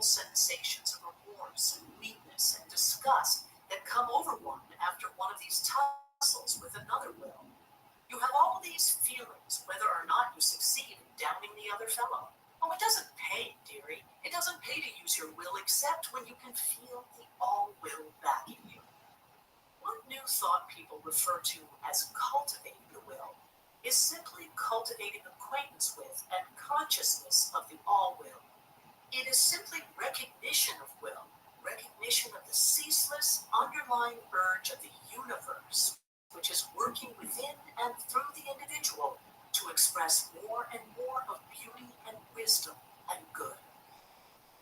sensations of remorse and weakness and disgust that come over one after one of these tussles with another will. You have all these feelings whether or not you succeed in downing the other fellow. Oh, it doesn't pay, dearie. It doesn't pay to use your will except when you can feel the all-will backing you. One new thought people refer to as cultivating the will is simply cultivating acquaintance with and consciousness of the all-will. It is simply recognition of will, recognition of the ceaseless underlying urge of the universe, which is working within and through the individual to express more and more of beauty and wisdom and good.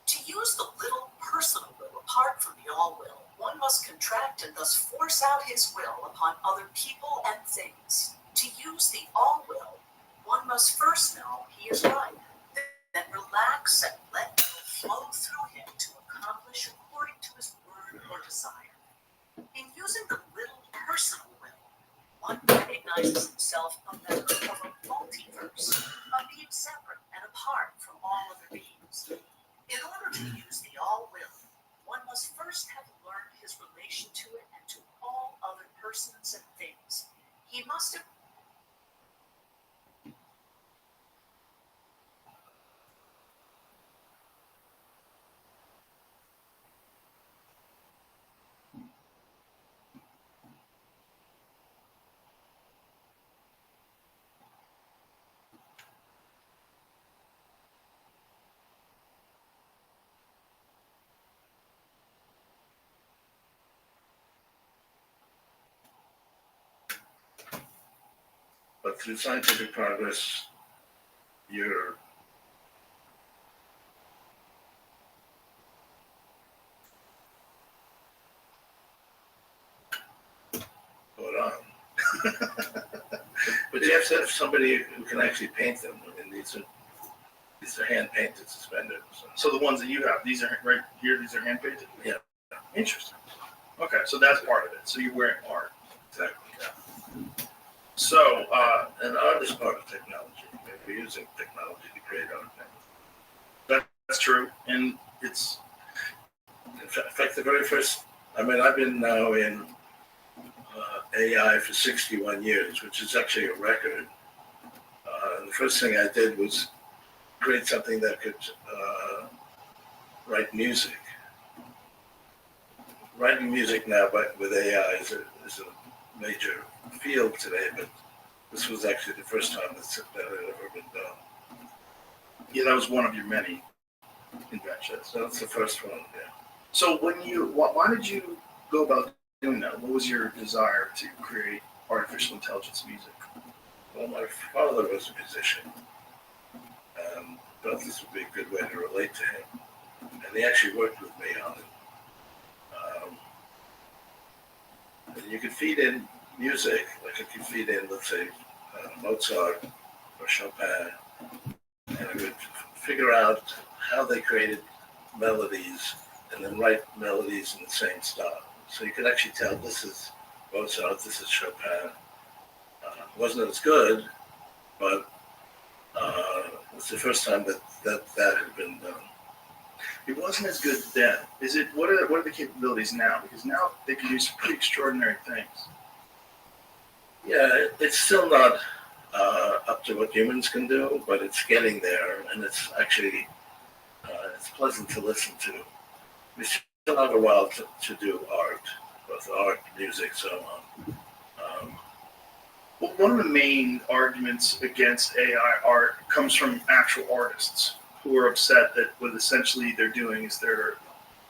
To use the little personal will apart from the all-will, one must contract and thus force out his will upon other people and things. To use the all-will, one must first know he is right, then relax and let will flow through him to accomplish according to his word or desire. In using the little personal will, one recognizes himself a member of a multiverse, a being separate and apart from all other beings. In order to use the all-will, one must first have learned his relation to it and to all other persons and things. He must have But through scientific progress, you're hold on. But you have to have somebody who can actually paint them. I mean, these are hand painted suspenders. So the ones that you have, these are right here. These are hand painted. Yeah. Interesting. Okay, so that's part of it. So you're wearing art. Exactly. Yeah. So and art is part of technology. We're using technology to create art now. that's true, and it's in fact the very first. I mean, I've been now in AI for 61 years, which is actually a record. And the first thing I did was create something that could write music. Writing music now with AI is a major field today, but this was actually the first time that had ever been done. Yeah, that was one of your many inventions. So that's the first one, yeah. So why did you go about doing that? What was your desire to create artificial intelligence music? Well, my father was a musician, and thought this would be a good way to relate to him. And he actually worked with me on it. And you could feed in music, like if you feed in, let's say, Mozart or Chopin, and it would figure out how they created melodies and then write melodies in the same style. So you could actually tell this is Mozart, this is Chopin. It wasn't as good, but it was the first time that had been done. It wasn't as good then. Is it? What are the capabilities now? Because now they can do some pretty extraordinary things. Yeah, it's still not up to what humans can do, but it's getting there, and it's actually it's pleasant to listen to. We still have a while to do art, both art, music, so on. Well, one of the main arguments against AI art comes from actual artists who are upset that what essentially they're doing is they're,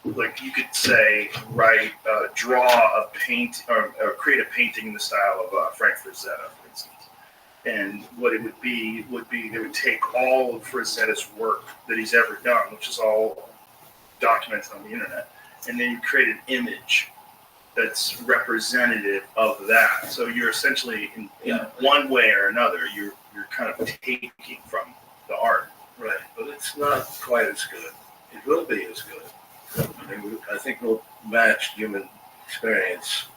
like you could say, draw a paint or create a painting in the style of Frank Frazetta, for instance. And what it would be they would take all of Frazetta's work that he's ever done, which is all documented on the internet, and then you create an image that's representative of that. So you're essentially, in one way or another, you're kind of taking from the art. Right, but it's not quite as good. It will be as good. I mean, I think we'll match human experience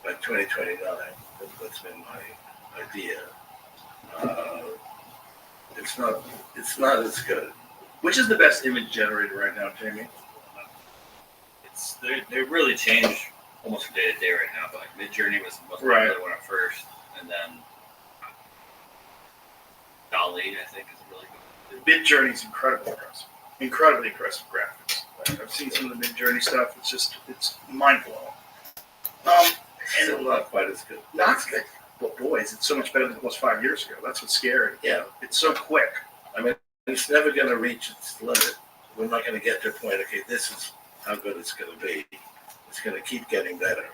by 2029. That's been my idea. It's not as good, Which is the best image generator right now, Jamie? They really change almost from day to day right now. But like Midjourney was the most Right. popular one at first, and then Dolly I think is really good. Midjourney's incredibly impressive graphics. Like, I've seen some of the Midjourney stuff. It's mind blowing. Still not quite as good. Not good. But boys, it's so much better than it was 5 years ago. That's what's scary. Yeah. It's so quick. I mean, it's never going to reach its limit. We're not going to get to a point, okay, this is how good it's going to be. It's going to keep getting better.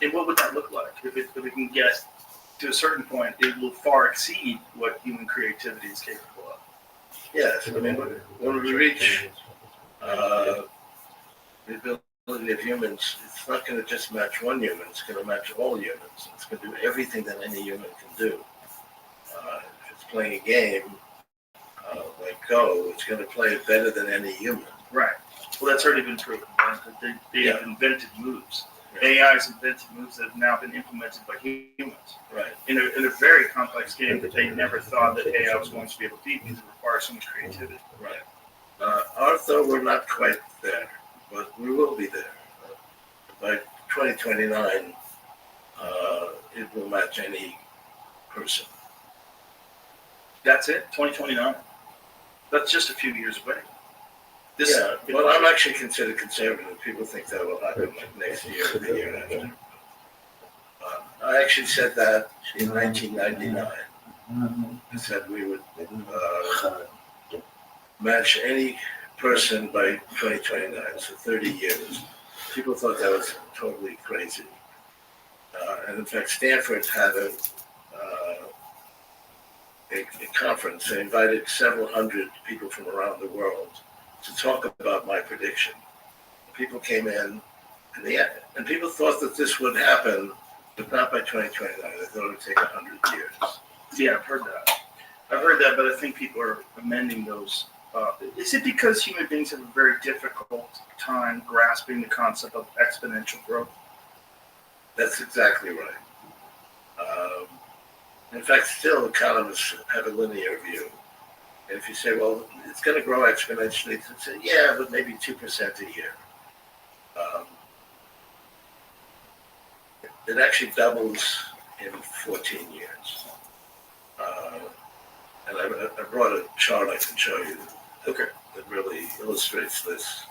And what would that look like? If it can get to a certain point, it will far exceed what human creativity is capable of. Yes, I mean, when we reach the ability of humans, it's not going to just match one human, it's going to match all humans. It's going to do everything that any human can do. If it's playing a game like Go, it's going to play it better than any human. Right. Well, that's already been proven. Right? They have invented moves. Yeah. AI's invented moves that have now been implemented by humans. Right. In a very complex game that they never thought that AI was going to be able to beat because it requires so much creativity. Right. Ours, though, we're not quite there, but we will be there. By 2029, it will match any person. That's it? 2029? That's just a few years away. Well, I'm actually considered conservative. People think that will happen like next year or the year after. I actually said that in 1999. I said we would match any person by 2029, so 30 years. People thought that was totally crazy. And in fact, Stanford had a conference. They invited several hundred people from around the world to talk about my prediction. People came in, and people thought that this would happen, but not by 2029. They thought it would take 100 years. Yeah, I've heard that. But I think people are amending those. Is it because human beings have a very difficult time grasping the concept of exponential growth? That's exactly right. In fact, still economists have a linear view. And if you say, well, it's going to grow exponentially, they say, yeah, but maybe 2% a year. It actually doubles in 14 years. And I brought a chart I can show you that really illustrates this.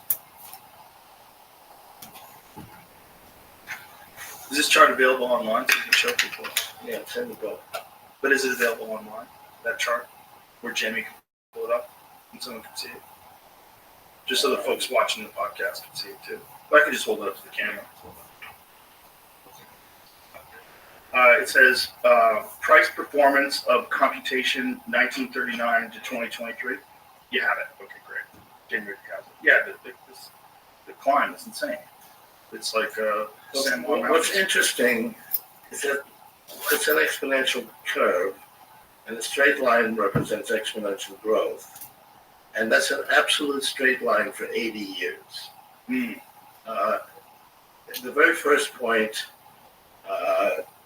Is this chart available online so you can show people? Yeah, it's in the book. But is it available online, that chart, where Jamie can pull it up and someone can see it? Just so the folks watching the podcast can see it too. But I can just hold it up to the camera. It says price performance of computation 1939 to 2023. You have it. Okay, great. Jamie has it. Yeah, the climb is insane. It's like San Juan What's Mountains. interesting is that it's an exponential curve, and the straight line represents exponential growth. And that's an absolute straight line for 80 years. The very first point,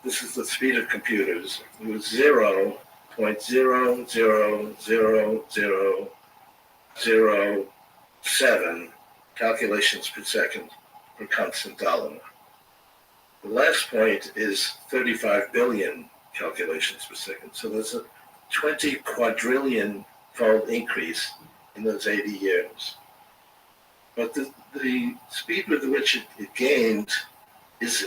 this is the speed of computers, it was 0.0000007 calculations per second per constant dollar. The last point is 35 billion calculations per second. So there's a 20 quadrillion fold increase in those 80 years. But the speed with which it gained is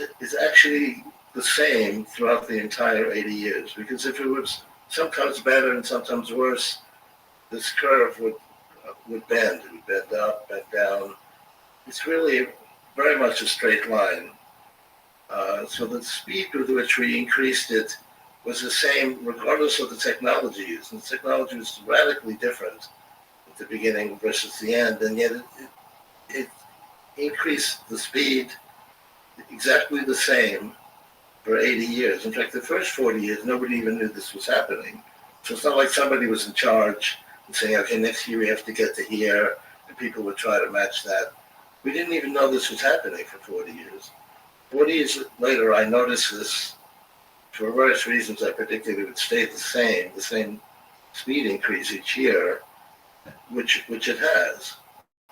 actually the same throughout the entire 80 years. Because if it was sometimes better and sometimes worse, this curve would bend. It would bend up, bend down. It's really very much a straight line. So the speed with which we increased it was the same regardless of the technology used. And the technology was radically different at the beginning versus the end, and yet it increased the speed exactly the same for 80 years. In fact, the first 40 years, nobody even knew this was happening. So it's not like somebody was in charge and saying, okay, next year we have to get to here, and people would try to match that. We didn't even know this was happening for 40 years. 40 years later, I noticed this. For various reasons, I predicted it would stay the same speed increase each year. which it has.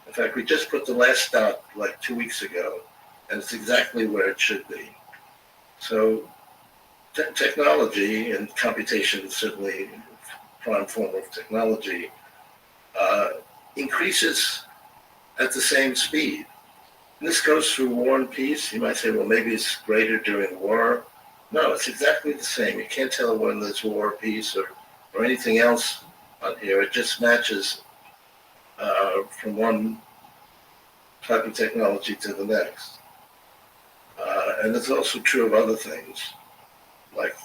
In fact, we just put the last stop like 2 weeks ago, and it's exactly where it should be. So technology and computation is certainly a prime form of technology, increases at the same speed. And this goes through war and peace. You might say, well, maybe it's greater during war. No, it's exactly the same. You can't tell when there's war or peace or anything else on here. It just matches from one type of technology to the next. And it's also true of other things, like,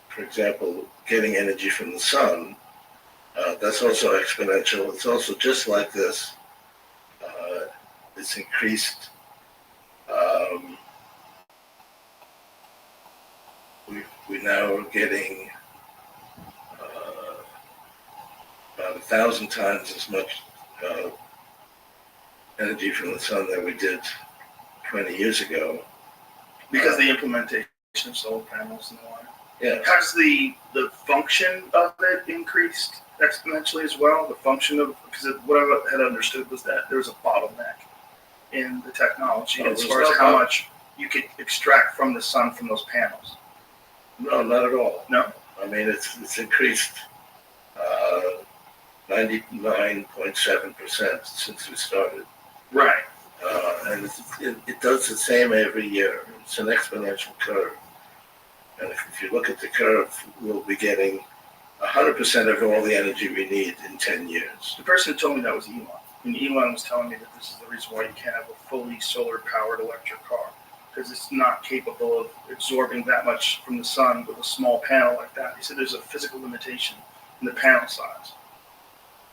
for example, getting energy from the sun. That's also exponential. It's also just like this. It's increased. We now are getting about 1,000 times as much energy from the sun that we did 20 years ago. Because the implementation of solar panels and the like. Yeah. Has the function of it increased exponentially as well? The function of, because what I had understood was that there was a bottleneck in the technology as far as how much you could extract from the sun from those panels. No, not at all. No? I mean, it's increased 99.7% since we started. Right. And it does the same every year. It's an exponential curve. And if you look at the curve, we'll be getting 100% of all the energy we need in 10 years. The person who told me that was Elon. And Elon was telling me that this is the reason why you can't have a fully solar-powered electric car, because it's not capable of absorbing that much from the sun with a small panel like that. He said there's a physical limitation in the panel size.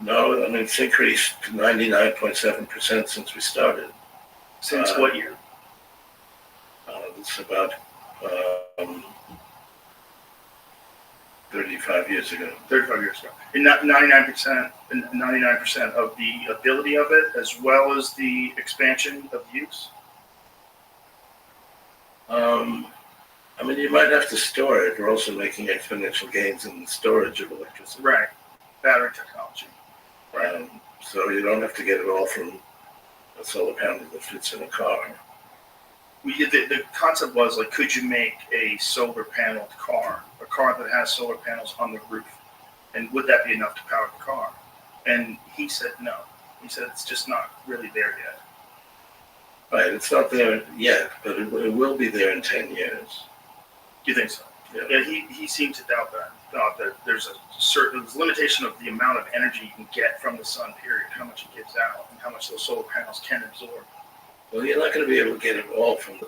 No, I mean, it's increased to 99.7% since we started. Since what year? It's about 35 years ago. 35 years ago. And 99% of the ability of it, as well as the expansion of use? I mean, you might have to store it. We're also making exponential gains in the storage of electricity. Right. Battery technology. Right. So you don't have to get it all from a solar panel that fits in a car. The concept was, like, could you make a solar paneled car, a car that has solar panels on the roof, and would that be enough to power the car? And he said no. He said it's just not really there yet. Right, it's not there yet, but it will be there in 10 years. Do you think so? Yeah. He seemed to doubt that. Thought that there's a certain limitation of the amount of energy you can get from the sun, period, how much it gives out, and how much those solar panels can absorb. Well, you're not going to be able to get it all from the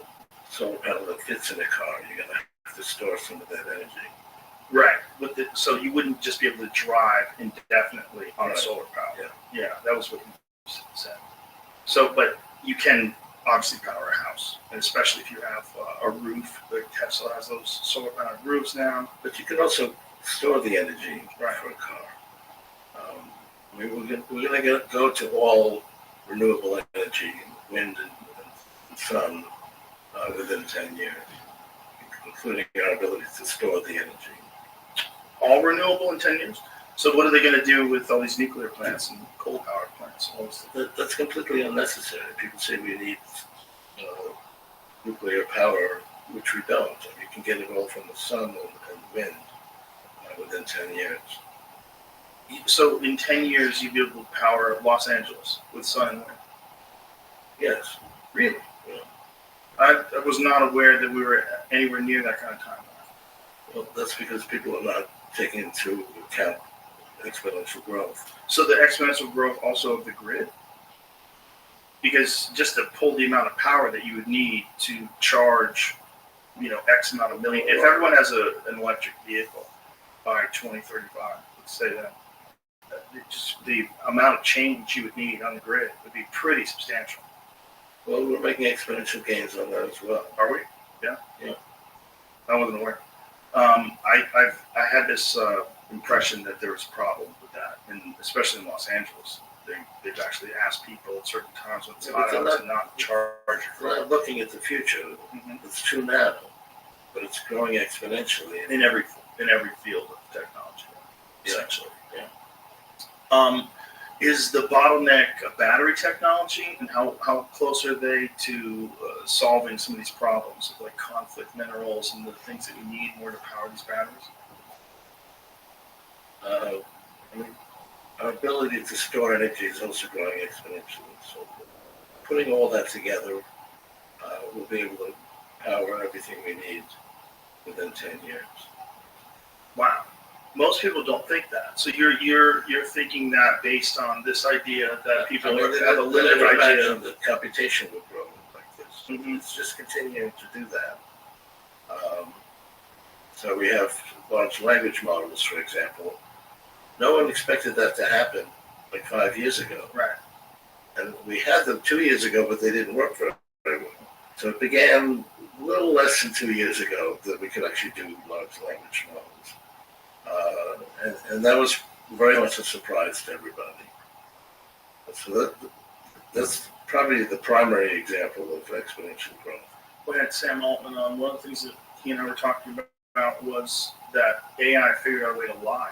solar panel that fits in a car. You're going to have to store some of that energy. Right. So you wouldn't just be able to drive indefinitely on Right. solar power. Yeah. That was what he said. So, but you can obviously power a house, and especially if you have a roof. Like Tesla has those solar panel roofs now. But you can also store the energy Right. for a car. I mean, we're going to go to all renewable energy, wind and sun, within 10 years, including our ability to store the energy. All renewable in 10 years? So what are they going to do with all these nuclear plants and coal power plants? That's completely unnecessary. People say we need nuclear power, which we don't. You can get it all from the sun and wind within 10 years. So in 10 years, you'd be able to power Los Angeles with sun and wind? Yes. Really? Yeah. I was not aware that we were anywhere near that kind of timeline. Well, that's because people are not taking into account exponential growth. So the exponential growth also of the grid? Because just to pull the amount of power that you would need to charge, X amount of million. If everyone has an electric vehicle by 2035, let's say that, just the amount of change you would need on the grid would be pretty substantial. Well, we're making exponential gains on that as well. Are we? Yeah. Yeah. I wasn't aware. I had this impression that there was a problem with that, and especially in Los Angeles, they've actually asked people at certain times when it's hot out to not charge. We're not looking at the future. Mhm. It's true now, but it's growing exponentially. in every field of technology, essentially. Yeah. Is the bottleneck a battery technology, and how close are they to solving some of these problems of like conflict minerals and the things that we need in order to power these batteries? I mean, our ability to store energy is also growing exponentially. So putting all that together, we'll be able to power everything we need within 10 years. Wow. Most people don't think that. So you're thinking that based on this idea that people I mean, have a limited never idea. imagined that computation would grow like this. Mhm. It's just continuing to do that. So we have large language models, for example. No one expected that to happen like 5 years ago. Right. And we had them 2 years ago, but they didn't work very well. So it began a little less than 2 years ago that we could actually do large language models. And that was very much a surprise to everybody. So that's probably the primary example of exponential growth. We had Sam Altman on. One of the things that he and I were talking about was that AI figured out a way to lie.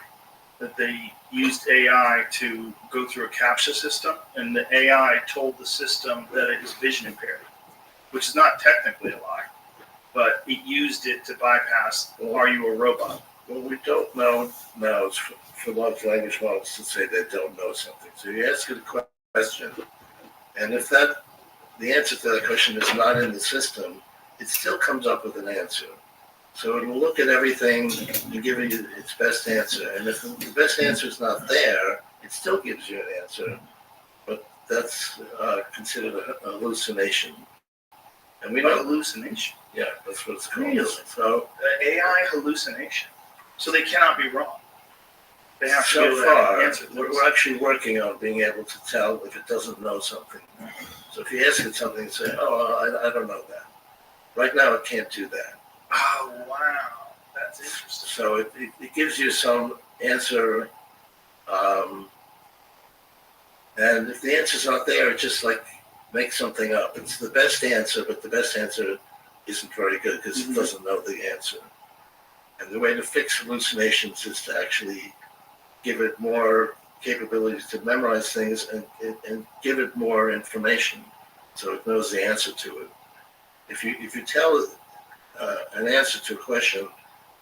That they used AI to go through a CAPTCHA system, and the AI told the system that it was vision impaired, which is not technically a lie, but it used it to bypass, are you a robot? Well, we don't know now for large language models to say they don't know something. So you ask it a question, and if the answer to that question is not in the system, it still comes up with an answer. So it'll look at everything and give you its best answer. And if the best answer is not there, it still gives you an answer. But that's considered a hallucination. And we know Hallucination. Yeah, that's what it's called. Really? So AI hallucination. So they cannot be wrong. They have to be so able to far, answer things. we're actually working on being able to tell if it doesn't know something. So if you ask it something, say, "Oh, I don't know that." Right now, it can't do that. Oh, wow. That's interesting. So it gives you some answer, and if the answer's not there, it just like makes something up. It's the best answer, but the best answer isn't very good because it doesn't know the answer. And the way to fix hallucinations is to actually give it more capabilities to memorize things and give it more information so it knows the answer to it. If you tell it an answer to a question,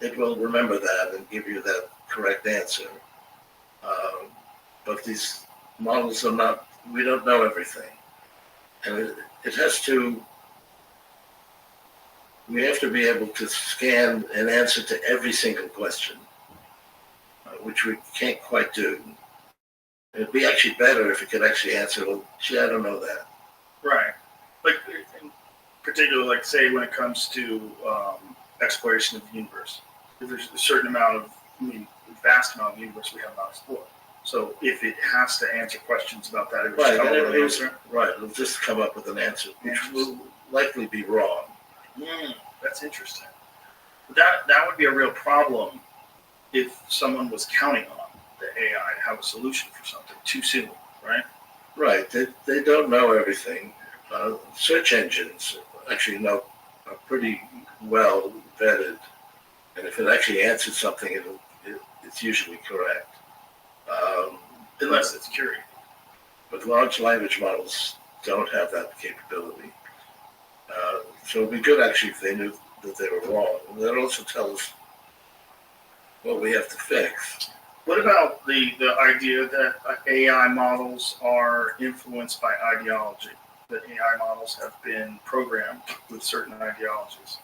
it will remember that and give you that correct answer. But these models are not, we don't know everything. And it has to, we have to be able to scan an answer to every single question, which we can't quite do. It'd be actually better if it could actually answer, well, gee, I don't know that. Right. Like, in particular, like, say, when it comes to exploration of the universe, there's a certain amount of, vast amount of the universe we have not explored. So if it has to answer questions about that, it will come up with an answer. Right, it'll just come up with an answer, which will likely be wrong. That's interesting. That would be a real problem if someone was counting on the AI to have a solution for something too soon, right? Right, they don't know everything. Search engines actually are pretty well vetted, and if it actually answers something, it's usually correct. Unless it's curated. But large language models don't have that capability. So it'd be good actually if they knew that they were wrong. And that'd also tell us what we have to fix. What about the idea that AI models are influenced by ideology? That AI models have been programmed with certain ideologies?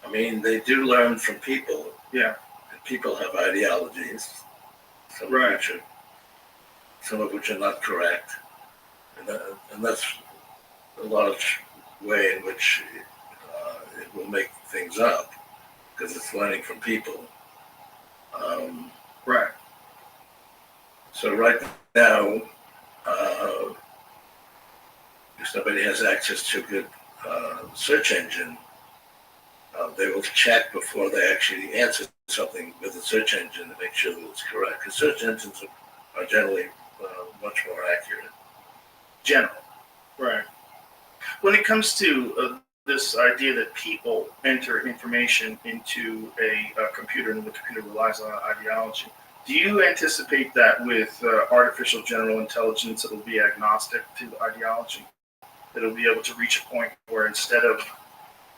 I mean, they do learn from people. Yeah. And people have ideologies. Right. Some of which are not correct. And that's a large way in which it will make things up because it's learning from people. Right. So right now, if somebody has access to a good search engine, they will check before they actually answer something with the search engine to make sure that it's correct. Because search engines are generally much more accurate. General. Right. When it comes to this idea that people enter information into a computer and the computer relies on ideology, Do you anticipate that with artificial general intelligence, it'll be agnostic to ideology? That it'll be able to reach a point where instead of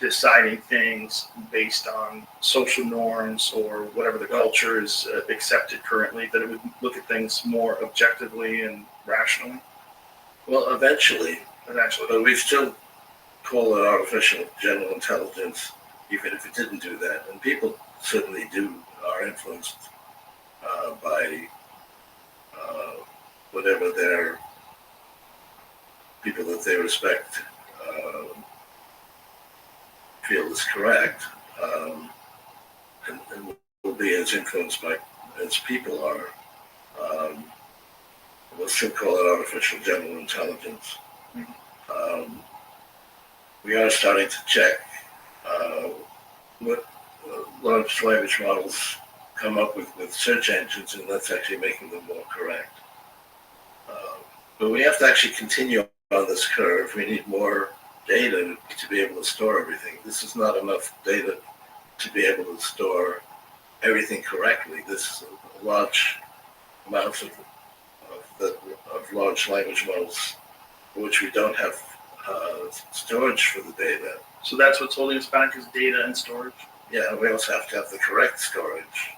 deciding things based on social norms or whatever the culture is accepted currently, that it would look at things more objectively and rationally? Well, eventually, Eventually. but we still call it artificial general intelligence, even if it didn't do that. And people certainly are influenced by whatever their people that they respect feel is correct, and will be as influenced by as people are. We'll still call it artificial general intelligence. We are starting to check what large language models come up with search engines, and that's actually making them more correct. But we have to actually continue on this curve. We need more data to be able to store everything. This is not enough data to be able to store everything correctly. This is a large amounts of large language models for which we don't have storage for the data. So that's what's holding us back is data and storage? Yeah, we also have to have the correct storage.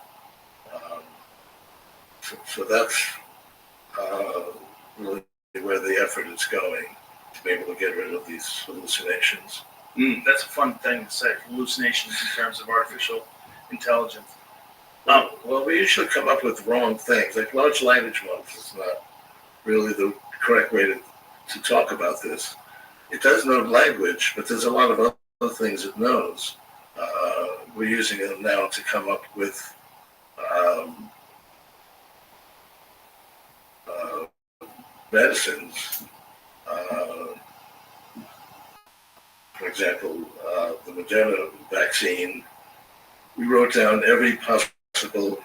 So that's really where the effort is going, to be able to get rid of these hallucinations. That's a fun thing to say, hallucinations in terms of artificial intelligence. Well, we usually come up with wrong things. Like large language models is not really the correct way to talk about this. It does know language, but there's a lot of other things it knows. We're using them now to come up with medicines. For example, the Moderna vaccine, we wrote down every possible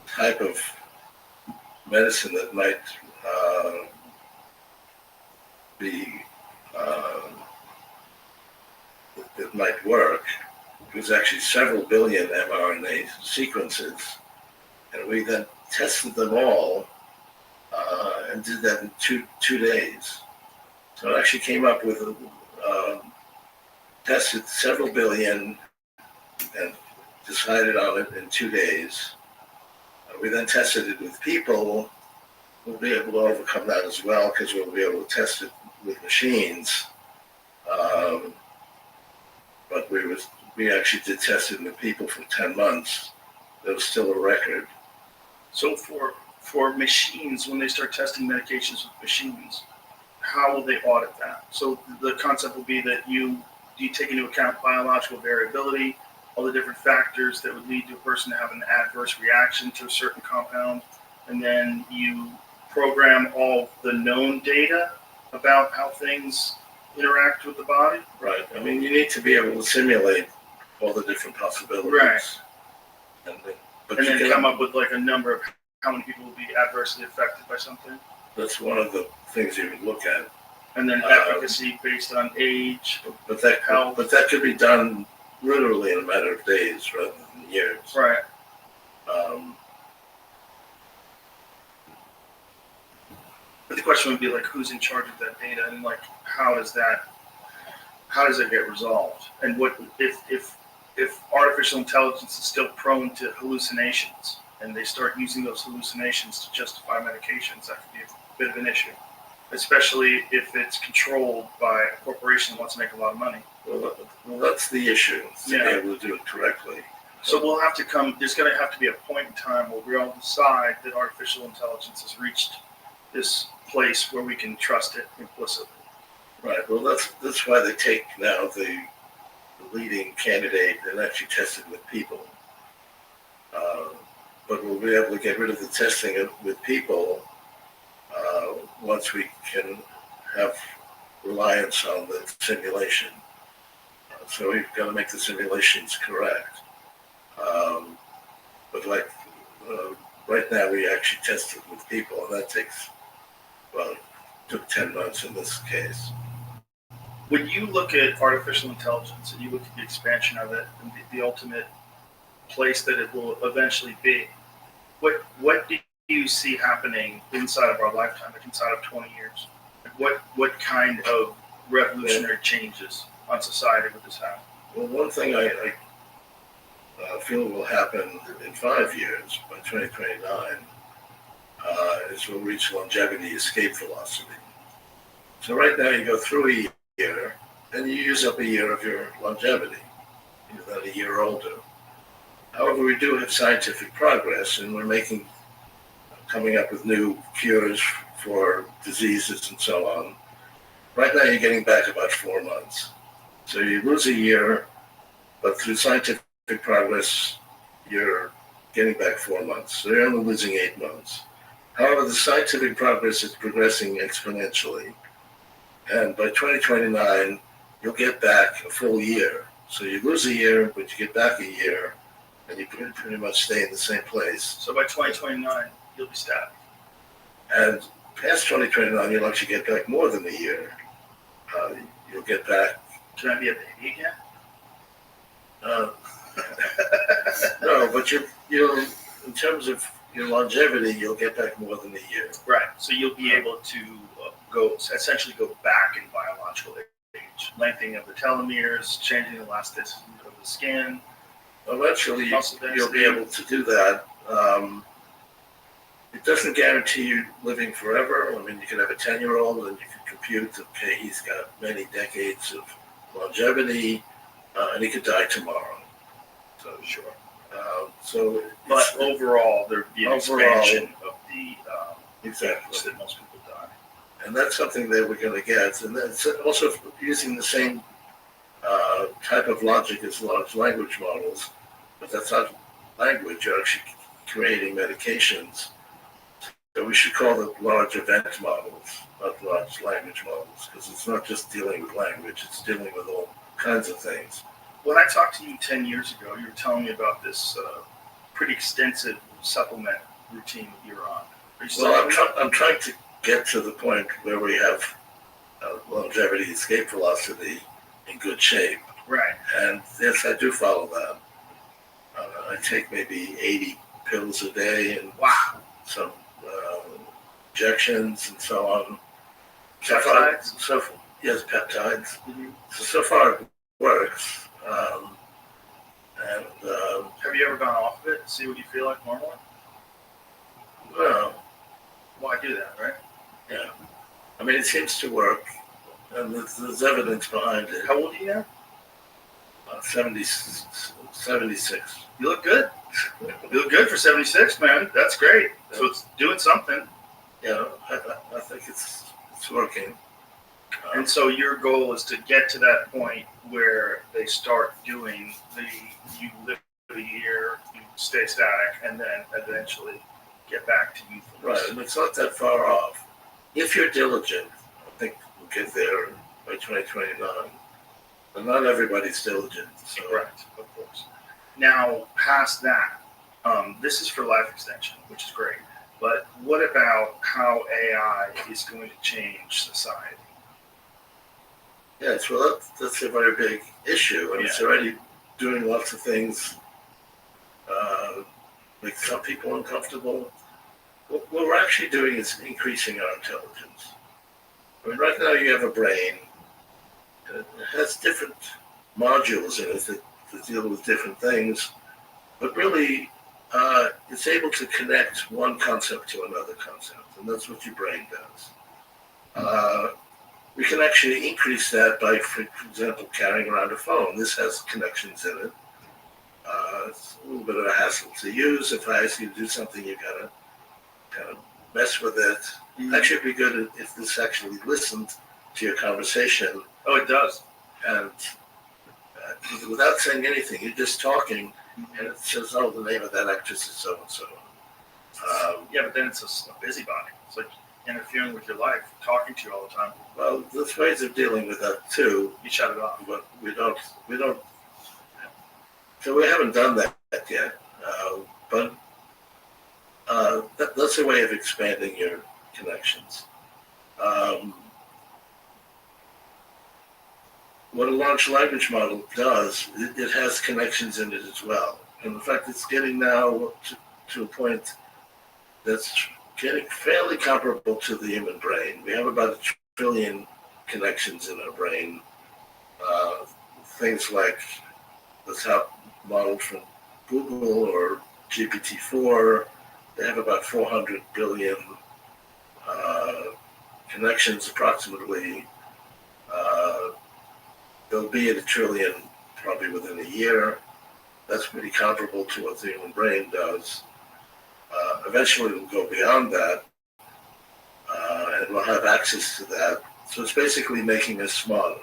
type of medicine that might that might work. It was actually several billion mRNA sequences, and we then tested them all and did that in two days. So it actually came up with tested several billion and decided on it in 2 days. We then tested it with people. We'll be able to overcome that as well because we'll be able to test it with machines. But we actually did test it with people for 10 months. That was still a record. So for machines, when they start testing medications with machines, how will they audit that? So the concept will be that you take into account biological variability, all the different factors that would lead to a person to have an adverse reaction to a certain compound, and then you program all the known data about how things interact with the body. Right. I mean, you need to be able to simulate all the different possibilities. Right. But and then come up with like a number of how many people will be adversely affected by something. That's one of the things you would look at. And then efficacy based on age. But that could be done literally in a matter of days rather than years. Right. But the question would be like, who's in charge of that data, and like, how does it get resolved? And what if artificial intelligence is still prone to hallucinations, and they start using those hallucinations to justify medications? That could be a bit of an issue, especially if it's controlled by a corporation that wants to make a lot of money. Well, that's the issue, to be able to do it correctly. So we'll have to there's going to have to be a point in time where we all decide that artificial intelligence has reached this place where we can trust it implicitly. Right. Well, that's why they take now the leading candidate and actually test it with people. But we'll be able to get rid of the testing with people once we can have reliance on the simulation. So we've got to make the simulations correct. But right now we actually test it with people, and that took 10 months in this case. When you look at artificial intelligence and you look at the expansion of it and the ultimate place that it will eventually be. What do you see happening inside of our lifetime, like inside of 20 years? Like what kind of revolutionary changes on society would this have? Well, one thing I feel will happen in 5 years, by 2029, is we'll reach longevity escape velocity. So right now you go through a year, and you use up a year of your longevity. You're then a year older. However, we do have scientific progress, and we're coming up with new cures for diseases and so on. Right now you're getting back about 4 months. So you lose a year, but through scientific progress, you're getting back 4 months. So you're only losing 8 months. However, the scientific progress is progressing exponentially. And by 2029, you'll get back a full year. So you lose a year, but you get back a year, and you pretty much stay in the same place. So by 2029, you'll be static. And past 2029, you'll actually get back more than a year. You'll get back. Can I be a baby again? No, but you'll, in terms of your longevity, you'll get back more than a year. Right. So you'll be able to essentially go back in biological age, lengthening of the telomeres, changing the elasticity of the skin. Eventually, you'll be able to do that. It doesn't guarantee you living forever. I mean, you could have a 10-year-old and you can compute, okay, he's got many decades of longevity, and he could die tomorrow. So, Sure. But overall, there'd be an expansion of the exactly that most people die. And that's something that we're going to get. And that's also using the same type of logic as large language models, but that's not language. You're actually creating medications. So we should call them large event models, not large language models, because it's not just dealing with language, it's dealing with all kinds of things. When I talked to you 10 years ago, you were telling me about this pretty extensive supplement routine that you're on. Are you still I'm trying to get to the point where we have longevity escape velocity in good shape. Right. And yes, I do follow that. I take maybe 80 pills a day and some injections and so on. Peptides? Yes, peptides. Mm-hmm. So far it works. Have you ever gone off of it to see what you feel like normally? Well, Why do that, right? yeah. I mean, it seems to work, and there's evidence behind it. How old are you now? 76. You look good. You look good for 76, man. That's great. So it's doing something. Yeah, I think it's working. And so your goal is to get to that point where they start doing you live a year, you stay static, and then eventually get back to youthfulness. Right, and it's not that far off. If you're diligent, I think we'll get there by 2029. But not everybody's diligent. So. Correct, of course. Now, past that, this is for life extension, which is great. But what about how AI is going to change society? Yes, well, that's a very big issue. And It's already doing lots of things make some people uncomfortable. What we're actually doing is increasing our intelligence. I mean, right now you have a brain. It has different modules in it that deal with different things, but really it's able to connect one concept to another concept, and that's what your brain does. We can actually increase that by, for example, carrying around a phone. This has connections in it. It's a little bit of a hassle to use. If I ask you to do something, you gotta kind of mess with it. Mm-hmm. Actually, it'd be good if this actually listened to your conversation. Oh, it does. And without saying anything, you're just talking, and it says, "Oh, the name of that actress is so and so." Yeah, but then it's a busybody. It's like interfering with your life, talking to you all the time. Well, there's ways of dealing with that too. You shut it off. But we don't. So we haven't done that yet. But that's a way of expanding your connections. What a large language model does, it has connections in it as well. And in fact, it's getting now to a point that's getting fairly comparable to the human brain. We have about 1 trillion connections in our brain. Things like the top model from Google or GPT-4, they have about 400 billion connections approximately. They'll be at 1 trillion probably within a year. That's pretty comparable to what the human brain does. Eventually we'll go beyond that, and we'll have access to that. So it's basically making us smarter.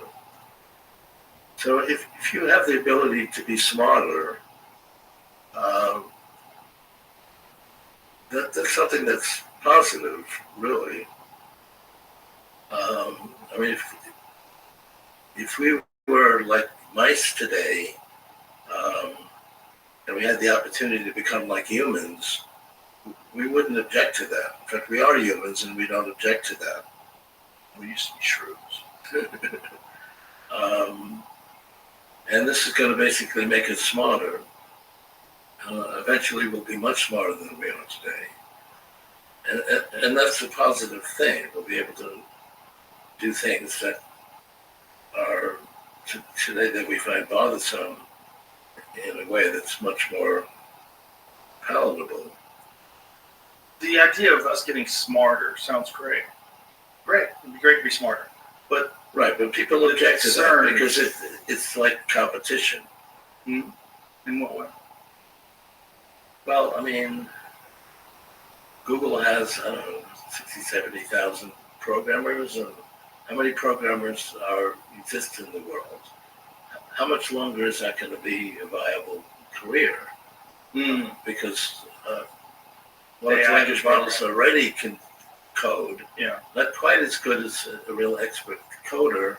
So if you have the ability to be smarter, that's something that's positive, really. I mean, if we were like mice today, and we had the opportunity to become like humans, we wouldn't object to that. In fact, we are humans and we don't object to that. We used to be shrews. And this is going to basically make us smarter. Eventually we'll be much smarter than we are today. And that's a positive thing. We'll be able to do things that are today that we find bothersome in a way that's much more palatable. The idea of us getting smarter sounds great. Great. It'd be great to be smarter. But Right, but people object to that because it's like competition. in what way? Well, I mean, Google has, I don't know, 60, 70,000 programmers, and how many programmers exist in the world? How much longer is that going to be a viable career? Because large language models already can code. Yeah. Not quite as good as a real expert coder,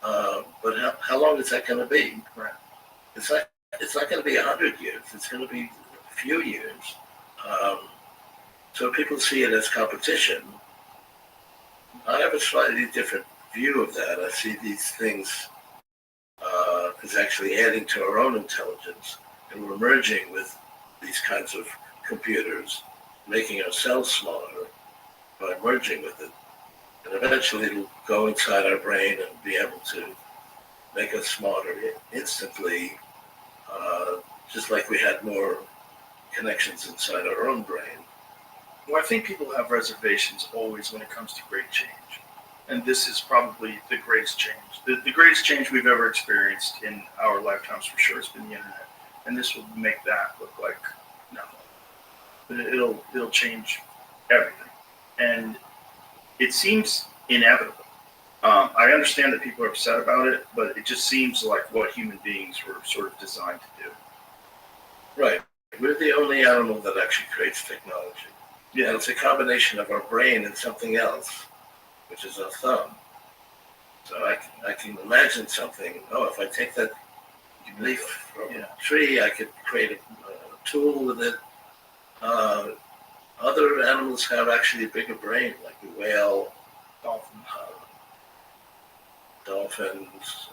but how long is that going to be? Right. It's not going to be 100 years. It's going to be a few years. So people see it as competition. I have a slightly different view of that. I see these things as actually adding to our own intelligence, and we're merging with these kinds of computers, making ourselves smarter by merging with it. And eventually it'll go inside our brain and be able to make us smarter instantly, just like we had more connections inside our own brain. Well, I think people have reservations always when it comes to great change. And this is probably the greatest change. The greatest change we've ever experienced in our lifetimes for sure has been the internet. And this will make that look like nothing. But it'll change everything. And it seems inevitable. I understand that people are upset about it, but it just seems like what human beings were sort of designed to do. Right. We're the only animal that actually creates technology. Yeah, and it's a combination of our brain and something else, which is our thumb. So I can imagine something. Oh, if I take that leaf from a tree, I could create a tool with it. Other animals have actually a bigger brain, like the whale, dolphins,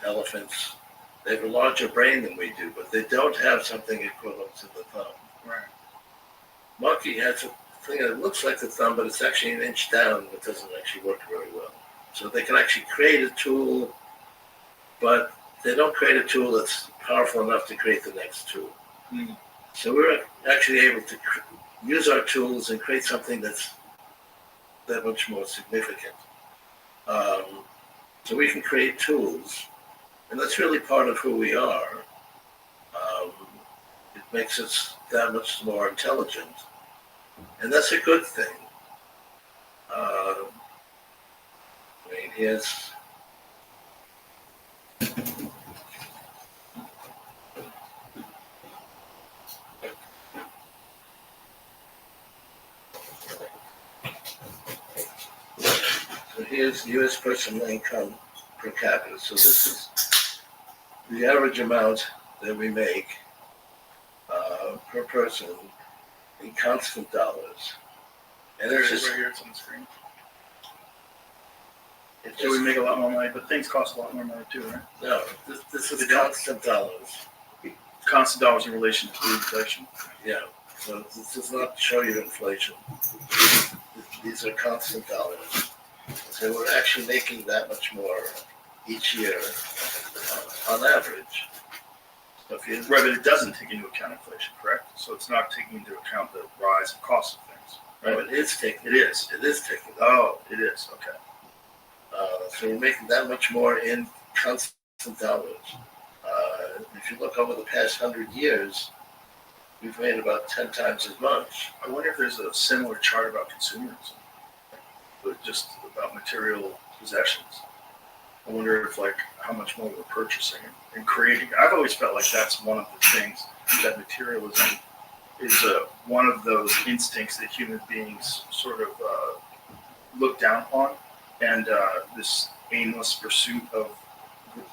elephants. They have a larger brain than we do, but they don't have something equivalent to the thumb. Right. Monkey has a thing that looks like the thumb, but it's actually an inch down. It doesn't actually work very well. So they can actually create a tool, but they don't create a tool that's powerful enough to create the next tool. So we're actually able to use our tools and create something that's that much more significant. So we can create tools, and that's really part of who we are. It makes us that much more intelligent, and that's a good thing. I mean, here's U.S. personal income per capita. So this is the average amount that we make per person in constant dollars. And There it's it is just, right here, it's on the screen. it's So we just, make a lot more money, but things cost a lot more money too, right? no, this is constant dollars. Constant dollars in relation to inflation. Yeah. So this does not show you inflation. These are constant dollars. So we're actually making that much more each year on average. So if you, Right, but it doesn't take into account inflation, correct? So it's not taking into account the rise in cost of things. no, it is taking. It is. It is taking. Oh, it is. Okay. So we're making that much more in constant dollars. If you look over the past 100 years, we've made about 10 times as much. I wonder if there's a similar chart about consumerism, but just about material possessions. I wonder if like how much more we're purchasing and creating. I've always felt like that's one of the things that materialism is one of those instincts that human beings sort of look down upon, and this aimless pursuit of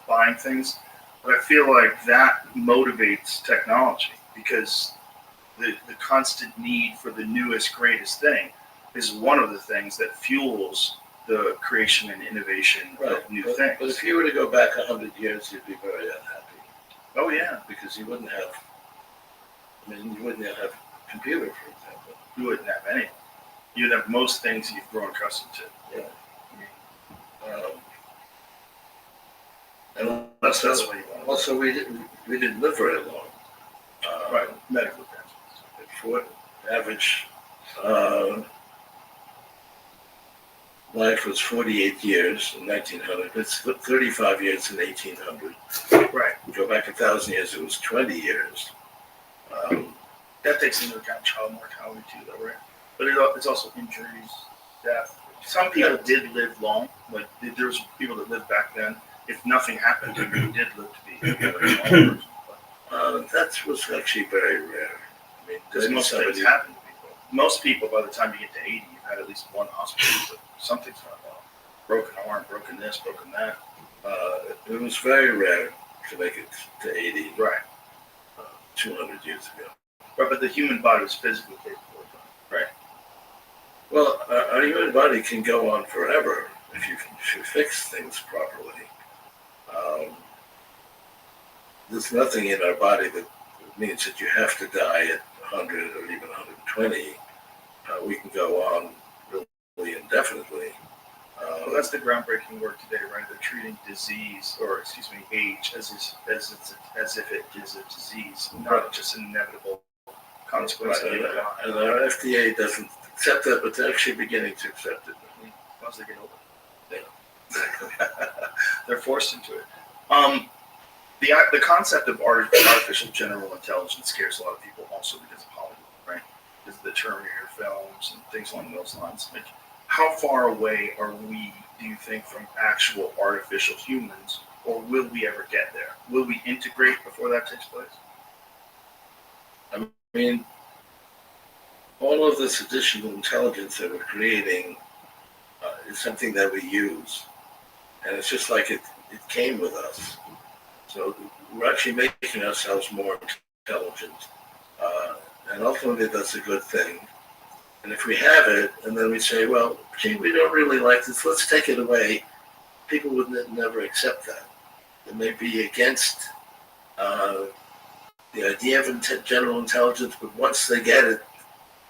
buying things. But I feel like that motivates technology because the constant need for the newest, greatest thing is one of the things that fuels the creation and innovation of new things. But if you were to go back 100 years, you'd be very unhappy. Oh yeah, Because you wouldn't have, you wouldn't have a computer, for example. you wouldn't have any. You'd have most things you've grown accustomed to. Yeah. I mean, And that's what you want. also we didn't live very long. Right, medical advancements. For average life was 48 years in 1900. It's 35 years in 1800. Right. You go back 1,000 years, it was 20 years. That takes into account child mortality too, though, right? But it's also injuries, death. Some people did live long. Like there was people that lived back then. If nothing happened, they did live to be very long. That was actually very rare. I mean, Because most things happen to people. Most people, by the time you get to 80, you've had at least one hospital, but something's not well. Broken arm, broken this, broken that. It was very rare to make it to 80. Right. 200 years ago. Right, but the human body was physically capable of that. Right. Well, our human body can go on forever if you fix things properly. There's nothing in our body that means that you have to die at 100 or even 120. We can go on really indefinitely. Well, that's the groundbreaking work today, right? They're treating disease, or excuse me, age, as if it is a disease, not just an inevitable consequence of human life. And our FDA doesn't accept that, but they're actually beginning to accept it. Once they get older. Yeah. They're forced into it. The concept of artificial general intelligence scares a lot of people also because of Hollywood, right? Because of the Terminator films and things along those lines. Like, how far away are we, do you think, from actual artificial humans, or will we ever get there? Will we integrate before that takes place? I mean, all of this additional intelligence that we're creating is something that we use. And it's just like it came with us. So we're actually making ourselves more intelligent. And ultimately that's a good thing. And if we have it, and then we say, well, gee, we don't really like this, let's take it away, people would never accept that. They may be against the idea of general intelligence, but once they get it,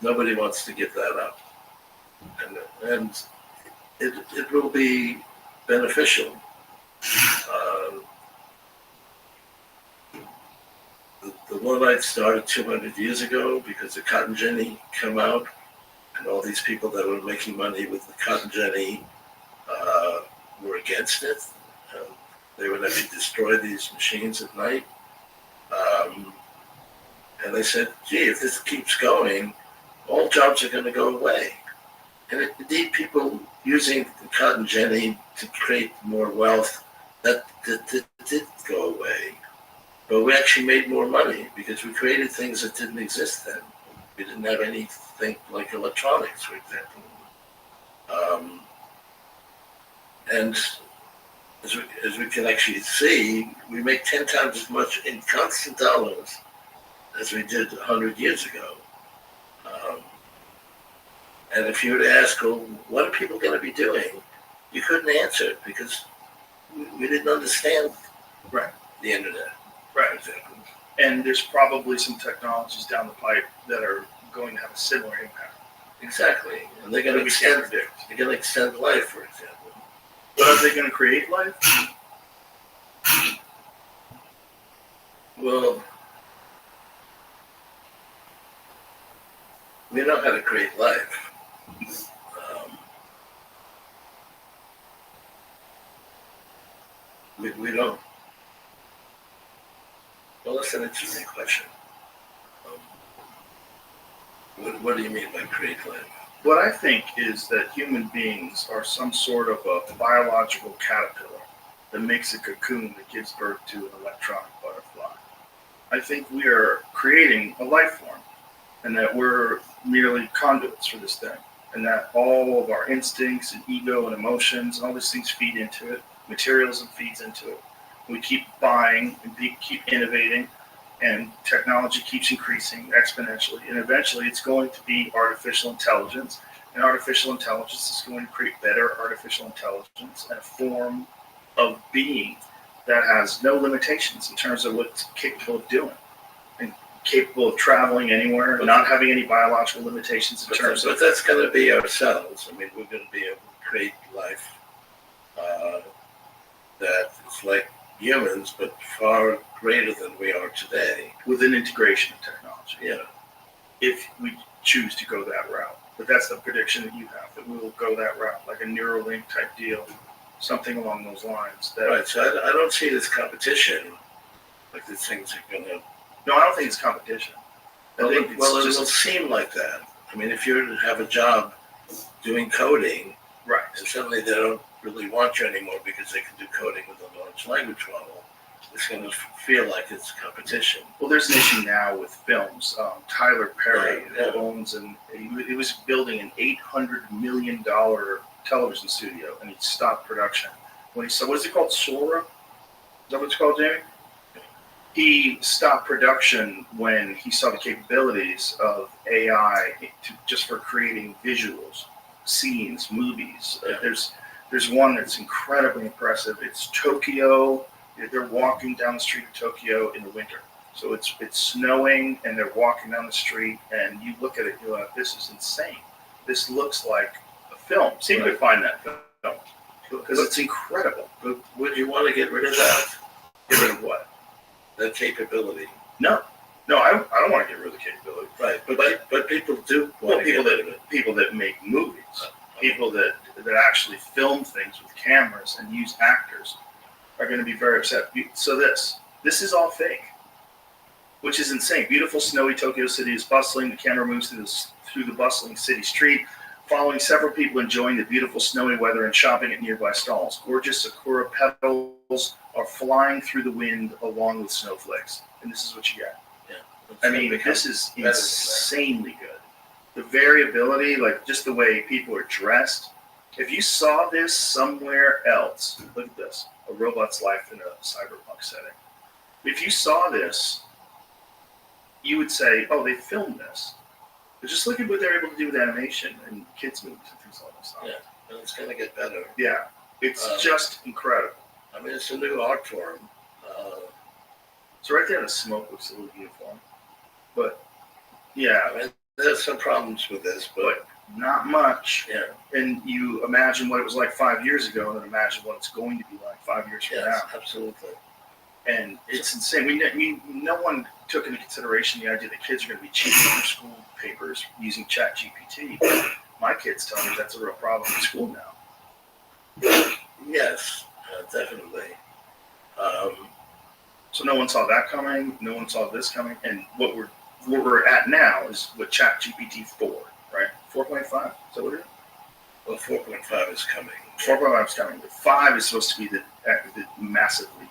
nobody wants to give that up. And it will be beneficial. The Luddites started 200 years ago because the cotton gin came out, and all these people that were making money with the cotton gin were against it. They would actually destroy these machines at night. And they said, gee, if this keeps going, all jobs are going to go away. And indeed, people using the cotton gin to create more wealth, that did go away. But we actually made more money because we created things that didn't exist then. We didn't have anything like electronics, for example. And as we can actually see, we make 10 times as much in constant dollars as we did 100 years ago. And if you were to ask, well, what are people going to be doing? You couldn't answer it because we didn't understand Right. the internet. Right. Exactly. And there's probably some technologies down the pipe that are going to have a similar impact. Exactly. And they're going to That we can't extend. predict. They're going to extend life, for example. But are they going to create life? Well, we know how to create life. We don't. Well, that's an interesting question. What do you mean by create life? What I think is that human beings are some sort of a biological caterpillar that makes a cocoon that gives birth to an electronic butterfly. I think we are creating a life form, and that we're merely conduits for this thing, and that all of our instincts and ego and emotions and all these things feed into it. Materialism feeds into it. We keep buying and keep innovating, and technology keeps increasing exponentially, and eventually it's going to be artificial intelligence, and artificial intelligence is going to create better artificial intelligence and a form of being that has no limitations in terms of what it's capable of doing, and capable of traveling anywhere, and not having any biological limitations in terms of... But that's going to be ourselves. I mean, we're going to be able to create life that is like humans, but far greater than we are today. with an integration of technology. Yeah. If we choose to go that route. But that's the prediction that you have, that we will go that route, like a Neuralink type deal, something along those lines. That, Right, so I don't see this competition, like these things are going to... No, I don't think it's competition. I think it's it just... will seem like that. I mean, if you have a job doing coding, Right. and suddenly they don't really want you anymore because they can do coding with a large language model, it's going to feel like it's competition. Well, there's an issue now with films. Tyler Perry, Yeah. who owns, and he was building an $800 million television studio, and he stopped production. When he saw, what is it called, Sora? Is that what it's called, Jamie? He stopped production when he saw the capabilities of AI just for creating visuals, scenes, movies. Yeah. There's one that's incredibly impressive. It's Tokyo. They're walking down the street of Tokyo in the winter. So it's snowing, and they're walking down the street, and you look at it, you're like, this is insane. This looks like a film. See if you can find that film, because it's incredible. But would you want to get rid of that? Get rid of what? That capability? No, I don't want to get rid of the capability. Right, but people do Well, want to get rid of it. people that make movies, people that actually film things with cameras and use actors are going to be very upset. So this is all fake, which is insane. Beautiful snowy Tokyo City is bustling. The camera moves through the bustling city street, following several people enjoying the beautiful snowy weather and shopping at nearby stalls. Gorgeous sakura petals are flying through the wind along with snowflakes, and this is what you get. I mean, this is insanely good. The variability, like just the way people are dressed. If you saw this somewhere else, look at this, a robot's life in a cyberpunk setting. If you saw this, you would say, oh, they filmed this. But just look at what they're able to do with animation and kids' movies and things like that. Yeah, and it's going to get better. Yeah, it's just incredible. I mean, it's a new art form. So right there, the smoke looks a little uniform. But, yeah. I mean, there's some problems with this, but not much. Yeah. And you imagine what it was like 5 years ago, and then imagine what it's going to be like 5 years from now. Absolutely. And it's insane. No one took into consideration the idea that kids are going to be cheating their school papers using ChatGPT. My kids tell me that's a real problem in school now. Yes, definitely. So no one saw that coming. No one saw this coming. And what we're at now is with ChatGPT 4, right? 4.5. Is that what it is? Well, 4.5 is coming. 4.5 is coming. But 5 is supposed to be the massive leap.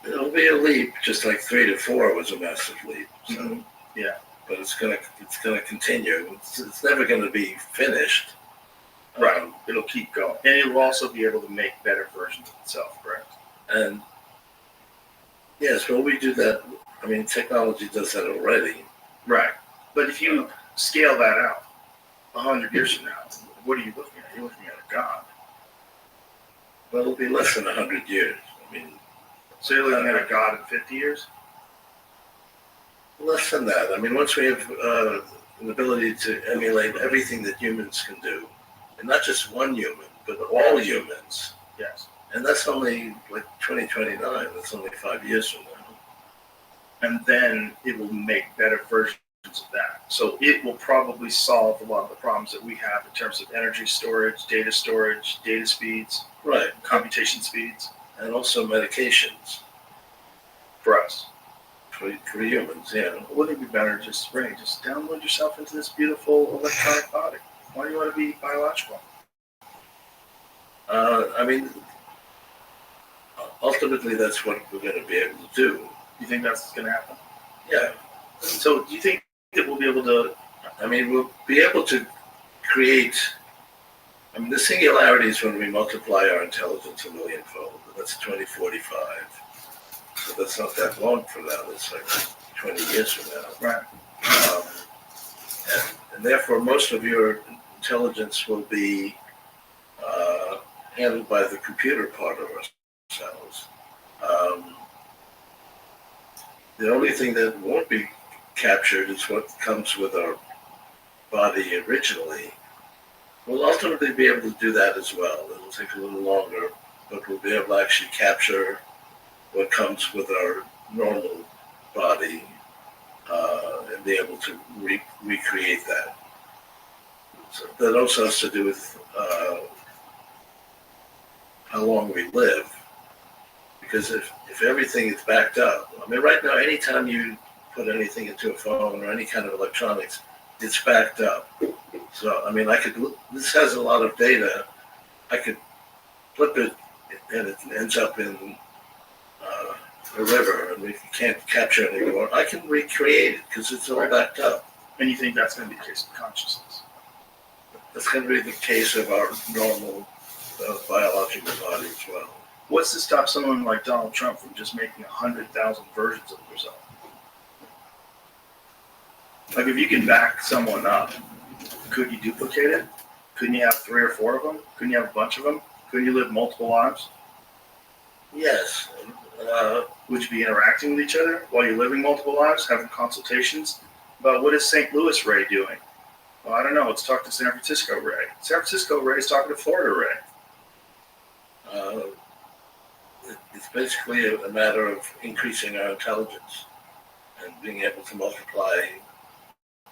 It'll be a leap, just like 3 to 4 was a massive leap. So, Mm-hmm. Yeah. But it's gonna continue. It's never gonna be finished. Right. It'll keep going, and it will also be able to make better versions of itself. Correct. And yes, well, we do that. I mean, technology does that already. Right. But if you scale that out 100 years from now, what are you looking at? You're looking at a god. Well, it'll be less than 100 years. I mean, So you're looking at a god in 50 years? Less than that. I mean, once we have an ability to emulate everything that humans can do, and not just one human, but all humans, Yes. and that's only like 2029. That's only 5 years from now. And then it will make better versions of that. So it will probably solve a lot of the problems that we have in terms of energy storage, data speeds, Right. computation speeds And also medications for us. for humans, yeah. Wouldn't it be better just download yourself into this beautiful electronic body? Why do you want to be biological? I mean, ultimately, that's what we're going to be able to do. You think that's going to happen? Yeah. So do you think that we'll be able to? I mean, we'll be able to create. I mean, the singularity is when we multiply our intelligence a millionfold. That's 2045. So that's not that long from now. That's like 20 years from now. Right. And therefore, most of your intelligence will be handled by the computer part of ourselves. The only thing that won't be captured is what comes with our body originally. We'll ultimately be able to do that as well. It'll take a little longer, but we'll be able to actually capture what comes with our normal body and be able to recreate that. So that also has to do with how long we live. Because if everything is backed up, I mean, right now, anytime you put anything into a phone or any kind of electronics, it's backed up. So, I mean, this has a lot of data. I could flip it and it ends up in a river and we can't capture it anymore. I can recreate it because it's all backed up. And you think that's going to be the case of consciousness? That's going to be the case of our normal biological body as well. What's to stop someone like Donald Trump from just making 100,000 versions of himself? Like, if you can back someone up, could you duplicate it? Couldn't you have 3 or 4 of them? Couldn't you have a bunch of them? Couldn't you live multiple lives? Yes. Would you be interacting with each other while you're living multiple lives, having consultations about what is St. Louis Ray doing? Well, I don't know. Let's talk to San Francisco Ray. San Francisco Ray is talking to Florida Ray. It's basically a matter of increasing our intelligence and being able to multiply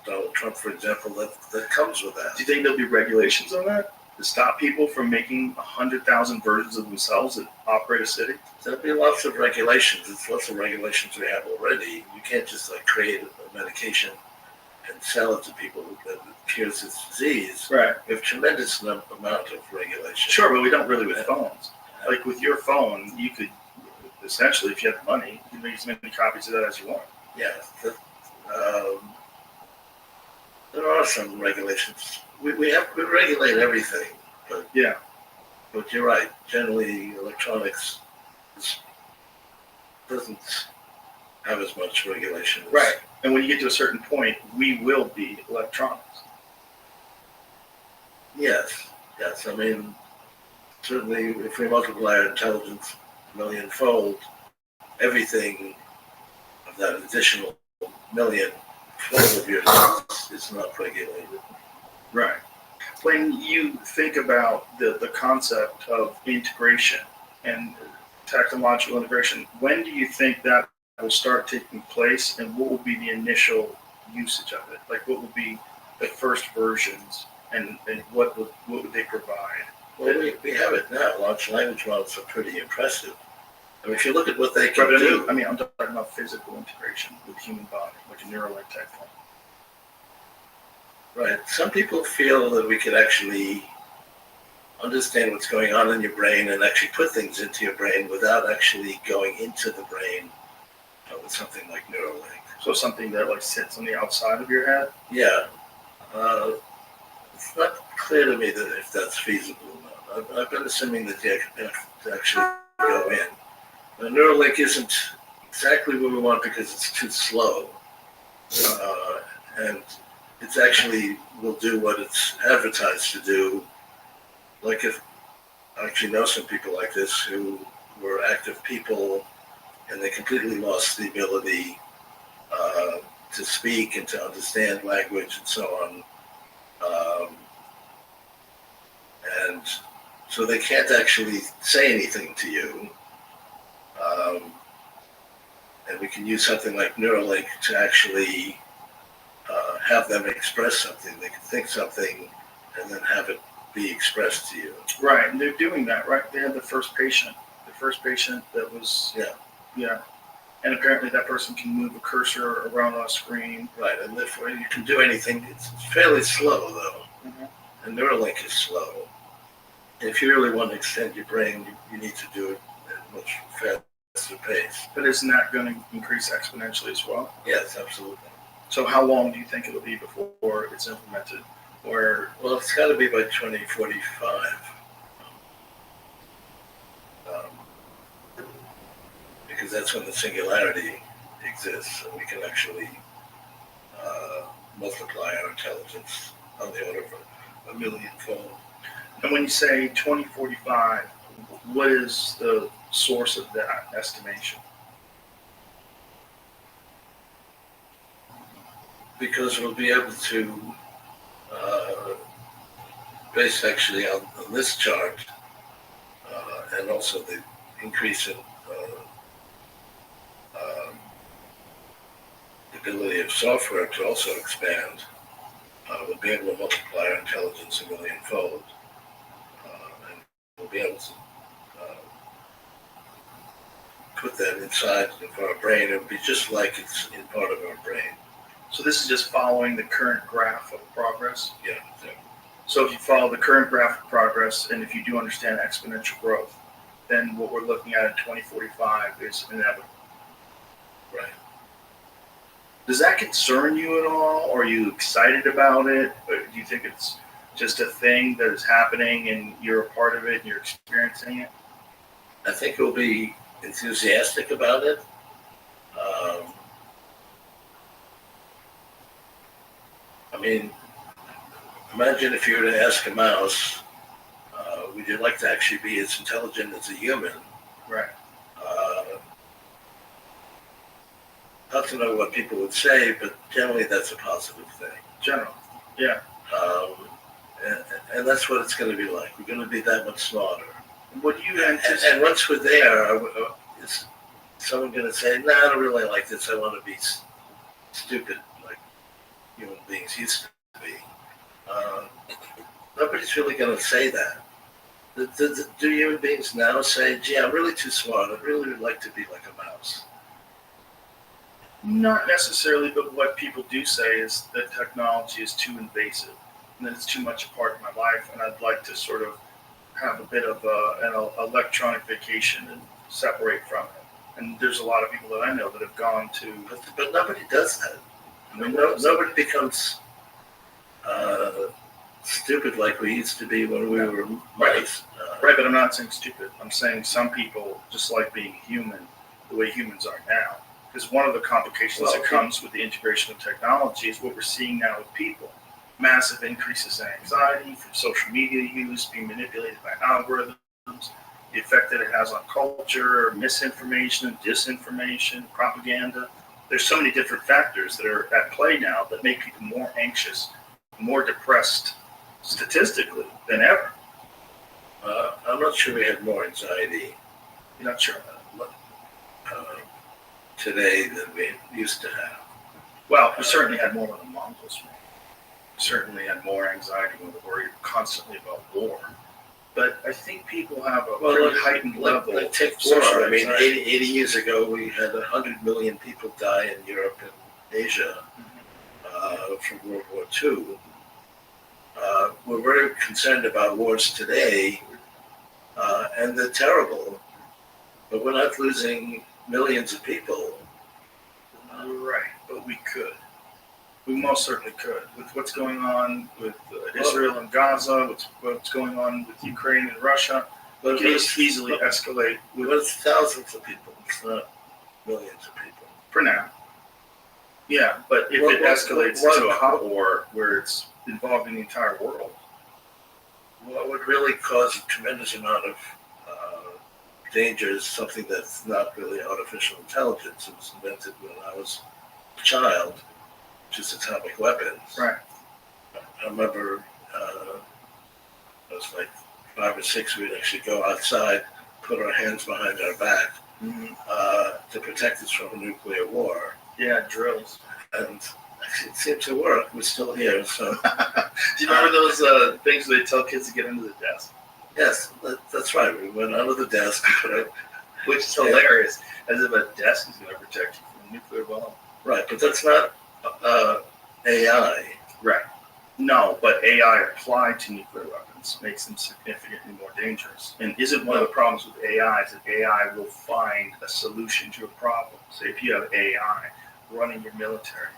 Donald Trump, for example, that comes with that. Do you think there'll be regulations on that to stop people from making 100,000 versions of themselves that operate a city? There'll be lots of regulations. It's lots of regulations we have already. You can't just like create a medication and sell it to people that cures this disease. Right. We have tremendous amount of regulation. Sure, but we don't really with phones. Like with your phone, you could essentially, if you have the money, you can make as many copies of that as you want. Yeah. There are some regulations. We regulate everything, but Yeah. But you're right. Generally, electronics doesn't have as much regulation. Right. And when you get to a certain point, we will be electronics. Yes. I mean, certainly, if we multiply our intelligence a millionfold, everything of that additional millionfold of yours is not regulated. Right. When you think about the concept of integration and technological integration, when do you think that will start taking place, and what will be the initial usage of it? Like, what will be the first versions, and what would they provide? Well, we have it now. Large language models are pretty impressive. I mean, if you look at what they can do. I mean, I'm talking about physical integration with the human body, like a Neuralink type thing. Right. Some people feel that we could actually understand what's going on in your brain and actually put things into your brain without actually going into the brain with something like Neuralink. So something that like sits on the outside of your head? Yeah. It's not clear to me that if that's feasible or not. I've been assuming that you have to actually go in. The Neuralink isn't exactly what we want because it's too slow. And it's actually will do what it's advertised to do. Like, if I actually know some people like this who were active people and they completely lost the ability to speak and to understand language and so on. And so they can't actually say anything to you. And we can use something like Neuralink to actually have them express something. They can think something and then have it be expressed to you. Right, and they're doing that, right? They had the first patient that was, yeah. And apparently that person can move a cursor around on a screen. Right, and therefore you can do anything. It's fairly slow, though. Mm-hmm. And Neuralink is slow. And if you really want to extend your brain, you need to do it at a much faster pace. But isn't that going to increase exponentially as well? Yes, absolutely. So how long do you think it'll be before it's implemented? Or Well, it's got to be by 2045. Because that's when the singularity exists, and we can actually multiply our intelligence on the order of a millionfold. and when you say 2045, what is the source of that estimation? Because we'll be able to, based actually on this chart, and also the increase in the ability of software to also expand, we'll be able to multiply our intelligence a millionfold, and we'll be able to put that inside of our brain. It would be just like it's in part of our brain. So this is just following the current graph of progress. Yeah. So if you follow the current graph of progress, and if you do understand exponential growth, then what we're looking at in 2045 is inevitable. Right. Does that concern you at all? Or are you excited about it? Or do you think it's just a thing that is happening and you're a part of it and you're experiencing it? I think we'll be enthusiastic about it. I mean, imagine if you were to ask a mouse, would you like to actually be as intelligent as a human? Right. Not to know what people would say, but generally that's a positive thing. General. Yeah. And that's what it's going to be like. We're going to be that much smarter. What do you anticipate? And once we're there, is someone going to say, "No, I don't really like this. I want to be stupid like human beings used to be." Nobody's really going to say that. Do human beings now say, "Gee, I'm really too smart. I really would like to be like a mouse"? Not necessarily, but what people do say is that technology is too invasive and that it's too much a part of my life, and I'd like to sort of have a bit of an electronic vacation and separate from it. And there's a lot of people that I know that have gone to... But nobody does that. I mean, nobody becomes stupid like we used to be when we were mice. Right, but I'm not saying stupid. I'm saying some people just like being human the way humans are now. Because one of the complications that comes with the integration of technology is what we're seeing now with people. Massive increases in anxiety from social media use, being manipulated by algorithms, the effect that it has on culture, misinformation, disinformation, propaganda. There's so many different factors that are at play now that make people more anxious, more depressed statistically than ever. I'm not sure we have more anxiety You're not sure. today than we used to have. Well, we certainly had more when the Mongols were. We certainly had more anxiety when we worried constantly about war. But I think people have a pretty heightened level of take social war. I mean, anxiety. 80 years ago, we had 100 million people die in Europe and Asia from World War II. We're very concerned about wars today, and they're terrible. But we're not losing millions of people. Right, but we could. We most certainly could. With what's going on with Israel and Gaza, what's going on with Ukraine and Russia, we can easily escalate. But it's thousands of people. It's not millions of people. For now. Yeah, but if it escalates to a hot war where it's involving the entire world. What would really cause a tremendous amount of endangers something that's not really artificial intelligence. It was invented when I was a child, just atomic weapons. Right. I remember it was like 5 or 6. We'd actually go outside, put our hands behind our back to protect us from a nuclear war. Yeah, drills. And actually, it seemed to work. We're still here, so. Do you remember those things where they tell kids to get under the desk? Yes, that's right. We went under the desk and put it. Which is hilarious, as if a desk is going to protect you from a nuclear bomb. Right, but that's not AI. Right. No, but AI applied to nuclear weapons makes them significantly more dangerous. And isn't one of the problems with AI is that AI will find a solution to a problem. So if you have AI running your military,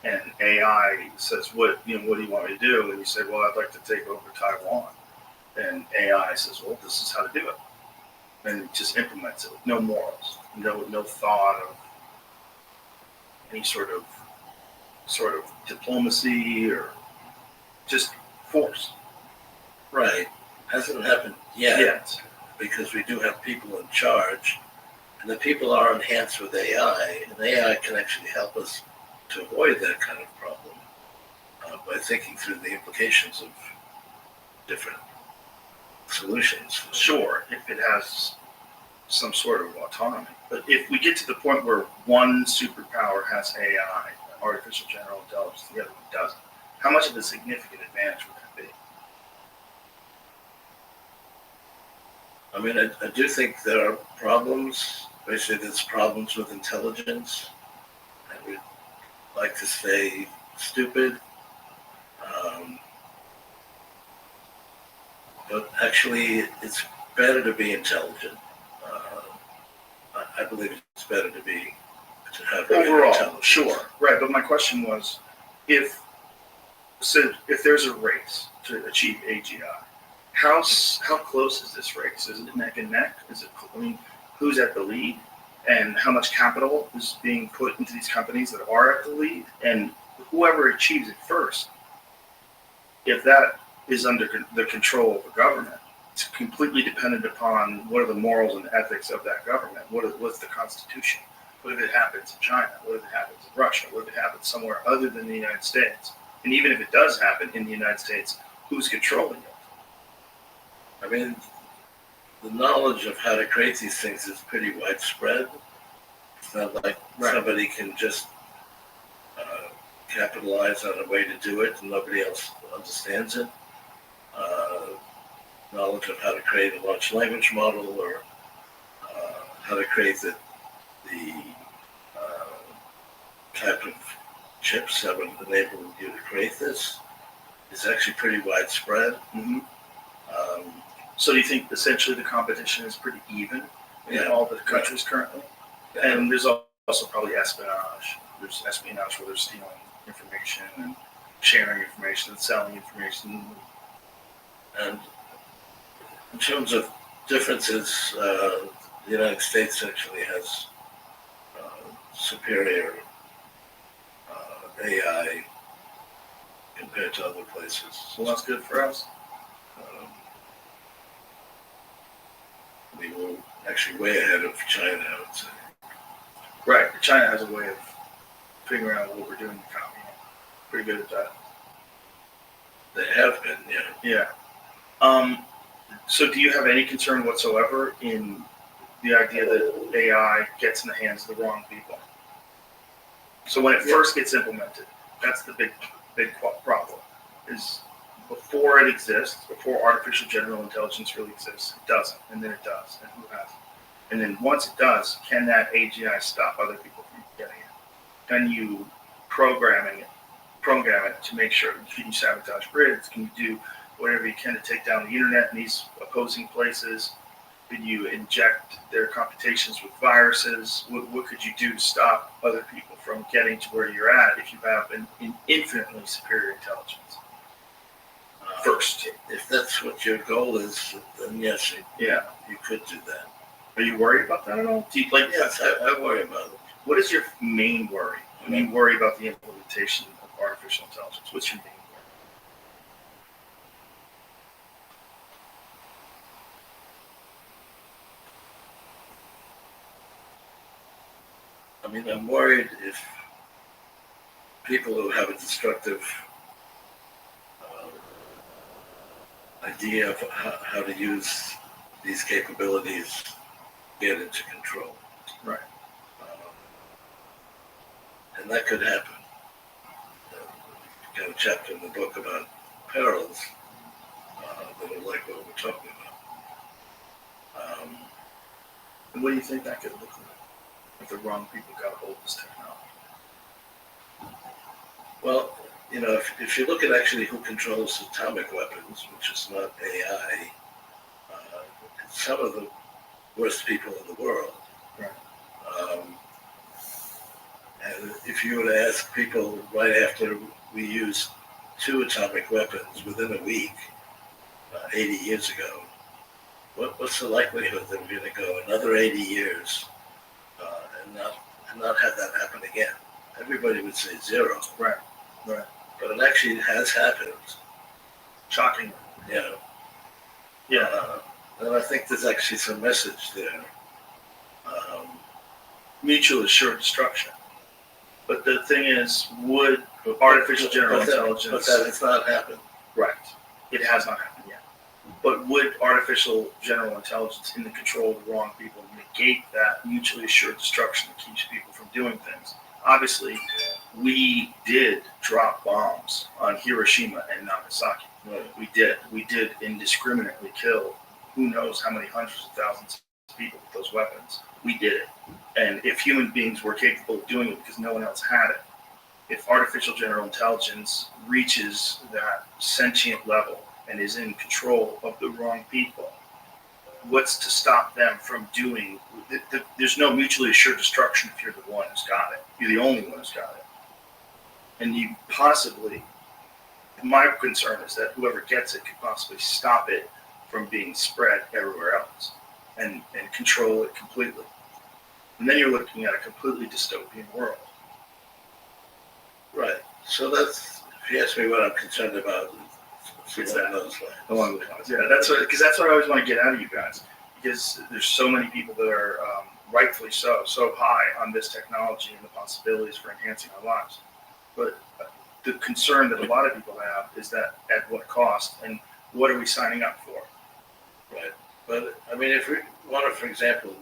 and AI says, what do you want me to do? And you say, well, I'd like to take over Taiwan. And AI says, well, this is how to do it. And it just implements it with no morals, no thought of any sort of diplomacy or just force. Right. Hasn't happened yet. Yes. Because we do have people in charge, and the people are enhanced with AI, and AI can actually help us to avoid that kind of problem by thinking through the implications of different solutions. Sure, if it has some sort of autonomy. But if we get to the point where one superpower has AI, artificial general intelligence, the other one doesn't, how much of a significant advantage would that be? I mean, I do think there are problems. Basically, there's problems with intelligence, and we'd like to stay stupid. But actually, it's better to be intelligent. I believe it's better to have Overall, intelligence. sure, right. But my question was, if there's a race to achieve AGI, how close is this race? Is it neck and neck? Who's at the lead, and how much capital is being put into these companies that are at the lead, and whoever achieves it first, if that is under the control of the government, it's completely dependent upon what are the morals and ethics of that government. What's the Constitution? What if it happens in China? What if it happens in Russia? What if it happens somewhere other than the United States? And even if it does happen in the United States, who's controlling it? I mean, the knowledge of how to create these things is pretty widespread. It's not like somebody can just capitalize on a way to do it and nobody else understands it. Knowledge of how to create a large language model or how to create the type of chips that would enable you to create this is actually pretty widespread. Mm-hmm. So do you think essentially the competition is pretty even in all the countries currently? Yeah. And there's also probably espionage. There's espionage where they're stealing information and sharing information and selling information. And in terms of differences, the United States actually has superior AI compared to other places. Well, that's good for us. We were actually way ahead of China, I would say. Right. China has a way of figuring out what we're doing in the economy. Pretty good at that. They have been, yeah. Yeah. So do you have any concern whatsoever in the idea that AI gets in the hands of the wrong people? So when it first gets implemented, that's the big problem, is before it exists, before artificial general intelligence really exists, it doesn't, and then it does, and who hasn't? And then once it does, can that AGI stop other people from getting it? Can you program it to make sure, can you sabotage grids? Can you do whatever you can to take down the internet in these opposing places? Can you inject their computations with viruses? What could you do to stop other people from getting to where you're at if you have an infinitely superior intelligence? First, if that's what your goal is, then yes, you could do that. Are you worried about that at all? Do you, yes, I worry about it. What is your main worry when you worry about the implementation of artificial intelligence? What's your main worry? I mean, I'm worried if people who have a destructive idea of how to use these capabilities get into control. Right. And that could happen. Got a chapter in the book about perils that are like what we're talking about. And what do you think that could look like if the wrong people got a hold of this technology? Well, you know, if you look at actually who controls atomic weapons, which is not AI, it's some of the worst people in the world. Right. And if you were to ask people right after we used 2 atomic weapons within a week, 80 years ago, what's the likelihood that we're going to go another 80 years and not have that happen again? Everybody would say 0. Right. Right. But it actually has happened. Shocking. Yeah. Yeah. And I think there's actually some message there. Mutual assured destruction. But the thing is, would artificial general intelligence... But that has not happened. Right. It has not happened yet. But would artificial general intelligence in the control of the wrong people negate that mutually assured destruction that keeps people from doing things? Obviously, we did drop bombs on Hiroshima and Nagasaki. Right. We did. We did indiscriminately kill who knows how many hundreds of thousands of people with those weapons. We did it. And if human beings were capable of doing it because no one else had it, if artificial general intelligence reaches that sentient level and is in control of the wrong people, what's to stop them from doing? There's no mutually assured destruction if you're the one who's got it. You're the only one who's got it. And you possibly, my concern is that whoever gets it could possibly stop it from being spread everywhere else and control it completely. And then you're looking at a completely dystopian world. Right. So that's, if you ask me what I'm concerned about, It's along that. those lines. Along those lines. Yeah, that's what I always want to get out of you guys, because there's so many people that are rightfully so high on this technology and the possibilities for enhancing our lives. But the concern that a lot of people have is that at what cost and what are we signing up for? Right. But, I mean, if we want to, for example,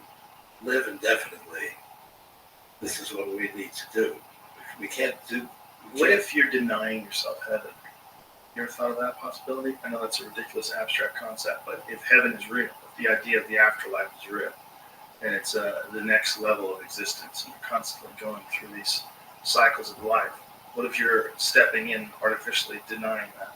live indefinitely, this is what we need to do. We can't do... What if you're denying yourself heaven? You ever thought of that possibility? I know that's a ridiculous abstract concept, but if heaven is real, if the idea of the afterlife is real, and it's the next level of existence, and you're constantly going through these cycles of life, what if you're stepping in artificially denying that?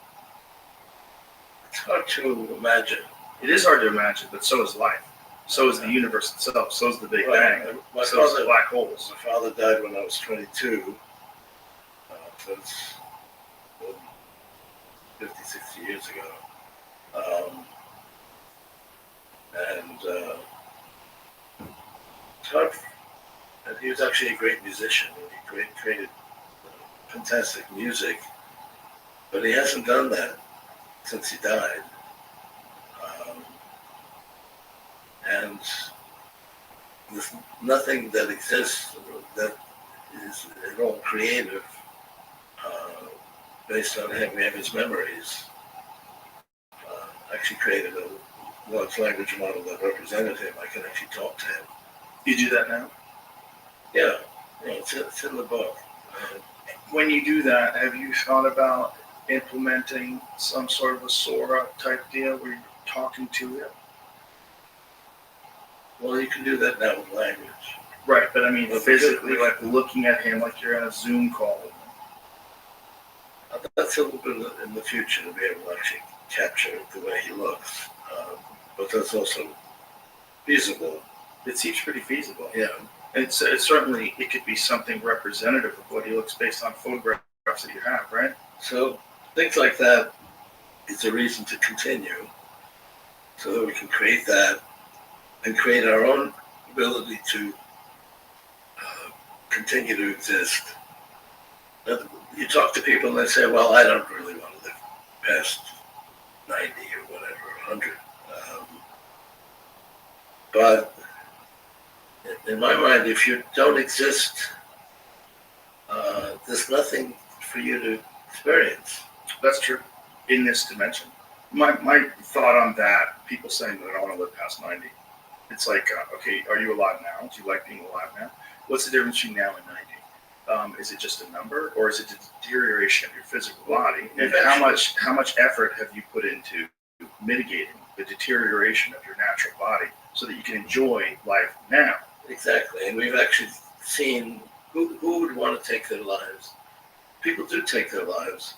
It's hard to imagine. It is hard to imagine, but so is life. So is the universe itself. So is the Big Right. Bang. My So is father- the black holes. My father died when I was 22. So it's 50, 60 years ago. It's hard. And he was actually a great musician. He created fantastic music. But he hasn't done that since he died. And there's nothing that exists that is at all creative based on him. We have his memories. Actually created a large language model that represented him. I can actually talk to him. You do that now? Yeah, it's in the book. When you do that, have you thought about implementing some sort of a Sora type deal where you're talking to it? Well, you can do that now with language. Right, but I mean Well, physically, like looking at him like you're in a Zoom call with him. That's a little bit in the future to be able to actually capture the way he looks. But that's also feasible. It seems pretty feasible. Yeah. And certainly it could be something representative of what he looks based on photographs that you have, right? So things like that is a reason to continue so that we can create that and create our own ability to continue to exist. You talk to people and they say, well, I don't really want to live past 90 or whatever, 100. But in my mind, if you don't exist, there's nothing for you to experience. That's true. In this dimension. My thought on that, people saying that I don't want to live past 90. It's like, okay, are you alive now? Do you like being alive now? What's the difference between now and 90? Is it just a number, or is it the deterioration of your physical body? And how much effort have you put into mitigating the deterioration of your natural body so that you can enjoy life now? Exactly, and we've actually seen who would want to take their lives. People do take their lives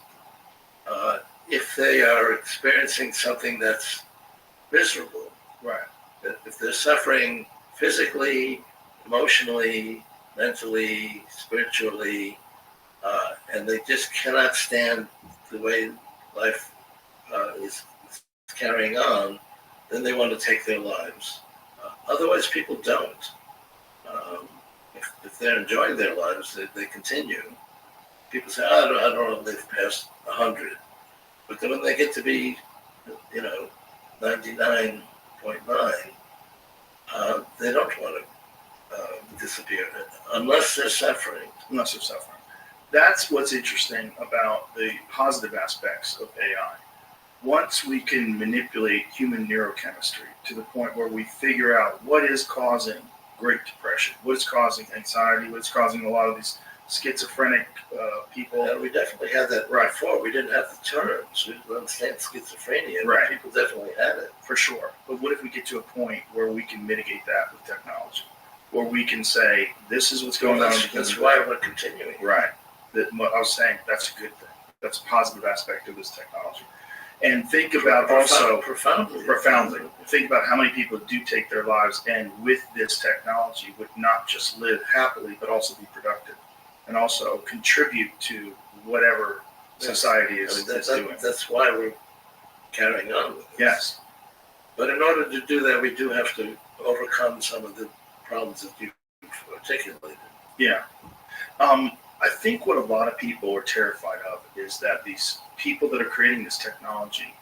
if they are experiencing something that's miserable. Right. If they're suffering physically, emotionally, mentally, spiritually, and they just cannot stand the way life is carrying on, then they want to take their lives. Otherwise, people don't. If they're enjoying their lives, they continue. People say, I don't want to live past 100. But then when they get to be, 99.9, they don't want to disappear unless they're suffering. Unless they're suffering. That's what's interesting about the positive aspects of AI. Once we can manipulate human neurochemistry to the point where we figure out what is causing Great Depression, what is causing anxiety, what is causing a lot of these schizophrenic people. And we definitely had that before. We didn't have the terms. We didn't understand schizophrenia. Right. People definitely had it. For sure. But what if we get to a point where we can mitigate that with technology? Where we can say, this is what's going on. That's why we're continuing. Right. That what I was saying, that's a good thing. That's a positive aspect of this technology. And think about profoundly. Think about how many people do take their lives and with this technology would not just live happily, but also be productive and also contribute to whatever society is doing. That's why we're carrying on with this. Yes. But in order to do that, we do have to overcome some of the problems that you've articulated. Yeah. I think what a lot of people are terrified of is that these people that are creating this technology,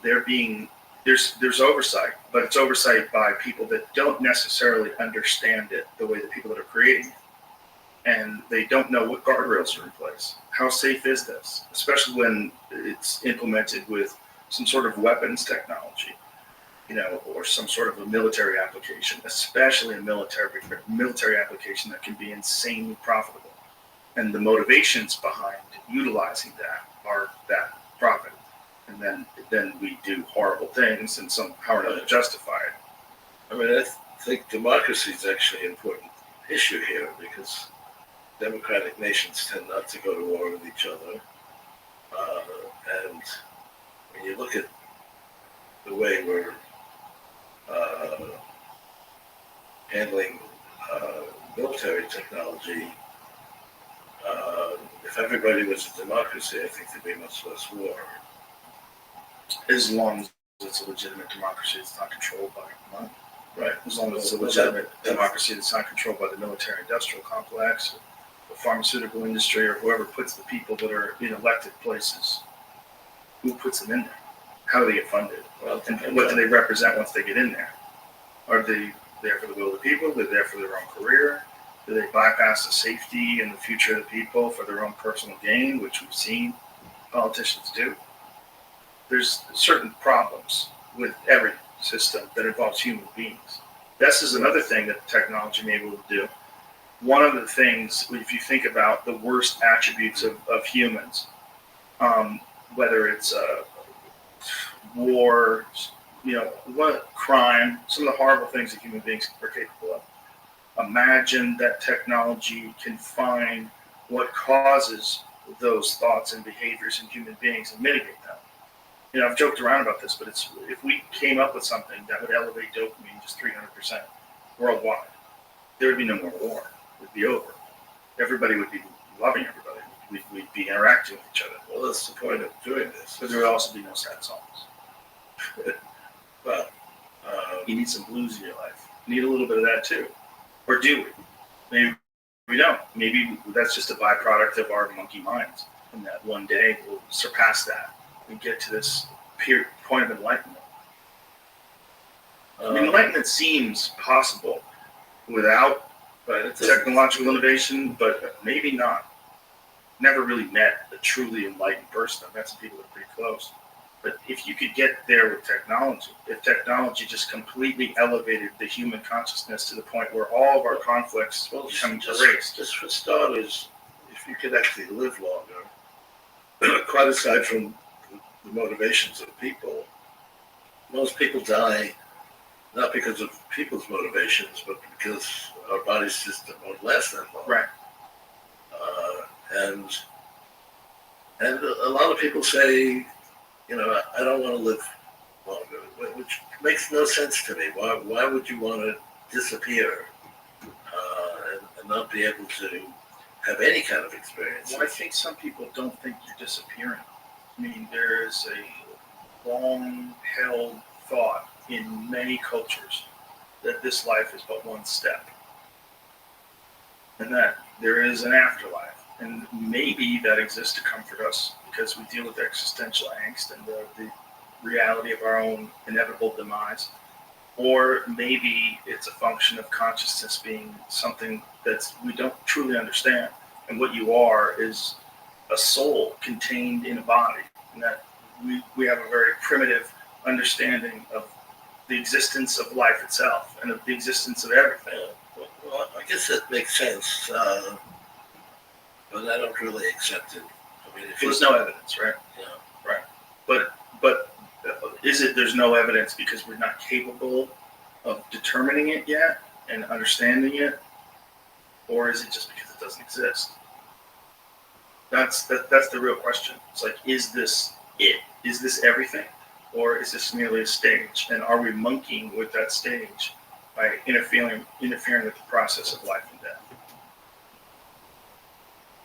there's oversight, but it's oversight by people that don't necessarily understand it the way the people that are creating it. And they don't know what guardrails are in place. How safe is this? Especially when it's implemented with some sort of weapons technology, or some sort of a military application, especially a military application that can be insanely profitable. And the motivations behind utilizing that are that profit. And then we do horrible things and somehow or another justify it. I mean, I think democracy is actually an important issue here because democratic nations tend not to go to war with each other. And when you look at the way we're handling military technology, if everybody was a democracy, I think there'd be much less war. As long as it's a legitimate democracy, it's not controlled by money. Right. As long as it's a legitimate democracy that's not controlled by the military-industrial complex, the pharmaceutical industry, or whoever puts the people that are in elected places. Who puts them in there? How do they get funded? And what do they represent once they get in there? Are they there for the will of the people? Are they there for their own career? Do they bypass the safety and the future of the people for their own personal gain, which we've seen politicians do? There's certain problems with every system that involves human beings. This is another thing that technology may be able to do. One of the things, if you think about the worst attributes of humans, whether it's war, crime, some of the horrible things that human beings are capable of. Imagine that technology can find what causes those thoughts and behaviors in human beings and mitigate them. I've joked around about this, but if we came up with something that would elevate dopamine just 300% worldwide, there would be no more war. It would be over. Everybody would be loving everybody. We'd be interacting with each other. Well, that's the point of doing this. But there would also be no sad songs. Well, you need some blues in your life. You need a little bit of that too. Or do we? Maybe we don't. Maybe that's just a byproduct of our monkey minds. And that one day we'll surpass that and get to this point of enlightenment. Enlightenment seems possible without Right. It doesn't- technological innovation, but maybe not. Never really met a truly enlightened person. I've met some people that are pretty close. But if you could get there with technology, if technology just completely elevated the human consciousness to the point where all of our conflicts Well, become just erased. just for starters, if you could actually live longer, quite aside from the motivations of people, most people die not because of people's motivations, but because our bodies just won't last that long. Right. And a lot of people say, I don't want to live longer, which makes no sense to me. Why would you want to disappear and not be able to have any kind of experience? Well, I think some people don't think you're disappearing. I mean, there is a long-held thought in many cultures that this life is but one step, and that there is an afterlife. And maybe that exists to comfort us because we deal with existential angst and the reality of our own inevitable demise. Or maybe it's a function of consciousness being something that we don't truly understand. And what you are is a soul contained in a body. And that we have a very primitive understanding of the existence of life itself and of the existence of everything. Well, I guess that makes sense, but I don't really accept it. I mean, if There's no evidence, right? Yeah. Right. But is it there's no evidence because we're not capable of determining it yet and understanding it, or is it just because it doesn't exist? That's the real question. It's like, is this it? Is this everything, or is this merely a stage? And are we monkeying with that stage by interfering with the process of life and death?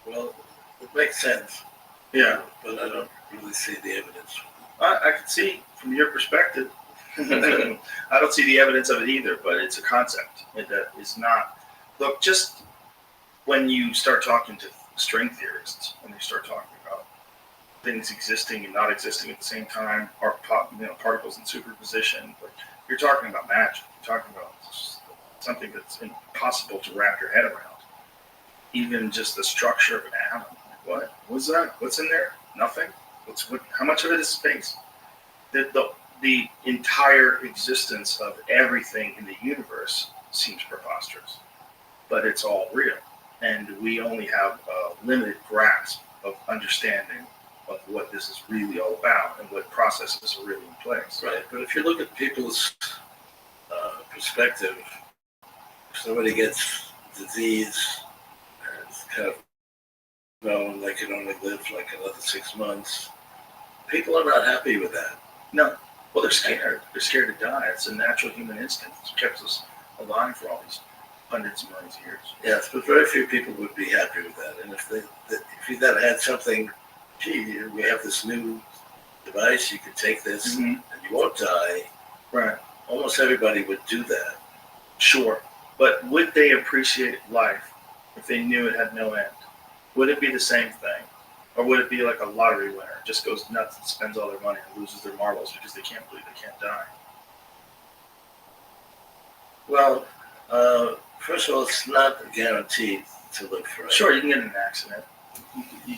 Well, it makes sense. Yeah. But I don't really see the evidence. I can see from your perspective. I don't see the evidence of it either, but it's a concept that is not. Look, just when you start talking to string theorists and they start talking about things existing and not existing at the same time, or particles in superposition, but you're talking about magic. You're talking about something that's impossible to wrap your head around. Even just the structure of an atom. What was that? What's in there? Nothing. How much of it is space? The entire existence of everything in the universe seems preposterous, but it's all real, and we only have a limited grasp of understanding of what this is really all about and what processes are really in place. Right, but if you look at people's perspective, if somebody gets disease and it's kind of known they can only live like another 6 months, people are not happy with that. No. Well, they're scared. They're scared to die. It's a natural human instinct. It's kept us alive for all these hundreds of millions of years. Yes, but very few people would be happy with that. And if you then had something, gee, we have this new device, you can take this and you won't die. Right. Almost everybody would do that. Sure. But would they appreciate life if they knew it had no end? Would it be the same thing? Or would it be like a lottery winner, just goes nuts and spends all their money and loses their marbles because they can't believe they can't die? Well, first of all, it's not guaranteed to live forever. Sure, you can get in an accident.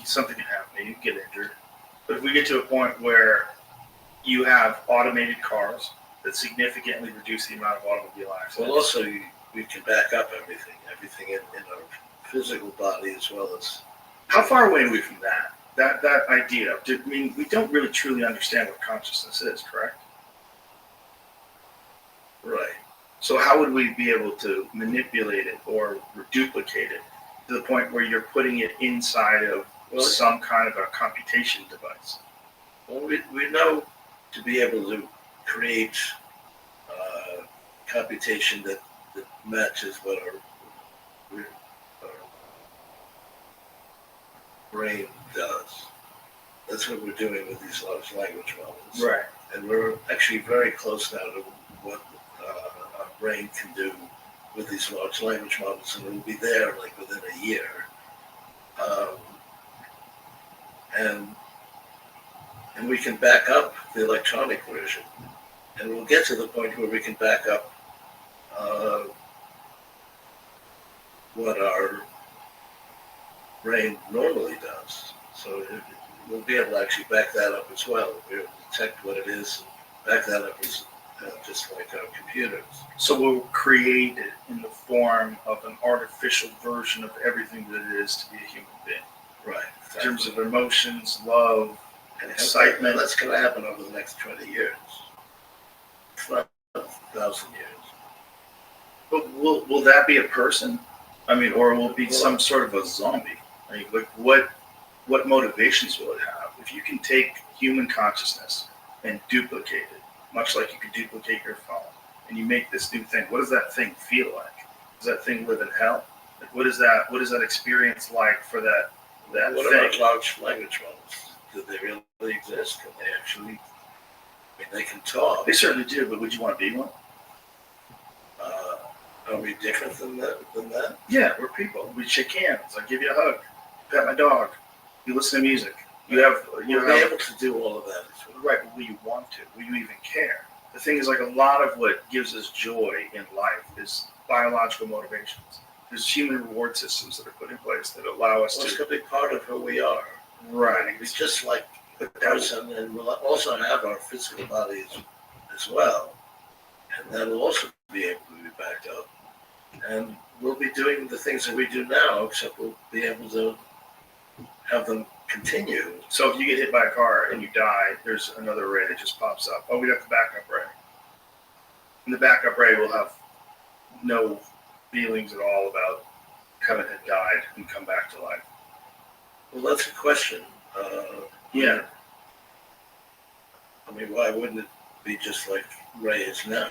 Something can happen. You can get injured. But if we get to a point where you have automated cars that significantly reduce the amount of automobile accidents. Well, also, we can back up everything in our physical body as well as... How far away are we from that? That idea? I mean, we don't really truly understand what consciousness is, correct? Right. So how would we be able to manipulate it or duplicate it to the point where you're putting it inside of some kind of a computation device? Well, we know to be able to create computation that matches what our brain does. That's what we're doing with these large language models. Right. And we're actually very close now to what our brain can do with these large language models, and it'll be there like within a year. And we can back up the electronic version, and we'll get to the point where we can back up what our brain normally does. So we'll be able to actually back that up as well. We'll be able to detect what it is and back that up as just like our computers. So we'll create it in the form of an artificial version of everything that it is to be a human being. Right. In terms of emotions, love, and excitement. That's going to happen over the next 20 years. It's not 1,000 years. But will that be a person? I mean, or will it be some sort of a zombie? I mean, like what motivations will it have? If you can take human consciousness and duplicate it, much like you could duplicate your phone, and you make this new thing, what does that thing feel like? Does that thing live in hell? Like, what is that experience like for that What thing? about large language models? Do they really exist? Can they actually? I mean, they can talk. They certainly do, but would you want to be one? Are we different than that? Yeah, we're people. We shake hands. I give you a hug. Pet my dog. You listen to music. You'll be able to do all of that as well. Right, but will you want to? Will you even care? The thing is, like, a lot of what gives us joy in life is biological motivations. There's human reward systems that are put in place that allow us It's to. a big part of who we are. Right. It's just like the person, and we'll also have our physical bodies as well, and that'll also be able to be backed up. And we'll be doing the things that we do now, except we'll be able to have them continue. So if you get hit by a car and you die, there's another ray that just pops up. Oh, we got the backup ray. And the backup ray will have no feelings at all about having it died and come back to life. Well, that's a question. Yeah. I mean, why wouldn't it be just like Ray is now?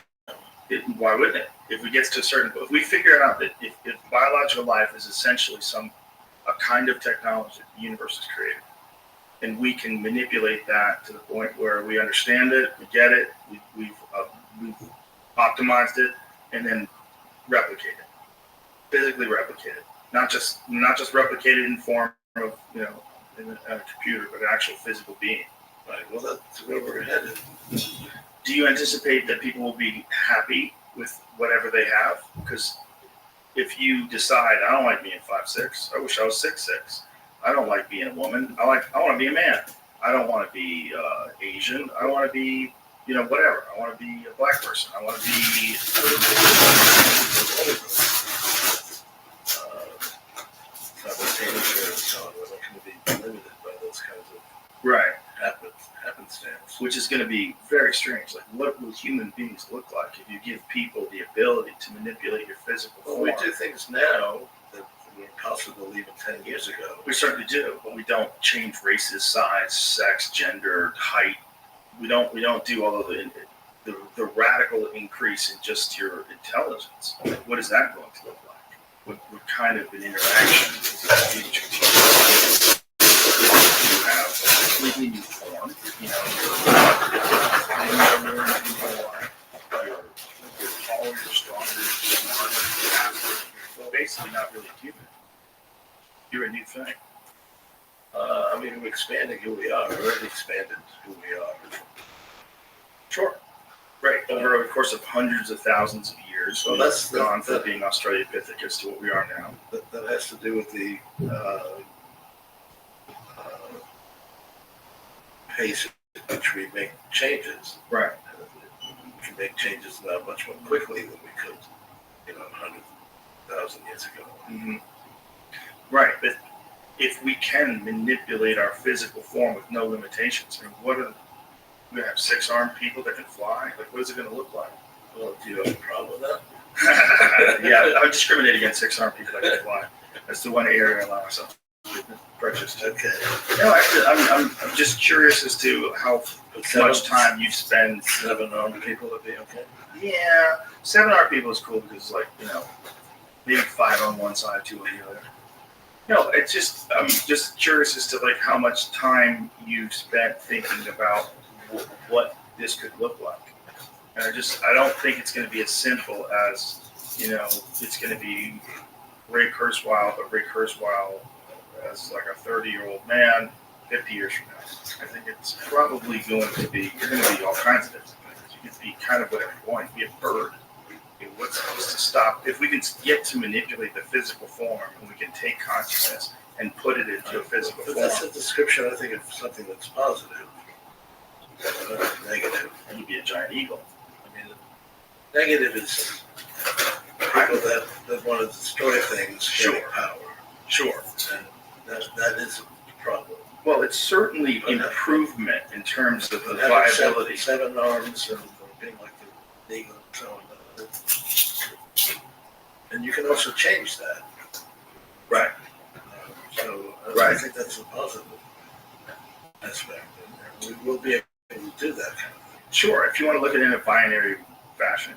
Why wouldn't it? If we get to a certain, if we figure out that if biological life is essentially a kind of technology that the universe has created, and we can manipulate that to the point where we understand it, we get it, we've optimized it, and then replicate it, physically replicate it, not just replicate it in form of in a computer, but an actual physical being. Right. Well, that's where we're headed. Do you anticipate that people will be happy with whatever they have? Because if you decide, I don't like being 5'6", I wish I was 6'6". I don't like being a woman. I want to be a man. I don't want to be Asian. I want to be, whatever. I want to be a black person. I want to be. We're not going to be limited by those kinds of Right. happenstance. Which is going to be very strange. Like, what will human beings look like if you give people the ability to manipulate your physical form? Well, we do things now that were possible even 10 years ago. We certainly do, but we don't change races, size, sex, gender, height. We don't do all of the radical increase in just your intelligence. What is that going to look like? What kind of an interaction is that future team? You have a completely new form. You're taller, you're stronger, you're smarter, you're faster. You're basically not really human. You're a new thing. I mean, we're expanding who we are. We're already expanded who we are. Sure. Right. Over the course of hundreds of thousands of years, So we've that's gone from being Australopithecus to what we are now. That has to do with the pace at which we make changes. Right. We can make changes now much more quickly than we could, 100,000 years ago. Mm-hmm. Right. But if we can manipulate our physical form with no limitations, I mean, we're going to have 6-armed people that can fly? Like, what is it going to look like? Well, do you have a problem with that? Yeah, I would discriminate against 6-armed people that can fly. That's the one area I allow myself to be prejudiced. Okay. No, actually, I'm just curious as to how much time you spend. 7 armed people would be okay. Yeah, 7-armed people is cool because, maybe 5 on one side, 2 on the other. No, it's just, I'm just curious as to, how much time you've spent thinking about what this could look like. And I don't think it's going to be as simple as, it's going to be Ray Kurzweil, but Ray Kurzweil as like a 30-year-old man 50 years from now. I think it's probably going to be, you're going to be all kinds of different things. You can be kind of whatever you want. You can be a bird. What's supposed to stop? If we can get to manipulate the physical form and we can take consciousness and put it into a physical But form, that's a description, I think, of something that's positive, not negative. it would be a giant eagle. I mean, negative is people that want to destroy things getting Sure. power, Sure. and that is a problem. Well, it's certainly improvement in terms of the But having viability. seven arms and being like the eagle and so on. And you can also change that. Right. So I Right. think that's a positive aspect. And we will be able to do that kind of thing. Sure, if you want to look at it in a binary fashion,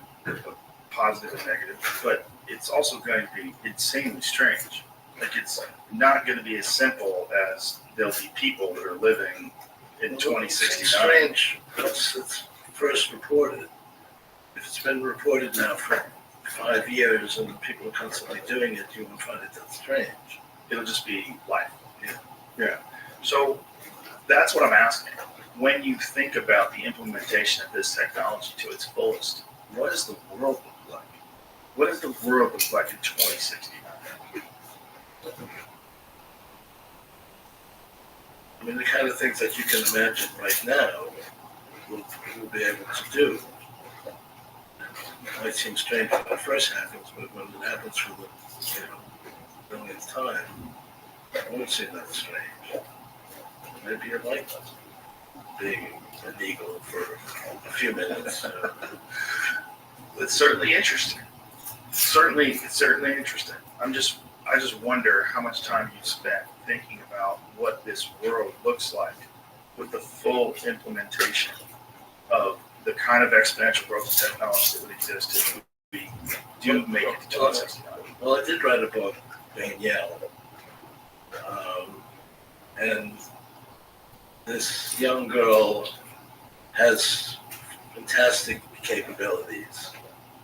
positive and negative, but it's also going to be insanely strange. Like, it's not going to be as simple as there'll be people that are living in 2069. It's strange once it's first reported. If it's been reported now for 5 years and people are constantly doing it, you won't find it that strange. It'll just be life. Yeah. Yeah. So that's what I'm asking. When you think about the implementation of this technology to its fullest, what does the world look like? What does the world look like in 2069? I mean, the kind of things that you can imagine right now, we'll be able to do. It might seem strange when it first happens, but when it happens for the millionth time, it won't seem that strange. Maybe you're like being an eagle for a few minutes. It's certainly interesting. It's certainly interesting. I just wonder how much time you spent thinking about what this world looks like with the full implementation of the kind of exponential growth of technology that would exist if we do make it to 2069. Well, I did write a book, Danielle, and this young girl has fantastic capabilities.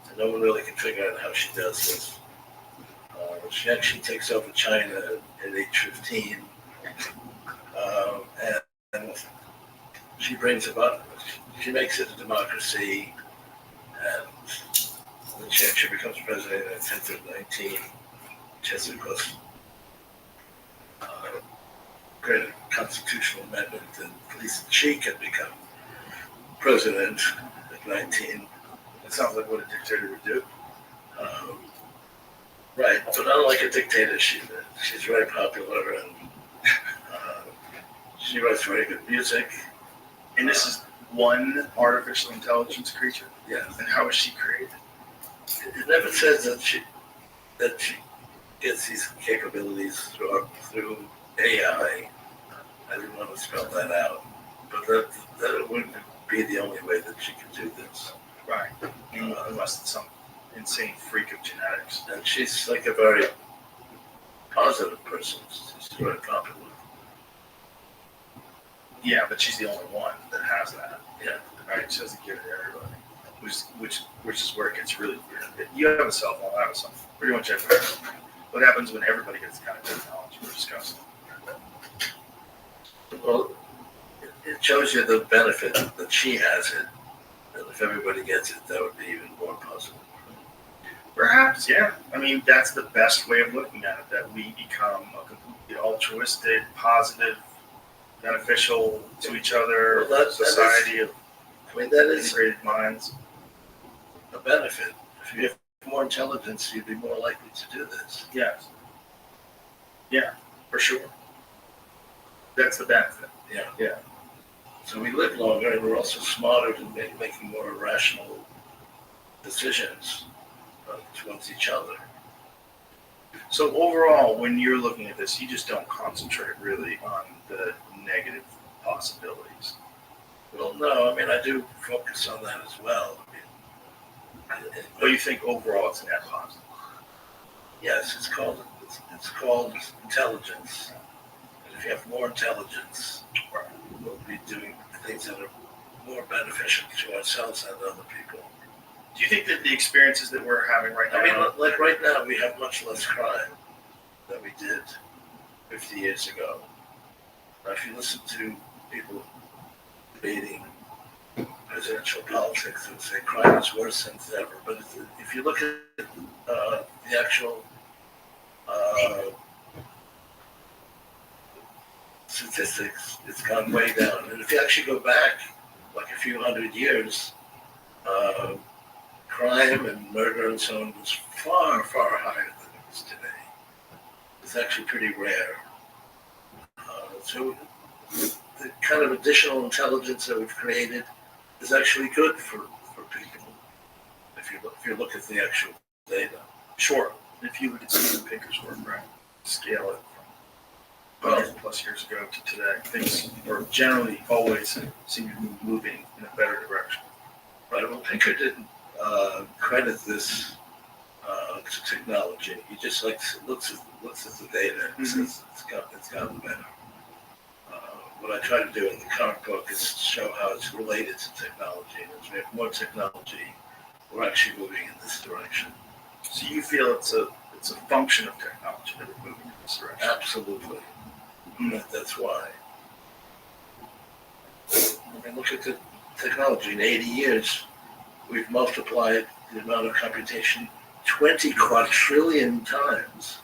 And no one really can figure out how she does this. She actually takes over China at age 15, and she brings about. She makes it a democracy, and when she actually becomes president at 10 to 19, she has, of course, created a constitutional amendment, and at least she can become president at 19. It sounds like what a dictator would do. Right, but unlike a dictator, she's very popular, and she writes very good music. And this is one artificial intelligence creature. Yeah, And how is she created? it never says that she gets these capabilities through AI. I didn't want to spell that out, but that it wouldn't be the only way that she could do this. Right. Unless it's some insane freak of genetics. And she's like a very positive person. She's very popular. Yeah, but she's the only one that has that. Yeah. Right? She doesn't give it to everybody. Which is where it gets really weird. You have a cell phone, I have a cell phone. Pretty much everybody. What happens when everybody gets kind of technology? We're discussing. Well, it shows you the benefit that she has it. And if everybody gets it, that would be even more positive. Perhaps, yeah. I mean, that's the best way of looking at it, that we become a completely altruistic, positive, beneficial to each other society of That is integrated minds. a benefit. If you have more intelligence, you'd be more likely to do this. Yes. Yeah, for sure. That's the benefit. Yeah. Yeah. So we live longer, and we're also smarter and making more rational decisions towards each other. So overall, when you're looking at this, you just don't concentrate really on the negative possibilities. Well, no, I mean, I do focus on that as well. But you think overall it's net positive? Yes, it's called intelligence. And if you have more intelligence, we'll be doing things that are more beneficial to ourselves and other people. Do you think that the experiences that we're having right now? I mean, like right now, we have much less crime than we did 50 years ago. Now, if you listen to people debating presidential actual politics, it would say crime is worse than ever. But if you look at the actual statistics, it's gone way down. And if you actually go back like a few hundred years, crime and murder and so on was far, far higher than it is today. It's actually pretty rare. So the kind of additional intelligence that we've created is actually good for people. If you look at the actual data. Sure. If you look at Stephen Pinker's work, right, scale it from 100+ years ago to today, things are generally always seem to be moving in a better direction. Right. Well, Pinker didn't credit this to technology. He just looks at the data and says it's gotten better. What I try to do in the current book is show how it's related to technology, and as we have more technology, we're actually moving in this direction. So you feel it's a function of technology that we're moving in this direction? Absolutely. That's why. I mean, look at the technology. In 80 years, we've multiplied the amount of computation 20 quadrillion times.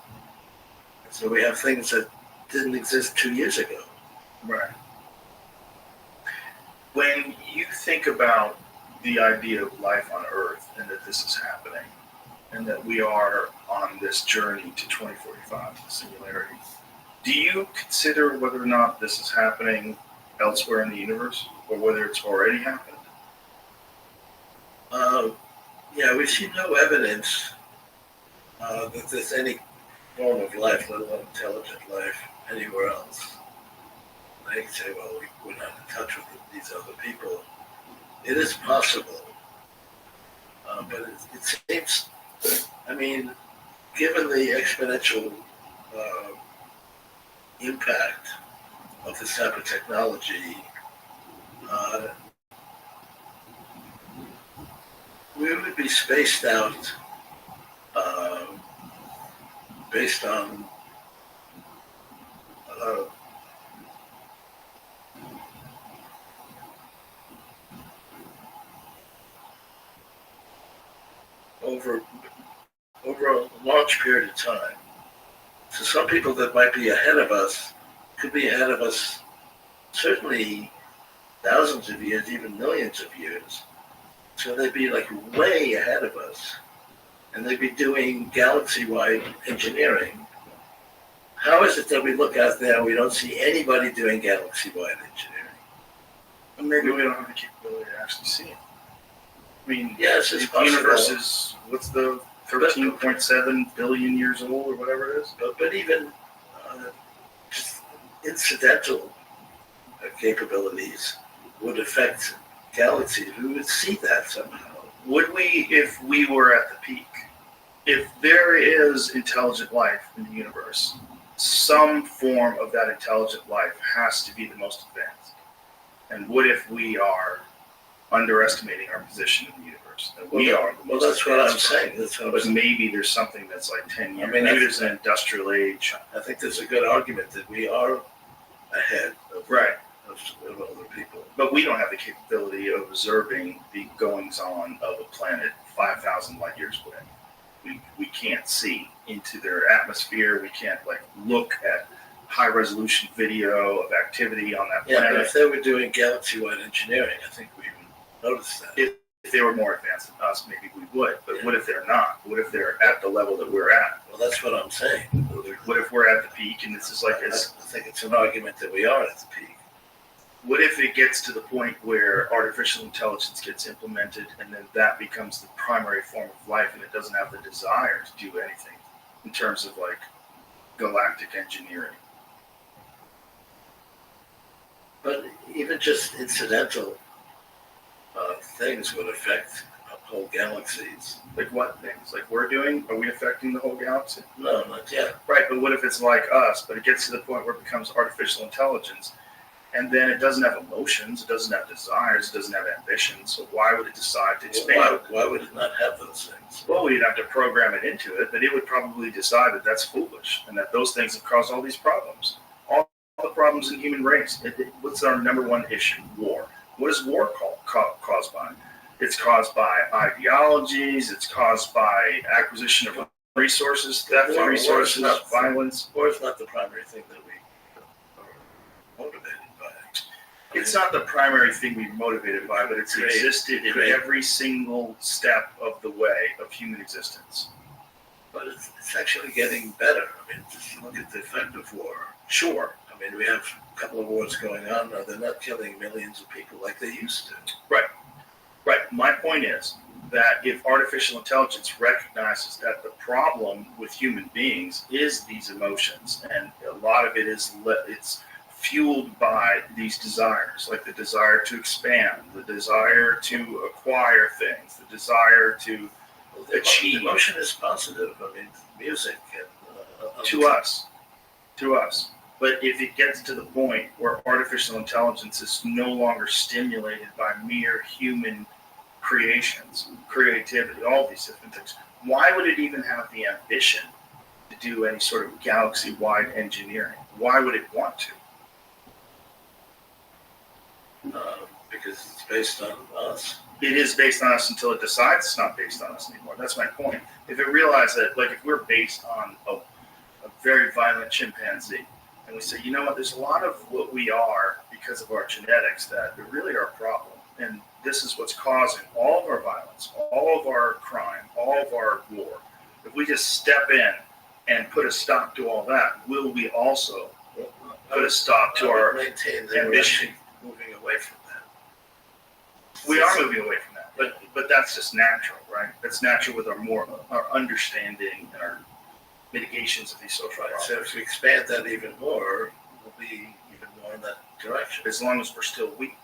So we have things that didn't exist 2 years ago. Right. When you think about the idea of life on Earth and that this is happening and that we are on this journey to 2045, singularity, do you consider whether or not this is happening elsewhere in the universe or whether it's already happened? Yeah, we see no evidence that there's any form of life, let alone intelligent life, anywhere else. They say, well, we're not in touch with these other people. It is possible, but it seems, I mean, given the exponential impact of this type of technology, we would be spaced out based on over a large period of time. So some people that might be ahead of us could be ahead of us certainly thousands of years, even millions of years. So they'd be like way ahead of us. And they'd be doing galaxy-wide engineering. How is it that we look out there and we don't see anybody doing galaxy-wide engineering? Well, maybe we don't have the capability to actually see it. I mean, yes, it's the possible. universe is, what's the 13.7 billion years old or whatever it is? But even just incidental capabilities would affect galaxies. We would see that somehow. Would we, if we were at the peak? If there is intelligent life in the universe, some form of that intelligent life has to be the most advanced. And what if we are underestimating our position in the universe? That we are the most that's what I'm advanced. saying. That's what I'm But saying. maybe there's something that's like 10 years. I mean, maybe there's an industrial age. I think there's a good argument that we are ahead of, Right. of other people. But we don't have the capability of observing the goings-on of a planet 5,000 light years away. We can't see into their atmosphere. We can't look at high-resolution video of activity on that Yeah, planet. but if they were doing galaxy-wide engineering, I think we would notice that. If they were more advanced than us, maybe we would. But what if they're not? What if they're at the level that we're at? Well, that's what I'm saying. What if we're at the peak and this is like I think it's an argument that we are at the peak. What if it gets to the point where artificial intelligence gets implemented and then that becomes the primary form of life and it doesn't have the desire to do anything in terms of galactic engineering? But even just incidental things would affect whole galaxies. Like what things? Like we're doing? Are we affecting the whole galaxy? No, not yet. Right, but what if it's like us, but it gets to the point where it becomes artificial intelligence and then it doesn't have emotions, it doesn't have desires, it doesn't have ambitions, so why would it decide to expand? Why would it not have those things? Well, we'd have to program it into it, but it would probably decide that that's foolish and that those things have caused all these problems. All the problems in human race. What's our number one issue? War. What is war called? caused by? It's caused by ideologies. It's caused by acquisition of resources, theft of resources, violence. War is not the primary thing that we are motivated by. It's not the primary thing we're motivated by, but it's existed in every single step of the way of human existence. But it's actually getting better. I mean, just look at the effect of war. Sure. I mean, we have a couple of wars going on now. They're not killing millions of people like they used to. Right. My point is that if artificial intelligence recognizes that the problem with human beings is these emotions, and a lot of it is it's fueled by these desires, like the desire to expand, the desire to acquire things, the desire to achieve. Emotion is positive. I mean, music and to us. But if it gets to the point where artificial intelligence is no longer stimulated by mere human creations, creativity, all these different things, why would it even have the ambition to do any sort of galaxy-wide engineering? Why would it want to? because it's based on us. It is based on us until it decides it's not based on us anymore. That's my point. If it realized that, like, if we're based on a very violent chimpanzee, and we say, you know what, there's a lot of what we are because of our genetics that really are a problem. And this is what's causing all of our violence, all of our crime, all of our war. If we just step in and put a stop to all that, will we also put a stop to our maintain the ambition? Moving away from that. We are moving away from that, but that's just natural, right? That's natural with our understanding and our mitigations of these social problems. So if we expand that even more, we'll be even more in that direction. As long as we're still weak.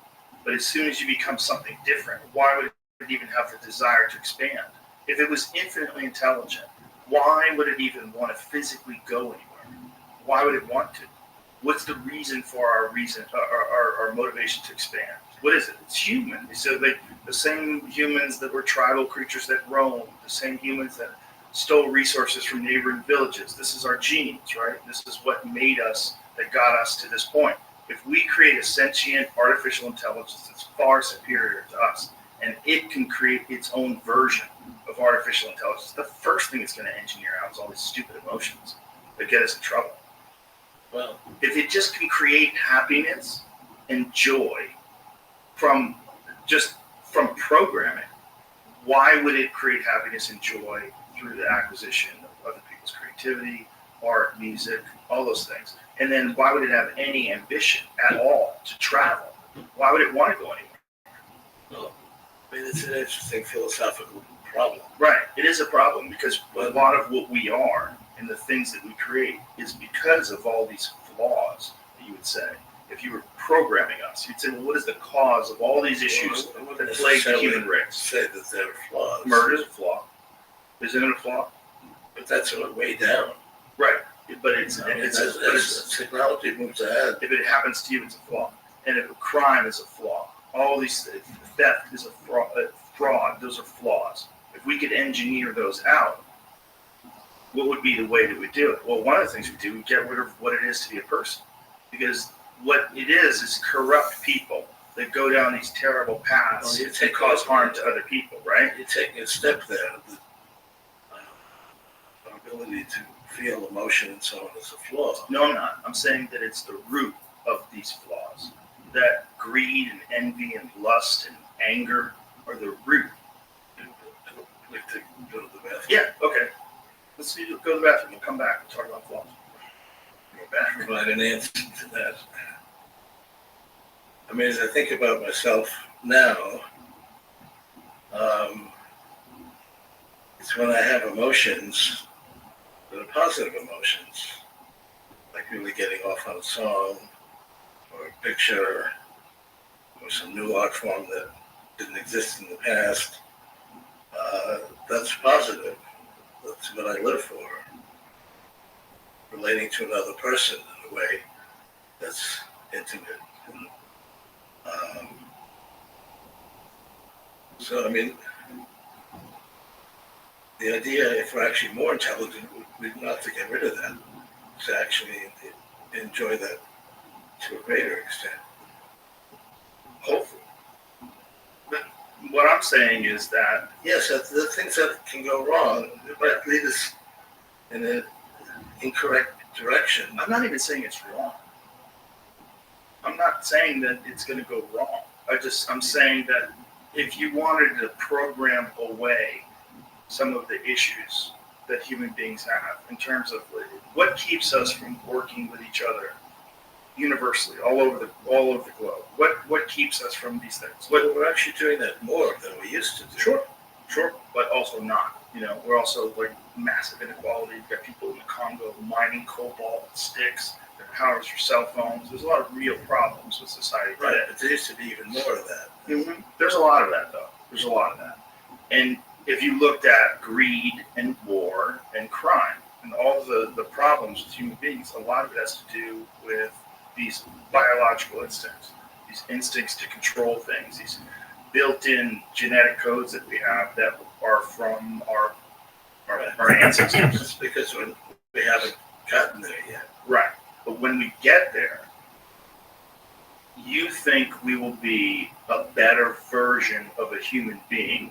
But as soon as you become something different, why would it even have the desire to expand? If it was infinitely intelligent, why would it even want to physically go anywhere? Why would it want to? What's the reason for our motivation to expand? What is it? It's human. So the same humans that were tribal creatures that roamed, the same humans that stole resources from neighboring villages. This is our genes, right? This is what made us, that got us to this point. If we create a sentient artificial intelligence that's far superior to us, and it can create its own version of artificial intelligence, the first thing it's going to engineer out is all these stupid emotions that get us in trouble. Well, if it just can create happiness and joy from programming, why would it create happiness and joy through the acquisition of other people's creativity, art, music, all those things? And then why would it have any ambition at all to travel? Why would it want to go anywhere? well, I mean, it's an interesting philosophical problem. Right. It is a problem because a lot of what we are and the things that we create is because of all these flaws that you would say. If you were programming us, you'd say, well, what is the cause of all these issues that plague the human race? Say that they're flaws. Murder is a flaw. Isn't it a flaw? But that's way down. Right. But it's technology moves ahead. If it happens to you, it's a flaw. And if a crime is a flaw, all these theft is a fraud. Those are flaws. If we could engineer those out, what would be the way that we do it? Well, one of the things we do, we get rid of what it is to be a person, because what it is corrupt people that go down these terrible paths that cause harm to other people. Right? You're taking a step there. Our ability to feel emotion and so on is a flaw. No, I'm not. I'm saying that it's the root of these flaws. That greed and envy and lust and anger are the root. I'd like to go to the bathroom. Yeah, okay. Let's see, go to the bathroom. We'll come back and talk about flaws. Provide an answer to that. I mean, as I think about myself now, it's when I have emotions that are positive emotions, like really getting off on a song or a picture or some new art form that didn't exist in the past. That's positive. That's what I live for. Relating to another person in a way that's intimate. So, I mean, the idea, if we're actually more intelligent, would be not to get rid of that, to actually enjoy that to a greater extent. Hopefully. what I'm saying is that Yes, the things that can go wrong might lead us in an incorrect direction. I'm not even saying it's wrong. I'm not saying that it's going to go wrong. I'm saying that if you wanted to program away some of the issues that human beings have in terms of what keeps us from working with each other universally all over the globe, what keeps us from these things? But we're actually doing that more than we used to do. Sure, but also not. We're also like massive inequality. You've got people in the Congo mining cobalt and sticks that powers your cell phones. There's a lot of real problems with society today. Right, but there used to be even more of that. Mm-hmm. There's a lot of that, though. There's a lot of that. And if you looked at greed and war and crime and all the problems with human beings, a lot of it has to do with these biological instincts, these instincts to control things, these built-in genetic codes that we have that are from our ancestors. It's because we haven't gotten there yet. Right. But when we get there, you think we will be a better version of a human being,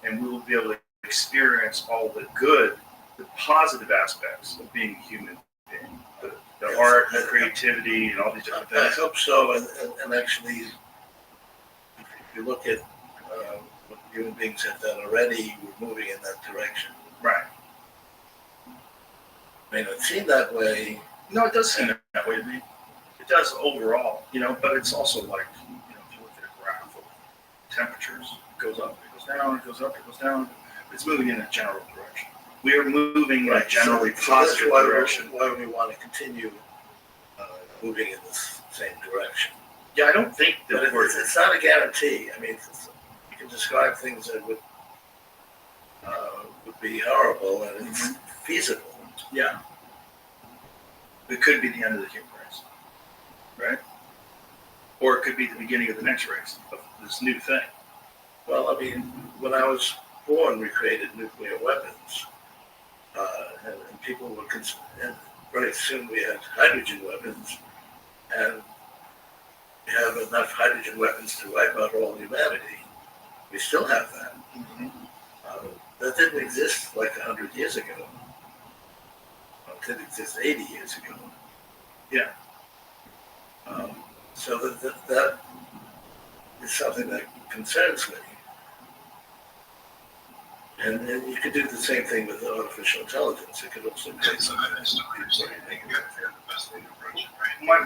and we will be able to experience all the good, the positive aspects of being a human being, the art, the creativity, and all these different I things. hope so, and actually, if you look at what human beings have done already, we're moving in that direction. Right. May not seem that way. No, it does seem that way to me. It does overall, but it's also like, if you look at a graph of temperatures, it goes up, it goes down, it goes up, it goes down. It's moving in a general direction. We are moving in a generally positive direction. Why we want to continue moving in this same direction. Yeah, I don't think that But it's not a guarantee. I mean, you can describe things that would be horrible, and it's feasible. Yeah. It could be the end of the human race, right? Or it could be the beginning of the next race, of this new thing. Well, I mean, when I was born, we created nuclear weapons, and people were and very soon we had hydrogen weapons, and we have enough hydrogen weapons to wipe out all humanity. We still have that. Mm-hmm. That didn't exist like 100 years ago. It didn't exist 80 years ago. Yeah. So that is something that concerns me. And you could do the same thing with artificial intelligence. It could also create some.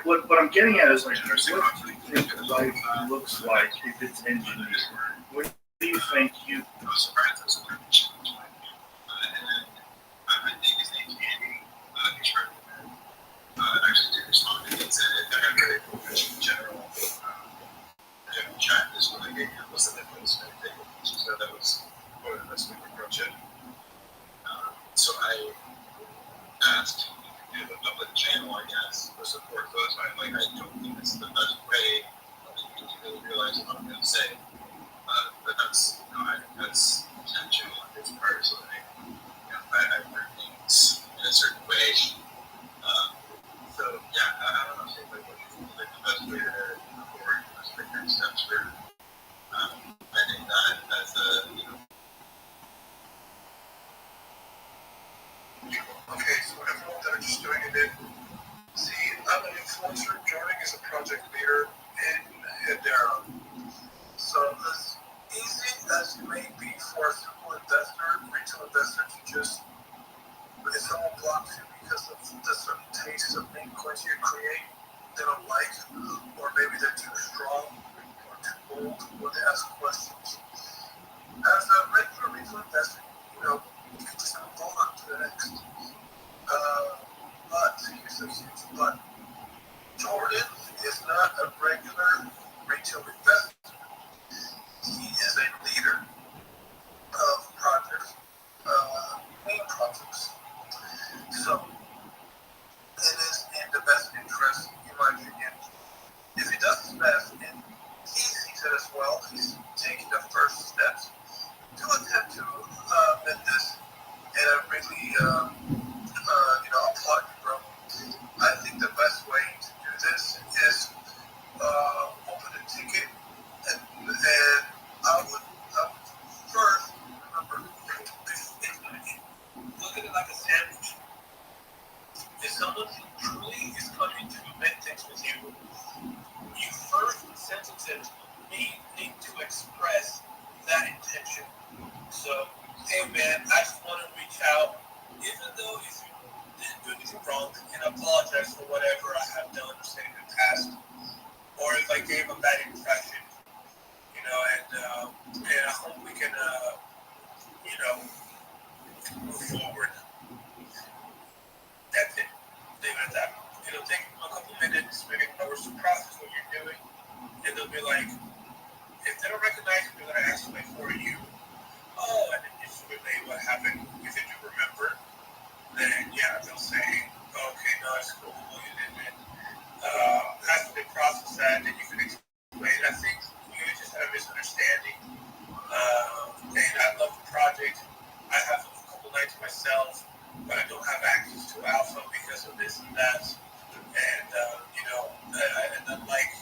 What I'm getting at is like, what do you think life looks like if it's engineered? What do you think you? Actually did respond to it. I got very cool in general chat is what I gave you was the difference in everything. So that was one of the best way to approach it. So I asked if you have a public channel, I guess, to support those. I'm like, I don't think it's the best way. I think you really realize what I'm going to say. But that's, I think that's intentional on his part. So I work things in a certain way. So yeah, I don't know, like what you think like the best way to move forward, let's take next steps for. I think that as a Okay, so everyone that are just doing it, see, I'm an influencer joining as a project leader in Hedera. So as easy as it may be for a simple investor, retail investor to just, if someone blocks you because of the certain taste of meme coins you create, they don't like, or maybe they're too strong, or too bold, or they ask questions. As a regular retail investor, you can just move on to the next. But, here's a huge but. Jordan is not a regular retail investor. He is a leader of projects, meme projects. So, it is in the best interest, in my opinion. If he does his best, and he sees it as well, he's taking the first steps to attempt to mend this. And I really, applaud you, bro. I think the best way to do this is open a ticket, and I would if they don't recognize you, they're going to ask something for you. Oh, and initially what happened, if you do remember, then yeah, they'll say, okay, no, it's cool, and after they process that, then you can explain. I think you just had a misunderstanding. And I love the project. I have a couple nights myself, but I don't have access to Alpha because of this and that. And and unlike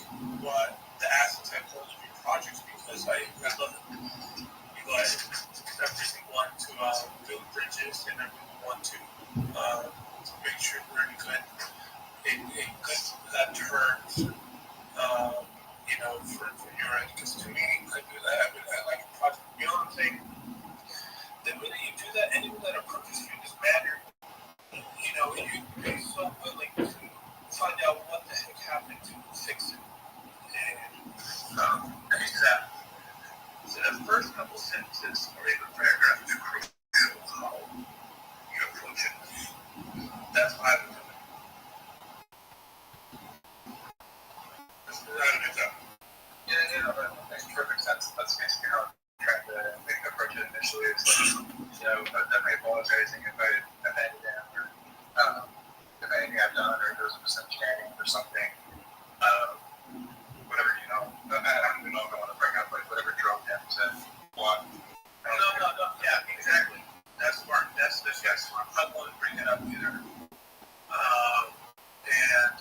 what the assets I pulled in your projects, because I love it. But I really want to build bridges, and I really want to make sure we're in good terms. For your end, because to me, I do that. I like a project. You know what I'm saying? The minute you do that, anyone that approaches you in this manner, you're so willing to find out what the heck happened to fix it. And exactly. So the first couple sentences or even paragraph is crucial how you approach it. That's why I would do it. Let's do that in example. Yeah, that makes perfect sense. That's basically how I'm trying to approach it initially. It's like, definitely apologizing if I offended him or if anything I've done or if there was a misunderstanding or something. Whatever, I don't even know if I want to bring up like whatever drove him to walk. No, yeah, exactly. That's smart. That's smart. I won't bring it up either. And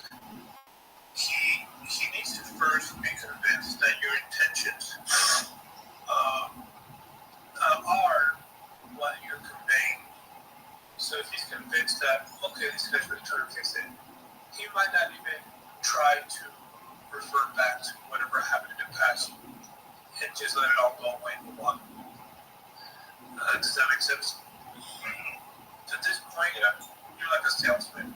he needs to first be convinced that your intentions are what you're conveying. So if he's convinced that, okay, this guy's really trying to fix it, he might not even try to refer back to whatever happened in the past and just let it all go away in one. Does that make sense? At this point, you're like a salesman.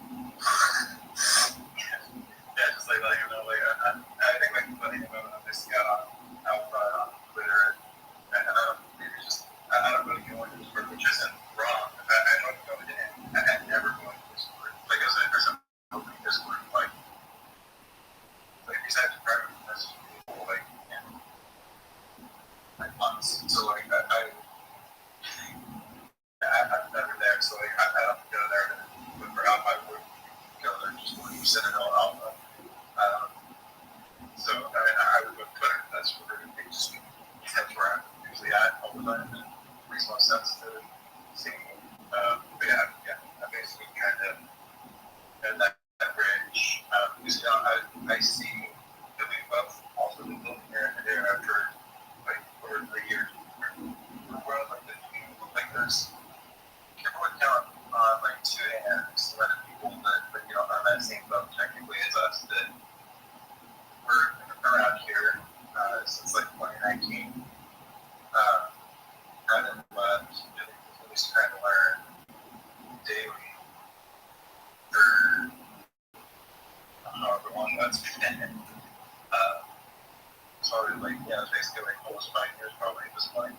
Yeah, just like letting him know, I think letting him know that this got out on Twitter, and maybe just, I don't really go into Discord, which isn't wrong. I don't go into it. I never go into Discord. Like, as an open Discord, like besides private message people, like months. So, I'm never there, so, I don't go there to look for help. I would go there just when you send it on Alpha. So I would go to Twitter. That's where that's where I'm usually at all the time. And it makes more sense to see. But I basically kind of at that bridge. Because I see that we've both also been living here and there after over 3 years. We're like this. Everyone count on 2 hands, a lot of people that on that same boat technically as us that we're around here since 2019. Haven't left, really trying to learn daily for however long that's been. So it's basically almost 5 years probably at this point.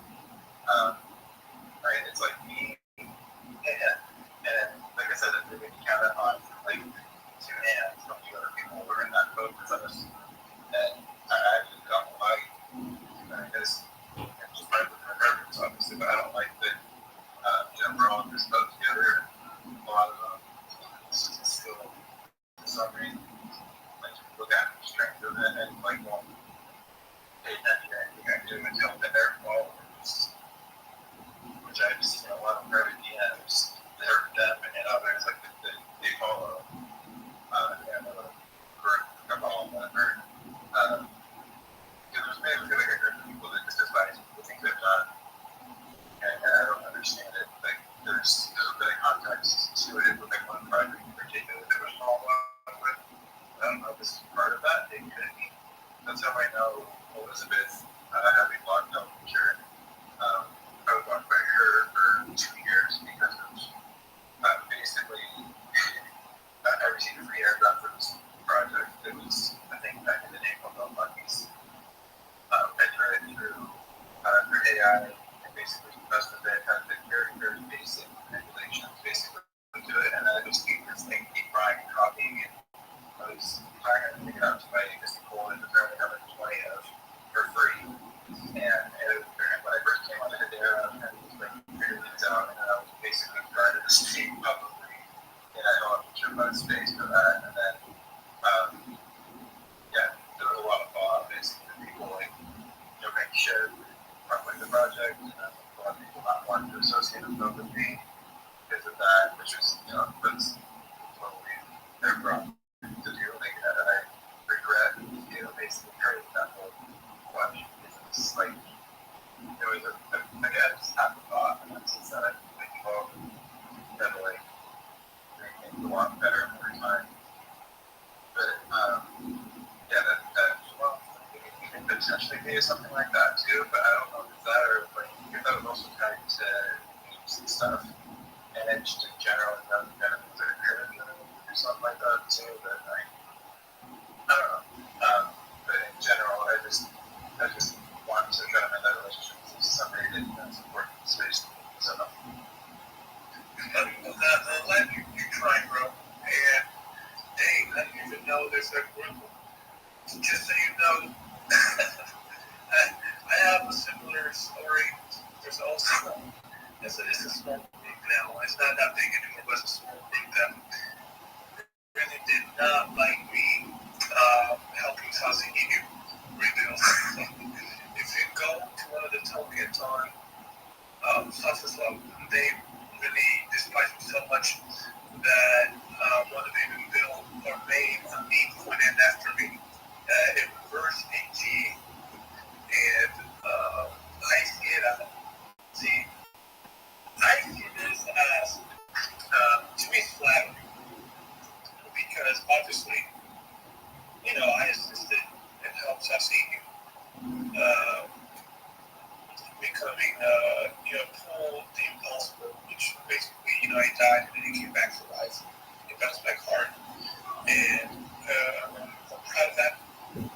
Right, it's me and like I said, we can count it on 2 hands from the other people who are in that boat with us. And I just don't like, because it's just part of the preference, obviously, but I don't like that, we're all in this boat together. A lot of them still, for some reason, look at the strength of it and won't pay attention to anything I do until they're involved. Which I've seen a lot of private DMs that are them and others they follow. A couple of them. There's maybe a group of people that just despise the things they've done, and I don't understand it. There's a bit of context to it with one project in particular that was followed up with. I don't know if this is part of that. It could be. That's how I know Elizabeth having blocked out the picture. I was blocked by her for 2 years because of basically I received a free airdrop for this project. It was, I think, back in the day called the Luckies. I tried it through AI and basically custom it, kind of very, very basic manipulations basically to it. And then I just keep this thing, keep trying and copying it. I was trying to figure out to my existing code and apparently have 20 of for free. should run with the project. A lot of people not wanting to associate themselves with me because of that, which is, that's totally their problem to do. Like, I regret, basically creating that whole question. It's like, there was I just had the thought, and since then I've been thinking about definitely making things a lot better over time. But, yeah, well, you can potentially do something like that too, but I don't know if it's that or if that was also tied to memes and stuff. And then just in general, kind of do something like that too, but I don't know. But in general, I just want to try to make that relationship with somebody that supports the space. So, the land you're trying, bro, and dang, I didn't even know there's a group. Just so you know, I have a similar story. There's also, it's a small group now. It's not that big anymore, but it's a small group that really did not like me helping Sasaki rebuild. If you go to one of the tokens on Sasaslam, they really despise me so much that one of them even built or made a meme coin and after me. It reversed AG, and I see it see, I see this as, to me, it's flattering, because obviously, I assisted and helped Sasiki becoming, pull the impossible, which basically, he died and then he came back to life. He bounced back hard, and I'm proud of that. And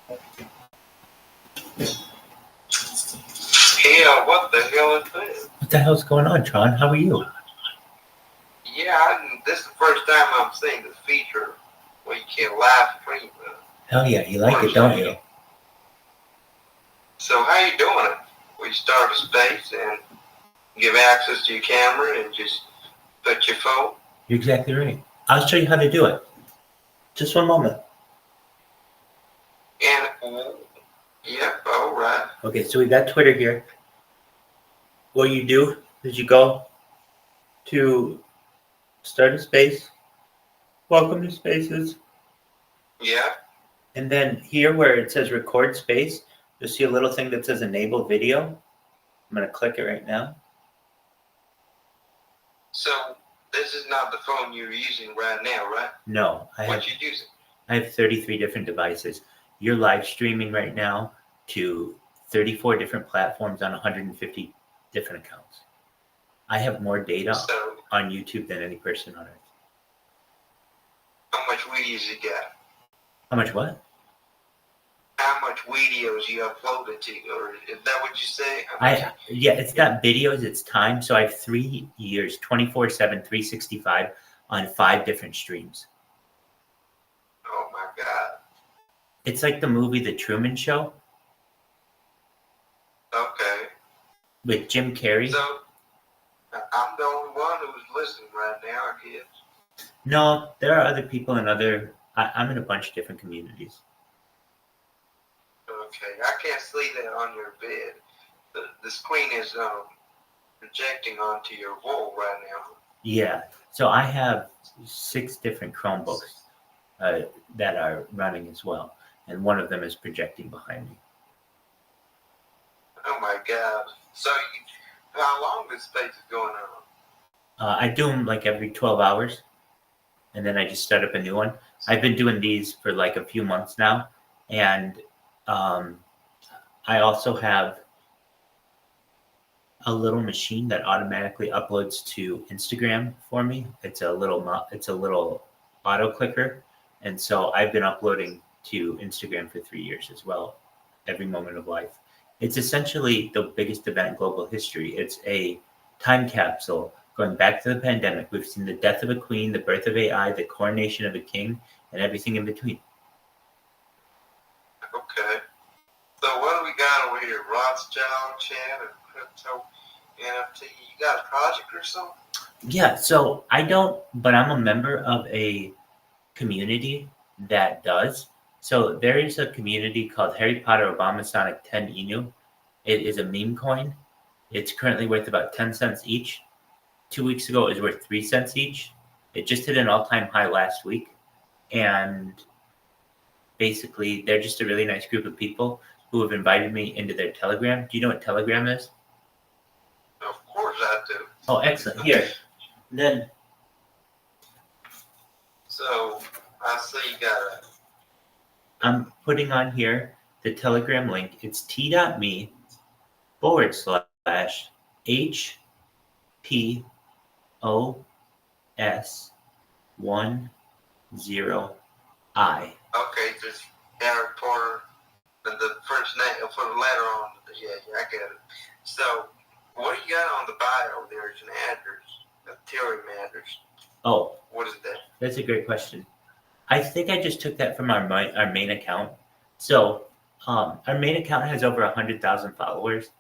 Yeah, what the hell is this? What the hell's going on, Tron? How are you? Yeah, this is the first time I'm seeing this feature where you can live stream. Hell yeah, you like it, don't you? So how you doing it? We start a space and give access to your camera and just put your phone. You're exactly right. I'll show you how to do it. Just one moment. And yep, all right. Okay, so we got Twitter here. What you do is you go to start a space, welcome to spaces, Yeah. and then here where it says record space, you'll see a little thing that says enable video. I'm going to click it right now. So this is not the phone you're using right now, right? No, What you using? I have 33 different devices. You're live streaming right now to 34 different platforms on 150 different accounts. I have more data So on YouTube than any person on earth. how much videos you got? How much what? How much videos you uploaded to, or is that what you say? How much- Yeah, it's not videos, it's time. So I have 3 years, 24/7, 365 on 5 different streams. Oh my God. It's like the movie The Truman Show Okay. with Jim Carrey. So I'm the only one who's listening right now, I guess. No, there are other people in I'm in a bunch of different communities. Okay. I can't see that on your bed. The screen is projecting onto your wall right now. Yeah, so I have 6 different Chromebooks that are running as well, and one of them is projecting behind me. Oh my God. So how long this space is going on? I do them like every 12 hours, and then I just start up a new one. I've been doing these for like a few months now, and I also have a little machine that automatically uploads to Instagram for me. It's a little auto clicker, and so I've been uploading to Instagram for 3 years as well, every moment of life. It's essentially the biggest event in global history. It's a time capsule going back to the pandemic. We've seen the death of a queen, the birth of AI, the coronation of a king, and everything in between. Okay. So what do we got over here? Rothschild, chat, and crypto, NFT. You got a project or something? Yeah, so I don't, but I'm a member of a community that does. So there is a community called Harry Potter Obama Sonic 10 Inu. It is a meme coin. It's currently worth about 10 cents each. 2 weeks ago, it was worth 3 cents each. It just hit an all-time high last week. And basically, they're just a really nice group of people who have invited me into their Telegram. Do you know what Telegram is? Of course I do. Oh, excellent. Here. Then So I see you got a I'm putting on here the Telegram link. It's t.me /HPOS10I. okay, just Harry Potter and the first name put a letter on yeah, I get it. So what do you got on the bio there? It's an address, a Telegram address. Oh, What is that? that's a great question. I think I just took that from our main account. So our main account has over 100,000 followers.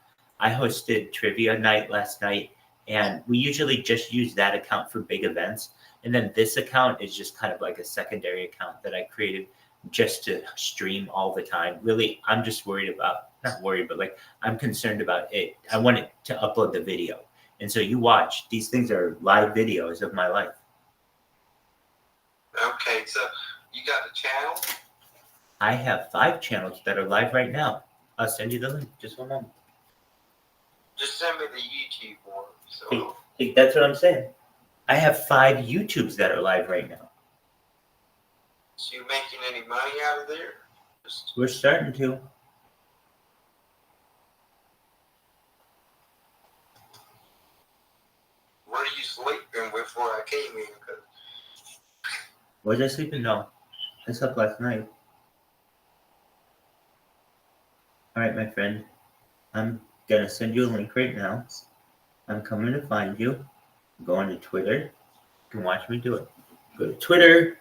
I hosted trivia night last night, and we usually just use that account for big events. And then this account is just kind of like a secondary account that I created just to stream all the time. Really, I'm just not worried, but like I'm concerned about it. I want it to upload the video. And so you watch, these things are live videos of my life. Okay, so you got a channel? I have 5 channels that are live right now. I'll send you the link. Just one moment. Just send me the YouTube one. So That's what I'm saying. I have 5 YouTubes that are live right now. you making any money out of there? Just We're starting to. were you sleeping before I came in? 'Cause Was I sleeping? No. I slept last night. All right, my friend. I'm gonna send you a link right now. I'm coming to find you. Go on to Twitter. You can watch me do it. Go to Twitter,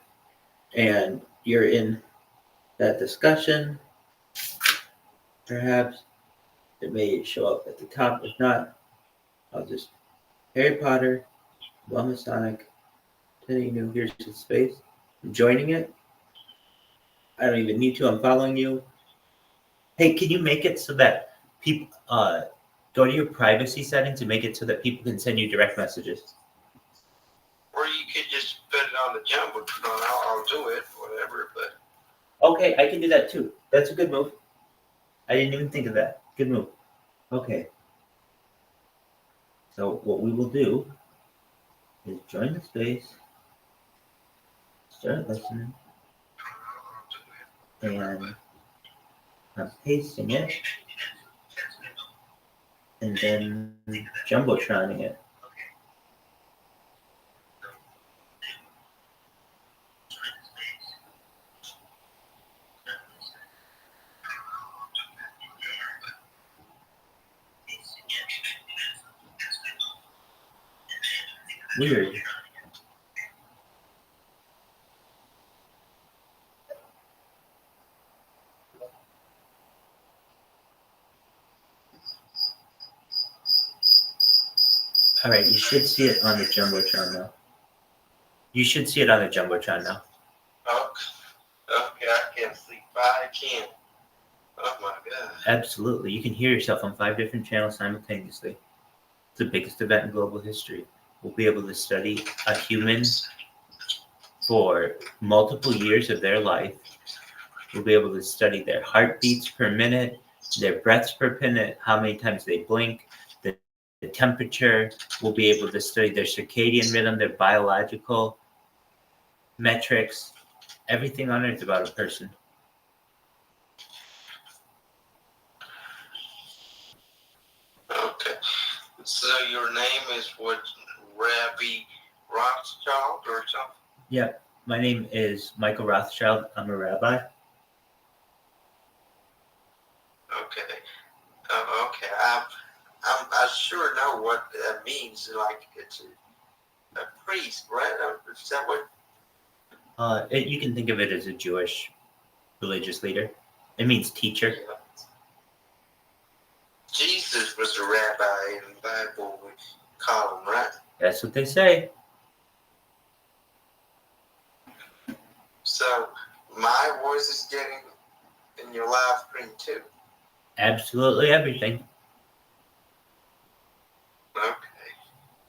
and you're in that discussion. Perhaps it may show up at the top. If not, I'll just Harry Potter, Masonic, telling you here's the space. I'm joining it. I don't even need to. I'm following you. Hey, can you make it so that people go to your privacy settings and make it so that people can send you direct messages? Or you could just put it on the jumbotron. I'll do it, whatever. But Okay, I can do that too. That's a good move. I didn't even think of that. Good move. Okay. So what we will do is join the space, start listening, and I'm pasting it, and then jumbotroning it. Weird. All right, you should see it on the jumbotron now. You should see it on the jumbotron now. okay, I can't sleep. I can't. Oh my God. Absolutely, you can hear yourself on 5 different channels simultaneously. It's the biggest event in global history. We'll be able to study a human for multiple years of their life. We'll be able to study their heartbeats per minute, their breaths per minute, how many times they blink, the temperature. We'll be able to study their circadian rhythm, their biological metrics. Everything on Earth about a person. Okay. So your name is what, Rabbi Rothschild or something? Yep. My name is Michael Rothschild. I'm a rabbi. Okay. Okay. I sure know what that means. Like it's a priest, right? Is that what? You can think of it as a Jewish religious leader. It means teacher. Yeah. Jesus was a rabbi in the Bible. We call him, right? That's what they say. So my voice is getting in your live stream too. Absolutely everything. Okay.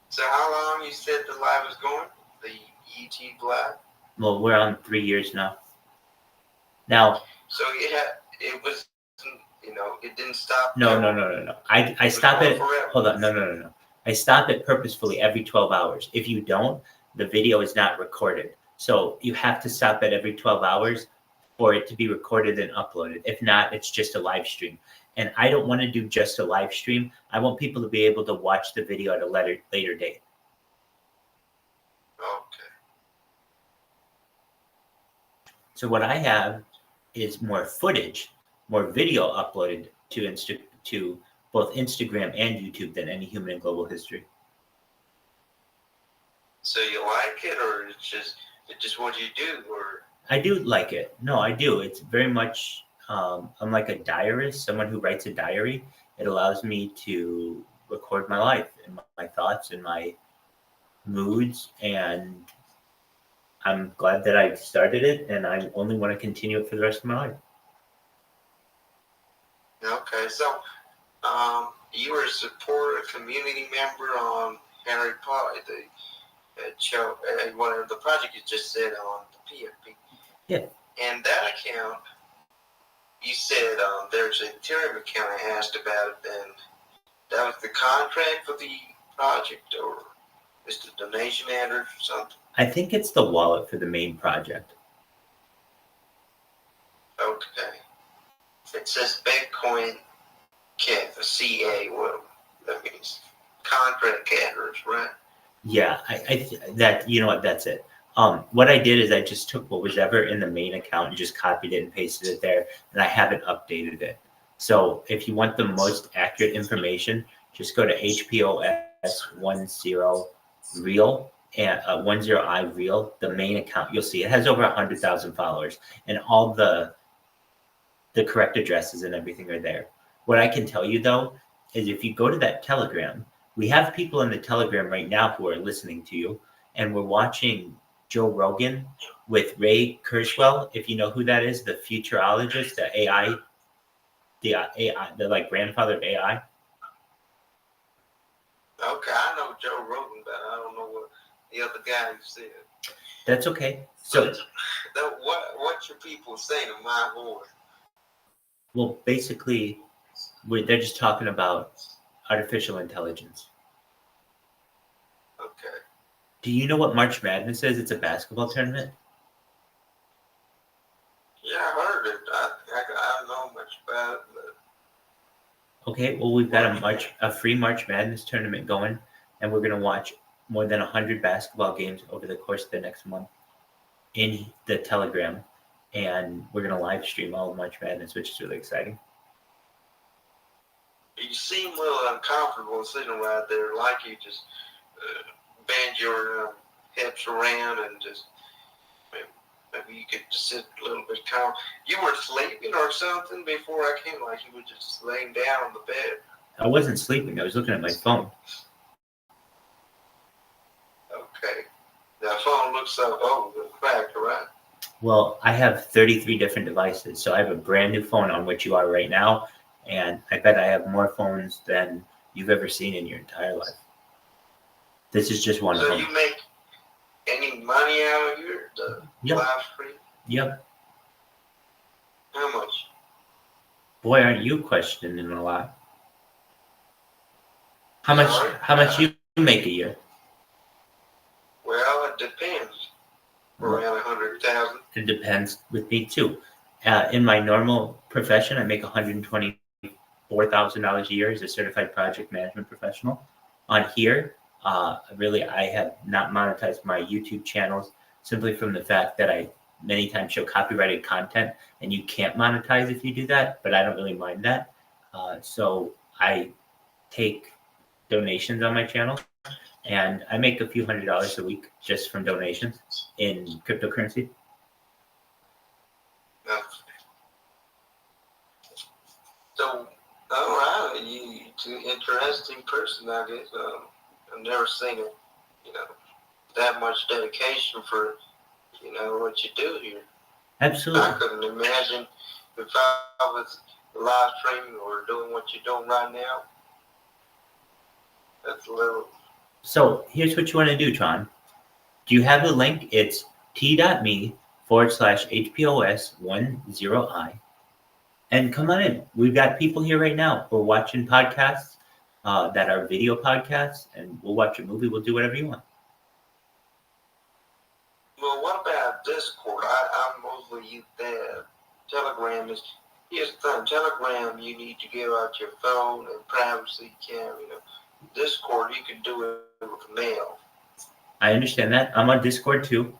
So how long you said the live was going? The YouTube live? Well, we're on 3 years now. Now. So it was, it didn't stop. No. I stop it. Hold on. No. I stop it purposefully every 12 hours. If you don't, the video is not recorded. So you have to stop it every 12 hours for it to be recorded and uploaded. If not, it's just a live stream. And I don't want to do just a live stream. I want people to be able to watch the video at a later date. Okay. So what I have is more footage, more video uploaded to both Instagram and YouTube than any human in global history. So you like it, or it's just what you do, or? I do like it. No, I do. It's very much, I'm like a diarist, someone who writes a diary. It allows me to record my life and my thoughts and my moods. And I'm glad that I started it, and I only want to continue it for the rest of my life. Okay, so you were a supporter, community member on Harry Potter, the show, whatever the project you just said on the PFP. Yeah. And that account, you said there's a Ethereum account I asked about it, and that was the contract for the project, or is the donation address or something? I think it's the wallet for the main project. Okay. It says Bitcoin CA. Well, that means contract address, right? Yeah, you know what, that's it. What I did is I just took what was ever in the main account and just copied it and pasted it there, and I haven't updated it. So if you want the most accurate information, just go to HPOS10 Real and 10i Real, the main account. You'll see it has over 100,000 followers, and all the correct addresses and everything are there. What I can tell you though is if you go to that Telegram, we have people in the Telegram right now who are listening to you, and we're watching Joe Rogan with Ray Kurzweil. If you know who that is, the futurologist, the AI, the like grandfather of AI. Okay, I know Joe Rogan, but I don't know what the other guy you said. That's okay. So, What your people saying to my voice? well, basically, they're just talking about artificial intelligence. Okay. Do you know what March Madness is? It's a basketball tournament. Yeah, I heard it. I don't know much about it, but Okay, well, we've got a free March Madness tournament going, and we're gonna watch more than 100 basketball games over the course of the next month in the Telegram, and we're gonna live stream all of March Madness, which is really exciting. you seem a little uncomfortable sitting right there, like you just bend your hips around and just maybe you could just sit a little bit calm. You were sleeping or something before I came, like you were just laying down on the bed. I wasn't sleeping. I was looking at my phone. Okay. That phone looks so old and cracked, right? Well, I have 33 different devices, so I have a brand new phone on which you are right now, and I bet I have more phones than you've ever seen in your entire life. This is just one of So them. you make any money out of your Yep. live stream? Yep. How much? Boy, aren't you questioning a lot? How much you make a year? Well, it depends. Around 100,000. It depends with me too. In my normal profession, I make $124,000 a year as a certified project management professional. On here, really, I have not monetized my YouTube channels simply from the fact that I many times show copyrighted content, and you can't monetize if you do that, but I don't really mind that. So I take donations on my channel, and I make a few $100s a week just from donations in cryptocurrency. So, all right, you're an interesting person, I guess. I've never seen it, that much dedication for, what you do here. Absolutely. I couldn't imagine if I was live streaming or doing what you're doing right now. That's a little. So here's what you want to do, Tron. Do you have the link? It's t.me/HPOS10i. And come on in. We've got people here right now. We're watching podcasts that are video podcasts, and we'll watch a movie. We'll do whatever you want. Well, what about Discord? I'm mostly use that. Telegram is. Here's the thing. Telegram, you need to give out your phone and privacy cam. Discord, you can do it with mail. I understand that. I'm on Discord too.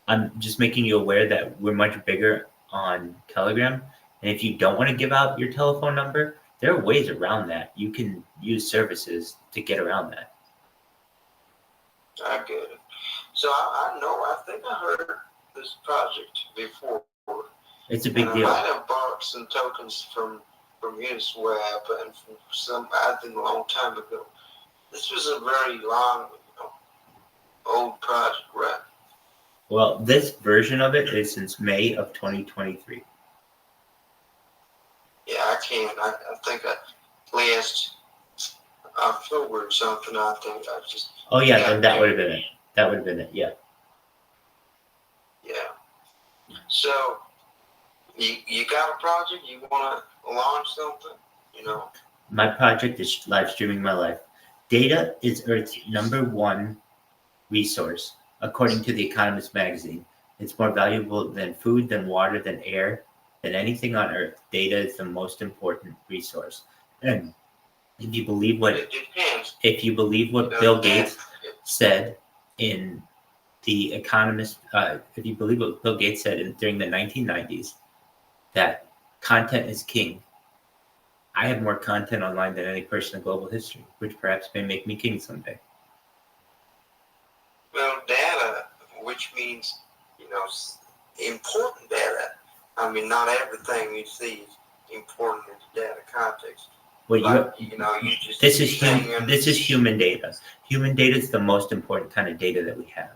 I'm just making you aware that we're much bigger on Telegram. And if you don't want to give out your telephone number, there are ways around that. You can use services to get around that. I get it. So I know, I think I heard this project before. It's a big and deal. I might have bought some tokens from Uniswap and from some, I think, a long time ago. This was a very long, old project, right? Well, this version of it is since May of 2023. Yeah, I think last October or something, I think I just. Oh, yeah, then that would have been it. That would have been it, yeah. Yeah. So, you got a project? You want to launch something? My project is live streaming my life. Data is Earth's #1 resource, according to The Economist magazine. It's more valuable than food, than water, than air, than anything on Earth. Data is the most important resource. And if you believe what It depends. Bill Gates said in The Economist, if you believe what Bill Gates said during the 1990s, that content is king, I have more content online than any person in global history, which perhaps may make me king someday. Well, data, which means, important data. I mean, not everything you see is important in the data context. Well, You just this is human data. Human data is the most important kind of data that we have.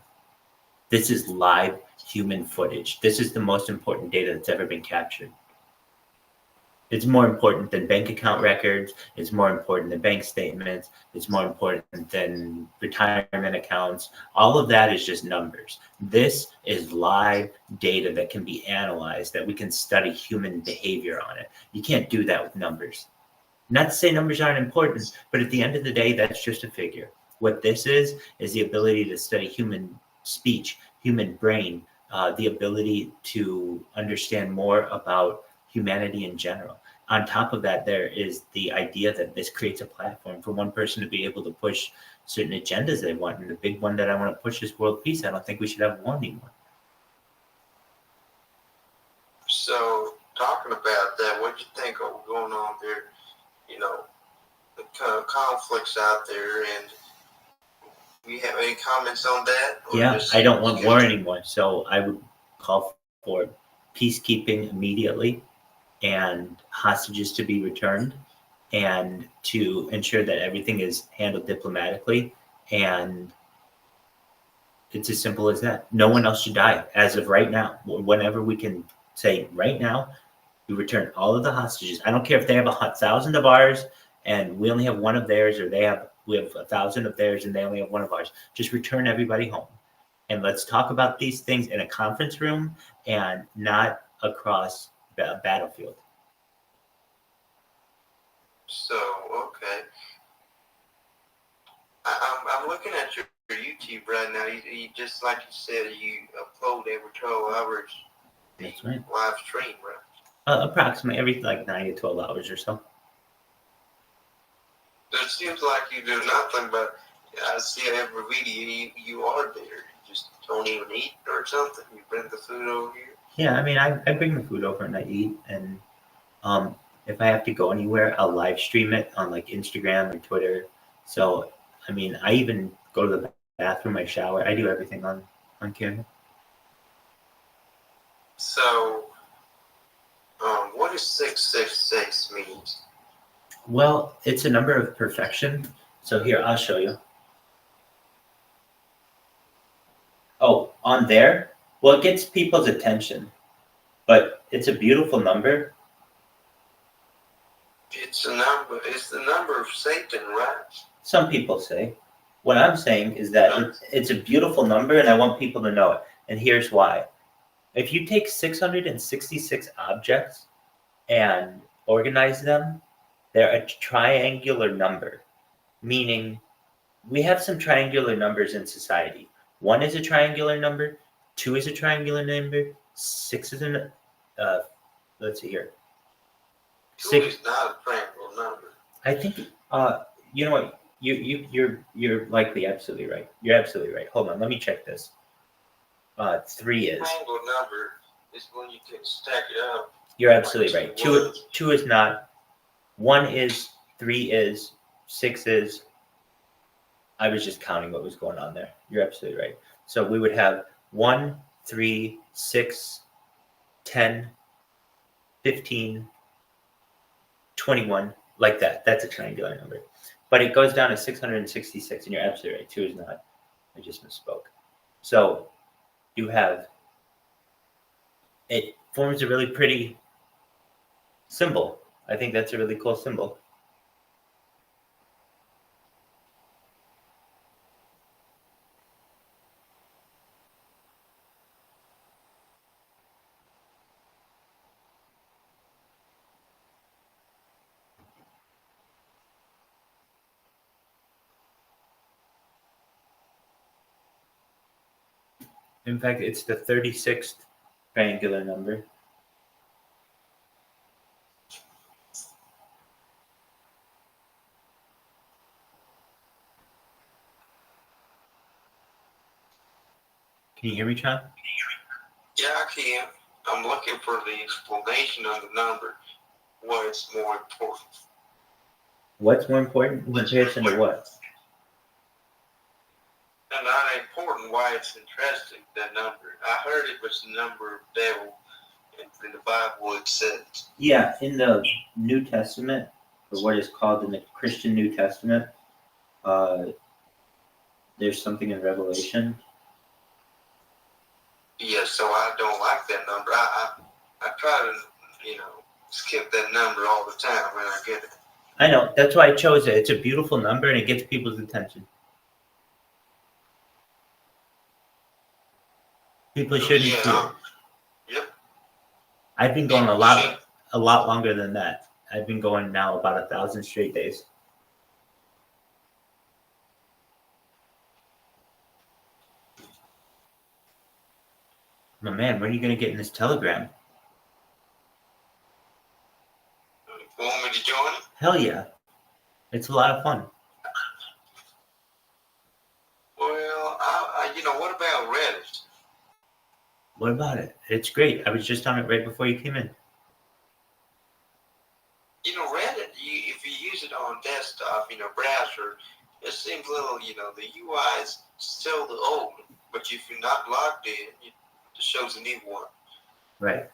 This is live human footage. This is the most important data that's ever been captured. It's more important than bank account records. It's more important than bank statements. It's more important than retirement accounts. All of that is just numbers. This is live data that can be analyzed, that we can study human behavior on it. You can't do that with numbers. Not to say numbers aren't important, but at the end of the day, that's just a figure. What this is the ability to study human speech, human brain, the ability to understand more about humanity in general. On top of that, there is the idea that this creates a platform for one person to be able to push certain agendas they want. And the big one that I want to push is world peace. I don't think we should have war anymore. So, talking about that, what do you think are going on there? The kind of conflicts out there, and we have any comments on that? Yeah, I don't want war anymore. So I would call for peacekeeping immediately and hostages to be returned and to ensure that everything is handled diplomatically. And it's as simple as that. No one else should die as of right now. Whenever we can say right now, we return all of the hostages. I don't care if they have 1,000 of ours and we only have one of theirs, or we have 1,000 of theirs and they only have one of ours. Just return everybody home. And let's talk about these things in a conference room and not across the battlefield. So, okay. I'm looking at your YouTube right now. You just like you said, you upload every 12 hours. That's right. Live stream, right? Approximately every 9 to 12 hours or so. It seems like you do nothing, but I see every video you are there. You just don't even eat or something. You bring the food over here. Yeah, I mean, I bring the food over and I eat, and if I have to go anywhere, I'll live stream it on like Instagram or Twitter. So, I mean, I even go to the bathroom, I shower, I do everything on camera. So, what does 666 mean? Well, it's a number of perfection. So here, I'll show you. Oh, on there? Well, it gets people's attention, but it's a beautiful number. It's a number. It's the number of Satan, right? Some people say. What I'm saying is that it's a beautiful number, and I want people to know it. And here's why. If you take 666 objects and organize them, they're a triangular number, meaning we have some triangular numbers in society. 1 is a triangular number, 2 is a triangular number, 6 is let's see here. 2 is not a triangular number. I think, you know what, you're likely absolutely right. You're absolutely right. Hold on, let me check this. 3 is. Triangular number is when you can stack it up. You're absolutely right. 2 is not. 1 is, 3 is, 6 is. I was just counting what was going on there. You're absolutely right. So we would have 1, 3, 6, 10, 15, 21, like that. That's a triangular number. But it goes down to 666, and you're absolutely right. 2 is not. I just misspoke. So you have, it forms a really pretty symbol. I think that's a really cool symbol. In fact, it's the 36th triangular number. Can you hear me, John? Yeah, I can. I'm looking for the explanation of the number. What is more important? What's more important in comparison to what? And not important why it's interesting, that number. I heard it was the number of devil in the Bible it says. Yeah, in the New Testament, or what is called in the Christian New Testament, there's something in Revelation. Yeah, so I don't like that number. I try to, skip that number all the time when I get it. I know, that's why I chose it. It's a beautiful number and it gets people's attention. People shouldn't Yeah, fear it. Yep. I've been going a lot longer than that. I've been going now about 1,000 straight days. My man, when are you going to get in this Telegram? Want me to join it? Hell yeah. It's a lot of fun. Well, what about Reddit? What about it? It's great. I was just on it right before you came in. Reddit, if you use it on desktop, browser, it seems a little, the UI is still the old, but if you're not logged in, it shows a new one. Right.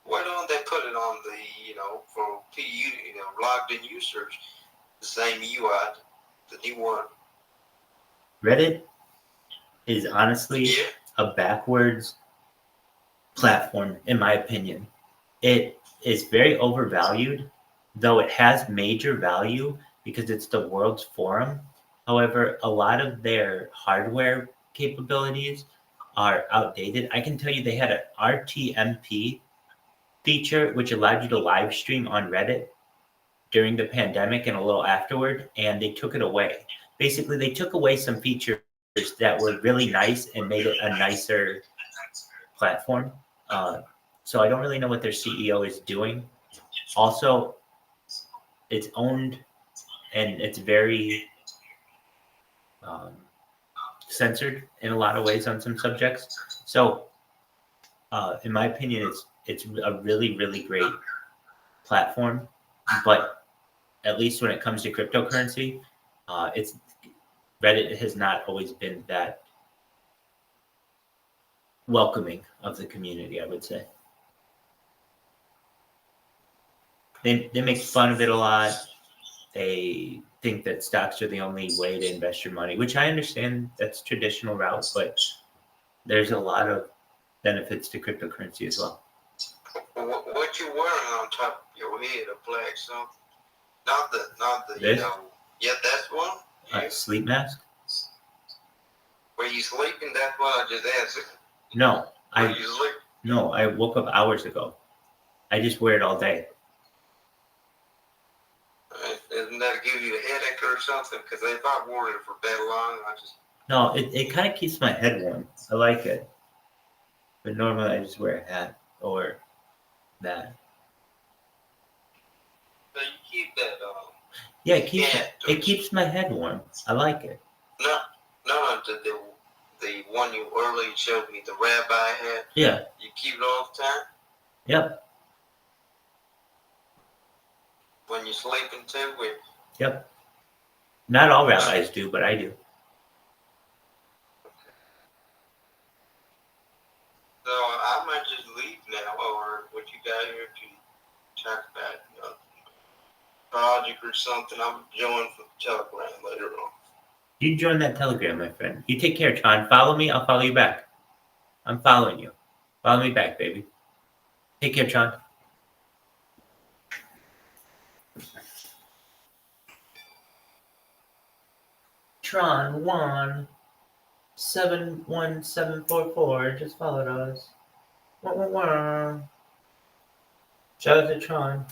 Why don't they put it on the, for logged in users, the same UI, the new one? Reddit is honestly a backwards platform, in my opinion. It is very overvalued, though it has major value because it's the world's forum. However, a lot of their hardware capabilities are outdated. I can tell you they had an RTMP feature, which allowed you to live stream on Reddit during the pandemic and a little afterward, and they took it away. Basically, they took away some features that were really nice and made it a nicer platform. So I don't really know what their CEO is doing. Also, it's owned and it's very censored in a lot of ways on some subjects. So, in my opinion, it's a really, really great platform. But at least when it comes to cryptocurrency, Reddit has not always been that welcoming of the community, I would say. They make fun of it a lot. They think that stocks are the only way to invest your money, which I understand that's traditional route, but there's a lot of benefits to cryptocurrency as well. What you wearing on top of your head, a black something? Not the This? Yeah, that's one. Sleep mask? Were you sleeping? That's what I just answered. No, you I woke up hours ago. I just wear it all day. Doesn't that give you a headache or something? Because if I wore it for that long, No, it kind of keeps my head warm. I like it. But normally I just wear a hat or that. So you keep that Yeah, it keeps my head warm. I like it. No, the one you earlier showed me, the rabbi hat. Yeah. You keep it all the time? Yep. When you're sleeping too? Yep. Not all rabbis do, but I do. So I might just leave now, or what you got here to talk about, project or something. I'm joining for the Telegram later on. You join that Telegram, my friend. You take care, Tron. Follow me. I'll follow you back. I'm following you. Follow me back, baby. Take care, Tron. Tron 1-71744 just followed us. Wah, wah, wah. Shout out to Tron.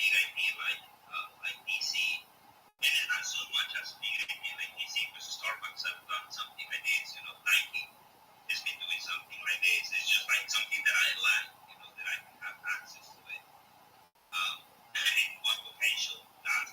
big IP like DC, and not so much as a big IP like DC, because Starbucks have done something like this, Nike has been doing something like this. It's just like something that I like, that I can have access to it. And what potential that.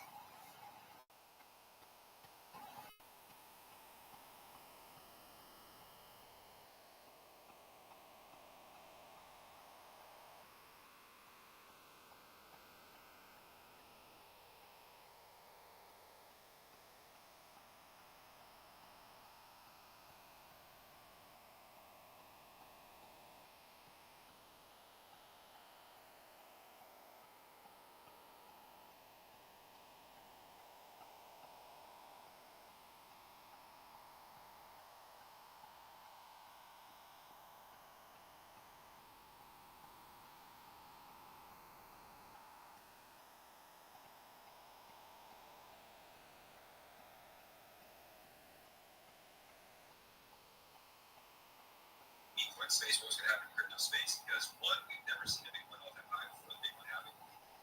Bitcoin space, what was going to happen in crypto space? Because one, we've never seen a Bitcoin all-time high before the Bitcoin halving.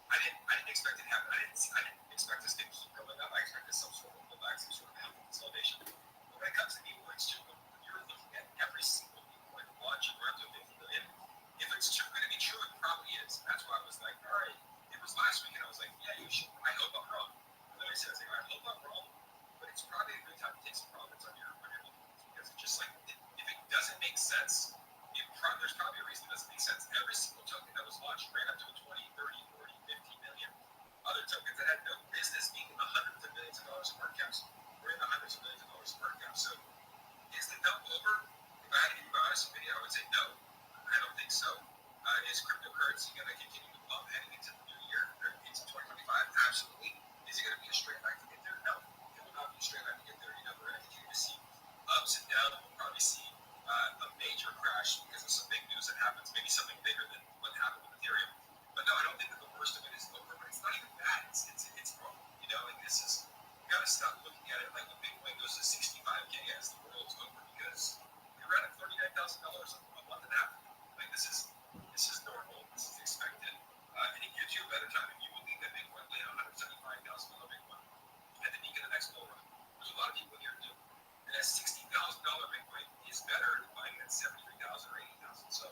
I didn't expect it to happen. I didn't expect this to keep going up. I expected some sort of pullback, some sort of halving consolidation. But when it comes to Bitcoins, too, when you're looking at every single Bitcoin launch around to 50 million, if it's going to be true, it probably is. That's why I was like, all right. It was last week, and I was like, yeah, you should. I hope I'm wrong. And then I said, I hope I'm wrong, but it's probably a good time to take some profits on your Bitcoins, because it's just like, if it doesn't make sense, there's probably a reason it doesn't make sense. Every single token that was launched ran up to a 20, 30, 40, 50 million. Other tokens that had no business being in the hundreds of millions of dollars of market caps were in the hundreds of millions of dollars of market cap. So is the dump over? If I had to give you my honest opinion, I would say no. I don't think so. Is cryptocurrency going to continue to pump heading into the new year, or into 2025? Absolutely. Is it going to be a straight line to get there? No. It will not be a straight line to get there. We're going to continue to see ups and downs. We'll probably see a major crash because of some big news that happens, maybe something bigger than what happened with Ethereum. But no, I don't think that the worst of it is over, but it's not even that. It's wrong. Like this is, you got to stop looking at it like when Bitcoin goes to 65K as the world's over, because you're at $39,000 a month and a half. Like this is normal. This is expected, and it gives you a better time. If you believe that Bitcoin will hit $175,000 Bitcoin at the peak of the next bull run, there's a lot of people here who do. And that $60,000 Bitcoin is better than buying at 73,000 or 80,000. So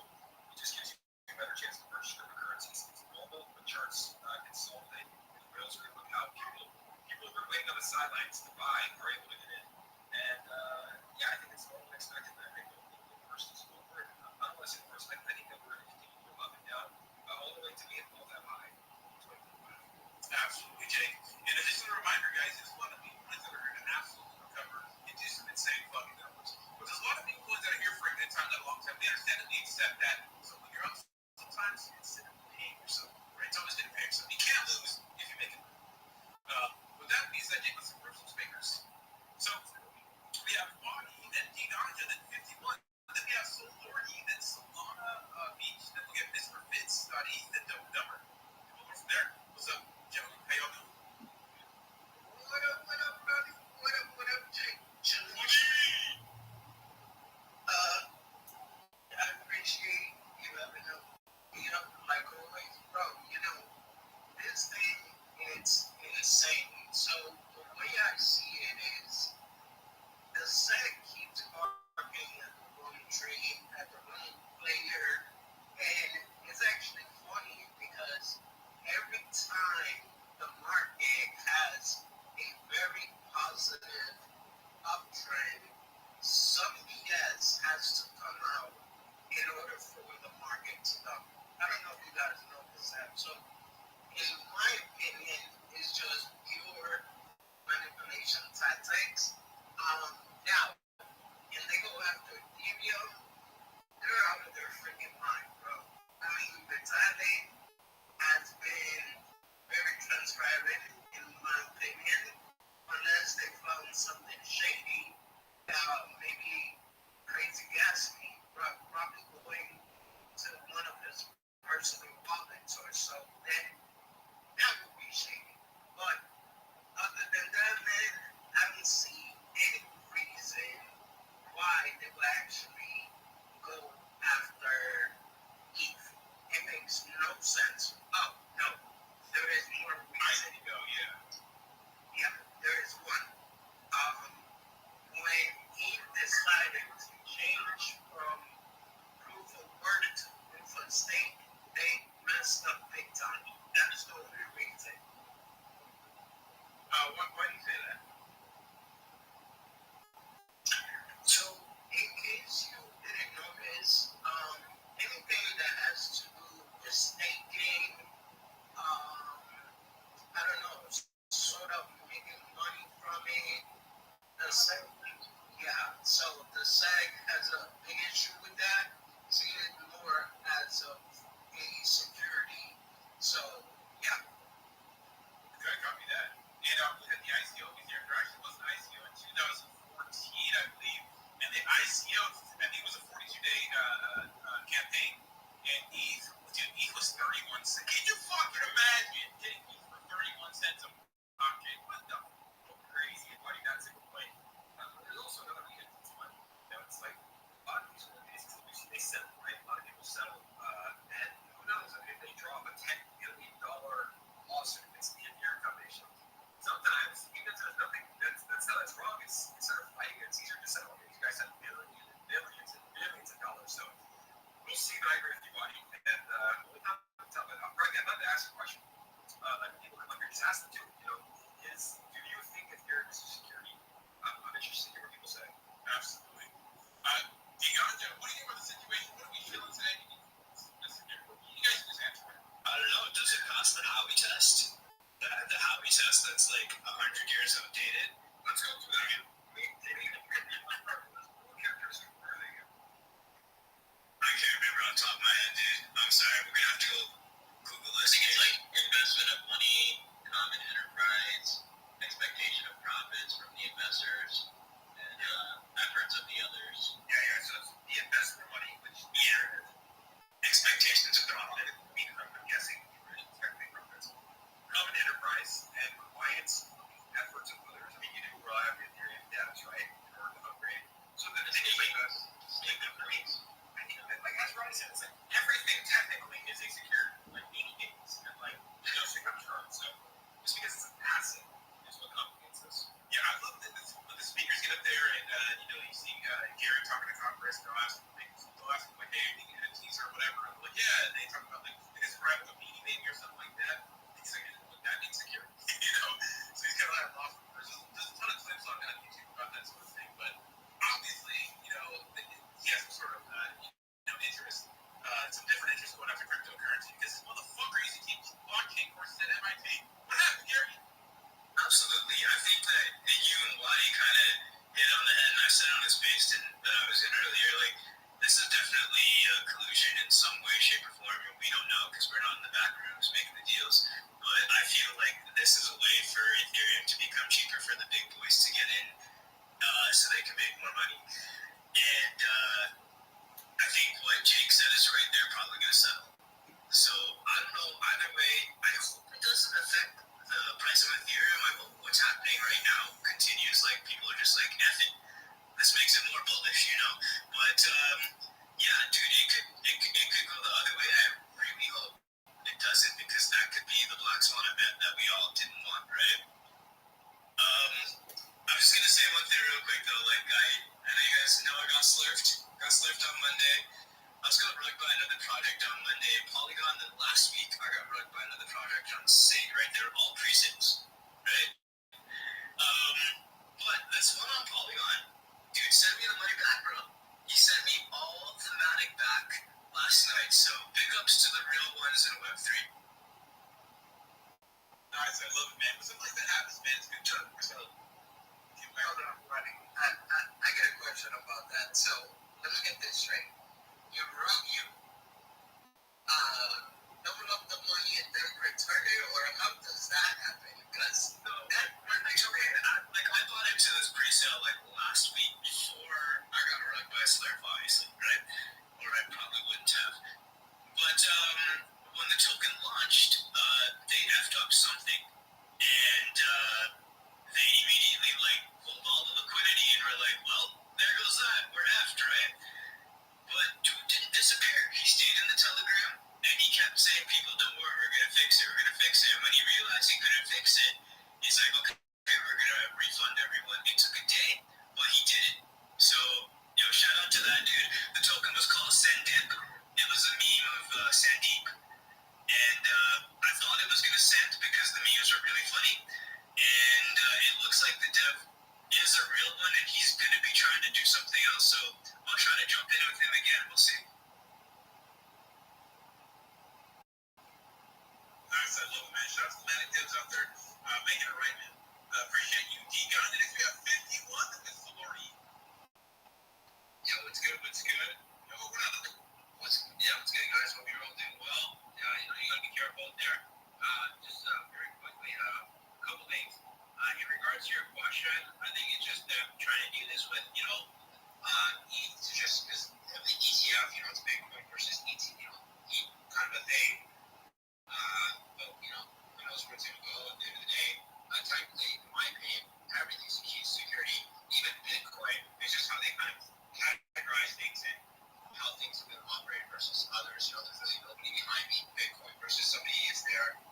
it just gives you a better chance to purchase cryptocurrencies. It's normal when charts consolidate and the rails are going out. People who are waiting on the sidelines to buy are able to get in. And yeah, I think it's normal and expected that Bitcoin will be the worst is over. I don't want to say the worst. I think that we're going to continue to go up and down all the way to the all-time high. Absolutely, Jake. And just a reminder, guys, this is one of the ones that are going to absolutely recover into some insane fucking numbers. But there's a lot of people that are here for a good time, that long time. They understandably accept that. So when you're up, sometimes you consider paying yourself. Right? It's always going to pay yourself. You can't lose if you make it. With that being said, Jake, let's improve some speakers. So we have Bonnie and Dinaja at 51. Then we have Solori, then Solana Beach. Then we have Mr. Fitz, Ethan Dumber. We'll go from there. What's up, gentlemen? How y'all doing? What up, buddy? What up, Jake? I appreciate you having like always, bro. This thing, it's insane. So the way I see it is, the SEC keeps barking at the wrong tree, at the wrong player, and it's actually funny because every time the market has a very positive uptrend, some BS has to come out in order for the market to go. I don't know if you guys notice that. So, in my opinion, it's just pure manipulation tactics. Now, and they go after Ethereum, they're out of their freaking mind, bro. I mean, Vitalik has been very just ask them too. Do you think if you're into security? I'm interested to hear what people say. Absolutely. Deonja, what do you think about the situation? What are we feeling today? You guys just answer it. I don't know. Does it pass the Howey test? The Howey test that's like 100 years outdated. Let's go through that again. What characters are they? I can't remember on top of my head, dude. I'm sorry. We're gonna have to go Google this. I think it's like investment of money, common enterprise, expectation of profits from the investors, and efforts of the others. Yeah. So it's the investment money, which expectations of profit. I'm guessing you're expecting profits. Common enterprise and compliance, efforts of others. I mean, you do rely on your theory of data, right, in order to upgrade. So then it's like like as Ronnie said, it's like everything technically is a secure, like any games and like secure terms. So just because it's an asset is what complicates this. Yeah, I love that when the speakers get up there and you see Gary talking to Congress, they'll ask him like, hey, any NFTs or whatever. I'm like, yeah, and they talk about like describe a meeting maybe or something like that. He's like, look, that insecure, So he's kind of like lost. There's a ton of clips on YouTube about that sort of thing, but obviously, he has some sort of interest, some different interest going after cryptocurrency because this motherfucker used to teach blockchain courses at MIT. What happened, Gary? Absolutely. I think that you and Wadi kind of hit on the head, and I said on his page that I was in earlier, like, this is definitely collusion in some way, shape, or form, and we don't know because we're not in the back rooms making the deals. But I feel like this is a way for Ethereum to become cheaper for the big boys to get in so they can make more money. And I think what Jake said is right, they're probably going to settle. So I don't know, either way, I hope it doesn't affect the price of Ethereum. I hope what's happening right now continues, like people are just like, F it. This makes it more bullish, But yeah, dude, it could go the other way. I really hope it doesn't because that could be the black swan event that we all didn't want, right? I'm just gonna say one thing real quick though. Like I know you guys know I got slurfed. Got slurfed on Monday. I was got rugged by another project on Monday. Polygon. Then last week I got rugged by another project on Sage. Right, they're all pre-sales, right? But this one on Polygon, dude, send me the money back, bro. He sent me all thematic back last night. So big ups to the real ones in Web3. Nice, I love it, man. When something like that happens, man, it's a good job. So, I got a question about that. So let's get this straight. You double up the money and then return it, or how does that happen? Because I bought into this pre-sale like last week before I got rugged by a slurp, obviously, right? Or I probably wouldn't have. But when the token launched, they effed up something, and they immediately like pulled all the liquidity and were like, well, there goes that. We're effed, right? But dude didn't disappear. He stayed in the Telegram, and he kept saying, people, don't worry, we're going to fix it, we're going to fix it. And when he realized he couldn't fix it, he's like, okay, we're going to refund everyone. It took a day, but he did it. So, shout out to that dude. The token was called Sendip. It was a meme of Sandeep. And I thought it was going to send because the memes were really funny. And it looks like the dev is a real one, and he's going to be trying to do something else. So I'll try to jump in with him again. We'll see. Nice, I love it, man. Shout out to the manic devs out there making it right, man. Appreciate you, D-Gun. And if you have 51 in this story. Yo, what's good? What's good? What's good, guys? Hope you're all doing well. You gotta be careful out there. Just very quickly, a couple things. In regards to your question, I think it's just them trying to do this with, ETH, just because of the ETF, it's Bitcoin versus ETH, kind of a thing. But, who knows where it's going to go at the end of the day. Technically, in my opinion, everything's a key to security. Even Bitcoin, it's just how they kind of categorize things and how things are going to operate versus others. There's really nobody behind me. Bitcoin versus somebody is there.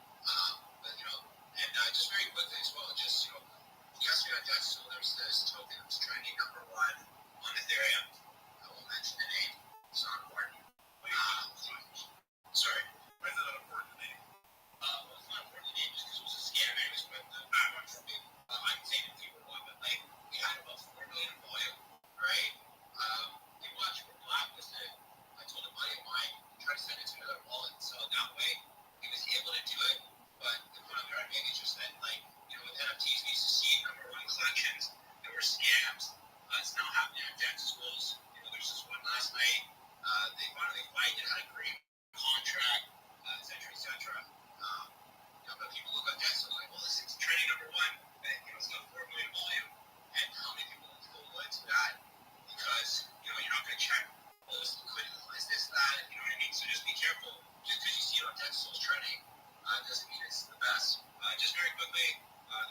fast. Just very quickly,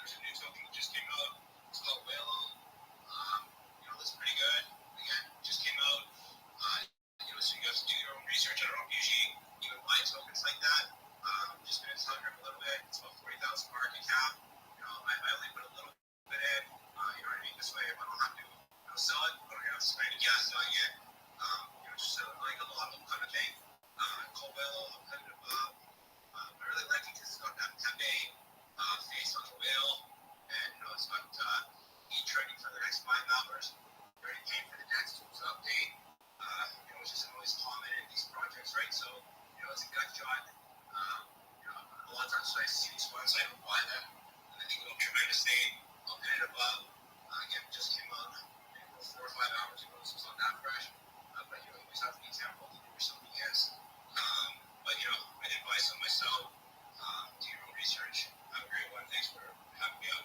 there's a new token that just came out. It's called Whale. It's pretty good. Again, just came out. So you have to do your own research. I don't know if usually even buy tokens like that. Just going to Telegram a little bit. It's about 40,000 market cap. I only put a little bit in. This way I don't have to sell it. I don't have to spend gas selling it. Just like a lot of them kind of thing. Cold Whale, I'm kind of I really like it because it's got that Pepe face on the whale, and it's got trading for the next 5 hours. We already paid for the next tools update, which isn't always common in these projects, right? So, it's a gut shot. A lot of times when I see these ones, I don't buy them, and I think they'll tremendously. I'll put it above. Again, it just came out 4 or 5 hours ago, so it's not that fresh. But you always have to be careful to do something else. But I did buy some myself. Do your own research. Have a great one. Thanks for having me on.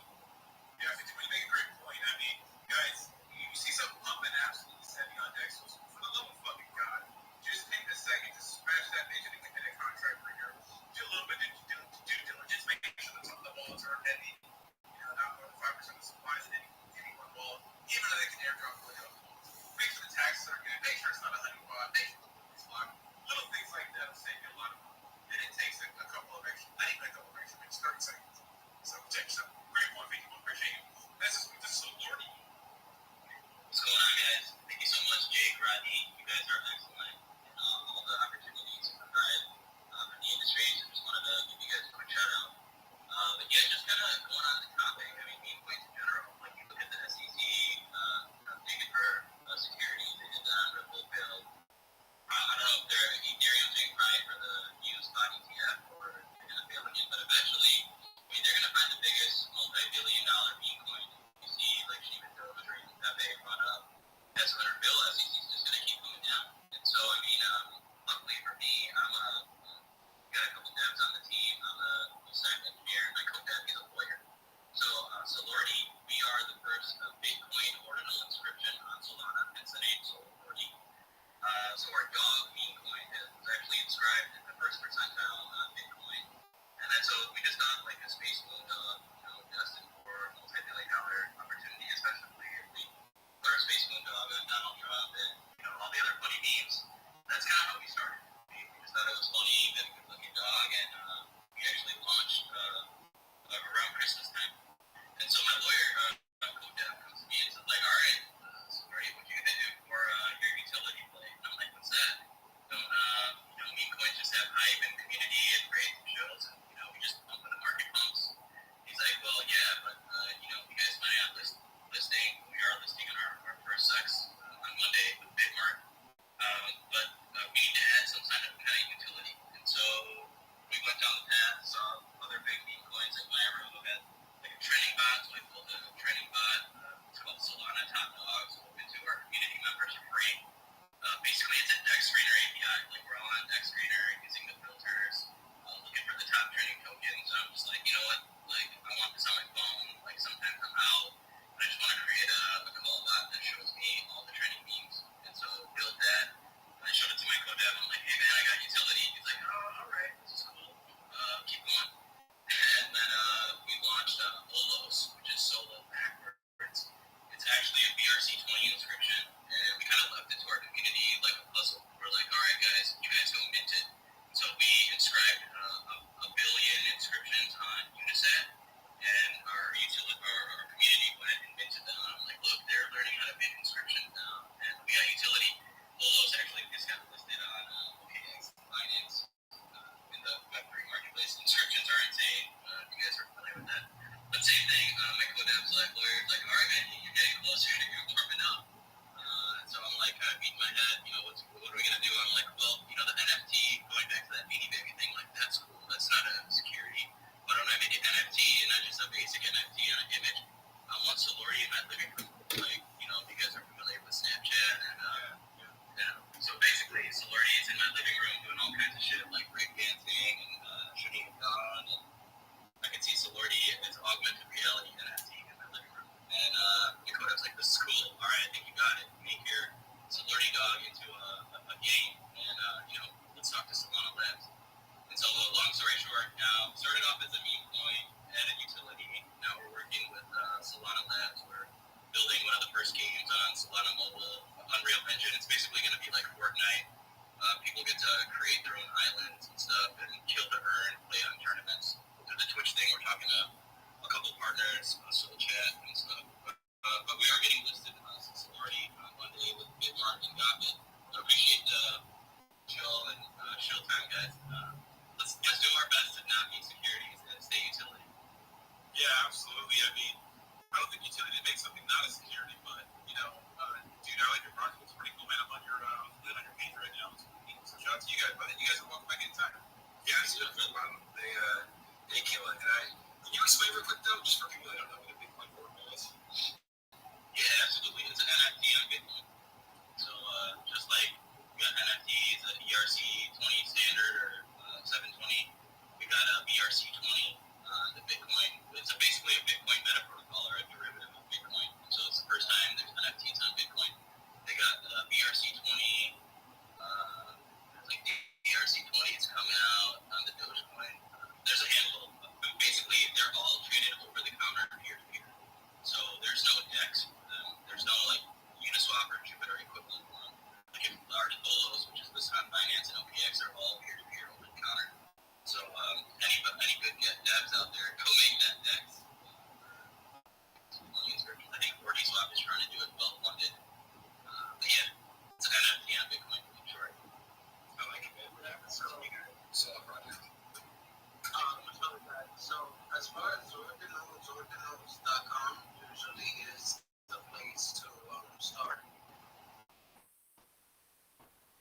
Yeah, I think you make a great point. I mean, guys, you see something pumping absolutely sending on deck. So for the love of fucking God, just take a second to smash that bitch and get a contract for your. Do a little bit of due diligence. Make sure the balls are heavy. Not more than 5% of the supplies in any one ball. Even though they can airdrop for you. Make sure the taxes are good. Make sure it's not 100 baht. Make sure it's locked. Little things like that will save you a lot of money. And it takes a couple of extra. I think a couple of extra minutes, 30 seconds. So check yourself. Great point. Thank you. Appreciate it. This is so lordy. What's going on, guys? Thank you so much, Jake, Rodney. You guys are excellent in all the opportunities you provide for the industry. So just wanted to give you guys a quick shout out. But yeah, just kind of going on the topic. I mean, meme coins in general. Like you look at the SEC, they did for security, they did that on Ripple Build. I don't know if they're Ethereum doing right for the used spot ETF or they're going to be able to get, but eventually, I mean, they're going to find the biggest multi-billion-dollar meme coin. You see, like Shimon Doge or even Pepe run up. That's when our bill SEC is just going to keep going down. And so, I mean, luckily for me, got a couple devs on the team. I'm a design engineer, and my co-dev is a lawyer. So, Solority, we are the first Bitcoin ordinal inscription on Solana, hence the name Solority. So our dog meme coin was actually inscribed in the first percentile on Bitcoin. And then so we just thought like a space moon dog, destined for multi-billion-dollar opportunity, especially if we put our space moon dog on Donald Trump and all the other funny memes. That's kind of how we started. We just thought it was funny, been a good-looking dog, and we actually launched around Christmas time. And so my lawyer, co-dev, comes to me and says like, all right, Sorry, what you gonna do for your utility play? And I'm like, what's that? Meme coins just have hype and community and great shows, and we just pump in the market pumps. He's like, well, yeah, but you guys might have listing. We are listing on our first sex on Monday with Bitmark, but we need to add some kind of utility. And so we went down the path, saw other big meme coins like Myro who had like a training bot, so I built a training bot. It's called Solana Top Dogs, open to our community members for free. Basically, it's a deck screener API. Like we're all on deck screener using the filters, looking for the top trending tokens. And I'm just like, you know what? Like I want this on my phone. Like sometimes I'm out, and I just want to create a call bot that shows me all the trending memes. And so built that. And I showed it to my co-dev. I'm like, hey man, I got utility. He's like, oh, all right, this is cool. Keep going. And then we launched Olos, which is solo backwards. It's actually a BRC20 inscription, and we kind of left it to our community like a puzzle. We're like, all right, guys, you guys go mint it. So we inscribed a billion inscriptions on Unisat, and our community went and minted them. I'm like, look, they're learning how to mint inscriptions now, and we got utility. Olos actually just got listed on OKX Binance in the Web3 marketplace. Inscriptions are insane. You guys are familiar with that. But same thing, my co-dev's lawyer's like, all right, man, you're getting closer to your warming up. So I'm like, kind of beating my head, what are we going to do? I'm like, well, the NFT, going back to that Beanie Baby thing, like, that's cool. That's not a security. Why don't I make an NFT and not just a basic NFT on an image? I want Solori in my living room. Like, you guys are familiar with Snapchat. And so basically, Solori is in my living room doing all kinds of shit, like breakdancing and shooting a gun. And I can see Solori as augmented reality NFT in my living room. And Nicode's like, this is cool. All right, I think you got it. Make your Solori dog into a game. And, let's talk to Solana Labs. And so, long story short, now, started off address, so chat and stuff. But we are getting listed already on Monday with Bitmark and Gobit. I appreciate Chill and Showtime guys. Let's do our best to not be security and stay utility. Yeah, absolutely. I mean, I don't think utility makes something not a security, but dude, I like your project. It's pretty cool, man. I'm on your page right now. So shout out to you guys, but you guys are welcome back anytime. Yeah, I see the film on them. They kill it. Can you explain real quick though, just for people that don't know what a Bitcoin protocol is? Yeah, absolutely. It's an NFT on Bitcoin. So just like we got NFTs, a ERC20 standard or 720, we got a BRC20. The Bitcoin, it's basically a Bitcoin meta protocol or a derivative of Bitcoin. So it's the first time there's NFTs on Bitcoin. They got BRC20, like the BRC20 is coming out on the Dogecoin. There's a handful. Basically, they're all traded over the counter peer-to-peer. So there's no DEX for them. There's no like Uniswap or Jupiter equivalent for them. Like large Polos, which is listed on Binance and OKX, are all peer-to-peer over the counter. So any good devs out there, go make that DEX. I think Uniswap is trying to do it well funded. But yeah, it's an NFT on Bitcoin for sure. I like it, man. What happens? So a project. So as far as ordinals.com usually is the place to start.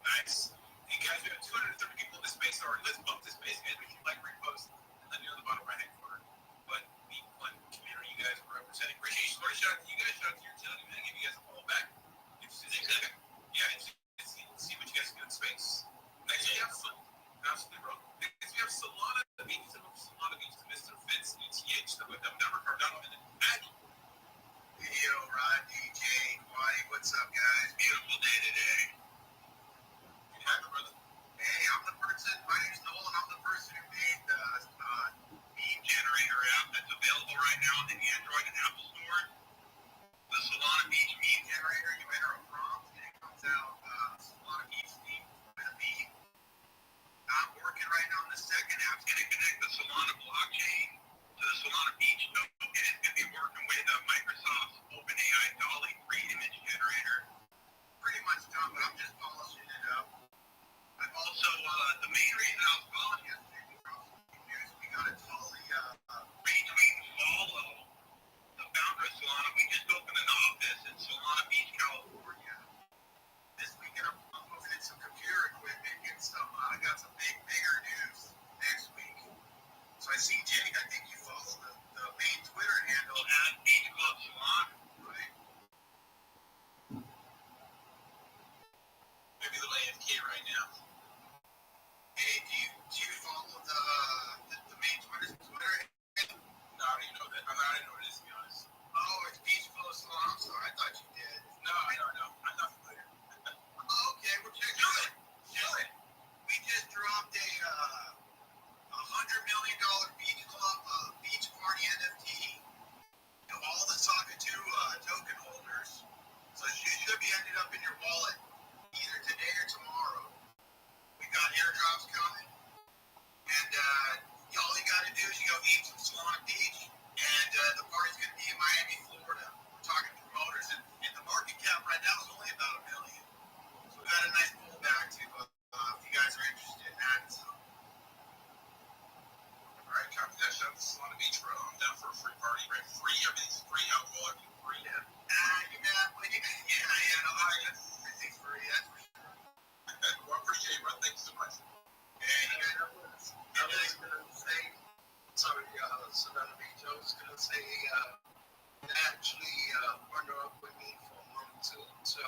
Nice. Hey guys, we have 230 people in this space. Sorry, let's bump this space, man. We can repost, and then near the bottom right hand corner. But the one community you guys are representing. Appreciate you. Shout out to you guys. Shout out to your utility, man. Give you guys a follow back. See what you guys do in space. Next, we have absolutely, bro. Next, we have Solana Beach. Solana Beach, Mr. Fitz, ETH, stuff like that. Never Cardano, and then Aggie. Yo, Rod, DJ, Kwadi, what's up, guys? Beautiful day today. You have it, brother. Hey, I'm the person, my name's Nolan, I'm the person who made the meme generator app that's available right now on the Android and Apple Store. The Solana Beach meme generator, you enter a prompt and it comes out Solana Beach meme with a meme. I'm working right now on the second app. It's going to connect the Solana blockchain to the Solana Beach token. It's going to be working with Microsoft's OpenAI DALL-E 3 image generator. Pretty much done, but I'm just polishing it up. I've also, the main reason I was calling yesterday because news we got a totally retweet and follow the founder of Solana. We just opened an office in Solana Beach, California. This weekend I'm moving in some computer equipment and some, I got some bigger news next week. So I see Jake, I think you follow the main Twitter handle at Beach Club Solana, right? Maybe a little AFK right now. Hey, do you follow the main Twitter? No, I don't even know that. I don't know what it is, to be honest. Oh, it's Beach Club Solana. I'm sorry, I thought you did. No. I'm not familiar. Oh, okay, well, check it. We just dropped a $100 million beach club beach party NFT to all the Saga 2 token holders. So it should be ended up in your wallet either today or tomorrow. We got airdrops coming, and all you got to do is you go eat some Solana Beach, and the party's going to be in Miami, Florida. We're talking promoters, and the market cap right now is only about $1 million. So we got a nice pullback too. If you guys are interested in that, so. All right, copy that. Shout out to Solana Beach, bro. I'm down for a free party, right? Free, everything's free. Alcohol, everything's free. You got, no, everything's free, that's for sure. Well, I appreciate it, bro. Thank you so much. Hey, you guys are with us. I was going to say, sorry, Solana Beach, I was going to say, actually partner up with me for a month too. So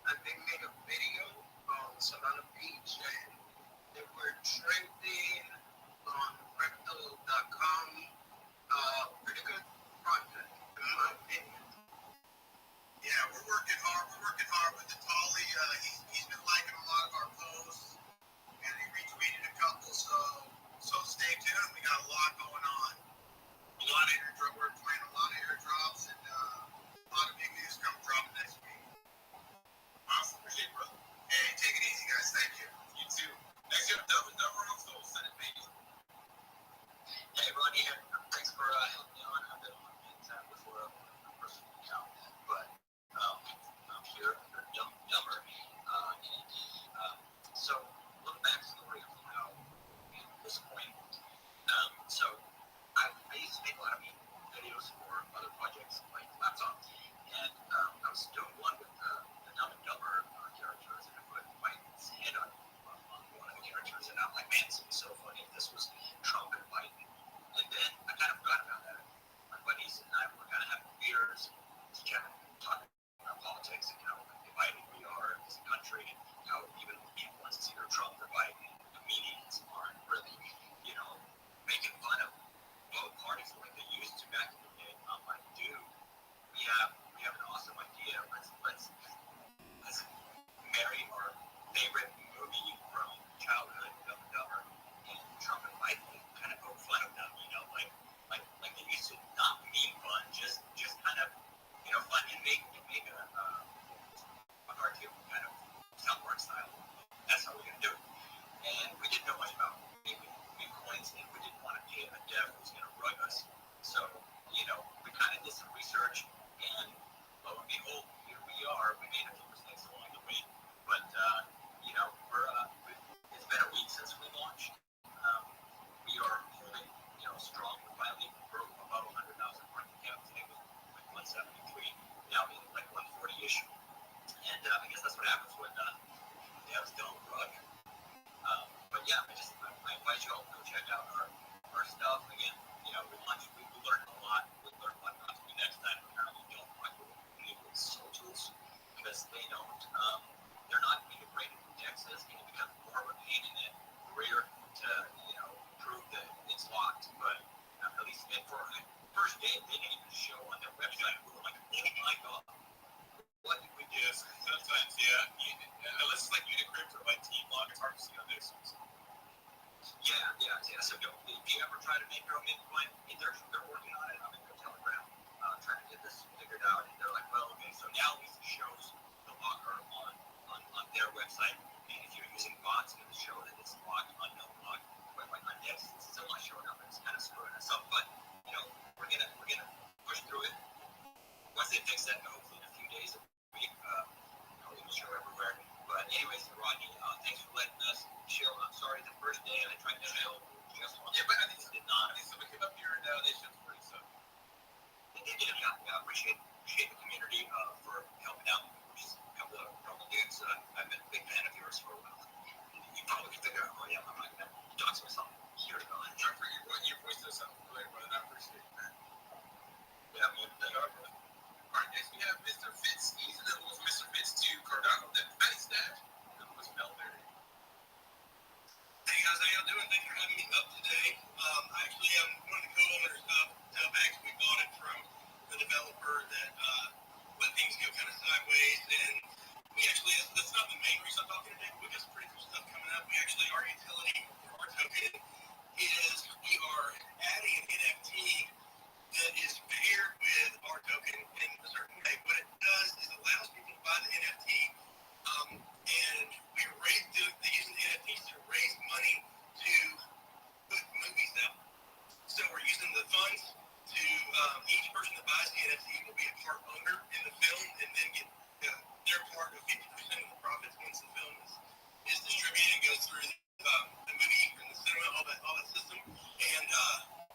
they made a video on Solana Beach and they were trending on crypto.com. Pretty good project, in my opinion. Yeah, we're working hard with the Tolly. He's been liking a lot of our posts and he retweeted a couple, so stay tuned. We got a lot going on. A lot of airdrops. We're playing a lot of airdrops and a lot of big news coming dropping next week. Awesome. Appreciate it, brother. Hey, take it easy, guys. Thank you. You too. Next, you have Dub Rothschild, Senate Page. Hey, Ronnie, They didn't even show on their website. We were like, oh my god, what did we do? Yes, sometimes, yeah. Unless it's like Unicrypt or like T-Block, it's hard to see on their source. Yeah. So if you ever try to make your own Bitcoin, they're working on it. I'm in their Telegram, trying to get this figured out. And they're like, well, okay, so now at least it shows the locker on their website. And if you're using bots, it's going to show that it's locked, unknown lock. But like on X, it's still not showing up. It's kind of screwing us up. But we're gonna push through it. Once they fix that, hopefully in a few days, a week, it'll show everywhere. But anyways, Rodney, thanks for letting us chill. I'm sorry the first day I tried to chill. Yeah, but I think did not. someone came up here and they showed free, so. They did. Yeah, appreciate the community for helping out. We're just a couple of dudes. I've been a big fan of yours for a while. You probably can figure out, oh yeah, I'm not gonna talk to myself here to go. I forget your voice does sound familiar, but I appreciate that. Yeah, man. Alright, next we have Mr. Fitz. He's a little from Mr. Fitz to Cardano. That fatty stash. That was Melberry. Hey guys, how y'all doing? Thanks for having me up today. Actually, I'm one of the co-owners of Tubex. We bought it from the developer that let things go kind of sideways, and we actually, that's not the main reason I'm talking today, but we got some pretty cool stuff coming up. We actually, our utility for our token is we are adding an NFT that is paired with our token in a certain way. What it does is allows people to buy the NFT, and we're using the NFTs to raise money to put movies out. So we're using the funds to each person that buys the NFT will be a part owner in the film, and then get their part of 50% of the profits once the film is distributed and goes through the movie and the cinema, all that system. And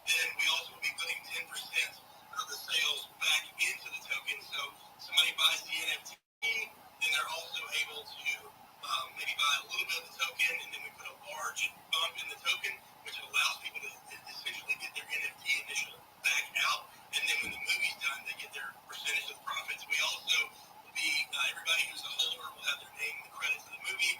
then we also will be putting 10% of the sales back into the token. So somebody buys the NFT, then they're also able to maybe buy a little bit of the token, and then we put a large bump in the token, which allows people to essentially get their NFT initial back out. And then when the movie's done, they get their percentage of the profits. We also will be, everybody who's a holder will have their name in the credits of the movie.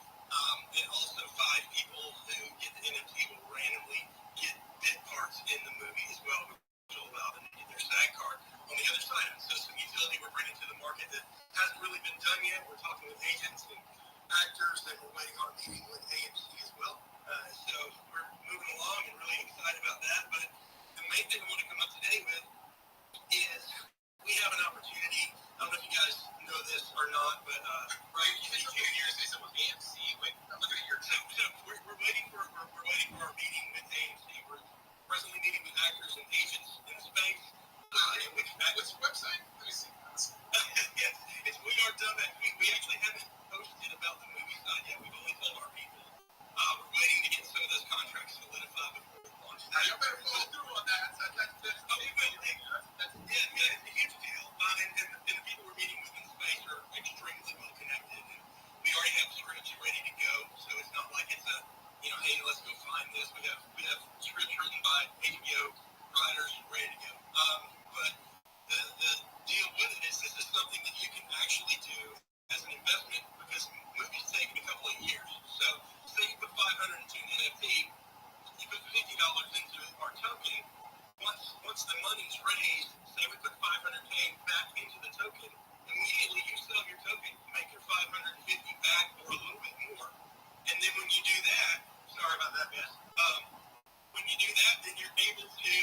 And also 5 people who get the NFT will randomly get bit parts in the movie as well, which will allow them to get their SAG card. On the other side, so some utility we're bringing to the market that hasn't really been done yet. We're talking with agents and actors, and we're waiting on a meeting with AMC as well. So we're moving along and really excited about that. But the main thing we want to come up today with is we have an opportunity. I don't know if you guys know this or not, but Right, you think you're here to say something with AMC? Wait, I'm looking at your so we're waiting for our meeting with AMC. We're presently meeting with actors and agents in the space. what's your website? Let me see. Yes, it's We Are Dumb. We actually haven't posted about the movie side yet. We've only told our people. We're waiting to get some of those contracts solidified before we launch. Now, y'all better follow through on that. That's Oh, we will. Yeah, it's a huge deal. And the people we're meeting with in the space are extremely well connected. And we already have scripts ready to go, so it's not like it's a, hey, let's go find this. We have scripts written by HBO writers ready to go. But the deal with it is this is something that you can actually do as an investment, because movies take a couple of years. So say you put $500 into an NFT, you put $50 into our token. Once the money's raised, say we put $500K back into the token, immediately you sell your token, make your $550 back or a little bit more. And then when you do that, sorry about that, Beth. When you do that, then you're able to.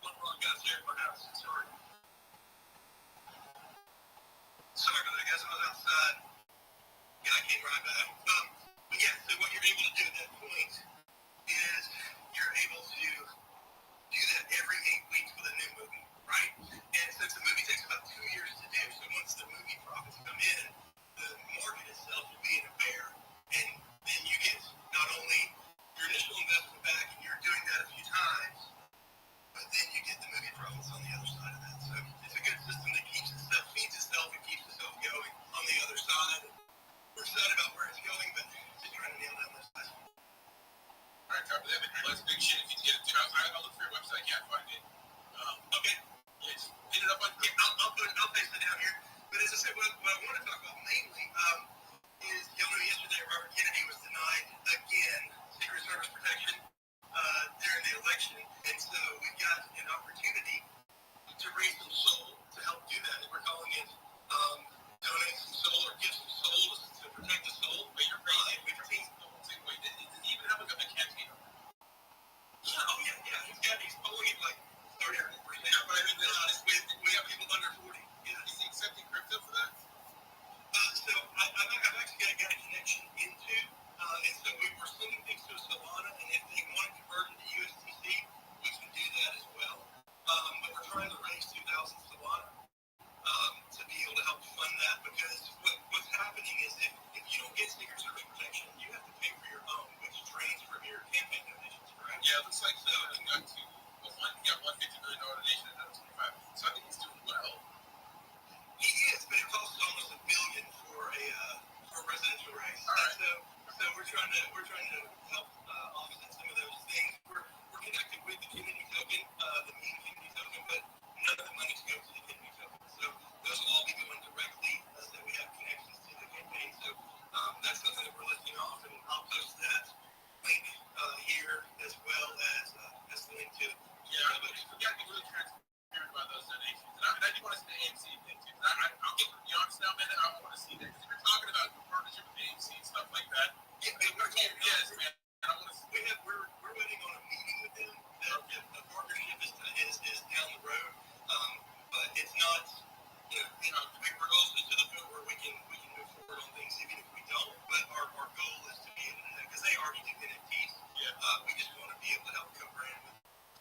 What wrong guys here at my house? Sorry about that, guys. I was outside. Guy came right back. But yeah, so what you're able to do at that point is you're able to do that every 8 weeks with a new movie, right? And since the movie takes about 2 years to do, so once the movie profits come in, the market itself will be in a bear. And then you get not only your initial investment back, and you're doing that a few times, but then you get the movie profits on the other side of that. So it's a good system that feeds itself and keeps itself going on the other side. We're excited about where it's going, but just trying to nail down this side. All right, copy that. Well, that's big shit. If you get it, I'll look for your website. Yeah, find it. Okay. Yeah, just hit it up on. Yeah, I'll paste it down here. But as I said, what I want to talk about mainly is, y'all know yesterday Robert Kennedy was denied again Secret Service protection. There during the election, and so we got an opportunity to raise some soul to help do that. And we're calling it donate some soul or give some soul to protect the soul. But you're raising 15 souls. Wait, does he even have a campaign? Yeah, oh yeah. He's polling at like 30 or 40%. But I mean, we have people under 40. Yeah, is he accepting crypto for that? So I've actually got a connection into, and so we're sending things to Solana, and if they want to convert into USDC, we can do that as well. But we're trying to raise 2,000 Solana to be able to help fund that, because what's happening is if you don't get Secret Service protection, you have to pay for your own, which drains from your campaign donations, correct? Yeah, it looks like so. He got $150 million donation out of 25, so I think he's doing well. He is, but it costs almost $1 billion for a residential race. All right. So we're trying to help offset some of those things. We're connected with the Kennedy token, the meme Kennedy token, but none of the money goes to the Kennedy token. So those will all be going directly, so we have connections to the campaign. So that's something that we're listing off, and I'll post that link here as well as the link to. Yeah, but we got to be really transparent about those donations. And I do want to see the AMC thing too. I'll get to be honest now, man. I want to see that, because if you're talking about partnership with AMC and stuff like that, yes, man. I want to see. We're waiting on a meeting with them. The partnership is down the road, but it's not. We're also to the point where we can move forward on things even if we don't. But our goal is to be able to, because they already do NFTs. Yeah. We just want to be able to help co-brand with.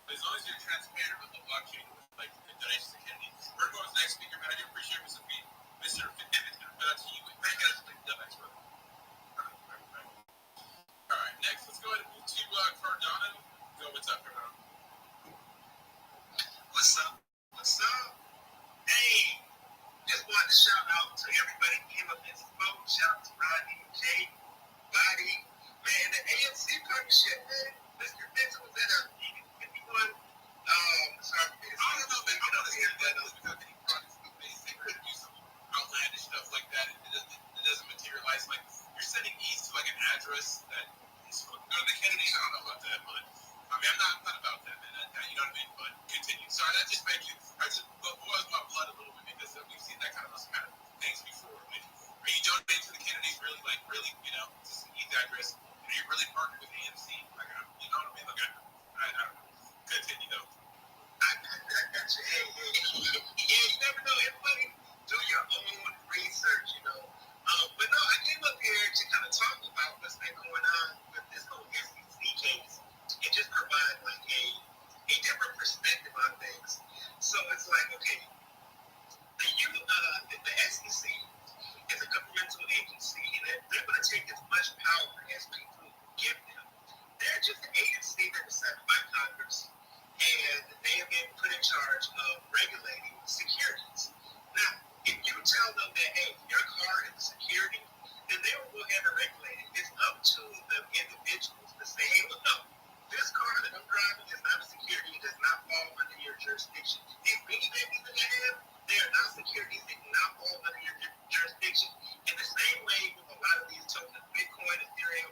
As long as you're transparent with the blockchain, like the donations to Kennedy. We're going to the next speaker, man. I do appreciate Mr. Fitzgerald. To you. Thank you guys for the expert. All right, next, let's go ahead and move to Cardano. What's up, Cardano? What's up? Hey, just wanted to shout out to everybody who came up and spoke. Shout out to Rodney, Jay, Body. Man, the AMC partnership, man. Mr. Vincent was at a 51. Sorry, I don't know, man. I want to hear that because any projects they could do some outlandish stuff like that. It doesn't materialize. Like, you're sending east to like an address that is go to the Kennedys. I don't know about that, but I mean, I'm not about that, man. You know what I mean? But continue. Sorry, that just made you. I just boils my blood a little bit, because we've seen that kind of things before. Like, are you donating to the Kennedys really, just an ETH address? Are you really partnered with AMC? Like, you know what I mean? Like, I don't know. Continue though. I got you. Hey. Yeah, you never know. Everybody do your own research, But no, I came up here to kind of talk about what's been going on with this whole SEC case and just provide like a different perspective on things. So it's like, okay, the SEC is a governmental agency, and they're going to take as much power as people give them. They're just an agency that was set by Congress, and they have been put in charge of regulating securities. Now, if you tell them that, hey, your car is a security, then they will go ahead and regulate it. It's up to the individuals to say, hey, look, no, this car that I'm driving is not a security. It does not fall under your jurisdiction. These mini babies that you have, they are not securities. They do not fall under your jurisdiction. In the same way with a lot of these tokens, Bitcoin, Ethereum,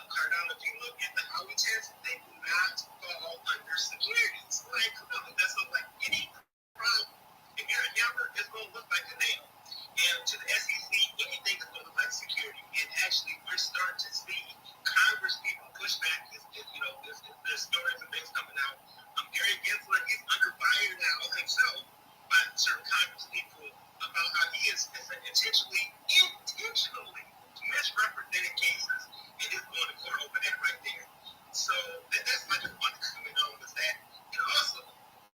Cardano, if you look at the Howey test, they do not fall under securities. Like, come on, that's like any problem. If you're a hammer, it's going to look like a nail. And to the SEC, anything is going to look like security. And actually, we're starting to see Congress people push back. There's stories and things coming out. Gary Gensler, he's under fire now himself by certain Congress people about how he is intentionally misrepresenting cases, and is going to court over that right there. So that's my just one coming on is that, and also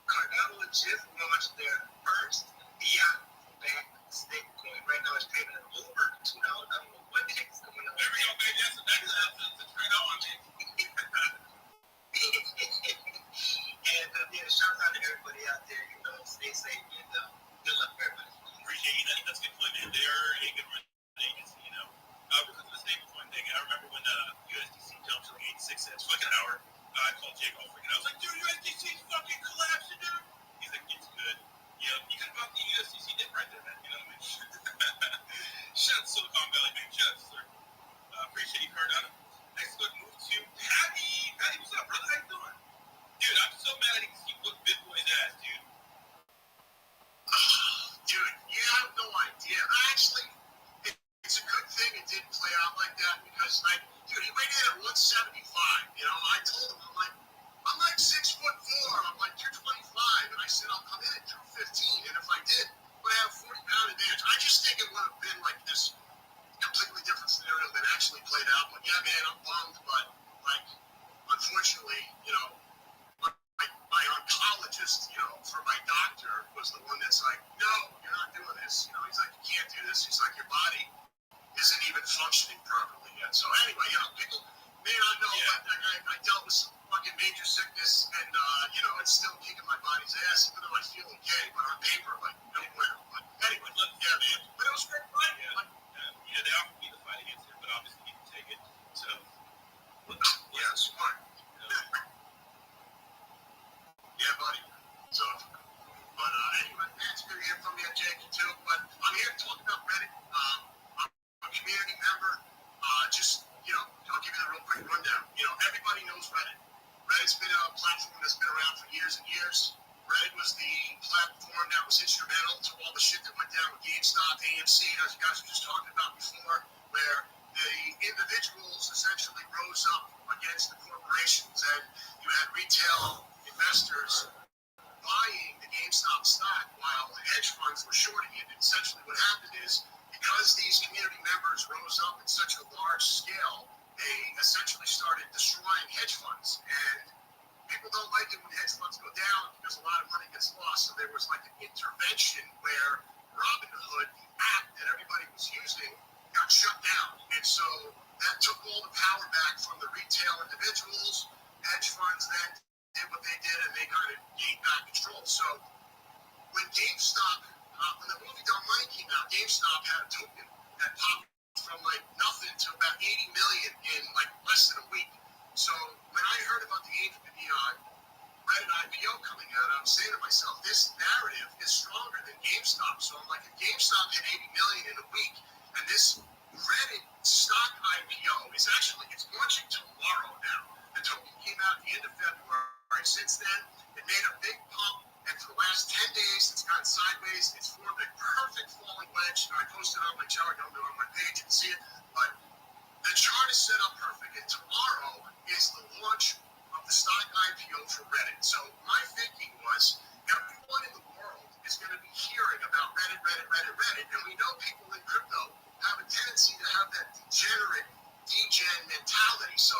Cardano just launched their first fiat-backed stablecoin. Right now, it's trading at over $2. I don't know what the heck is going on. There we go, man. That's a trade on, man. And shout out to everybody out there. Stay safe and good luck for everybody. Appreciate you. That's a good point, man. They are a good agency, because of the stablecoin thing. I remember when USDC jumped to 86 cents fucking hour. I called Jake all freaking. I was like, dude, USDC's fucking collapsing, dude. He's like, it's good. You could have bought the USDC dip right there, man. You know what I mean? Shout out to Silicon Valley, man. Shout out to sir. Appreciate you, Cardano. Next, let's move to Patty. Patty, what's up, brother? How you doing? He whooped Big Boy's ass, dude. Dude, you have no idea. Actually, it's a good thing it didn't play out like that because, like, dude, he weighed in at 175. You know, I told him, I'm like 6'4". I'm like 225, and I said I'll come in at 215, and if I did, would I have 40-pound advantage? I just think it would have been like this completely different scenario than actually played out. But yeah, man, I'm bummed, but like, unfortunately, you know, my oncologist, you know, for my doctor was the one that's like, no, you're not doing this. You know, he's like, you can't do this. He's like, your body isn't even functioning properly yet. So anyway, you know, people may not know, but I dealt with some fucking major sickness, and you know, it's still kicking my body's ass, even though I feel okay. But on paper, like, no bueno. But anyway, look, yeah, man. But it was a great fight. Yeah. Like, Yeah, they offered me the fight against him, but obviously he didn't take it. So, yeah, smart. Yeah, buddy. So, but anyway, man, it's good to hear from you, Jake, too. But I'm here to talk about Reddit. I'm a community member. Just, you know, I'll give you the real quick rundown. You know, everybody knows Reddit. Reddit's been a platform that's been around for years and years. Reddit was the platform that was instrumental to all the shit that went down with GameStop, AMC, as you guys were just talking about before, where the individuals essentially rose up against the corporations, and you had retail investors buying the GameStop stock while hedge funds were shorting it. And essentially what happened is, because these community members rose up in such a large scale, they essentially started destroying hedge funds. And people don't like it when hedge funds go down because a lot of money gets lost. So there was like an intervention where Robinhood, the app that everybody was using, got shut down. And so that took all the power back from the retail individuals. Hedge funds then did what they did, and they kind of gained back control. So when GameStop, when the movie Dumb Money came out, GameStop had a token that popped from like nothing to about 80 million in like less than a week. So when I heard about the Reddit IPO coming out, I was saying to myself, this narrative is stronger than GameStop. So I'm like, if GameStop hit 80 million in a week, and this Reddit stock IPO is actually, it's launching tomorrow now. The token came out at the end of February. Since then, it made a big pump, and for the last 10 days, it's gone sideways. It's formed a perfect falling wedge. I posted on my chart, on my page, you can see it. But the chart is set up perfect, and tomorrow is the launch of the stock IPO for Reddit. So my thinking was, everyone in the world is going to be hearing about Reddit, and we know people in crypto have a tendency to have that degenerate, degen mentality. So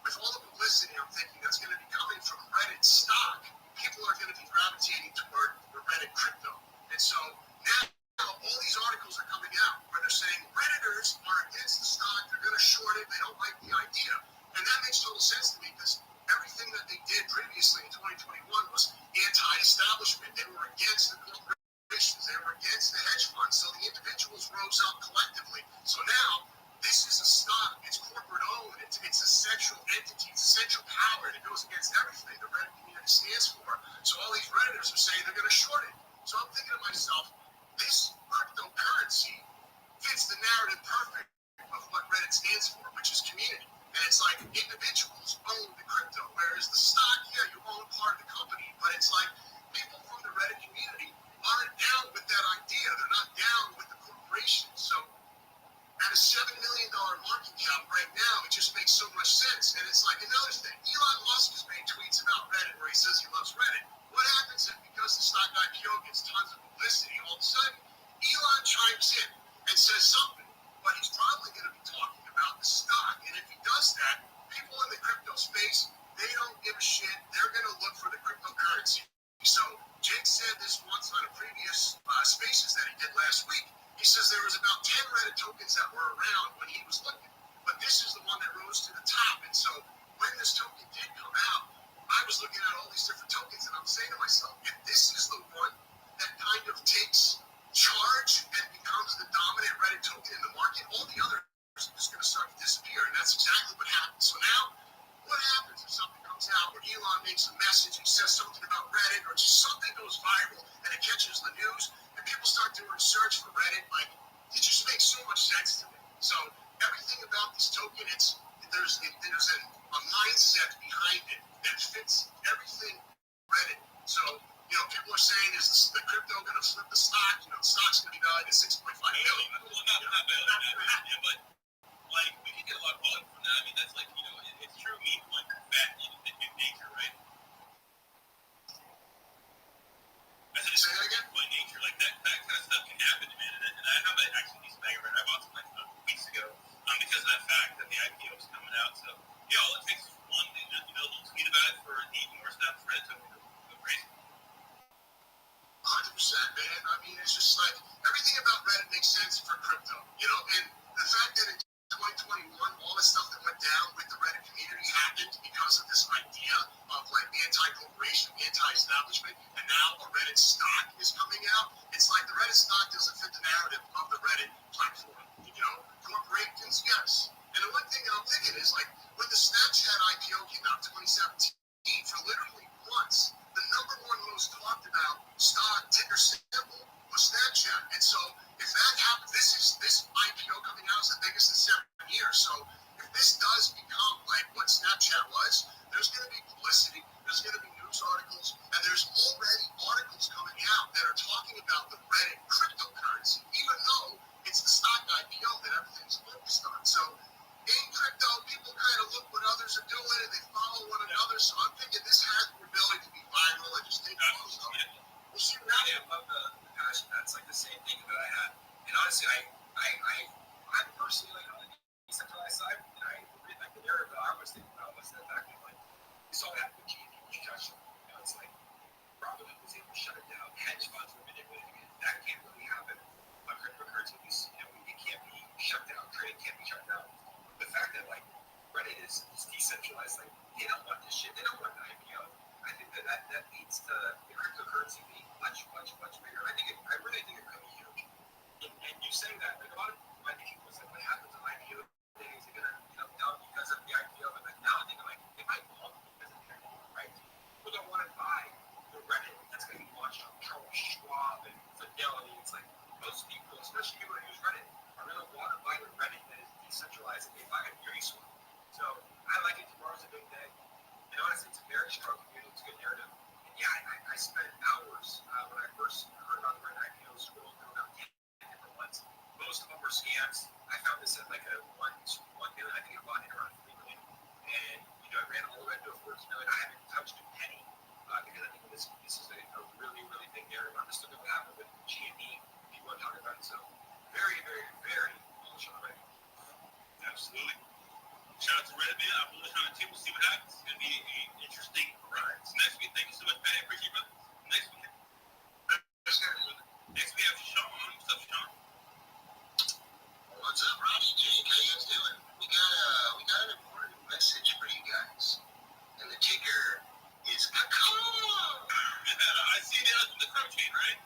with all the publicity, I'm thinking that's going to be coming from Reddit stock, people are going to be gravitating toward the Reddit crypto. And so now all these articles are coming out where they're saying Redditors are against the stock, they're going to short it, they don't like the idea. And that makes total sense to me because everything that they did previously in 2021 was anti-establishment. They were against the corporations, they were against the hedge funds. So the individuals rose up collectively. So now this is a stock, it's corporate owned, it's a central entity, it's a central power, and it goes against everything the Reddit community stands for. So all these Redditors are saying they're going to short it. So I'm thinking to myself, this cryptocurrency fits the narrative perfect of what Reddit stands for, which is community. And it's like individuals own the crypto, whereas the stock, yeah, you own part of the company, but it's like people from the Reddit community aren't down with that idea. They're not down with the corporation. So at a $7 million market cap right now, it just makes so much sense. And it's like another thing. Elon Musk has made tweets about Reddit where he says he loves Reddit. What happens if, because the stock IPO gets tons of publicity, all of a sudden Elon chimes in and says something, but he's probably going to be talking about the stock. And if he does that, people in the crypto space, they don't give a shit. They're going to look for the cryptocurrency. So Jake said this once on a previous spaces that he did last week. He says there was about 10 Reddit tokens that were around when he was looking, but this is the one that rose to the top. And so when this token did come out, I was looking at all these different tokens, and I'm saying to myself, if this is the one that kind of takes charge and becomes the dominant Reddit token in the market, all the others are just going to start to disappear. And that's exactly what happened. So now, what happens if something comes out where Elon makes a message, he says something about Reddit, or just something goes viral and it catches the news, and people start doing research for Reddit? Like, it just makes so much sense to me. So everything about this token, there's a mindset behind it that fits everything Reddit. So, people are saying, is the crypto going to flip the stock? The stock's going to be valued at 6.5 million. Well, not bad. Yeah, but like we can get a lot of volume from that. I mean, that's like it's true meme like fat in nature, right? I said it's true by nature, like that kind of stuff can happen, man. And I have actually these bag of I bought some like weeks ago, because of that fact that the IPO is coming out. So yeah, all it takes is one thing, a little tweet about it for even more stuff for it to go crazy. 100%, man. I mean, it's just like everything about Reddit makes sense for crypto, and the fact that in 2021, all the stuff that went down with the Reddit community happened because of this idea of like anti-corporation, anti-establishment, and now a Reddit stock is coming out. It's like the Reddit stock doesn't fit the narrative of the Reddit platform, corporations, yes. And the one thing that I'm thinking is like when the Snapchat IPO came out in 2017, for literally months, the number one most talked about stock ticker symbol was Snapchat. And so if that happens, this IPO coming out is the biggest in 7 years. So if this does become like what Snapchat was, there's going to be publicity, there's going to be news articles, and there's already articles coming out that are talking about the Reddit cryptocurrency, even though it's the stock IPO that everything's focused on. So in crypto, people kind of look what others are doing and they follow one another. So I'm thinking this has the ability to be viral and just take off. So we'll see what happens. I love the passion. That's like the same thing that I had. And honestly, I'm personally like on the decentralized side, and like the narrative that I was thinking about was the fact that like we saw that with GDP construction. It's like Robinhood was able to shut it down. Hedge funds were manipulating it. That can't really happen on cryptocurrencies. It can't be shut down. Trading can't be shut down. The fact that like Reddit is decentralized, like they don't want this shit. They don't want an IPO. I think that leads to the cryptocurrency being much bigger. I really think it could be huge. And you saying that, like a lot of my people was like, what happens to IPO days? They're gonna down because of the IPO. And like now I think like they might fall because of the IPO, right? People don't want to buy the Reddit that's gonna be launched on Charles Schwab and Fidelity. It's like most people, especially people who use Reddit, are gonna want to buy the Reddit that is decentralized and they buy it very soon. So I like it. Tomorrow's a big day. And honestly, it's a very strong community. It's a good narrative. And yeah, I spent hours when I first heard about the Reddit IPO scrolling through about 10 different ones. Most of them were scams. I found this at like a 1 million. I think I bought it around 3 million. And I ran all the way to 14 million. I haven't touched a penny because I think this is a really big narrative. I'm just looking at what happened with GME. People are talking about it. So very bullish on Reddit. Absolutely. Shout out to Reddit, man. I'll put this on the table, see what happens. It's going to be an interesting ride. So next week, thank you so much, man. I appreciate you, brother. Next week, we have Sean. What's up, Sean? What's up, Roddy, Jake? How you guys doing? We got an important message for you guys. And the ticker is caw. I see the crow chain, right?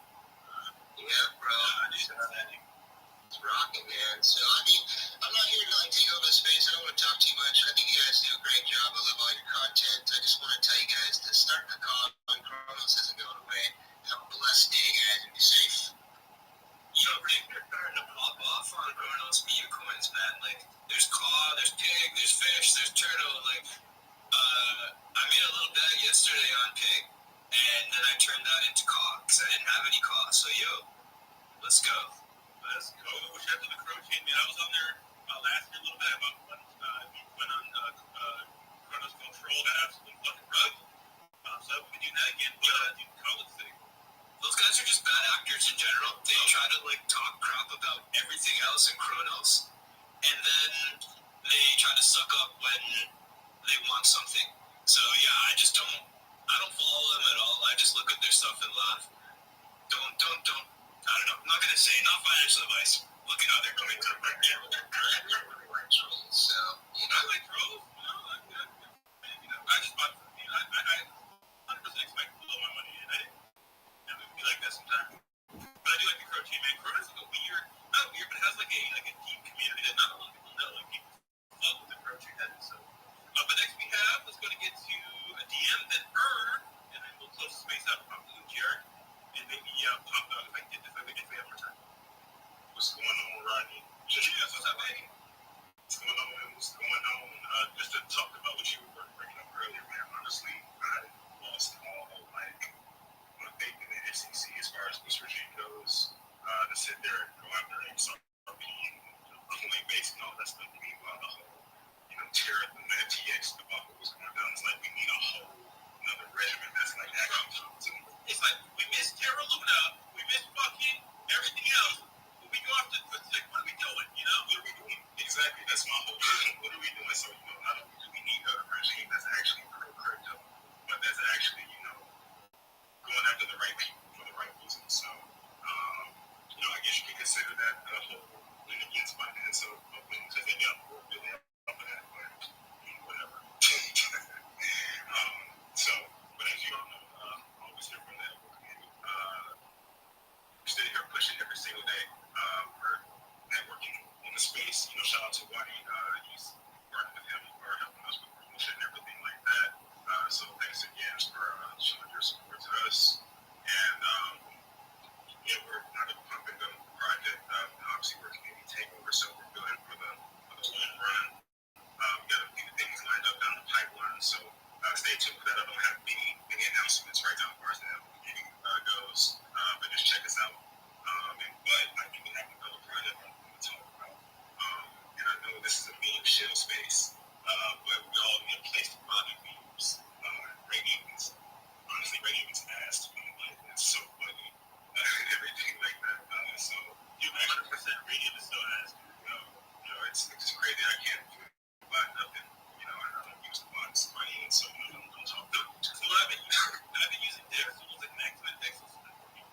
Yeah, bro. It's rocking, man. So, I mean, I'm not here to like take over the space. I don't want to talk too much. I think you guys do a great job. I love all your content. I just want to tell you guys to start the call on Chronos isn't going away. Have a blessed day, guys, and be safe. Yo, Rick, they're starting to pop off on Chronos meme coins, man. Like, there's caw, there's pig, there's fish, there's turtle. Like, I made a little bag yesterday on pig, and then I turned that into caw because I didn't have any caw. So, yo, let's go. Let's go. Shout out to the crow chain, man. I was on there last year a little bit about when on Chronos Control got absolutely fucking rugged. So we can do that again. Dude, college thing. Those guys are just bad actors in general. They try to like talk crap about everything else in Chronos, and then they try to suck up when they want something. So yeah, I don't follow them at all. I just look at their stuff and laugh. Don't. I don't know. I'm not gonna say not financial advice. Look at how they're coming to the market. So, I like trolls. I just bought. I 100% expect to blow my money in. I didn't. It would be like that sometimes. But I do like the crow chain, man. Crow is like not weird, but it has like a deep community that not a lot of people know. Like people fuck with the crow chain. So, but next we have. Let's go to get to a DM that and then we'll close the space out. Probably Jared. And maybe pop out if we have more time. What's going on, Rodney? Yes, what's up, baby? What's going on? Just to talk about what you were bringing up earlier, man. Honestly, I lost all hope. I after the right people for the right reasons. So, I guess you can consider that a whole win against finance of win because they got really up for that, but whatever. But as you all know, always here from that community. We're still here pushing every single day. We're networking in the space. Shout out to Wadi. He's working with him or helping us with promotion and everything like that. So thanks again for showing your support to us. And we're not going to pump into the project. Obviously, we're community takeover, so we're good for the long run. We got a few things lined up down the pipeline, so stay tuned for that. I don't have many announcements right now as far as the beginning goes, but just check us out. But I do have another project I'm going to talk about. And I know this is a meme shell space, but we all need a place to find memes. Radiant's ass to me, like, it's so funny. Everything like that. So you 100% radiant is so ass. It's crazy. I can't buy nothing. I don't use the box money, and so don't talk. So I've been using Dex. It was like an accident Dex was for me.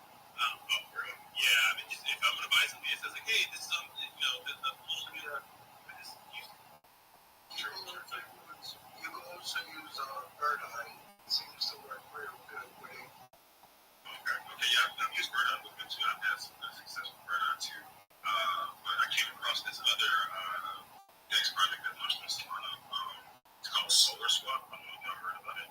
For real. Yeah, I've been just if I'm gonna buy something, it says like, hey, this is something. The full year. I just use it. You can also use Bird Eye. It seems to work real good with it. Okay, yeah, I've used Bird Eye with it too. I've had some good success with Bird Eye too. But I came across this other Dex project that launched on Solana. It's called Solar Swap. I don't know if y'all heard about it.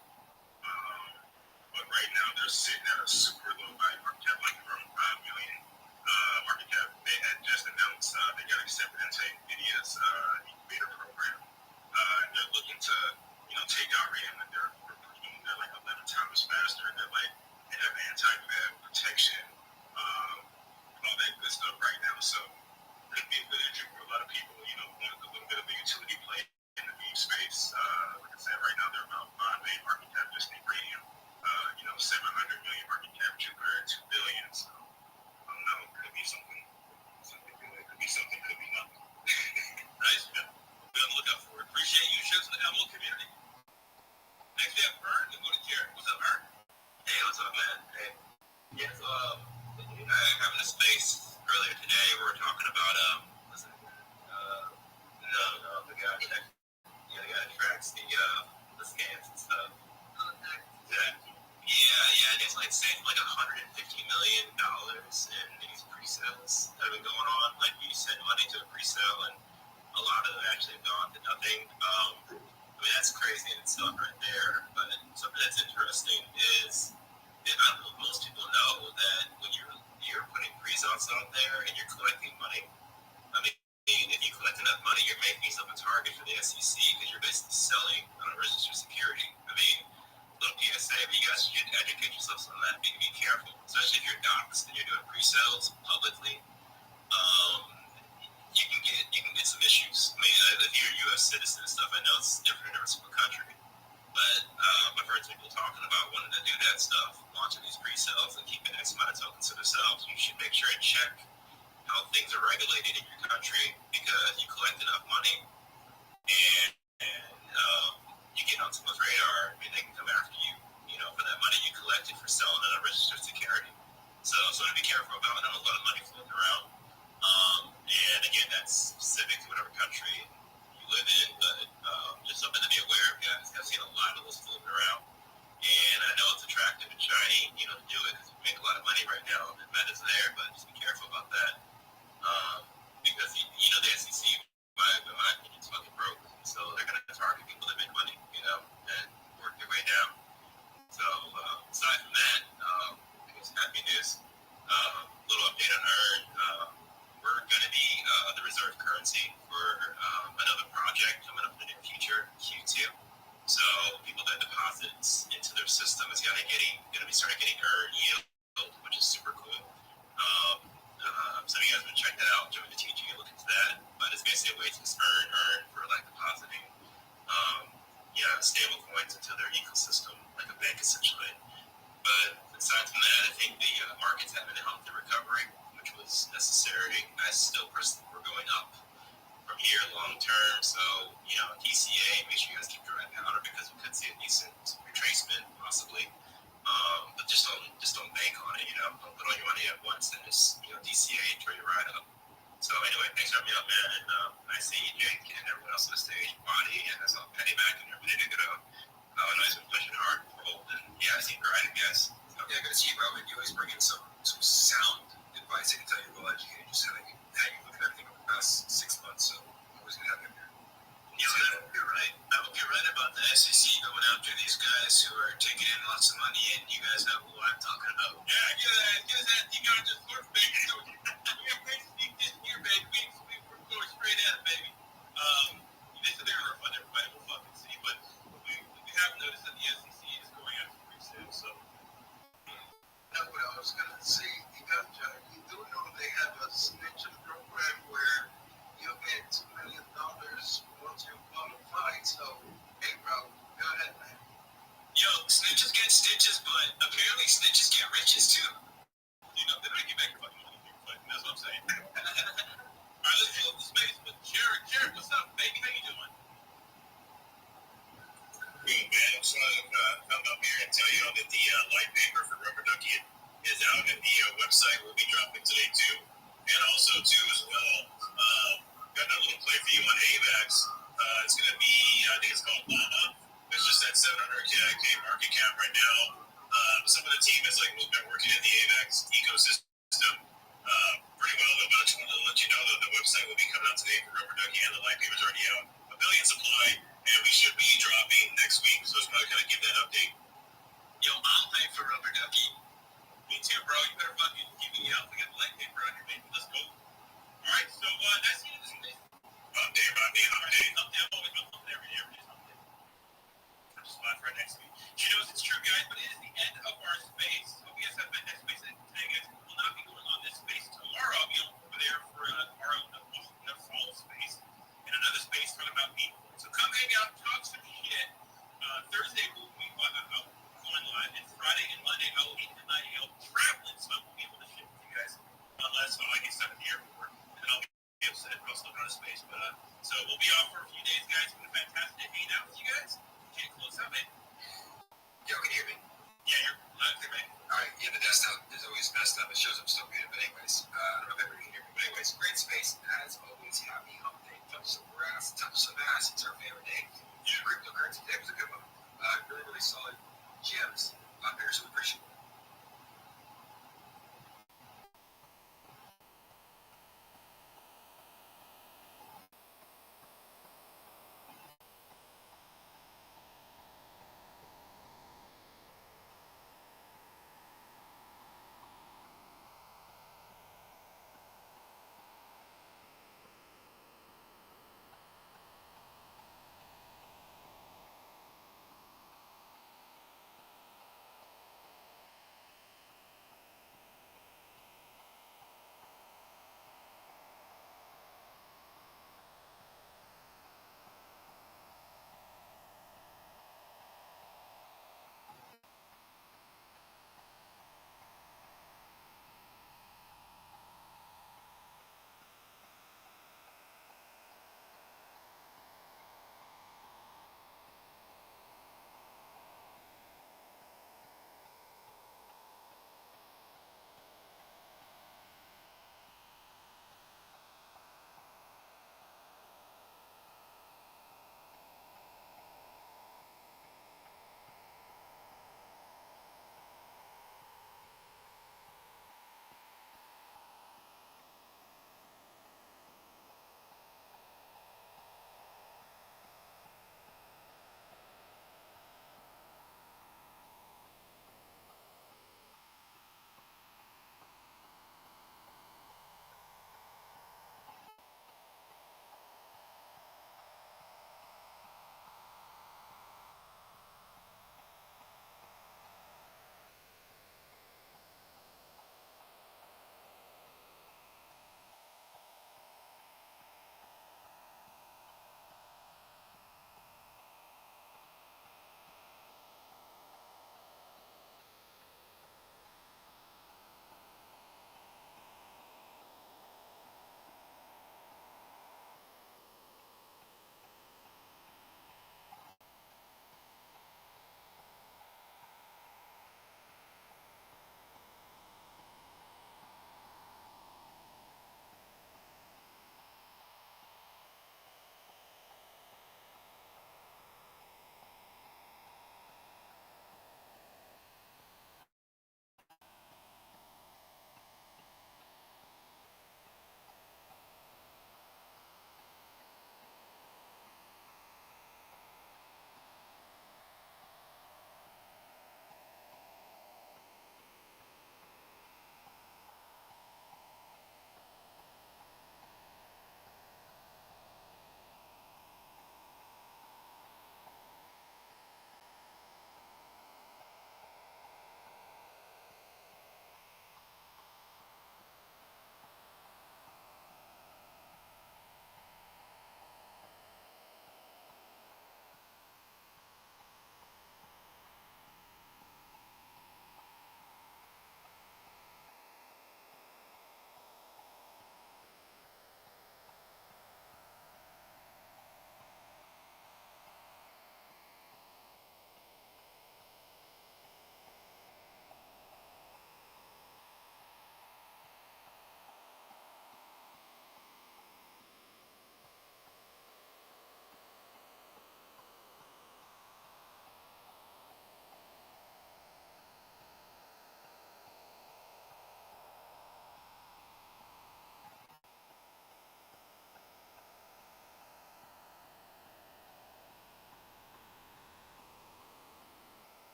But right now they're sitting at a super low value market cap, like around 5 million market cap. They had just announced they got accepted into NVIDIA's incubator program. And they're looking to, take out radium, and they're like 11 times faster. And they have anti-fab protection, all that good stuff right now. So it could be a good entry for a lot of people, want a little bit of a utility play in the beam space. Like I said, right now they're about 5 million market cap just in radium. 700 million market cap, Jupiter, 2 billion. So I don't know, could be something good. Could be something, could be nothing. Nice, man. Be on the lookout for it. Appreciate you sharing the MO community. Next we have Vern, and go to Jared. What's up, Vern? Hey, what's up, man? Hey. Yeah, so having a space earlier today, we were talking about the guy that tracks the scans and stuff. Yeah, and it's like saved like $150 million in these pre-sales that have been going on. Like you send money to a pre-sale, and a lot of them actually have gone to nothing. That's crazy in itself right there. But something that's interesting is that I don't know, most people know that when you're putting pre-sales out there and you're collecting money. I mean, if you collect enough money, you're making yourself a target for the SEC because you're basically selling on a registered security. I mean, little PSA, but you guys should educate yourselves on that. Be careful, especially if you're doxxed and you're doing pre-sales publicly. You can get some issues. I mean, if you're a U.S. citizen and stuff, I know it's different in every single country. But I've heard people talking about wanting to do that stuff, launching these pre-sales and keeping X amount of tokens to themselves. You should make sure and check how things are regulated in your country because you collect enough money and you get on someone's radar, I mean, they can come after you, for that money you collected for selling on a registered security. So to be careful about. I know a lot of money floating around. And again, that's specific to whatever country you live in, but just something to be aware of, guys. I've seen a lot of those floating around. And I know it's attractive and shiny, to do it because we make a lot of money right now. The meta's there, but just be careful about that. Because, the SEC, in my opinion, is fucking broke. So they're going to target people that make money, and work their way down. So aside from that, I guess happy news. Little update on Earn. We're going to be the reserve currency for another project coming up in the near future, Q2. So people that deposits into their system is going to be starting getting Earn yield, which is super cool. So you guys would check that out during the teaching and look into that. But it's basically a way to just earn for like depositing stable coins into their ecosystem, like a bank essentially. But aside from that, I think the market's having a healthy recovery, which was necessary. I still personally we're going up from here long term. So, DCA, make sure you guys keep dry powder because we could see a decent retracement possibly. But just don't bank on it. Don't put all your money at once and just DCA and enjoy your ride up. So anyway, thanks for having me up, man. And nice seeing you, Jake, and everyone else on the stage, Bonnie, and that's all Penny back and everything. Good to go. I know he's been pushing hard for Holt, and yeah, I see grinding, guys. Yeah, good to see you, bro. And you always bring in some sound advice. I can tell you're well educated. Just how you look at everything over the past 6 months. So always gonna have you here. You're right. I hope you're right about the SEC going after these guys who are taking in lots of money, and you guys know who I'm talking about. Yeah, get us that DeAndre Swift, baby. We have great speak this year, baby. We're going straight at it, baby. They said they were going to refund everybody. We'll fucking see. But we have noticed that the SEC is going after pretty soon, so. That's what I was going to say. You do know they have a snitching program where you'll get $2 million once you qualify. So, hey, bro, go ahead, man. Yo, snitches get stitches, but apparently snitches get riches too. They don't get back your fucking money, but that's what I'm saying. All right, let's go to space with Jared. Jared, what's up, baby? How you doing? Good, man. I just wanted to come up here and tell you that the light paper for Rubber Ducky is out, and the website will be dropping today too. And also too as well, got another little play for you on AVAX. It's going to be, I think it's called Llama. It's just at 700K market cap right now. Some of the team has been working in the AVAX ecosystem pretty well. But I just wanted to let you know that the website will be coming out today for Rubber Ducky, and the light paper is already out. A billion supply, and we should be dropping next week. So I just want to kind of give that update. Yo, I'll pay for Rubber Ducky. Me too, bro. You better fucking give me the outfit and the light paper on your baby. Let's go. All right, so that's the end of this. Update about me. Update. I'm always updating every day. I'm just live right next to me. She knows it's true, guys, but it is the end of our space. Hope you guys have been next space today, guys. We will not be going on this space tomorrow. I'll be over there for tomorrow, fall space, and another space talking about people. So come hang out, talk some shit. Thursday we'll be going live, and Friday and Monday I will be in NIL traveling, so I won't be able to shit with you guys unless I get stuck at the airport, and I'll be upset if I'll still out of space. But so we'll be off for a few days, guys. It's been fantastic hanging out with you guys. Can't close out, man. Yo, can you hear me? Yeah, you're live there, man. All right, yeah, the desktop is always messed up. It shows up so good, but anyways, I don't know if everybody can hear me. But anyways, great space. As always, happy hump day. Touch some grass, touch some ass. It's our favorite day. Yeah, cryptocurrency today was a good one. Really solid gems out there, so we appreciate it.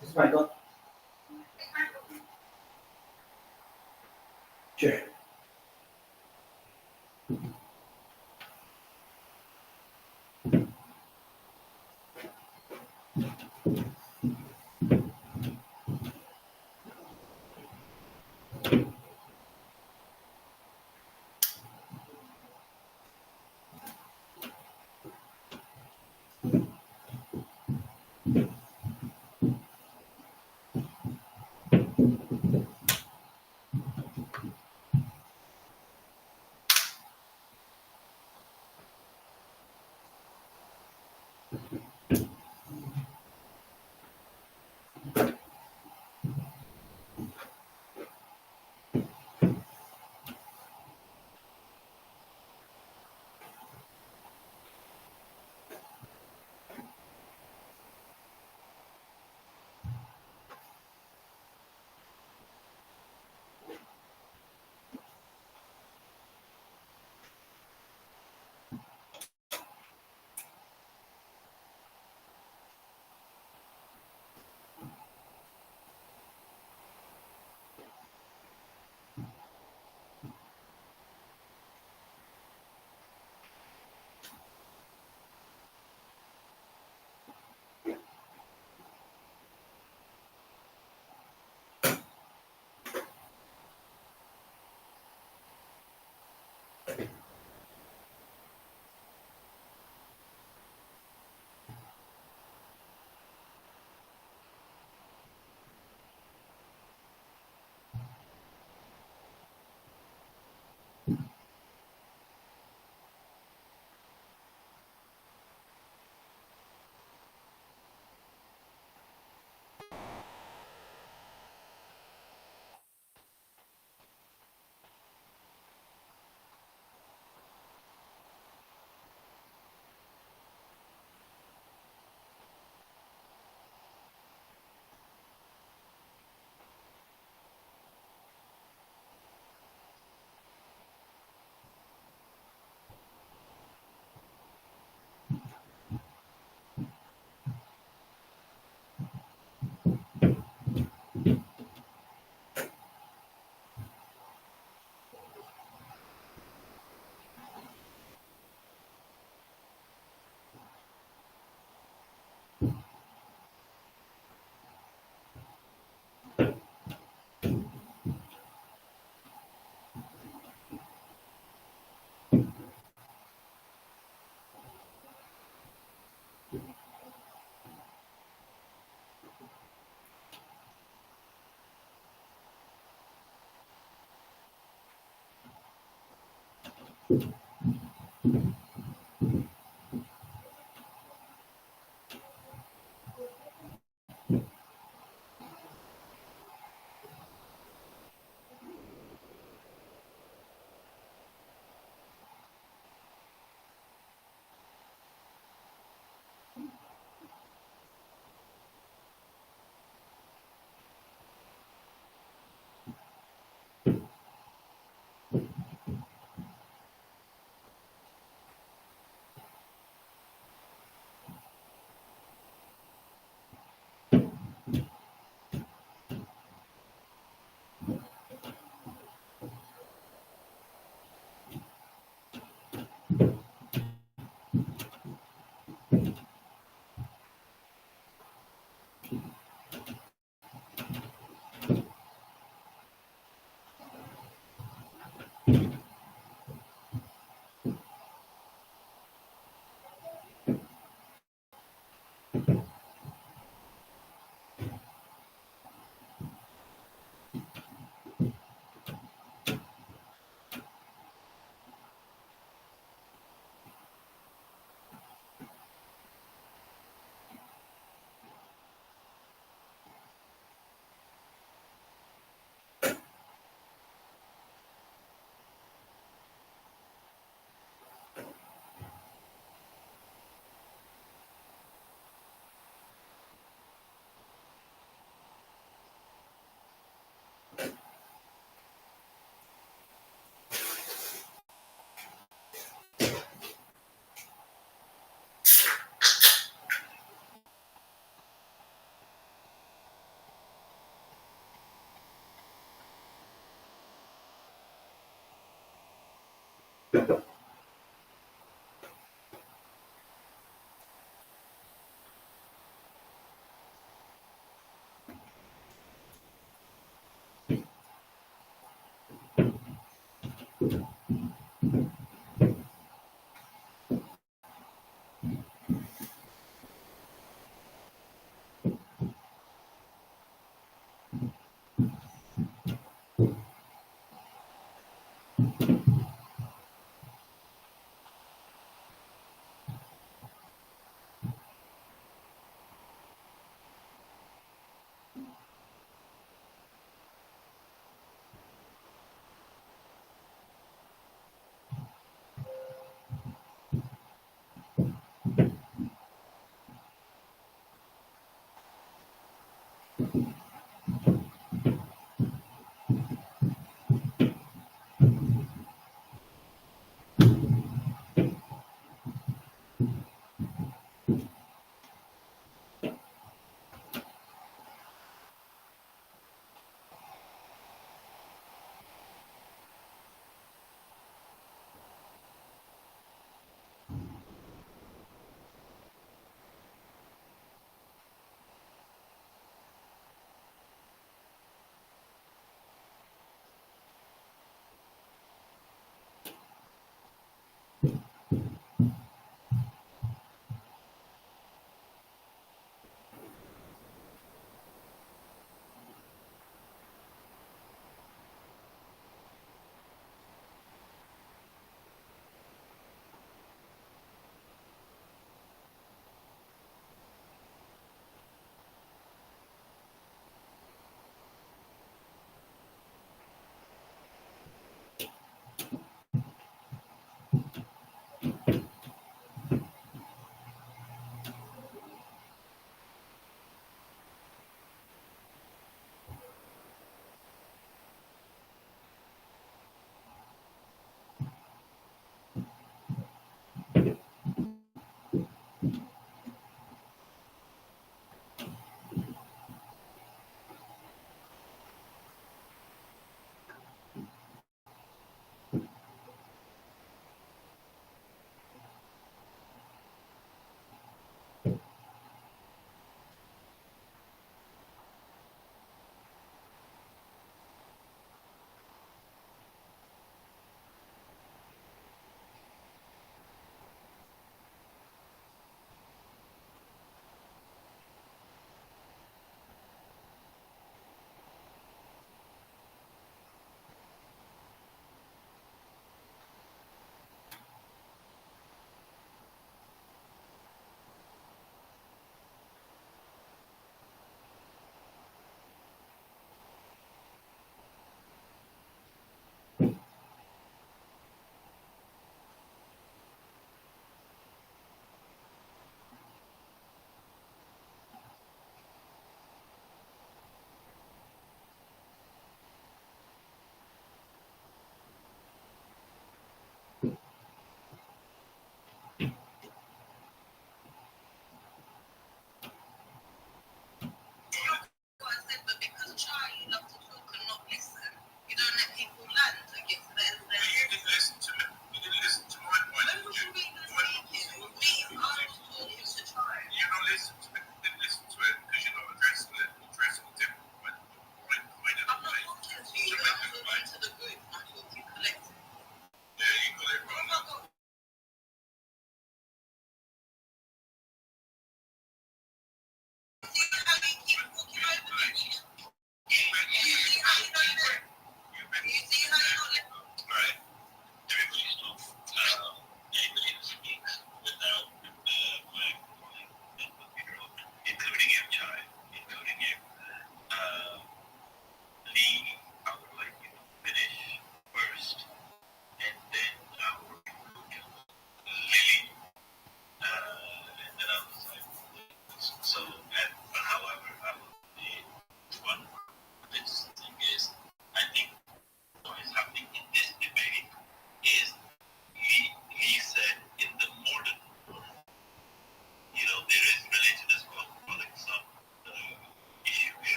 This is Michael. Sure.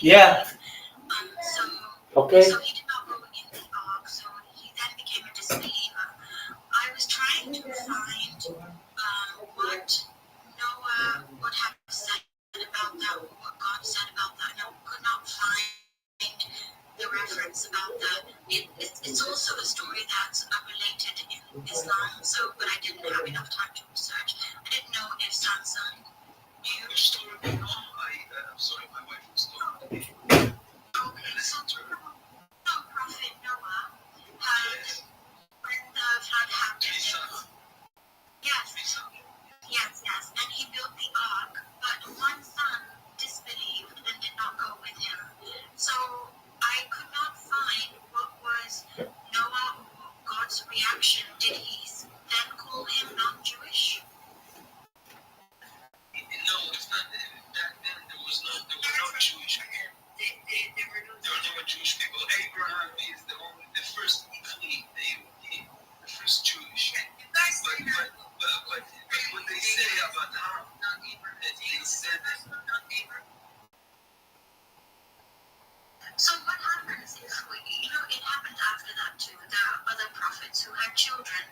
Yeah. So Okay. so he did not go in the ark, so he then became a disbeliever. I was trying to find what Noah would have said about that, or what God said about that, and I could not find the reference about that. It's also a story that's related in Islam, so but I didn't have enough time to research. I didn't know if Samson knew. I'm sorry, my wife was talking to me. Okay, so Prophet Noah had, when the flood happened, yes, and he built the ark, but one son disbelieved and did not go with him. So I could not find what was Noah or God's reaction. Did he then call him non-Jewish? No, it's not. Back then, there was no Jewish people. There were no There were no Jewish people. Abraham is the first Italy, the first Jewish. You guys say that. But what they say about Ham, that he said that. So what happens if it happened after that too? There are other prophets who had children,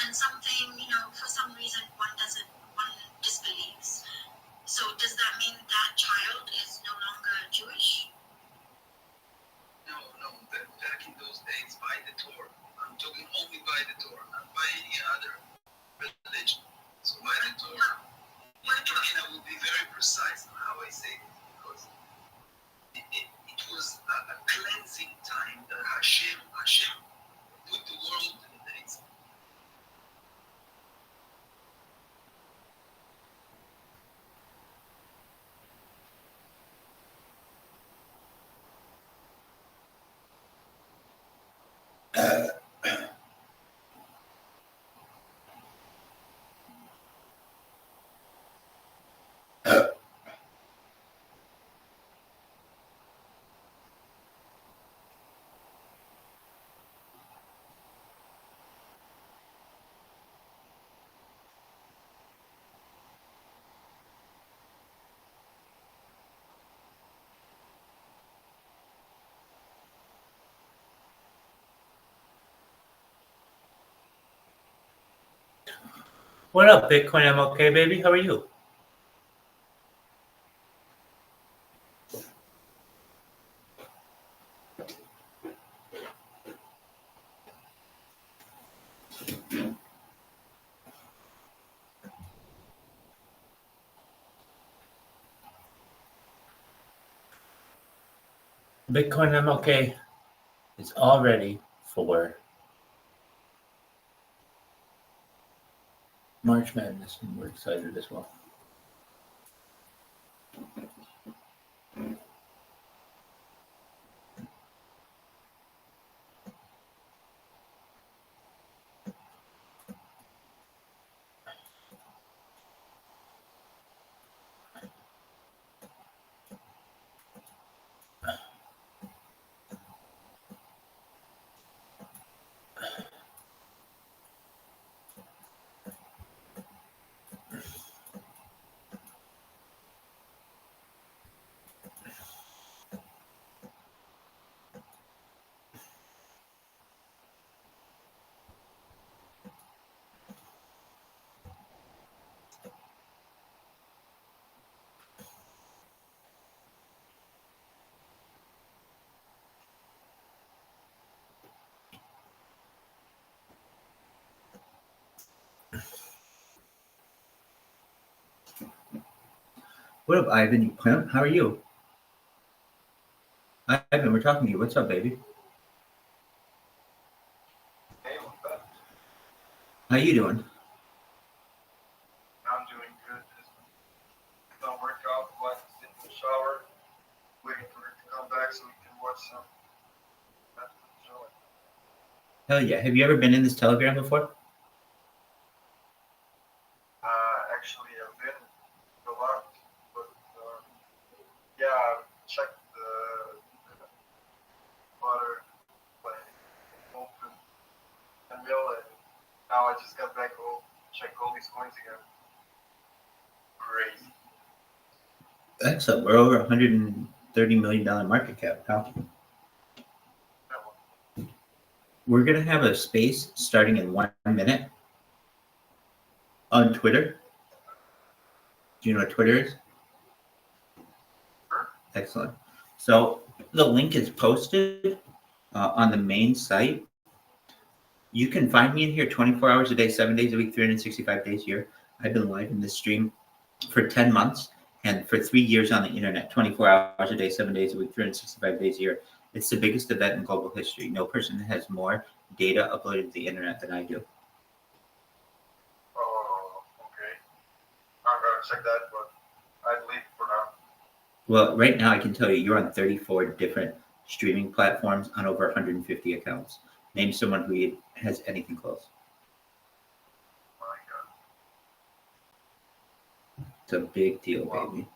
and something, for some reason one disbelieves. So does that mean that child is no longer Jewish? No, back in those days, by the Torah. I'm talking only by the Torah, not by any other religion. So by the Torah. And I will be very precise on how I say this, because it was a cleansing time that Hashem put the world in its. What up, Bitcoin? I'm okay, baby. How are you? Bitcoin, I'm okay. It's all ready for March Madness, and we're excited as well. What up, Ivan, you pimp? How are you? Ivan, we're talking to you. What's up, baby? Hey, what's up? How you doing? I'm doing good. Just done workout, like sit in the shower, waiting for it to come back so we can watch some. Hell yeah. Have you ever been in this Telegram before? Actually, I've been a lot, but yeah, I've checked the butter, like open and mill, and now I just got back home, check all these coins again. Crazy. That's up. We're over 100 $30 million market cap, pal. We're going to have a space starting in 1 minute on Twitter. Do you know what Twitter is? Excellent. So the link is posted on the main site. You can find me in here 24 hours a day, 7 days a week, 365 days a year. I've been live in this stream for 10 months and for 3 years on the internet, 24 hours a day, 7 days a week, 365 days a year. It's the biggest event in global history. No person has more data uploaded to the internet than I do. Oh, okay. I'm gonna check that, but I'd leave for now. Well, right now I can tell you you're on 34 different streaming platforms on over 150 accounts. Name someone who has anything close. My God. It's a big deal, baby.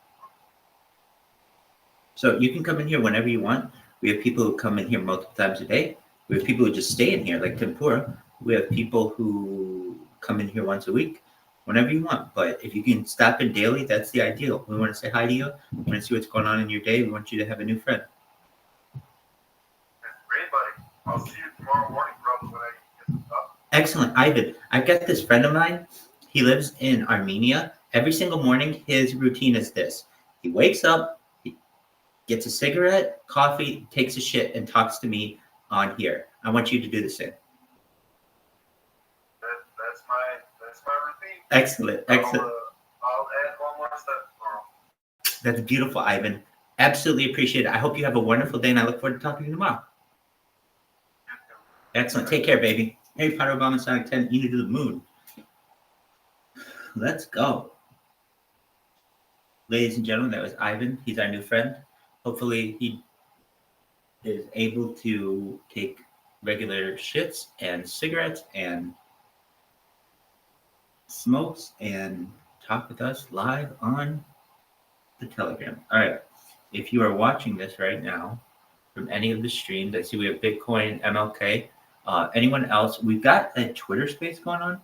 So you can come in here whenever you want. We have people who come in here multiple times a day. We have people who just stay in here, like Tempura. We have people who come in here once a week, whenever you want. But if you can stop in daily, that's the ideal. We want to say hi to you. We want to see what's going on in your day. We want you to have a new friend. Great, buddy. I'll see you tomorrow morning, probably, when I get some stuff. Excellent. Ivan, I've got this friend of mine. He lives in Armenia. Every single morning, his routine is this. He wakes up, he gets a cigarette, coffee, takes a shit, and talks to me on here. I want you to do the same. That's my routine. Excellent. Excellent. I'll add one more step tomorrow. That's beautiful, Ivan. Absolutely appreciate it. I hope you have a wonderful day, and I look forward to talking to you tomorrow. Excellent. Take care, baby. Harry Potter, Obama, Sonic 10, Enid to the Moon. Let's go. Ladies and gentlemen, that was Ivan. He's our new friend. Hopefully, he is able to take regular shits and cigarettes and smokes and talk with us live on the Telegram. All right. If you are watching this right now from any of the streams, I see we have Bitcoin, MLK. Anyone else? We've got a Twitter space going on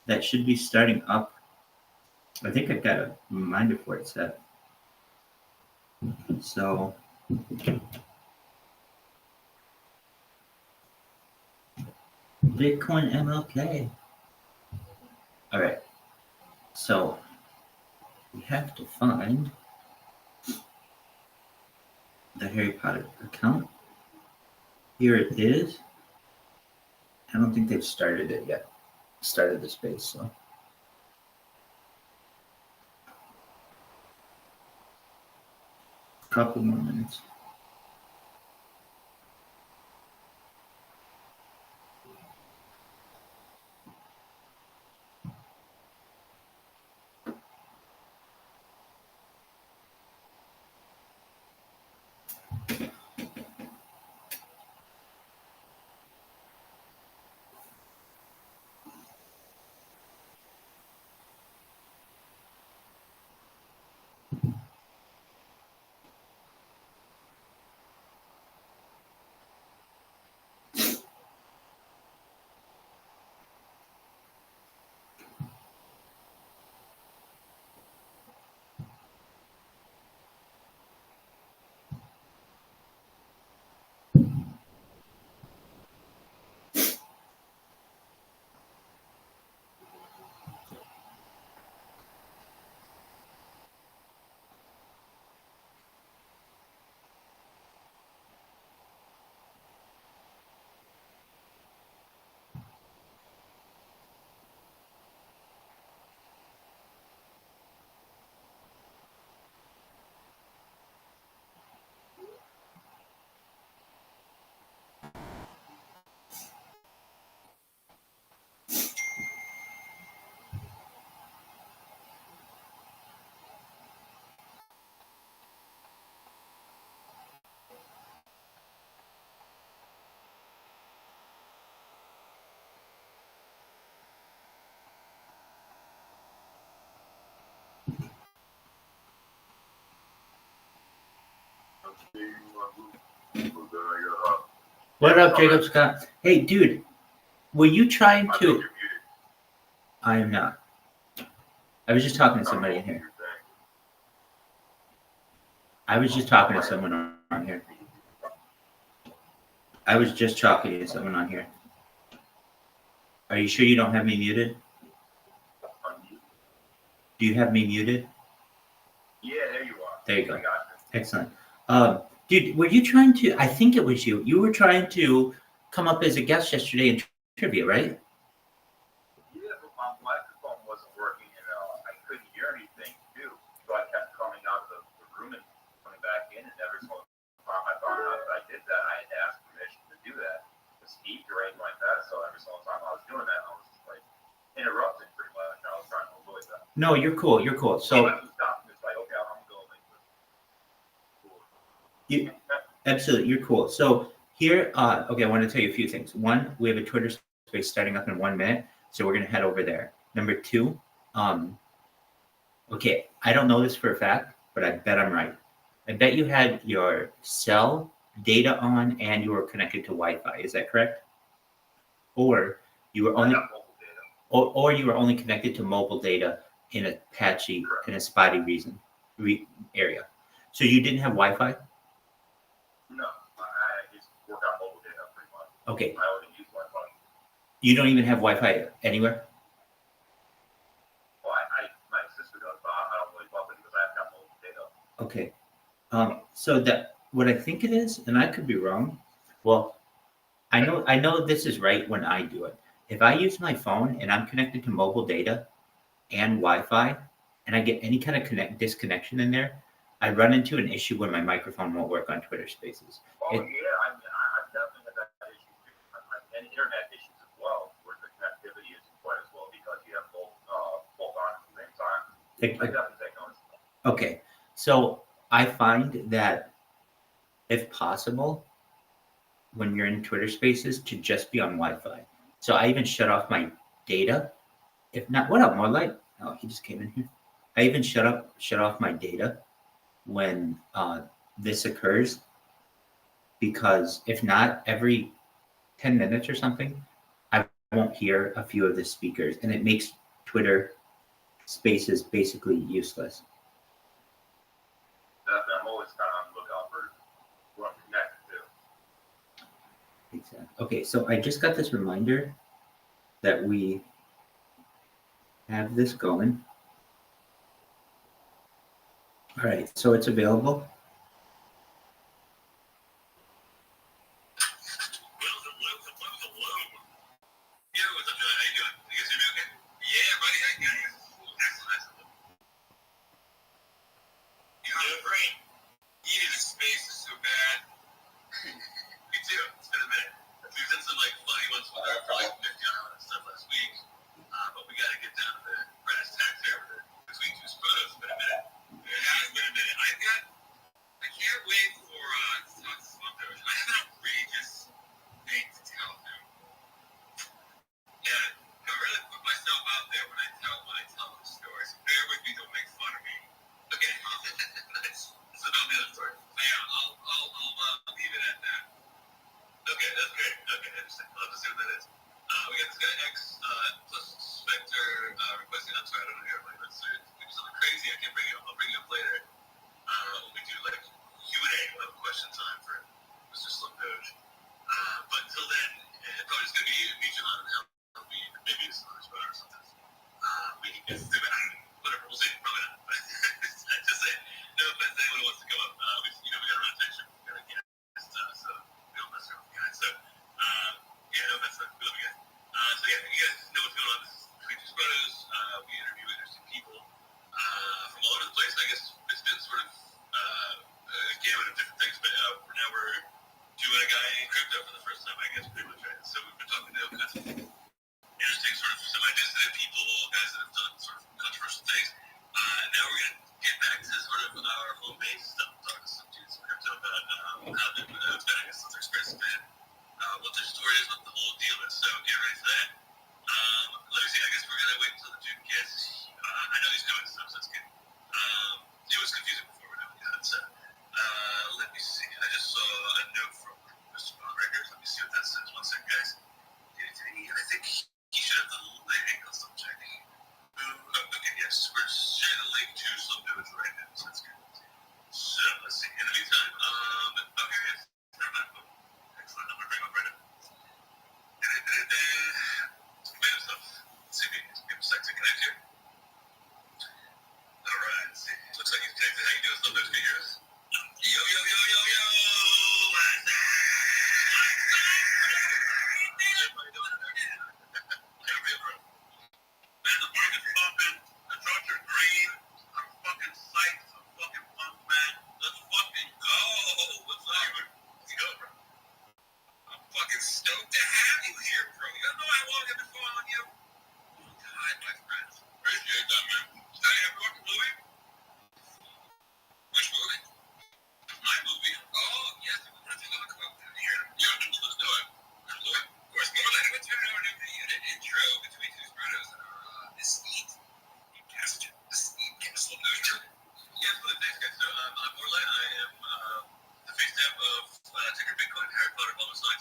that should be starting up. I think I've got a reminder for it set. So Bitcoin MLK. All right. So we have to find the Harry Potter account. Here it is. I don't think they've started it yet. Started the space, so. Couple more minutes. What up, Jacob Scott? Hey, dude, were you trying to? I am not. I was just talking to somebody in here. I was just talking to someone on here. Are you sure you don't have me muted? Do you have me muted? Yeah, there you are. There you go. I got you. Excellent. Dude, were you trying to? I think it was you. You were trying to come up as a guest yesterday in trivia, right? Yeah, but my microphone wasn't working and I couldn't hear anything too. So I kept coming out of the room and coming back in, and every single time I found out that I did that, I had to ask permission to do that. The speed or anything like that. So every single time I was doing that, I was just like interrupting pretty much. I was trying to avoid that. No, you're cool. You're cool. So I was stopping. It's like, okay, I'm going like this. Cool. you absolutely, you're cool. So here, okay, I want to tell you a few things. One, we have a Twitter space starting up in 1 minute, so we're gonna head over there. Number two, okay, I don't know this for a fact, but I bet I'm right. I bet you had your cell data on and you were connected to Wi-Fi. Is that correct? Or you were only, I got mobile data. or you were only connected to mobile data in a patchy, in a spotty area. So you didn't have Wi-Fi? No, I just work on mobile data pretty much. Okay. I already use Wi-Fi. You don't even have Wi-Fi anywhere? Well, my sister does, but I don't really fuck with it because I've got mobile data. Okay. So that what I think it is, and I could be wrong. Well, I know this is right when I do it. If I use my phone and I'm connected to mobile data and Wi-Fi, and I get any kind of disconnection in there, I run into an issue when my microphone won't work on Twitter Spaces. Oh, yeah, I mean, I've definitely had that issue too. And internet issues as well, where the connectivity isn't quite as well because you have both on at the same time. I definitely take notice. Okay, so I find that if possible, when you're in Twitter Spaces, to just be on Wi-Fi. So I even shut off my data. If not, what up, Marlight? Oh, he just came in here. I even shut off my data when this occurs, because if not, every 10 minutes or something, I won't hear a few of the speakers, and it makes Twitter Spaces basically useless. Definitely, I'm always kind of on the lookout for who I'm connected to. Exactly. Okay, so I just got this reminder that we have this going. All right, so it's available. Yeah, what's up, John? How you doing? You guys hear me okay? Yeah, buddy, I got you. Excellent. You doing great? Needed a space is so bad. Me too. It's been a minute. We've done some funny ones with our for 50 and stuff last week. But we got to get down to the brass tacks here between two photos. It's been a minute. It has been a minute. I can't wait for to talk to some others. I have an outrageous thing to tell them. Yeah, I really put myself out there when I tell the stories. Bear with me, don't make fun of me. Okay, nice. So don't the other story. So yeah, I'll leave it at that. Okay, that's great. Okay, interesting. I'll just see what that is. We got this guy X plus Spectre requesting. I'm sorry, I don't know everybody. Let's do something crazy. I can bring you up. I'll bring you up later. When we do Q&A, we'll have question time for Mr. Slim Doge. But until then, probably just gonna be me, John, and Helen. Maybe it's another spot or something. We can get through it. Whatever, we'll see. Probably not. Just say no offense to anyone who wants to come up. We gotta run attention. We gotta get so we don't mess around with the guys. So yeah, no offense, we love you guys. So yeah, you guys know what's going on. This is Between Two Photos. We interview interesting people from all over the place. I guess it's been sort of a gamut of different things, but now we're doing a guy in crypto for the first time, I guess, pretty much, right? So we've been talking to all kinds of interesting sort of semi-dissident people, guys that have done sort of controversial things. Now we're going to get back to sort of our home base stuff, talk to some dudes in crypto about how it's been, I guess, what their experience has been, what their story is, what the whole deal is. So get ready for that. Let me see, I guess we're going to wait until the dude gets, I know he's doing stuff, so that's good. It was confusing before, but now we got it. So let me see, I just saw a note from Mr. Bonrecord. Let me see what that says.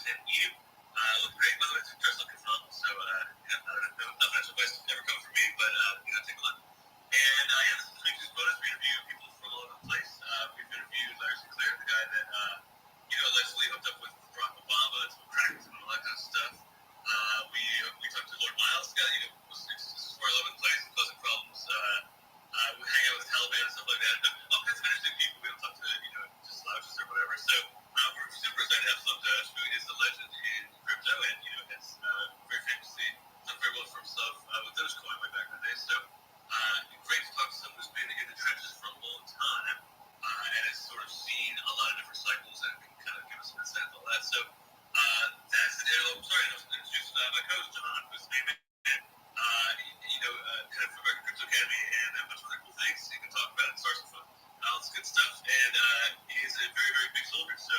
and you look great, by the way. Dress looking fun. So, no financial advice never come from me, but take a look. And this is the week's bonus. We interview people from all over the place. We've interviewed Larry Sinclair, the guy that allegedly hooked up with Barack Obama and some crackers and all that kind of stuff. We talked to Lord Miles, the guy that was where I live in place and causing problems. We hang out with the Taliban and stuff like that. All kinds of interesting people. We don't talk to just slouches or whatever. So we're super excited to have Slumdash, who is a legend in crypto, and has very famously done very well for himself with Dogecoin way back in the day. So great to talk to someone who's been in the trenches for a long time and has sort of seen a lot of different cycles and can kind of give us some insight on all that. So that's the deal. I'm sorry, I was introduced my coach, John, who's name it. Kind of from American Crypto Academy and a bunch of other cool things you can talk about and start some fun. All this good stuff. And he's a very, very big soldier. So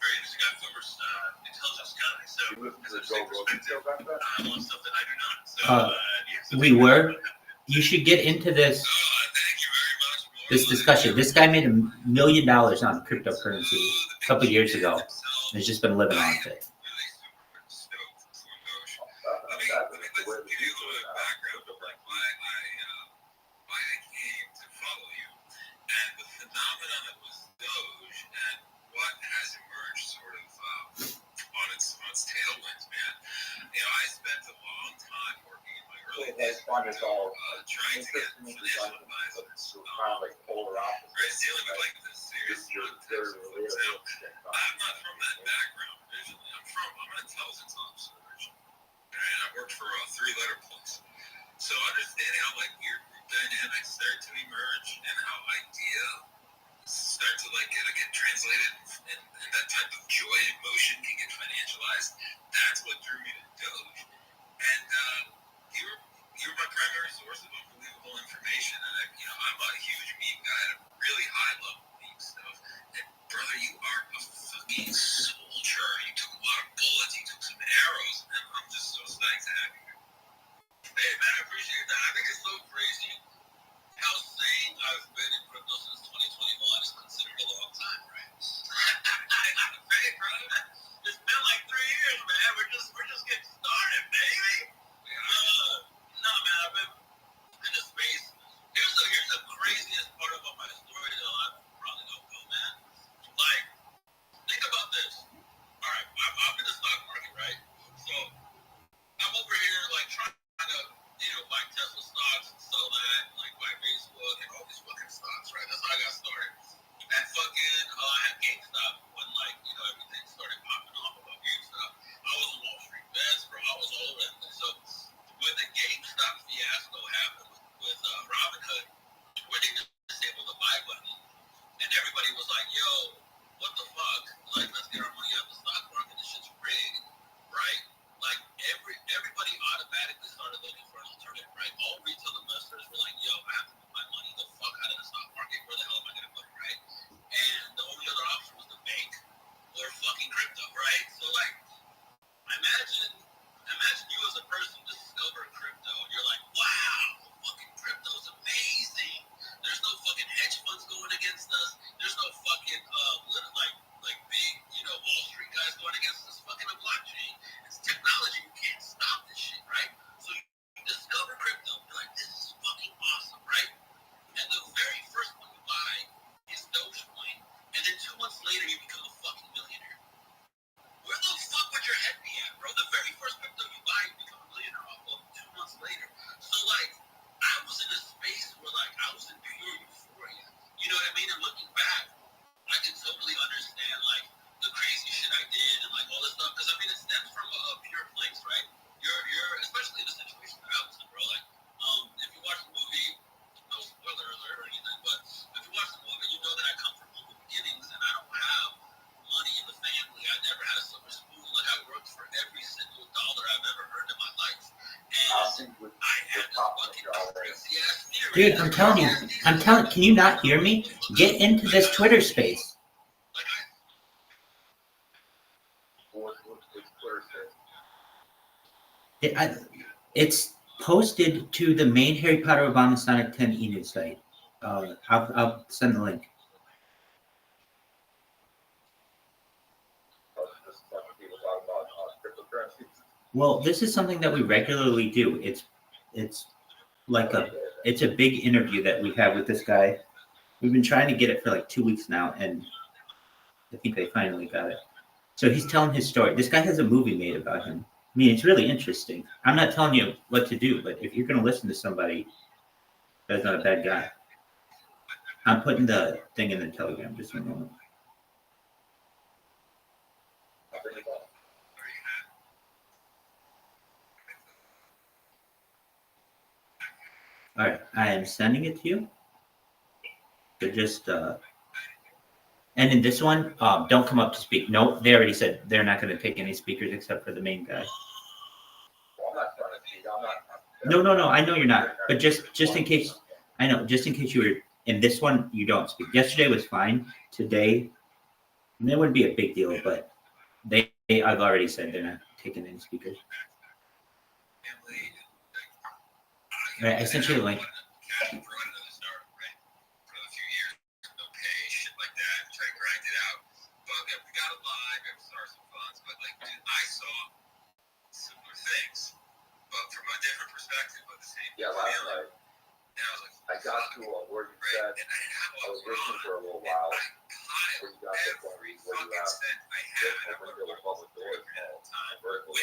very interesting guy, former intelligence guy. So has a distinct perspective on stuff that I do not. So we were. You should get into this. Thank you very much. This discussion. This guy made $1 million on cryptocurrency a couple of years ago. And has just been living on it. Trying to get financial advisors finally polar opposites. Dealing with like this serious context. I'm not from that background originally. I'm an intelligence officer originally. And I worked for a 3-letter place. So understanding how like weird group dynamics start to emerge and how ideas start to get translated and that type of joy and emotion can get financialized, that's what drew me to Doge. And you're my primary source of unbelievable information, and I'm a huge meme guy at a really high level meme stuff. And brother, you are a fucking soldier. You took a lot of bullets, you took some arrows, and I'm just so psyched to have you here. Hey man, I appreciate that. I think it's so crazy how sane I've been in crypto since 2021 is considered a long time, right? I gotta say, bro, it's been like 3 years, man. We're just getting started, baby. No, man, I've been in the space. Here's the craziest part about my story, though. I probably don't know, man. Like, think about this. All right, I'm in the stock market, right? So I'm over here, like, trying to, buy Tesla stocks and sell that, and, like, buy Facebook and all these fucking stocks, right? That's how I got started. And fucking, I had GameStop when, like, everything started popping off about GameStop. I was on Wall Street Bets, bro. I was all over that place. So when the GameStop fiasco happened with Robinhood, where they disabled the buy button, and everybody was like, yo, what the fuck? Like, let's get our money out of the stock market. This shit's rigged, right? Like, everybody automatically started looking for an alternative, right? All retail investors were like, yo, I have to put my money the fuck out of the stock market. Where the hell am I going to put it, right? And the only other option was the bank or fucking crypto, right? So, like, imagine you as a person discover crypto and you're like, wow, fucking crypto's amazing. There's no fucking hedge funds going against us. There's no fucking like big, Wall Street guys going against us. Fucking a blockchain. It's technology. You can't stop this shit, right? So you discover crypto. You're like, this is fucking awesome, right? And the very first one you buy is Dogecoin. And then 2 months later, you become a fucking millionaire. Where the fuck would your head be at, bro? The very first crypto you buy, you become a millionaire off of 2 months later. So, like, I was in a space where, like, I was in pure euphoria. You know what I mean? And looking back, I can totally understand, like, the crazy shit I did and, like, all this stuff. Because, I mean, it stems from a pure place, right? You're especially in the situation that I was in, bro. Like, if you watch the movie, no spoiler alert or anything, but if you watch the movie, you know that I come from humble beginnings and I don't have money in the family. I never had a silver spoon. Like, I worked for every single dollar I've ever earned in my life. And I had this fucking crazy ass theory. Dude, I'm telling, can you not hear me? Get into this Twitter space. It's posted to the main Harry Potter Obama Sonic 10 e-news site. I'll send the link. Well, this is something that we regularly do. It's like it's a big interview that we have with this guy. We've been trying to get it for like 2 weeks now, and I think they finally got it. So he's telling his story. This guy has a movie made about him. I mean, it's really interesting. I'm not telling you what to do, but if you're going to listen to somebody that's not a bad guy, I'm putting the thing in the Telegram just a moment. All right, I am sending it to you. So just and in this one, don't come up to speak. No, they already said they're not going to take any speakers except for the main guy. Well, I'm not trying to speak. I'm not. No. I know you're not, but just in case, I know, just in case you were in this one, you don't speak. Yesterday was fine. Today, it wouldn't be a big deal, but I've already said they're not taking any speakers. All right, I sent you the link. Yeah, last night I got to where you said I was listening for a little while. Where you got to the point where you asked if open the public doors vertical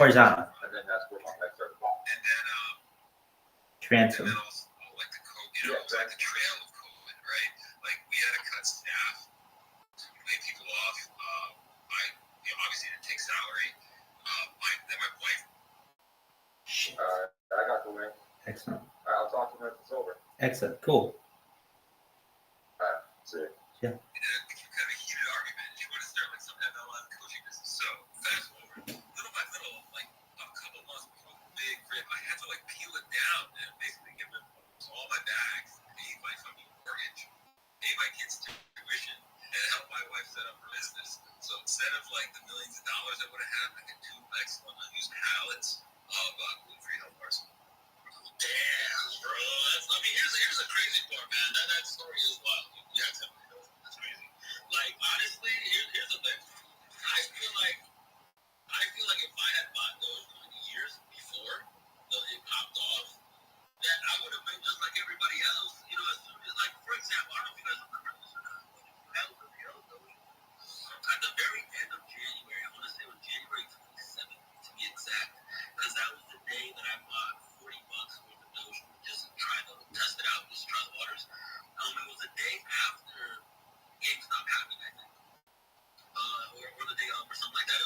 Horizontal. and then that's where my next started going. Transom. Yeah, like the trail of COVID, right? Like we had to cut staff to lay people off. Obviously didn't take salary. Then my wife. I got the link. Excellent. I'll talk to him if it's over. Excellent. Cool. See you. Kind of a heated argument. She wanted to start like some MLM coaching business. So fast forward, little by little, like a couple months before the big rip, I had to like peel it down and basically give them all my bags, pay my fucking mortgage, pay my kids' tuition, and help my wife set up her business. So instead of like the millions of dollars I would have had, I could 2x on unused pallets of gluten-free health bars. Damn, bro. Here's a crazy part, man. That story is wild. You have to. That's crazy. Like honestly, here's the thing. I feel like if I had bought those 20 years before it popped off, that I would have been just like everybody else. You know, as soon as like for example, I don't know if you guys remember this or not, but at the very end of January, I want to say it was January 27th to be exact, because that was the day that I bought $40 worth of Doge just to try to test it out, just try the waters. It was the day after GameStop happened, I think, or the day of, or something like that. It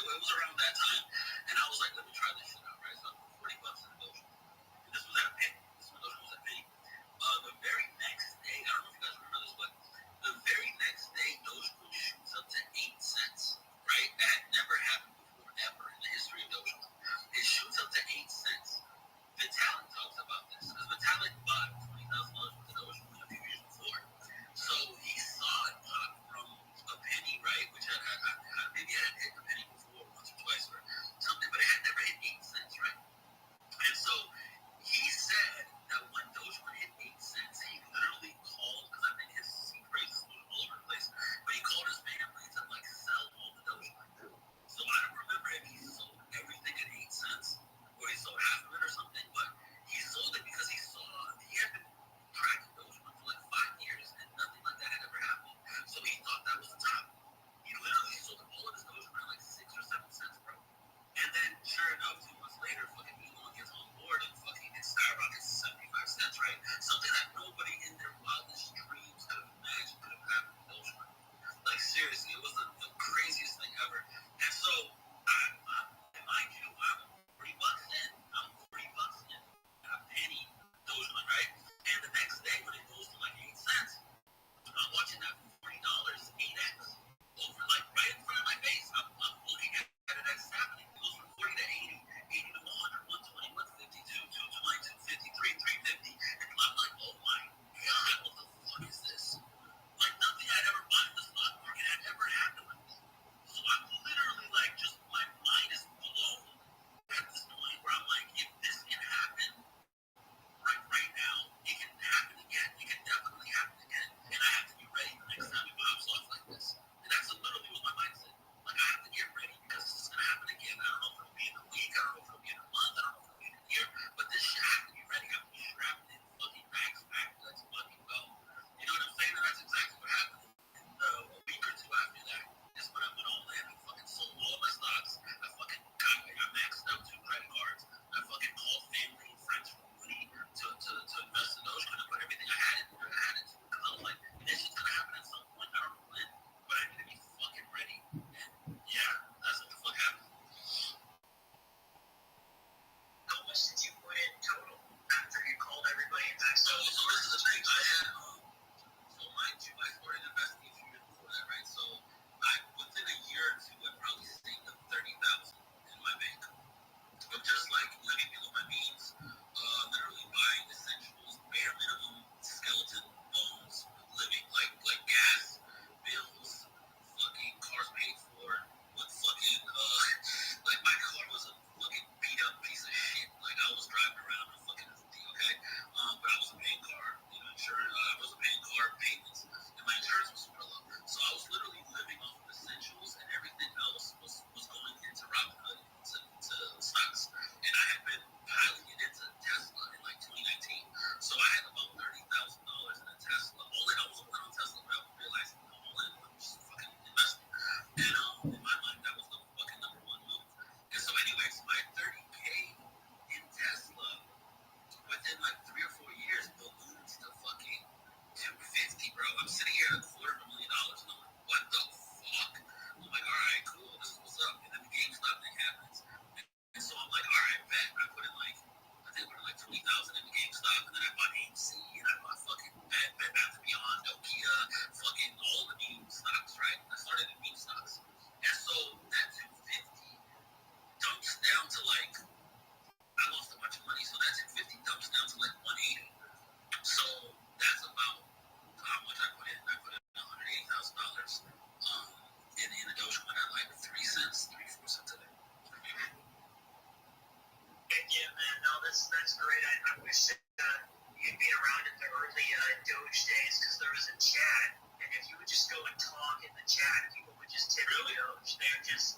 Doge days because there was a chat, and if you would just go and talk in the chat, people would just tip you Doge. They're just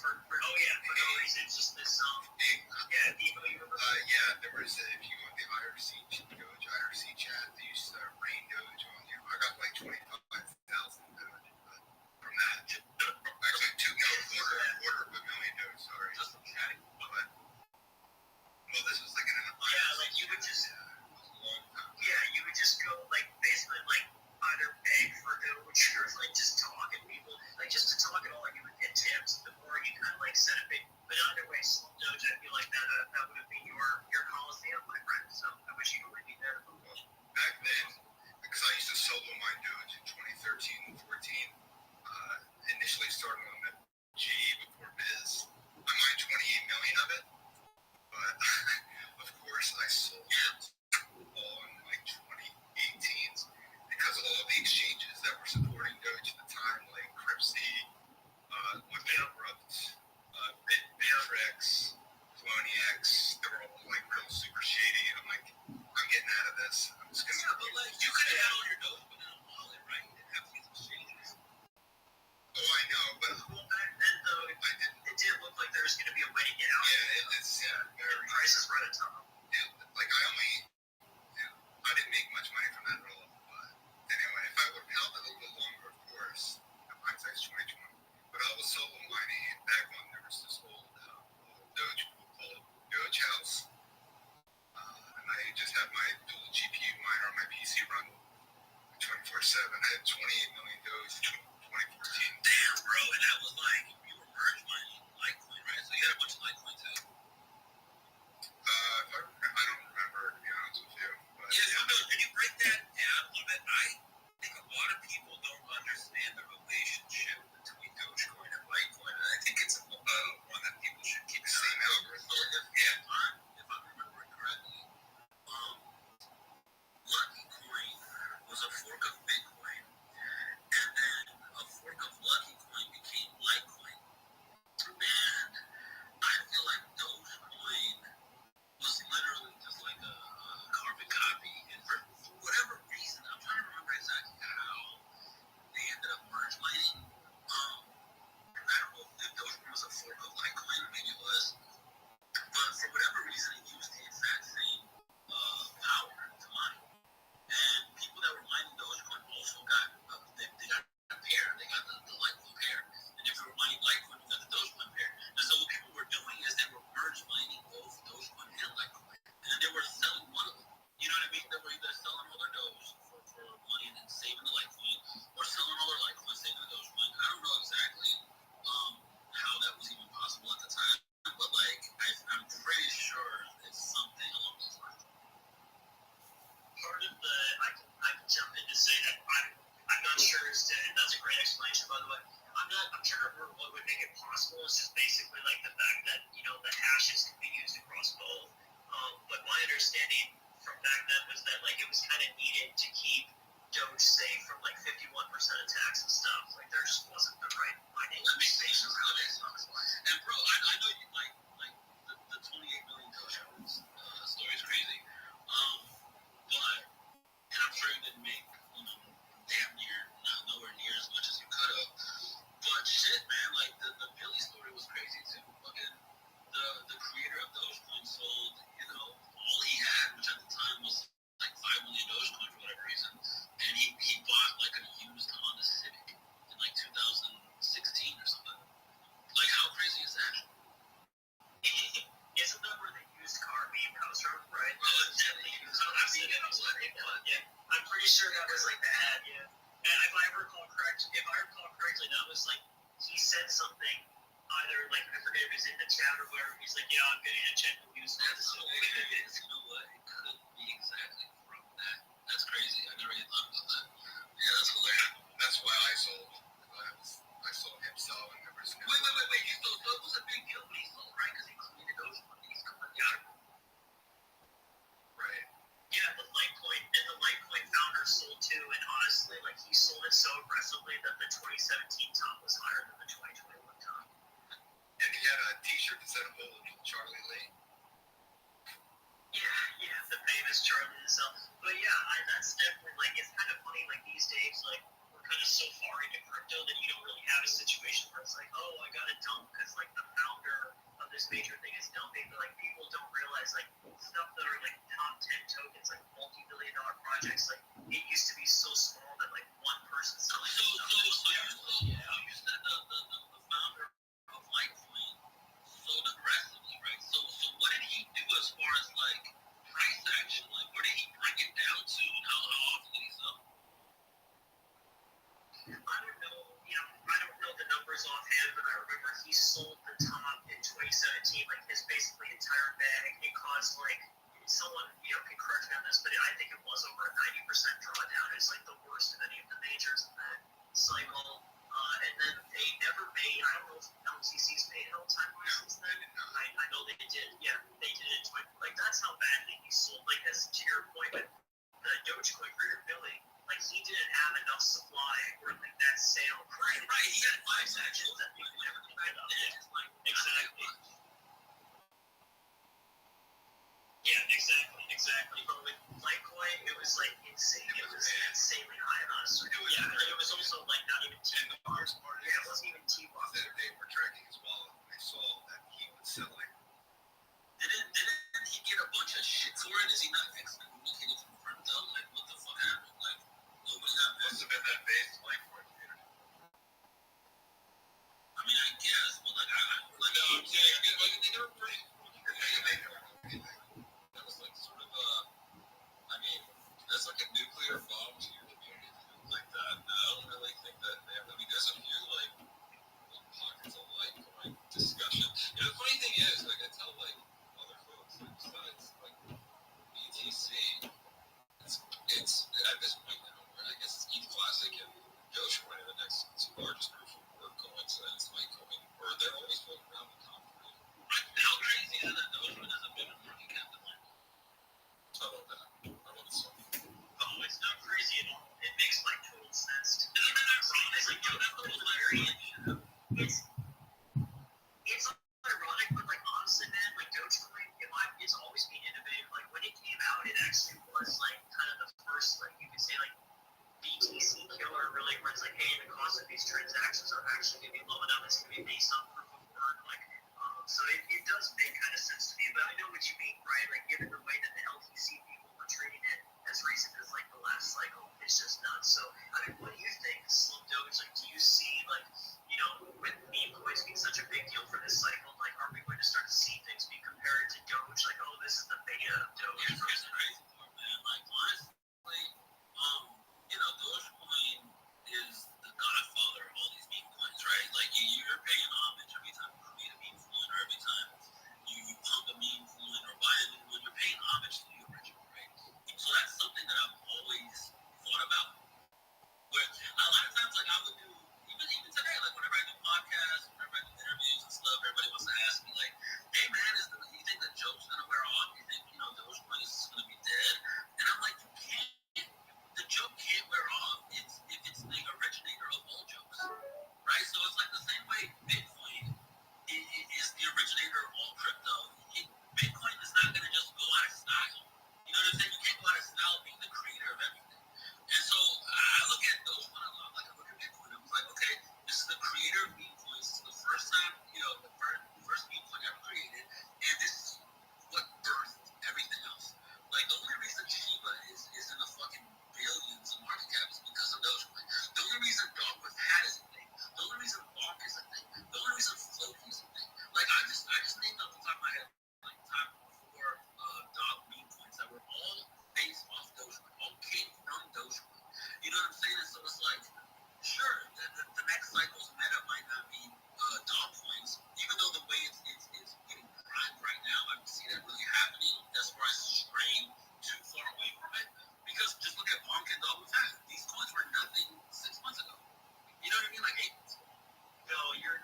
for no reason. It's just this Debo, you remember? Yeah, there was if you want the IRC chat, they used to rain Doge on you. I got like 25,000 Doge, but from that, actually quarter of a million Doge. Sorry, Just from chatting. But well, this was like like you would just you would just go like basically like either beg for Doge or like just talk and people like just to talk at all, you would get tips. The more you kind of like set a big, but either way, slow Doge. I feel like that would have been your coliseum, my friend. So I wish you would be there. back then, because I used to solo mine Doge in 2013 and 14. Initially started on the G before Biz. I mined 28 million of it, but of course I sold it all in like 2018s because of all the exchanges that were supporting Doge at the time, like Cripsy, Bittrex, Poloniex. They were all like real super shady. I'm like, I'm getting out of this. I'm just gonna. But like you could have had all your Doge, but in a wallet, right? You didn't have to get exchanges. Oh, I know, but Well, back then though, it did look like there was going to be a way to get out. it's very. Prices were at a top. Like I didn't make much money from that at all. But anyway, if I would have held it a little bit longer, of course, hindsight's 2020. But I was solo mining back when there was this old Doge pool called Doge House, and I just had my dual GPU miner on my PC run 24/7. I had 28 million Doge in 2014. Damn, bro, and that was like you were merge mining Litecoin, right? So you had a bunch of Litecoin too. I don't remember, to be honest with you. But So no, can you break that down a little bit? I think a lot of people don't understand the relationship between Dogecoin and Litecoin, and I think it's one that people should keep in same mind. algorithm. If I'm remembering correctly, Lucky Coin was a fork of Bitcoin, and then a fork of Lucky Coin became Litecoin. And I feel like Dogecoin was literally just like a carbon copy, and for whatever reason, I'm trying to remember exactly how they ended up merge mining. I don't know if Dogecoin was a fork of Litecoin, maybe it was, but for whatever reason, it used the exact same power to mine. And people that were mining Dogecoin also got they got a pair, they got the Litecoin pair. And if you were mining Litecoin, you got the Dogecoin pair. And so what people were doing is they were merge mining both Dogecoin and Litecoin. And they were selling one of them. You know what I mean? They were either selling all their Doge for money and then saving the Litecoin, or selling all their Litecoin, saving the Dogecoin. I don't know exactly how that was even possible at the time, but like I'm pretty sure it's something along those lines. Part of the I can jump in to say that I'm not sure as to, and that's a great explanation by the way. I'm trying to remember what would make it possible. It's just basically like the fact that the hashes can be used across both. But my understanding from back then was that like it was kind of needed to keep Doge safe from like 51% attacks and stuff. Like there just wasn't the right mining space around it. And bro, I know you like the 28 million Doge story is crazy. But and I'm sure you didn't make damn near nowhere near as much as you could have. But shit, man, like the Billy story was crazy too. Fucking the creator of Dogecoin sold, all he had, which at the time was like 5 million Dogecoin for whatever reason, and he bought like a used Honda Civic in like 2016 or something. Like how crazy is that? Isn't that where the used car meme comes from, right? Well, it's definitely used car. I mean, I'm pretty sure that was like the ad, yeah. And if I recall correctly, that was like he said something either like I forget if it was in the chat or where he's like, yeah, I'm getting a check to use that. So you know what? It could be exactly from that. That's crazy. I never even thought about that. Yeah, that's hilarious. That's why I sold. I saw him sell, and there was. Wait. You sold? So it was a big deal when he sold, right? Because he created those companies completely out of it. Right. Yeah, the Litecoin founder sold too, and honestly, like he sold it so aggressively that the 2017 top was higher than the 2021 top. And he had a T-shirt that said "Hold Charlie Lee." Yeah, the famous Charlie himself. But yeah, that's definitely like it's kind of funny. Like these days, like we're kind of so far into crypto that you don't really have a situation where it's like, oh, I got to dump because like the founder of this major thing is dumping. But like people don't realize like stuff that are like top 10 tokens, like multi-billion-dollar projects. Like it used to be so small that like one person selling stuff. You said the founder of Litecoin sold aggressively, right? So what did he do as far as like price action? Like where did he bring it down to, and how often did he sell? I don't know. I don't know the numbers offhand, but I remember he sold the top in 2017, like his basically entire bag. It caused like someone can correct me on this, but I think it was over a 90% drawdown. It's like the worst of any of the majors in that cycle. And then they never made. I don't know if LTC's paid an all-time high since then. I know they did. Yeah, they did it. Like that's how badly he sold. Like as to your point, but the Dogecoin creator Billy, like he didn't have enough supply or like that sale. Right. He had 5 sections that people never picked up. Exactly. Yeah, exactly. But with Litecoin, it was like insane. It was insanely high on us. It was also like not even T. Yeah, it wasn't even T. They were tracking his wallet and they saw that he was selling. Didn't he get a bunch of shit for it? Is he not excommunicated from crypto? Like, what the fuck happened? Like, nobody got Must have been that base Litecoin community. I mean, I guess, but like, They never pretty. That was like sort of I mean, that's like a nuclear bomb to your community, like that. I don't really think that. I mean, there's a few like pockets of Litecoin discussion. The funny thing is, like I tell like other folks, like besides like BTC, it's at this point now, where I guess it's ETH Classic and Dogecoin are the next 2 largest proof of work coins, and it's Litecoin, or they're always floating around the top 3. how crazy is it that Dogecoin has a bigger market cap than Litecoin? How about that? How about this one? Oh, it's not crazy at all. It makes like total sense. Isn't that ironic? It's like, that's the most hilarious. It's ironic, but like honestly, man, like Dogecoin, it's always been innovative. Like when it came out, it actually was like kind of the first, like you could say, like BTC killer, really, where it's like, hey, the cost of these transactions are actually going to be low enough. It's going to be based on proof of work, like. So it does make kind of sense to me, but I know what you mean, right? Like given the way that the LTC people were treating it as recent as like the last cycle, it's just nuts. So I mean, what do you think, Slim Doge? Like, do you see like with meme coins being such a big deal for this cycle, like are we going to start to see things be compared to Doge? Like, oh, this is the beta of Doge. Here's the crazy part, man. Like honestly, Dogecoin is the godfather of all these meme coins, right? Like you're paying homage every time you create a meme coin, or every time you pump a meme coin or buy a meme coin, you're paying homage to the original, right? So that's something that I've always thought about. Where a lot of times, like I would do, even today, like whenever I do podcasts, whenever I do interviews and stuff, everybody wants to ask me like, "Hey man, you think the joke's gonna wear off? You think Dogecoin is gonna be dead?" And I'm like, you can't. The joke can't wear off if it's the originator of all jokes, right? So it's like the same way Bitcoin is the originator of all crypto. Bitcoin is not going to just go out of style. You know what I'm saying? You can't go out of style being the creator of everything. And so I look at Dogecoin a lot like I look at Bitcoin. I'm like, okay, this is the creator of meme coins. This is the first time, the first meme coin ever created, and this is what birthed everything else. Like the only reason Shiba is in the fucking billions of market cap is because of Dogecoin. The only reason Dogwood hat is a thing. The only reason Bonk is a thing. The only reason Floki is a thing. Like I just named off the top of my head like top 4 dog meme coins that were all based off Dogecoin, all came from Dogecoin. You know what I'm saying? And so it's like, sure, the next cycle's meta might not be dog coins, even though the way it's getting primed right now, I don't see that really happening as far as straying too far away from it. Because just look at Bonk and Dogwood hat. These coins were nothing 6 months ago. You know what I mean? Like 8 months ago. No, you're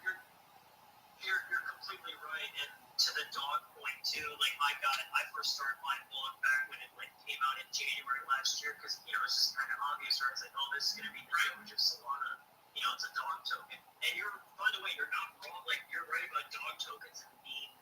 completely right. And to the dog point too, like I first started my blog back when it like came out in January last year because it's just kind of obvious, right? It's like, oh, this is gonna be the Doge of Solana. It's a dog token. And by the way, you're not wrong. Like you're right about dog tokens and being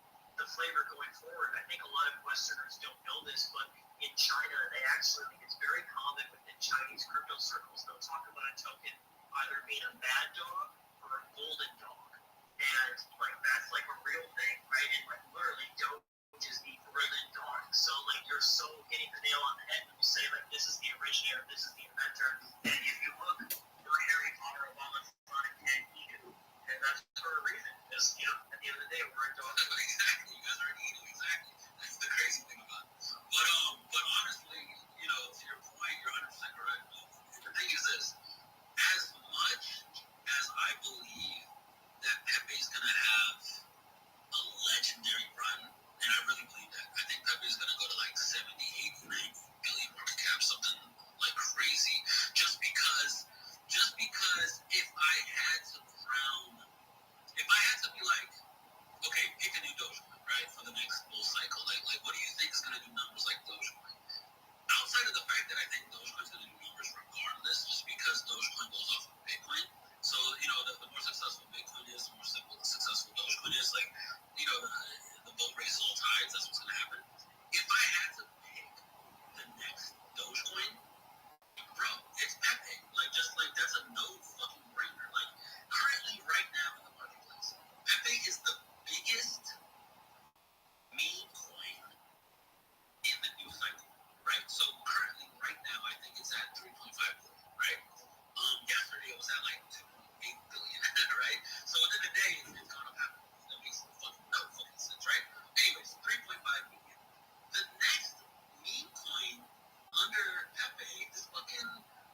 the the flavor going forward. I think a lot of Westerners don't know this, but in China, they actually think it's very common within Chinese crypto circles. They'll talk about a token either being a bad dog or a golden dog. And like that's like a real thing, right? And like literally Doge is the golden dog. So like you're so hitting the nail on the head when you say like this is the originator, this is the inventor. And if you look for Harry Potter, Obama, Sonic, and Eden, and that's for a reason. Because you know, at the end of the day, we're a dog. Exactly, you guys are eating, exactly. That's the crazy thing about it. But honestly, you know, to your point, you're 100% correct. The thing is this, as much as I believe that Pepe is gonna have a legendary run, and I really believe that. I think Pepe is gonna go to like 70, 80, 90 billion market cap, something like crazy. Just because if I had to crown, if I had to be like, okay, pick a new Dogecoin, right, for the next bull cycle. Like, what do you think is going to do numbers like Dogecoin? Outside of the fact that I think Dogecoin is going to do numbers regardless, just because Dogecoin goes off of Bitcoin. So, you know, the more successful Bitcoin is, the more successful Dogecoin is. Like, you know, the boat raises all tides. That's what's going to happen. If I had to pick the next Dogecoin, bro, it's Pepe. Like, just like that's a no fucking brainer. Like, currently, right now in the marketplace, Pepe is the biggest meme coin in the new cycle, right? So currently, right now, I think it's at 3.5 billion, right? Yesterday it was at like 2.8 billion, right? So within a day, it's gone up half. That makes no fucking sense, right? Anyways, 3.5 billion. The next meme coin under Pepe is fucking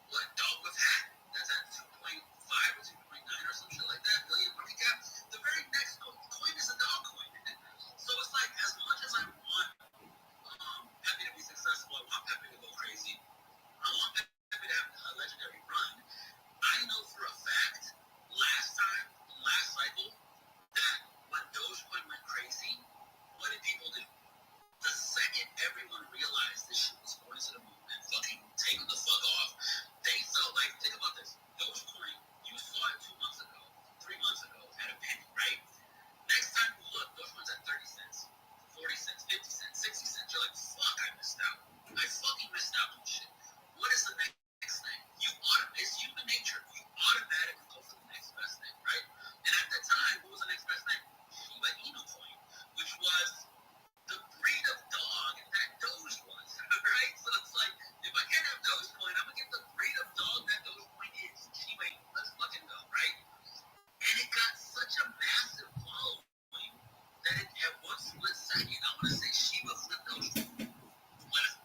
what? Dog with hat. That's at 2.5 or 2.9 or some shit like that billion market cap. The very next coin is a dog coin. So it's like, as much as I want Pepe to be successful, I want Pepe to go crazy. I want Pepe to have a legendary run. I know for a fact, last cycle, that when Dogecoin went crazy, what did people do? The second everyone realized this shit was going to the moon and fucking taking the fuck off, they felt like, think about this, Dogecoin, you saw it 2 months ago, 3 months ago, at a penny, right? Next time you look, Dogecoin's at 30 cents, 40 cents, 50 cents, 60 cents. You're like, fuck, I missed out. I fucking missed out on shit. What is the next thing? It's human nature. You automatically go for the next best thing, right? And at the time, what was the next best thing? Shiba Inu coin, which was the breed of dog that Doge was, right? So it's like, if I can't have Dogecoin, I'm gonna get the breed of dog that Dogecoin is. Shiba Inu, let's fucking go, right? And it got such a massive following that at one split second, I want to say Shiba flipped Dogecoin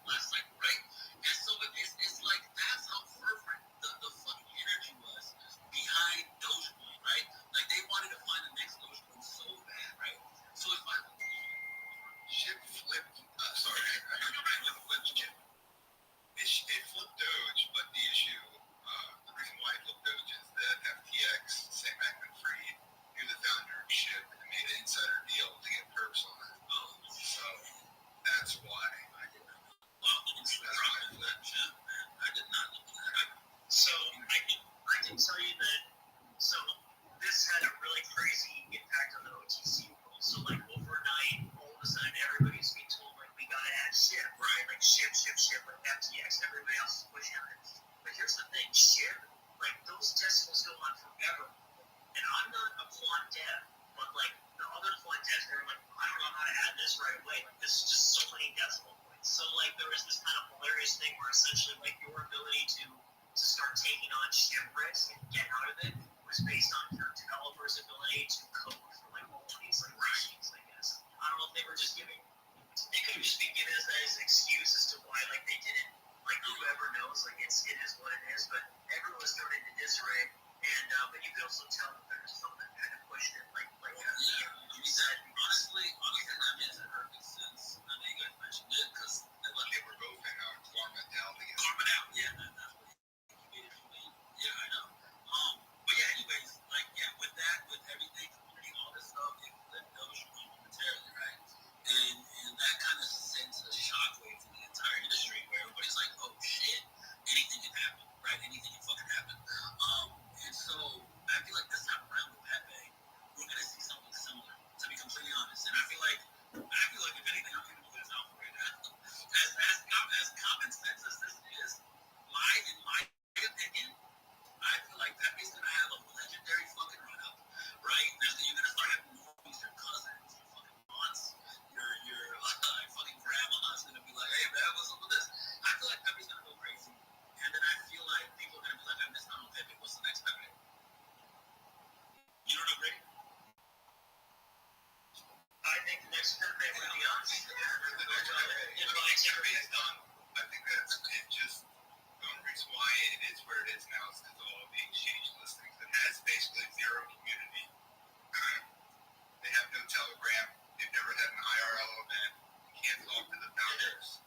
last cycle, right? And so it's like, that's how fervent the fucking energy was behind Dogecoin, right? Like, they wanted to find the next Dogecoin so bad, right? So if I Shit flipped. Sorry, I heard you right. It flipped Chip. It flipped Doge, but the issue, the reason why it flipped Doge is that FTX, Sam Bankman-Fried, knew the founder of Ship and made an insider deal to get perks on it. So that's why. I did not know. Well, that's why it flipped. I did not know that. So I can tell you that. So this had a really crazy impact on the OTC world. So like overnight, all of a sudden everybody's being told like we gotta add SHIB, right? Like SHIB, like FTX. Everybody else is pushing on it. But here's the thing, SHIB, like those decimals go on forever. And I'm not a quant dev, but like the other quant devs, they're like, I don't know how to add this right away. Like this is just so many decimal points. So like there was this kind of hilarious thing where essentially like your ability to start taking on SHIB risk and get out of it was based on your developer's ability to code for like all of these like machines, I guess. I don't know if they were just giving, they could just be given as an excuse as to why like they didn't, like whoever knows, like it is what it is, but everyone was thrown into disarray. And but you could also tell that there's something that kind of pushed it, like you said, honestly, that makes perfect sense. I know you guys mentioned it because They were both in our farm mentality. carving out, yeah, that's what he made it for me. Yeah, I know. But yeah, anyways, like with that, with everything, community, all this stuff, it flipped Dogecoin momentarily, right? And that kind of sends a shockwave to the entire industry where everybody's like, oh shit, anything can happen, right? Anything can fucking happen. And so I feel like this time around with Pepe, we're gonna see something similar, to be completely honest. And I feel like is now. It's all the exchange listings. It has basically zero community. They have no Telegram. They've never had an IRL event. You can't talk to the founders.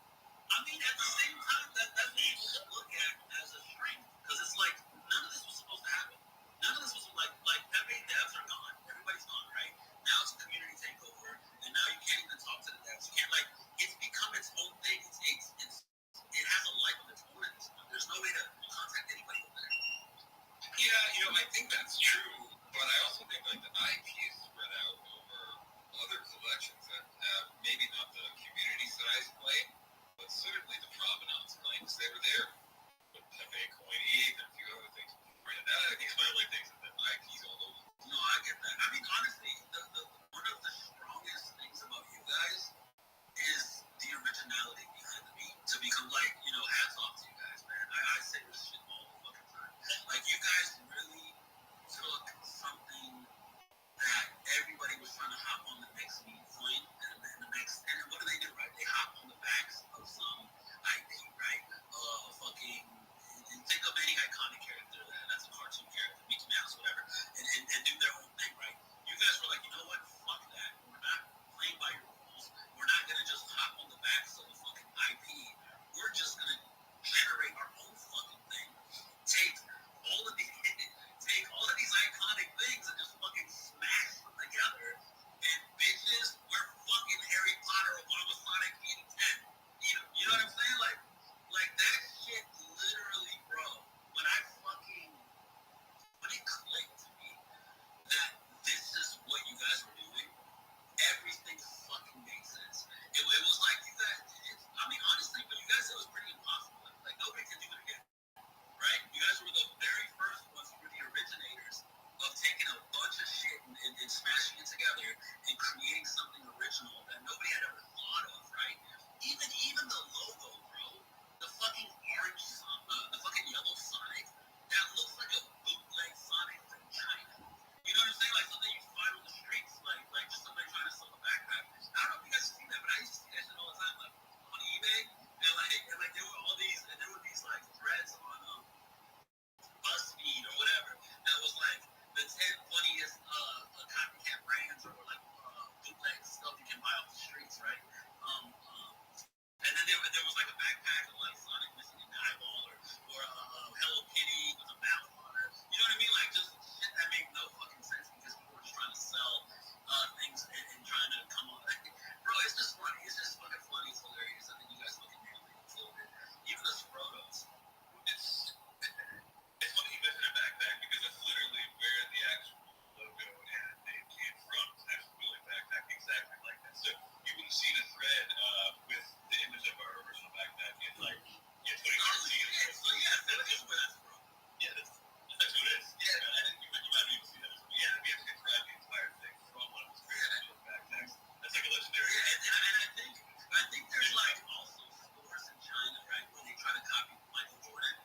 I mean, at the same time, that's what you should look at as a strength, because it's like none of this was supposed to happen. None of this was like Pepe devs are gone. Everybody's gone, right? Now it's a community takeover, and now you can't even talk to the devs. You can't it's become its own thing. It has a life of its own at this point. There's no way to contact anybody over there. Yeah, I think that's true, but I also think like the IP is spread out over other collections that have maybe not the community size claim, but certainly the provenance claims. They were there with Pepe Coin ETH and a few other things. That I think is my only things that the IP's all over. No, I get that. I mean, honestly, one of the strongest things about you guys is the originality behind the beat. To become hats off to you guys, man. I say this shit all the fucking time. Like, you guys really took something that everybody was trying to hop on the next beat point, and what do, right? They hop on the backs of some IP, right? Think of any iconic character that's a cartoon character, Mickey Mouse, whatever, and do their own thing, right? You guys were like, you know what? Fuck that. We're not playing by your rules. We're not gonna just hop on the backs of the fucking IP. We're just gonna generate our own fucking thing. Take all of these iconic things and just fucking smash them together. And bitches, we're fucking Harry Potter, Obama, Sonic, Eden 10. You know what I'm saying? Like that shit literally, bro. When it clicked to me that this is what you guys were doing, everything fucking made sense. It was like you guys, honestly, but you guys said it was pretty impossible. Like nobody can do it again, right? You guys were the very first ones who were the originators of taking a bunch of shit and smashing it together and creating something original that nobody had ever thought of, right? Even the logo, bro, the fucking orange, the fucking yellow Sonic, that looks like a bootleg Sonic from China. You know what I'm saying? Like something you find on the streets, like just somebody trying to sell a backpack. I don't know if you guys see that, but I used to see that shit all the time, like on eBay, and there were these like threads on BuzzFeed or whatever that was like the 10 funniest copycat brands or like bootleg stuff you can buy off the streets, right? And then there was like a backpack of like Sonic missing an eyeball or Hello Kitty with a mouth on her. You know what I mean? Like just shit that made no fucking sense because people were just trying to sell things and trying to come on. Bro, it's just funny. It's just fucking funny. It's hilarious. I think you guys fucking nailed it. Killed it. Even the Sprotos. It's funny you mentioned a backpack because that's literally where the actual logo and name came from. It's an actual wheeling backpack exactly like that. So you would have seen a thread with the image of our original backpack in like 2014. So yeah, that is where that's from. Yeah, that's what it is. Yeah, I think you might have even seen that. Yeah, we have to describe the entire thing from one of those original backpacks. That's like a legendary. Yeah, and I think there's like also stores in China, right, where they try to copy Michael Jordan.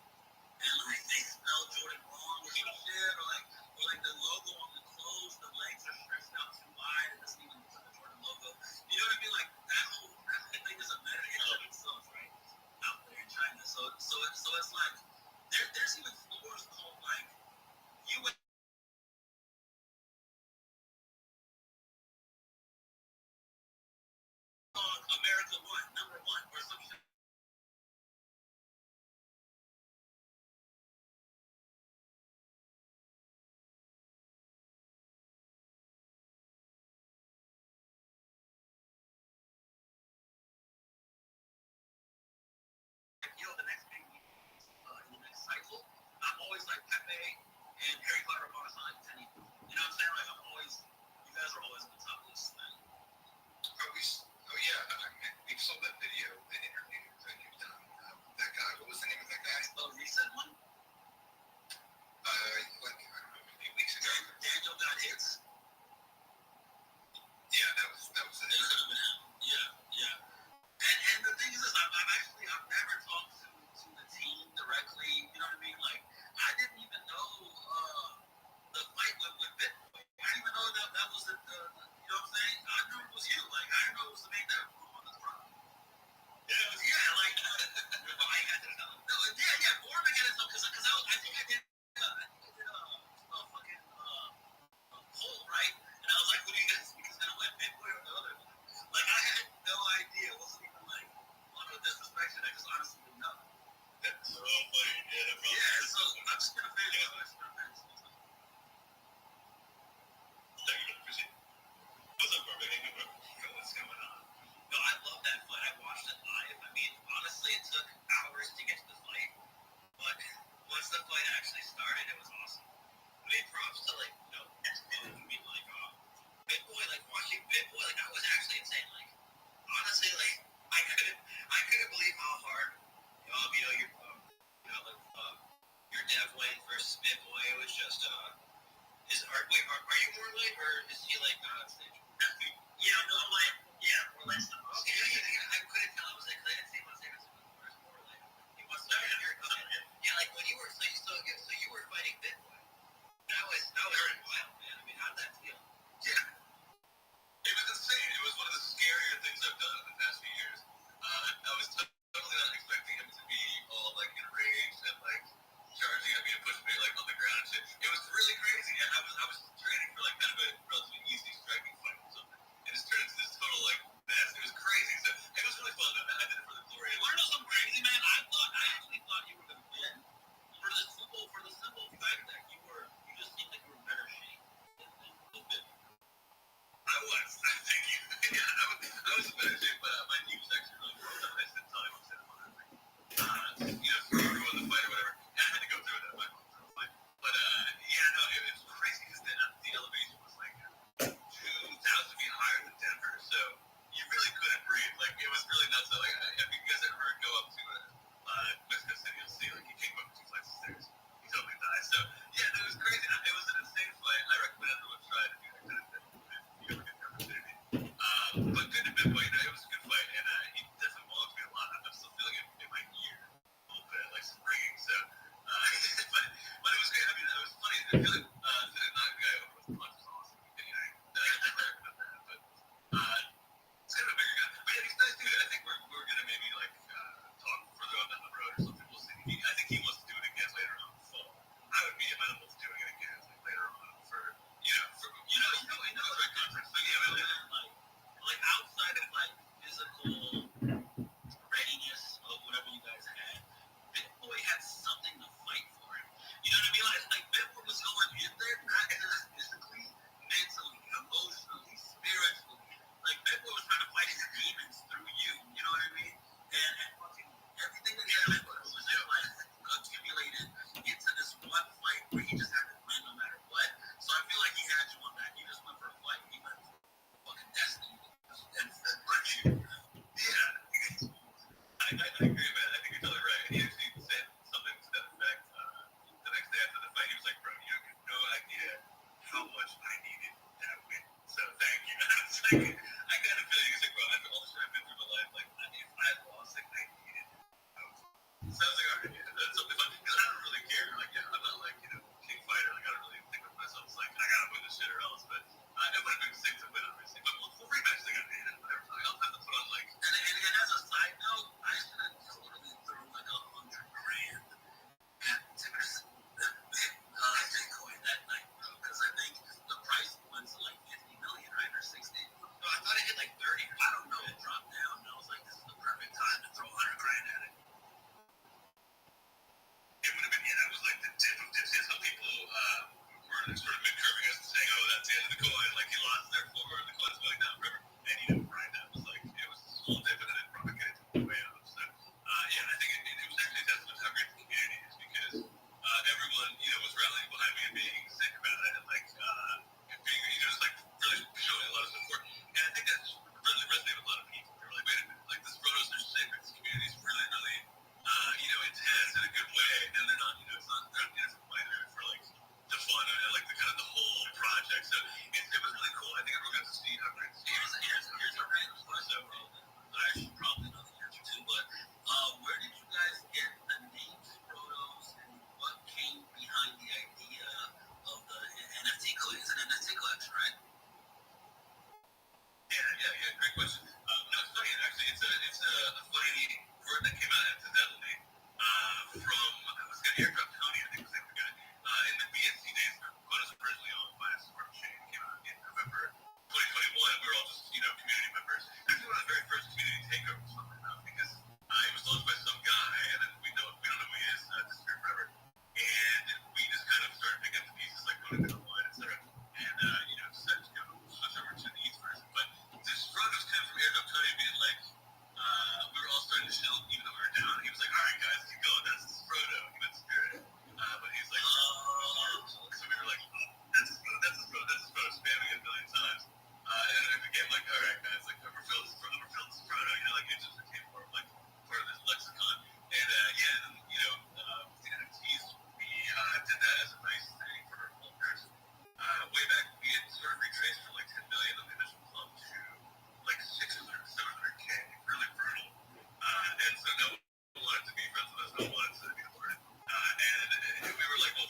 And like they spell Jordan wrong or some shit, or like the logo on the clothes, the legs are stretched out too wide, and doesn't even look like the Jordan logo. You know what I mean? Like that whole thing is a meta in of itself, right? Out there in China. So it's like there's even stores called like US America 1, number 1, or some shit. The next big in the next cycle, I'm always like Pepe and Harry Potter are Sonic 10. You know what I'm saying? Like you guys are always on the top of this thing. We saw that video, the interview that you've done. That guy, what was the name of that guy? The recent one? Like, I don't know, a few weeks ago. Daniel got hits. Yeah, that was it. It could have been him. Yeah. And the thing is, I've never talked to the team directly. You know what I mean? Like, I didn't even know the fight with Bitcoin. I didn't even know that was the you know what I'm saying? I knew it was you. Like, I didn't know it was the main that on the throne. Yeah, like, I got to tell him. No, yeah, Foreman got it because What's up, bro? What's going on? No, I love that fight. I watched it live. I mean, honestly, it took hours to get to the fight, but once the fight actually started, it was awesome. I mean, props to I mean, Big Boy, watching Big Boy, that was actually insane. Honestly, I couldn't believe how hard, your Dev Wayne versus Big Boy. It was just, are you more late or is he not on stage? Yeah, no, I'm late. Yeah, more late stuff. Okay, yeah, I couldn't tell. I was I didn't see him on stage. I was more late. He must have been here. Yeah, when you were, so you were fighting Big Boy. That was wild, man. I mean, how did that feel? Yeah. It was insane. It was one of the scarier things I've done in the past few years. I was totally not expecting him to be all enraged and charging at me and pushing me on the ground and shit. It was really crazy. And I was training for kind of a relatively easy striking fight or something. And it's turned into this total mess. It was crazy. So it was really fun. I did it for the glory. You want to know something crazy, man? I actually thought you were gonna win. For the simple fact that you just seemed like you were in better shape than Big. I was. Thank you. Yeah, I was in better shape, but my knee was actually really broken. I spent time on set on that. For everyone the fight or whatever. And I had to go through that fight. But yeah, no, it was crazy because the elevation was 2,000 feet higher than Denver, so you really couldn't breathe. It was really nuts. So, if you guys ever heard go up to Mexico City, you'll see he came up 2 flights of stairs. He totally died. So yeah, it was crazy. It was an insane fight. I recommend everyone try to do that kind of thing if you ever get the opportunity. But good to Big Boy, it was a good fight, and he definitely walloped me a lot. I'm still feeling it in my ear a little bit, some ringing. So, but it was great. I mean, it was funny. I feel to knock the guy over with the punch was awesome. Anyway, I never recommend that, but it's kind of a bigger guy. But yeah, he's nice dude. I think we're gonna maybe talk further on down the road or something. We'll see. I think he wants to do it again later on in the fall. I would be amenable to doing it again later on for right context. But yeah, outside of physical readiness of whatever you guys had, Big Boy had something to fight for him. You know what I mean? Big Boy was going in there, not just physically, mentally, emotionally, spiritually. Big Boy was trying to fight his demons through you. You know what I mean? And fucking everything that he had was accumulated into this one fight where he just had to win no matter what. So I feel like he had you on that. He just went for a fight. He went for fucking destiny and virtue. Yeah. I agree, man. I think you're totally right. He actually said something to that effect the next day after the fight. He was like, bro, you have no idea how much I needed that win. So thank you. I kind of feel you. He's like, bro, all the shit I've been through in my life, if I lost, I needed it. So I was like, all right, yeah, that's something fun. Because I don't really care. I'm not king fighter. I don't really think of myself as I gotta win this shit or else. But it would have been sick to win, obviously. But we'll rematch the guy, man. Whatever. I'll have to put on and as a side note, I should have totally thrown $100,000 at Bitcoin that night, bro. Because I think the price went to 50 million, right, or 60. No, I thought it hit 30. I don't know. It dropped down, and I was like, this is the perfect time to throw $100,000 at it. It would have been, that was the tip of tips. Yeah, some people were sort of mid-curving us and saying, oh, that's the end of the coin. He lost, therefore, the coin's going down forever. And, Brian, that was it was a small dip and then it propagated way out. So, yeah, I think it was actually a testament to how great the community is because everyone, was rallying behind me and being sick about it and, being, just, really showing a lot of support. And I think that really resonated with a lot of people. They were like, wait a minute, this photos are sick, this community is really, really intense in a good way, and they're not, it's not, they're not dancing minor for the fun and the kind of the whole project. So it was really cool. I think everyone got to see how great this is. Here's a random question. I should probably know the answer to, but where did you guys get the names, photos, and what came behind the idea of the NFT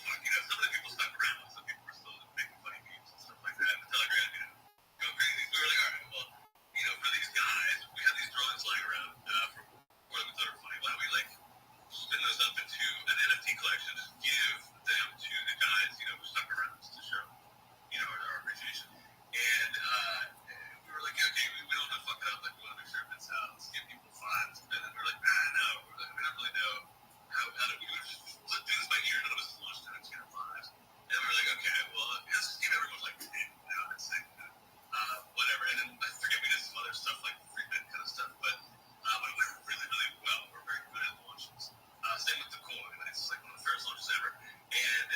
fuck, some of the people stuck around. Some people were still making funny memes and stuff like that. The Telegram, go crazy. So we were like, all right, well, for these guys, we have these drawings lying around from what we thought were funny. Why don't we spin those up into an NFT collection, just give them to the guys, who stuck around to show, our appreciation. And we were like, okay, we don't want to fuck it up. We want to make sure it fits out. Let's give people funds. And then we were like, no, we don't really know how to do it. Let's do this by ear. None of us has launched an NFT in our lives. And we were like, okay, well, let's just give everyone that's sick. Whatever. And then I forget we did some other stuff like free bid kind of stuff, but it went really, really well. We're very good at launches. Same with the coin. It's one of the first launches ever. And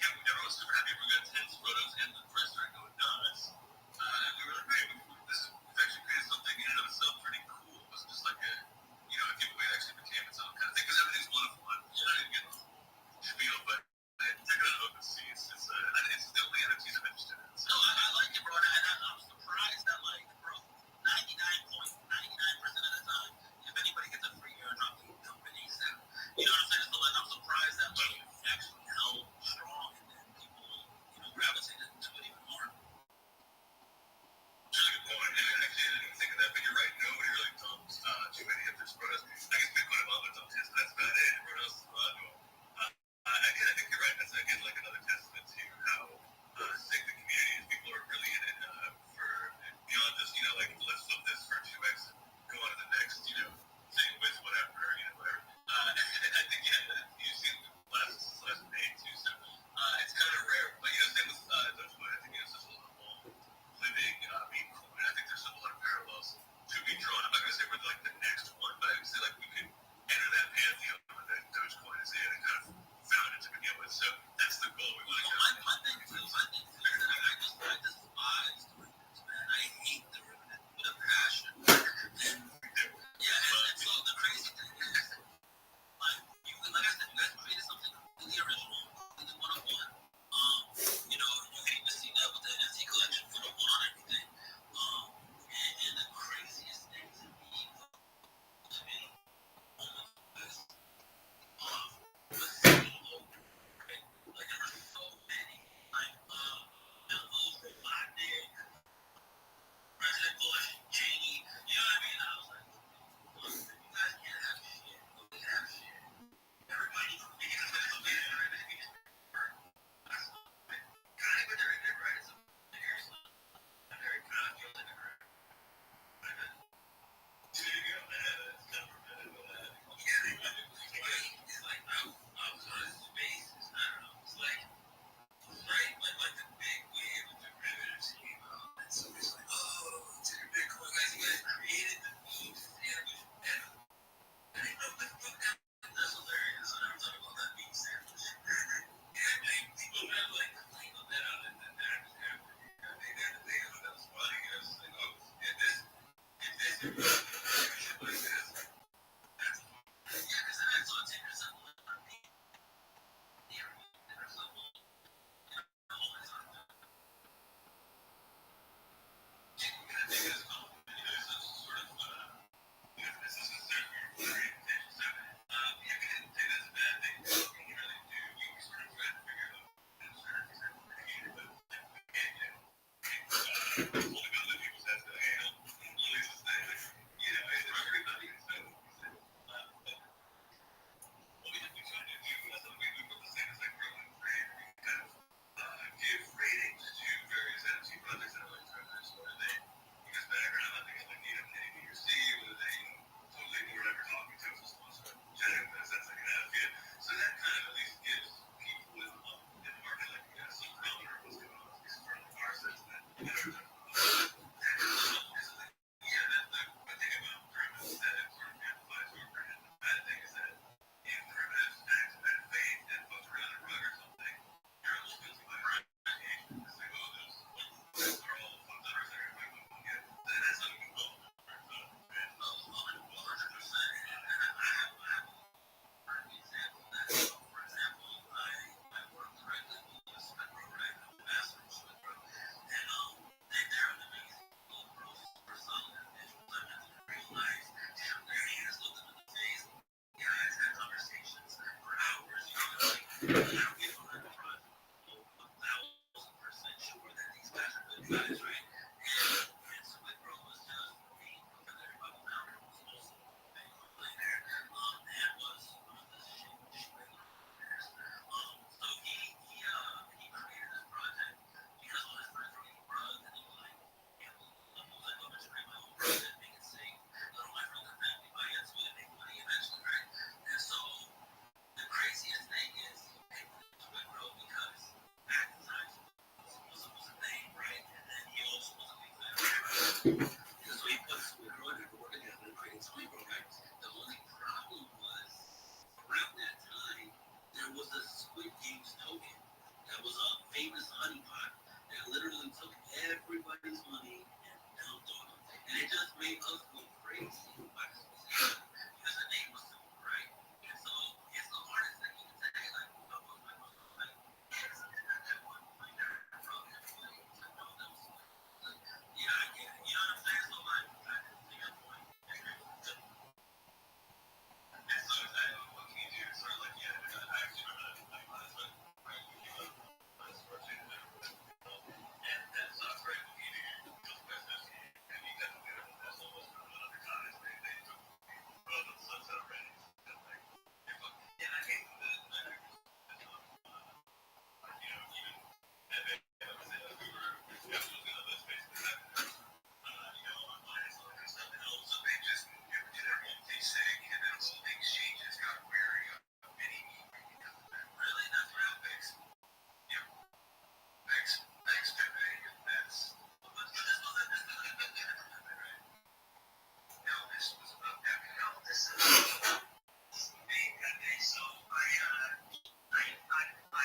everyone was super happy. We got 10 photos, and the press started going nuts. And we were like, hey, we've actually created something in and of itself pretty cool. It wasn't just like a giveaway that actually became its own kind of thing, because everything's one of one. I didn't get the whole spiel, but check it out on OpenSea. It's the only NFTs I'm interested in. So, No, I like it, bro. And I'm surprised that, bro, 99.99% of the time, if anybody gets a free airdrop, they dump it ASAP. You know what I'm saying? So, I'm surprised that, it's actually held strong and then people, gravitated to it even more. Which is a good point. And actually, I didn't even think of that, but you're right. Nobody really dumps too many of their photos. I guess Bitcoin Obama dumped his, but that's about it. Everyone else is again, I think you're right. That's, again, another testament to how sick the community is. People are really in it for beyond just, let's flip this for 2x and go on to the next, thing with whatever, whatever. And I think, you've seen last May, too, so it's kind of rare. But, same with Dogecoin. I think, it's just a long living meme coin. I think there's still a lot of parallels to be drawn. I'm not going to say we're the next one, but I would say we could enter that pantheon that Dogecoin is in and kind of found it to begin with. So that's the goal. We want to get My thing is that I despise derivatives, man. I hate derivatives with a passion. And so the crazy thing is, like I said, you guys created something completely original, completely one-on-one. You can even see that with the NFT collection for the one on everything. And the craziest thing to me was there were so many, Bill Rodnick, President Bush, Cheney, you know what I mean? I was like, look, you guys can't have shit. We can have shit. Everybody can be everything. That's kind of what they're in, right? So, I'm very kind of feeling it, right? There you go, man. It's temperamental with that. It's like, I was on a space, I don't know, it's like, right, the big wave of derivatives came out, and somebody's like, oh, it's your Bitcoin guys, you guys created the meme sandwich, and I didn't know what the fuck that's hilarious. I never thought about that meme sandwich. And people have cleaned that out, and then they're just after me. They thought that was funny. I was like, oh, if this, shit like this, that's funny. Yeah, because I saw 10% of the meme. There's a whole, always on that. People can take it as a compliment. It's a sort of, this is a certain very intention. So, you can take it as a bad thing. You really do. You sort of try to figure it out. And certain things are complicated, but again, only about the people's heads that hey, only this thing, it's everybody. So, what we have to try to do is we put the same as growing grade. We kind of give ratings to various NFT projects that are treasures, whether they use background, I think it's need a B or C, whether they totally ignore whatever talking to us, just wants to genuine sense like an affiliate. So that kind of at least gives people in the market some color of what's going on, at least from our sense of that.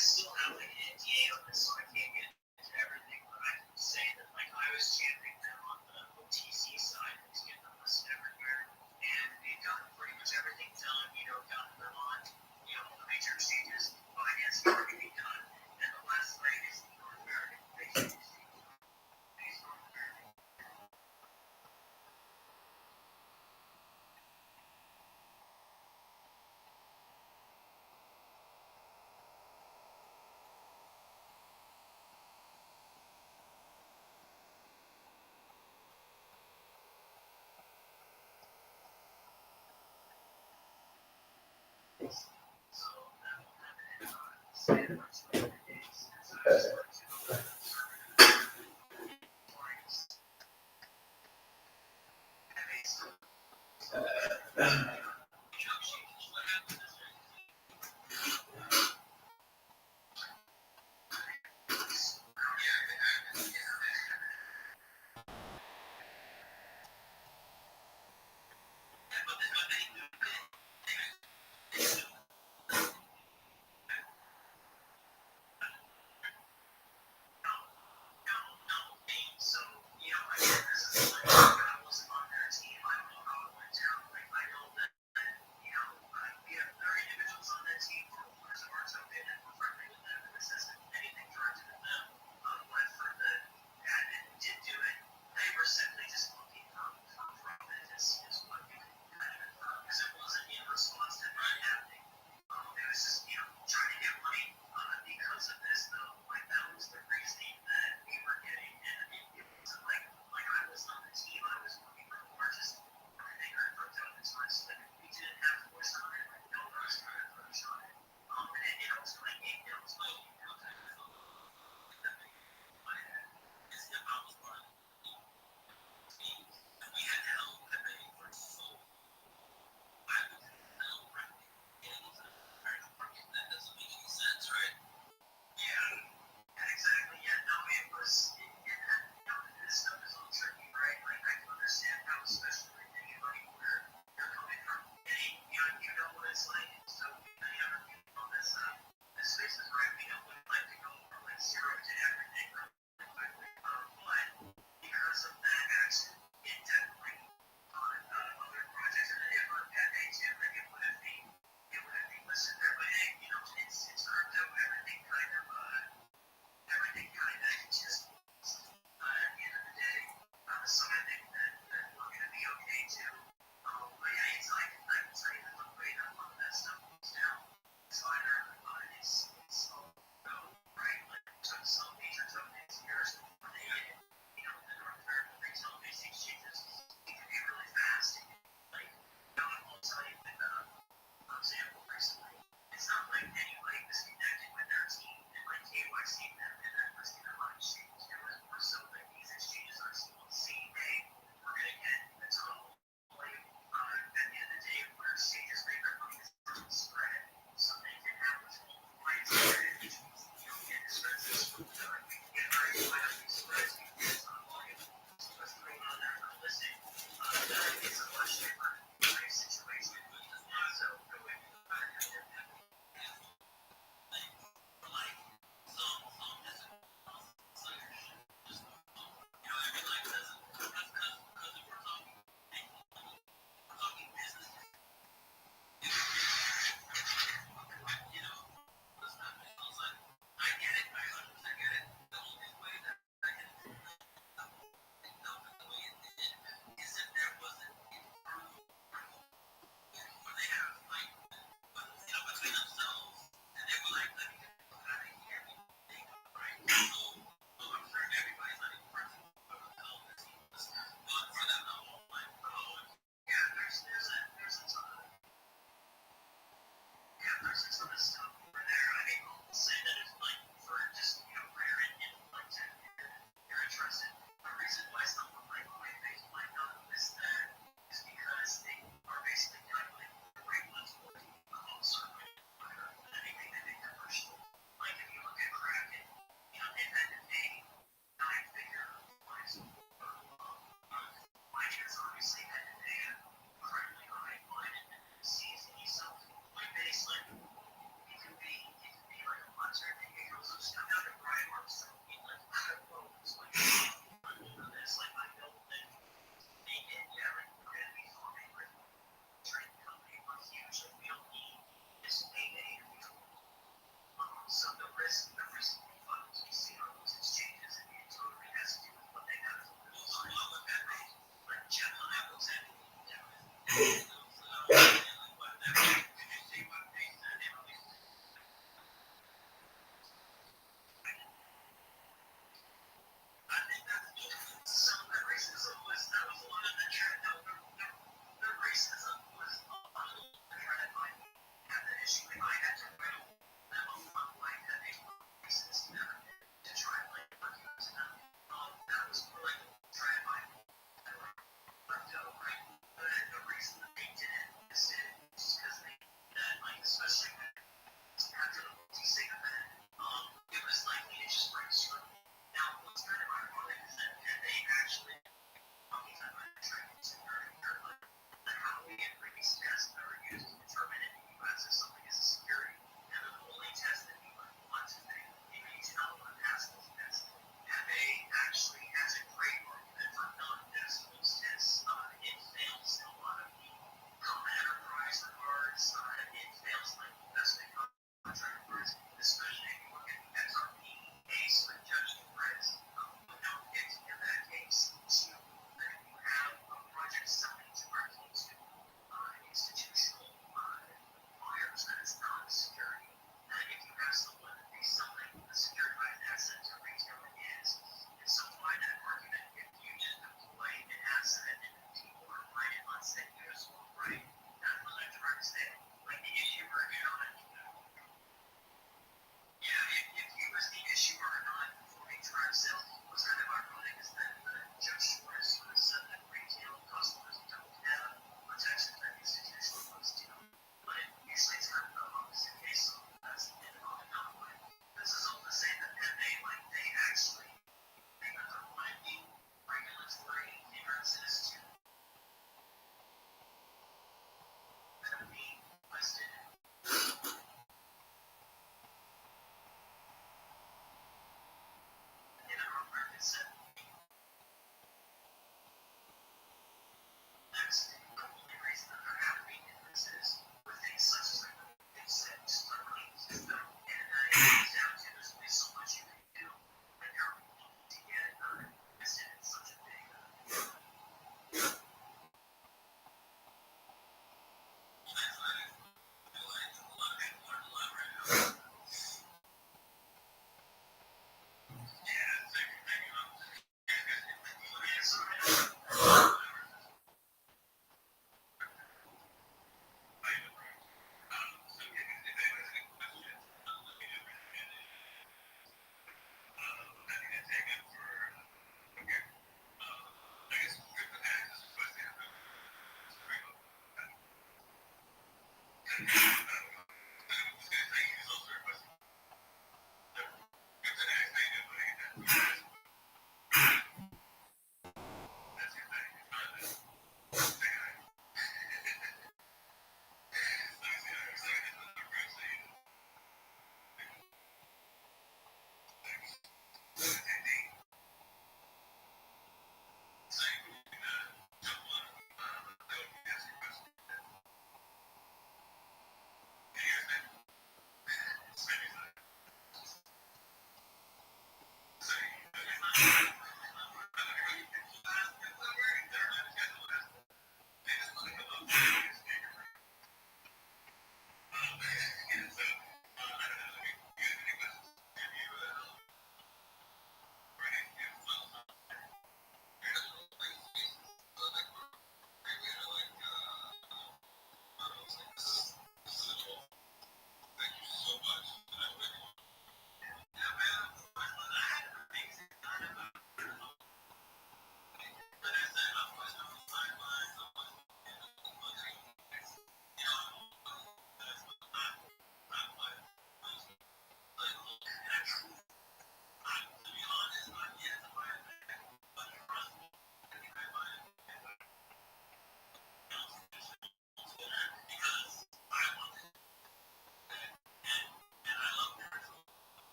still have like an NDA on this, so I can't get into everything. But I can say that like I was championing them on the OTC side to get them listed everywhere, and they've gotten pretty much everything done. Gotten them on all the major exchanges, finance, everything done. And the last leg is the North American exchange.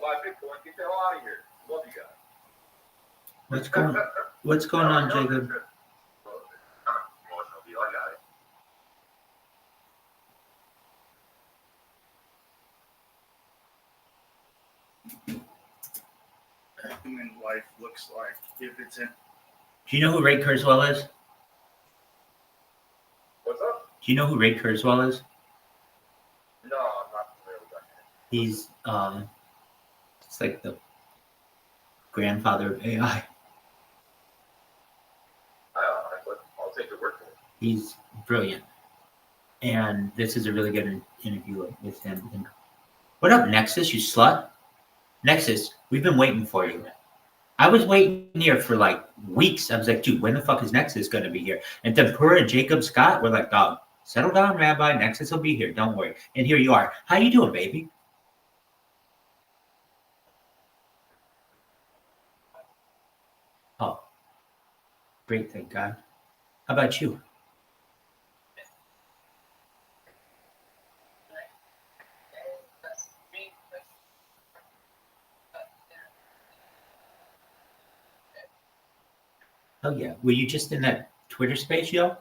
buy Bitcoin. Get the hell out of here. Love you guys. What's going on, Jacob? Kind of emotional deal. I got it. Human life looks like if it's in. Do you know who Ray Kurzweil is? What's up? Do you know who Ray Kurzweil is? No, I'm not familiar with that. He's it's like the grandfather of AI. I'll take the word for it. He's brilliant, and this is a really good interview with him. And what up, Nexus? You slut. Nexus, we've been waiting for you. I was waiting here for like weeks. I was like, dude, when the fuck is Nexus going to be here? And Tempura and Jacob Scott were like, dog, settle down, Rabbi. Nexus will be here. Don't worry. And here you are. How you doing, baby? Oh, great, thank God. How about you? Oh yeah. Were you just in that Twitter space, yo?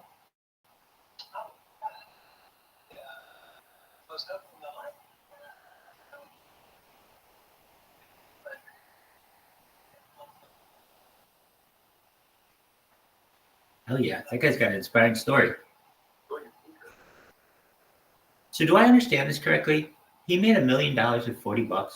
Hell yeah. That guy's got an inspiring story. So do I understand this correctly? He made $1 million with $40.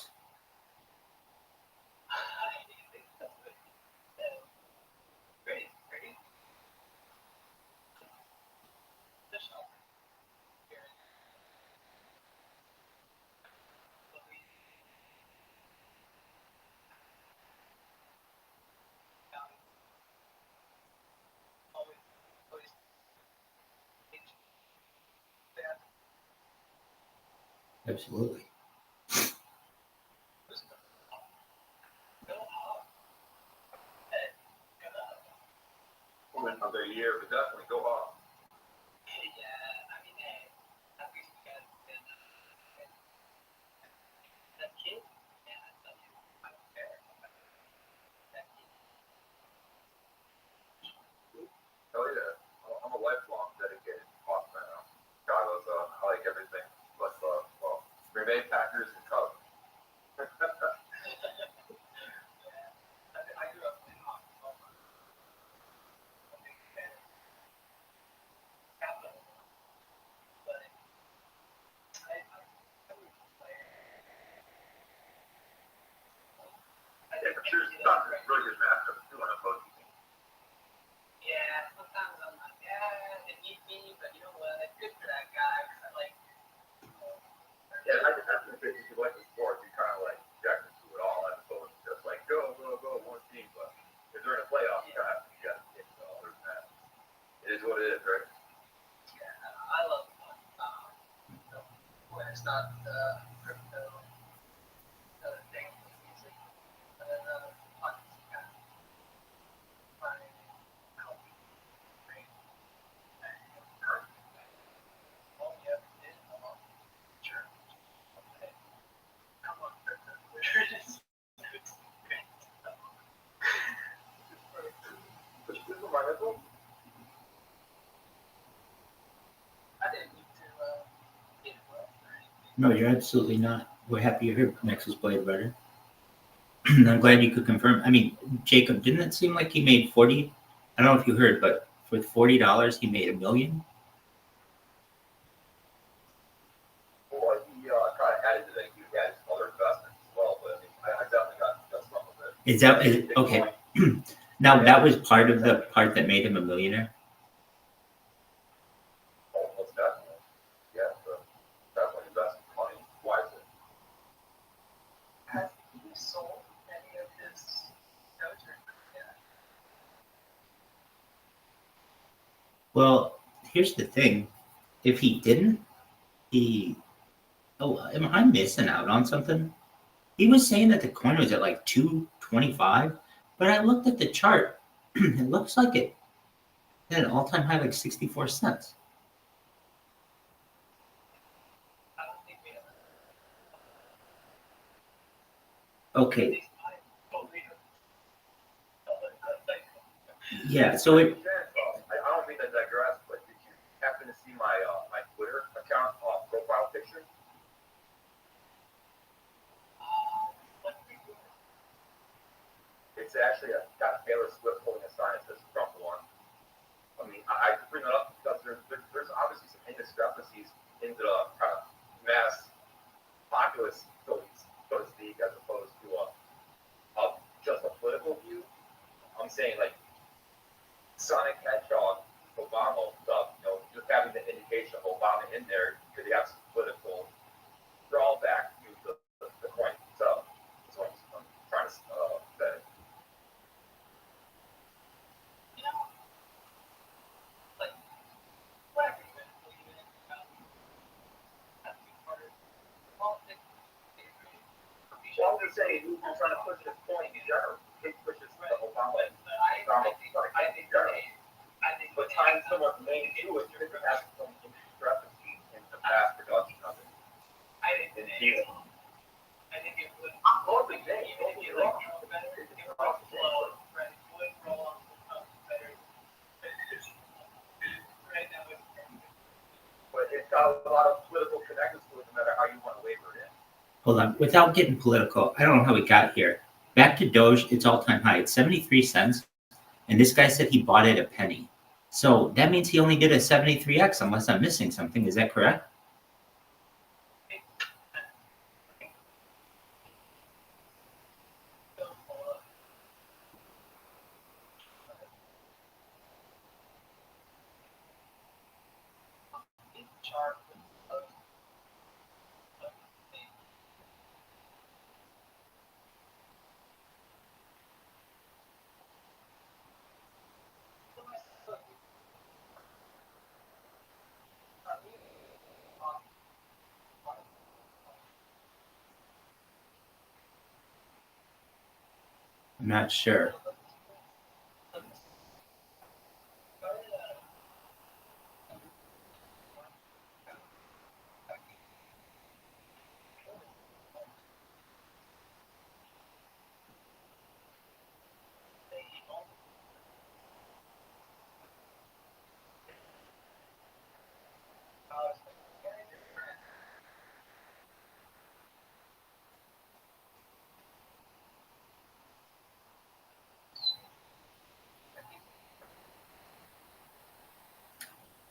Absolutely. Another year, but definitely go off. Hell yeah. I'm a lifelong dedicated Hawks fan. Chicago's, I like everything. But, well, Green Bay, Packers, and Cubs. Yeah, but there's not really good matchups too on a both teams. Yeah, sometimes I'm like, yeah, it needs me, but you know what? It's good for that guy. I like. Yeah, I think if you like the sport, you kind of like jack into it all as opposed to just like go, one team. But if they're in a playoff, you got to get it all. Other than that, it is what it is, right? Yeah, I love when it's not crypto, other things, music, and then pockets kind of find healthy, great, and all you ever did, sure. Okay. Come on, crypto, Twitter is great. But this is my level. I didn't need to get it well or anything. No, you're absolutely not. We're happy you're here, Nexus Blade Better. I'm glad you could confirm. I mean, Jacob, didn't it seem like he made 40? I don't know if you heard, but for $40, he made $1 million. Well, he kind of added to that. He had other investments as well, but I mean, I definitely got some of it. Is that okay? Now that was part of the part that made him a millionaire. Almost definitely. Yeah, so definitely invest money wisely. Has he sold any of his Dogecoin yet? Well, here's the thing: if he didn't, am I missing out on something? He was saying that the coin was at like 225, but I looked at the chart. It looks like it had an all-time high, like 64 cents. I don't think we have. Okay. Yeah. So it. I don't mean to digress, but did you happen to see my my Twitter account profile picture? It's actually got Taylor Swift holding a sign that says Trump won. I mean, I bring it up because there's obviously some indiscrepancies in the kind of mass populace, so to speak, as opposed to just a political view. I'm saying like Sonic Hedgehog, Obama stuff, just having the indication of Obama in there because they have some political drawback to the coin itself. So I'm trying to say. Well, I'm just saying, who's trying to push this point in general? It pushes the Obama in general. But tying someone's name to it, you're going to have some discrepancies in the mass production of it. And dealing. I'm totally saying, don't get me wrong. But it's got a lot of political connections to it, no matter how you want to labor it in. Hold on. Without getting political, I don't know how we got here. Back to Doge, its all-time high. It's 73 cents. And this guy said he bought it a penny. So that means he only did a 73x unless I'm missing something. Is that correct? I'm not sure.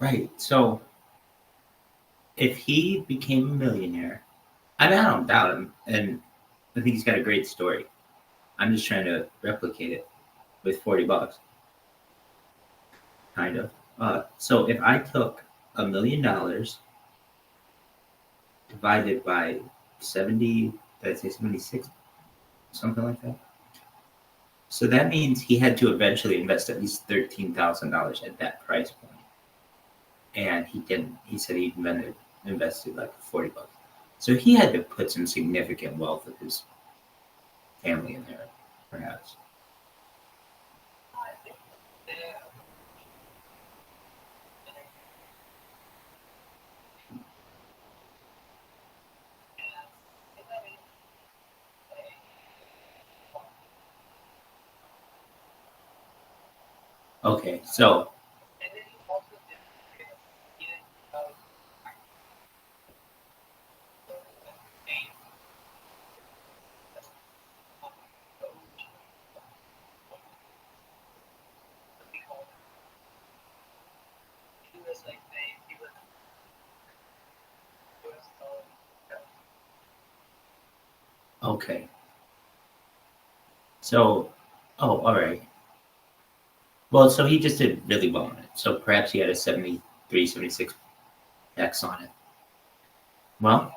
Right. So if he became a millionaire, I mean, I don't doubt him. And I think he's got a great story. I'm just trying to replicate it with $40, kind of. So if I took $1 million divided by 70, did I say 76? Something like that. So that means he had to eventually invest at least $13,000 at that price point. And he didn't. He said he invested like $40. So he had to put some significant wealth of his family in there, perhaps. Okay, so okay. So, all right. Well, so he just did really well on it. So perhaps he had a 73, 76x on it. Well,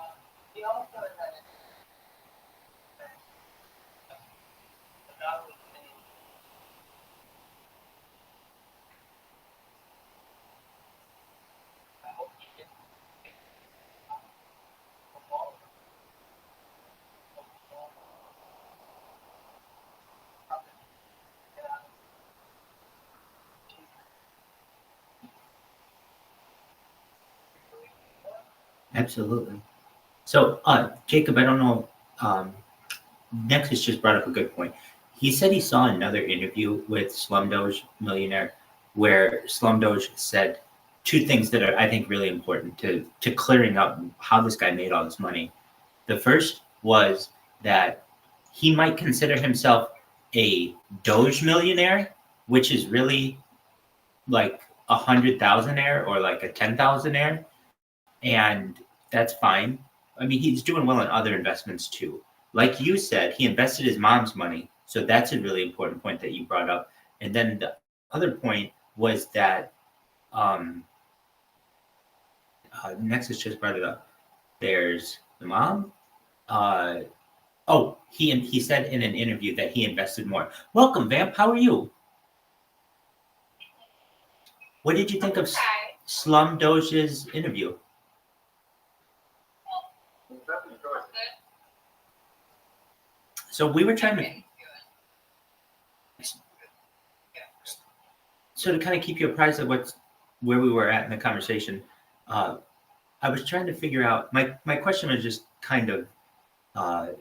absolutely. So, Jacob, I don't know Nexus just brought up a good point. He said he saw another interview with Slumdoge Millionaire where Slumdoge said two things that are, I think, really important to clearing up how this guy made all this money. The first was that he might consider himself a Doge millionaire, which is really like 100,000-aire or like a 10,000-aire, and that's fine. I mean, he's doing well in other investments too. Like you said, he invested his mom's money, so that's a really important point that you brought up. And then the other point was that Nexus just brought it up. There's the mom. He said in an interview that he invested more. Welcome, Vamp. How are you? What did you think of Slumdoge's interview? So we were trying to. So to kind of keep you apprised of where we were at in the conversation, I was trying to figure out. My question was just kind of out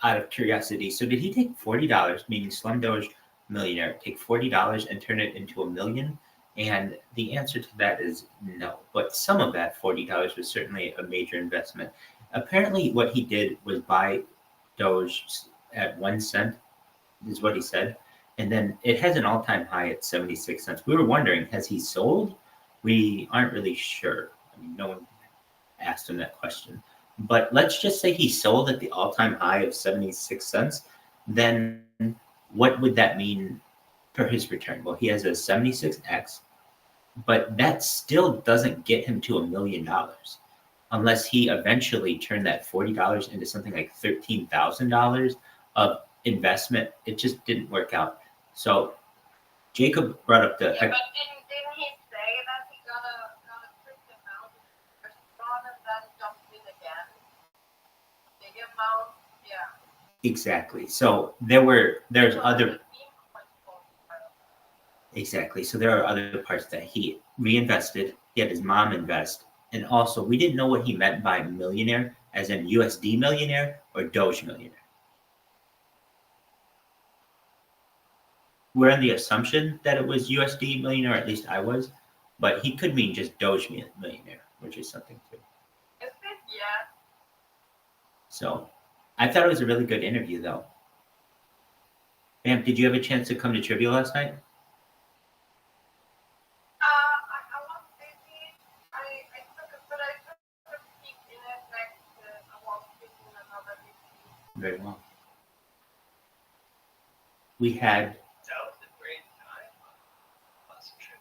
of curiosity. So did he take $40, meaning Slumdoge Millionaire, take $40 and turn it into $1 million? And the answer to that is no. But some of that $40 was certainly a major investment. Apparently, what he did was buy Doge at 1 cent, is what he said. And then it has an all-time high at 76 cents. We were wondering, has he sold? We aren't really sure. I mean, no one asked him that question. But let's just say he sold at the all-time high of 76 cents. Then what would that mean for his return? Well, he has a 76x, but that still doesn't get him to $1 million unless he eventually turned that $40 into something like $13,000 of investment. It just didn't work out. So Jacob brought up the. Yeah, but didn't he say that he got a certain amount of restaurant and then jumped in again? Big amount, yeah. Exactly. So there's other. Exactly. So there are other parts that he reinvested. He had his mom invest. And also, we didn't know what he meant by millionaire, as in USD millionaire or Doge millionaire. We're on the assumption that it was USD millionaire, at least I was, but he could mean just Doge millionaire, which is something too. Is it? Yeah. So I thought it was a really good interview, though. Bam, did you have a chance to come to trivia last night? I was busy. I took a peek in it next to I was speaking another meeting. Very well. We had. That was a great time. Awesome trip.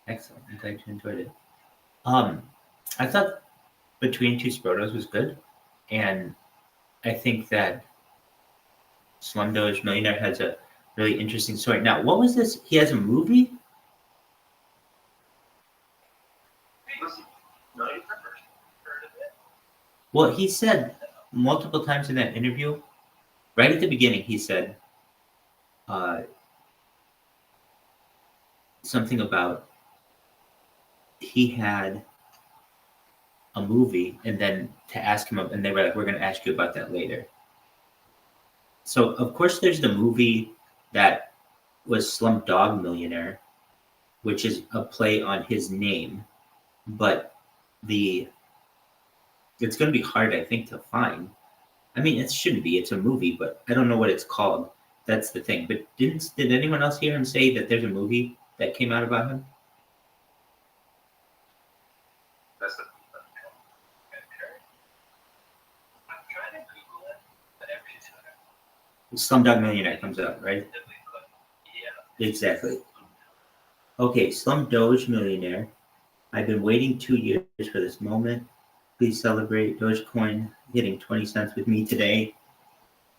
Excellent. I'm glad you enjoyed it. I thought Between Two Sprotos was good, and I think that Slumdoge Millionaire has a really interesting story. Now, what was this? He has a movie? No, you've never heard of it. Well, he said multiple times in that interview, right at the beginning, he said something about he had a movie, and then to ask him, and they were like, we're going to ask you about that later. So, of course, there's the movie that was Slumdog Millionaire, which is a play on his name, but it's going to be hard, I think, to find. I mean, it shouldn't be. It's a movie, but I don't know what it's called. That's the thing. But did anyone else hear him say that there's a movie that came out about him? That's the. I'm trying to Google it, but every time. Slumdog Millionaire comes up, right? Yeah. Exactly. Okay, Slumdoge Millionaire. I've been waiting 2 years for this moment. Please celebrate Dogecoin hitting 20 cents with me today.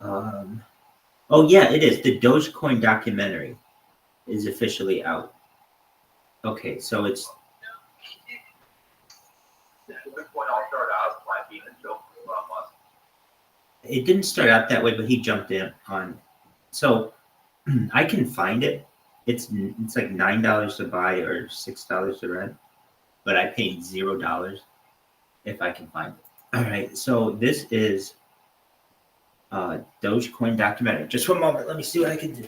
Oh, yeah, it is. The Dogecoin documentary is officially out. Okay, so it's. The Bitcoin all started out by being a joke for Elon Musk. It didn't start out that way, but he jumped in on. So I can find it. It's like $9 to buy or $6 to rent, but I paid $0 if I can find it. All right, so this is Dogecoin documentary. Just one moment. Let me see what I can do.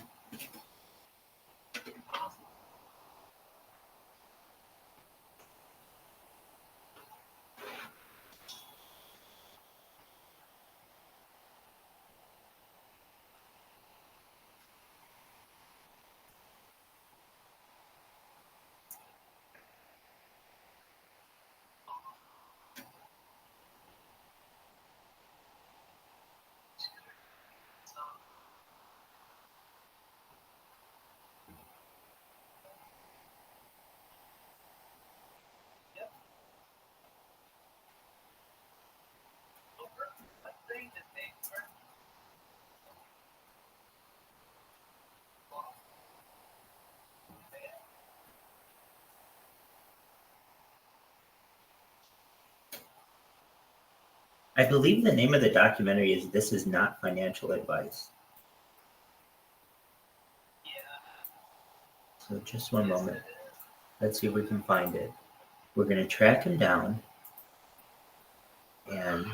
I believe the name of the documentary is "This Is Not Financial Advice." So just one moment. Let's see if we can find it. We're going to track him down and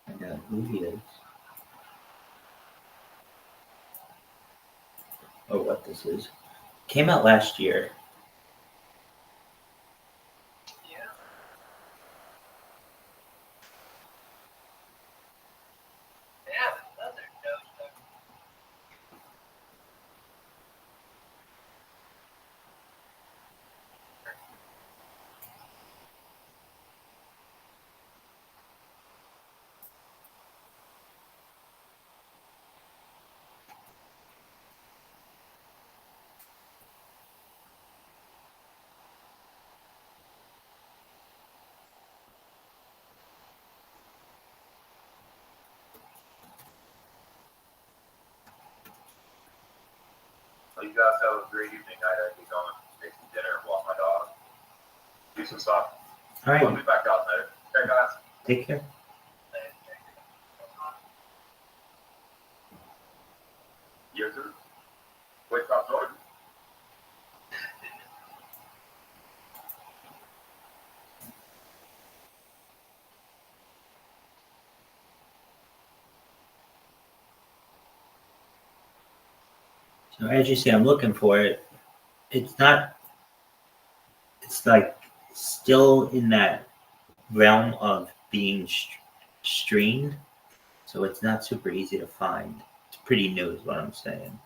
find out who he is or what this is. Came out last year. So you guys have a great evening. I'd be going to make some dinner, walk my dog, do some stuff. All I'll right. be back out later. Okay, guys. Take care. You too. Wait, stop Jordan. So as you see, I'm looking for it. It's not, it's like still in that realm of being streamed. So it's not super easy to find. It's pretty new is what I'm saying.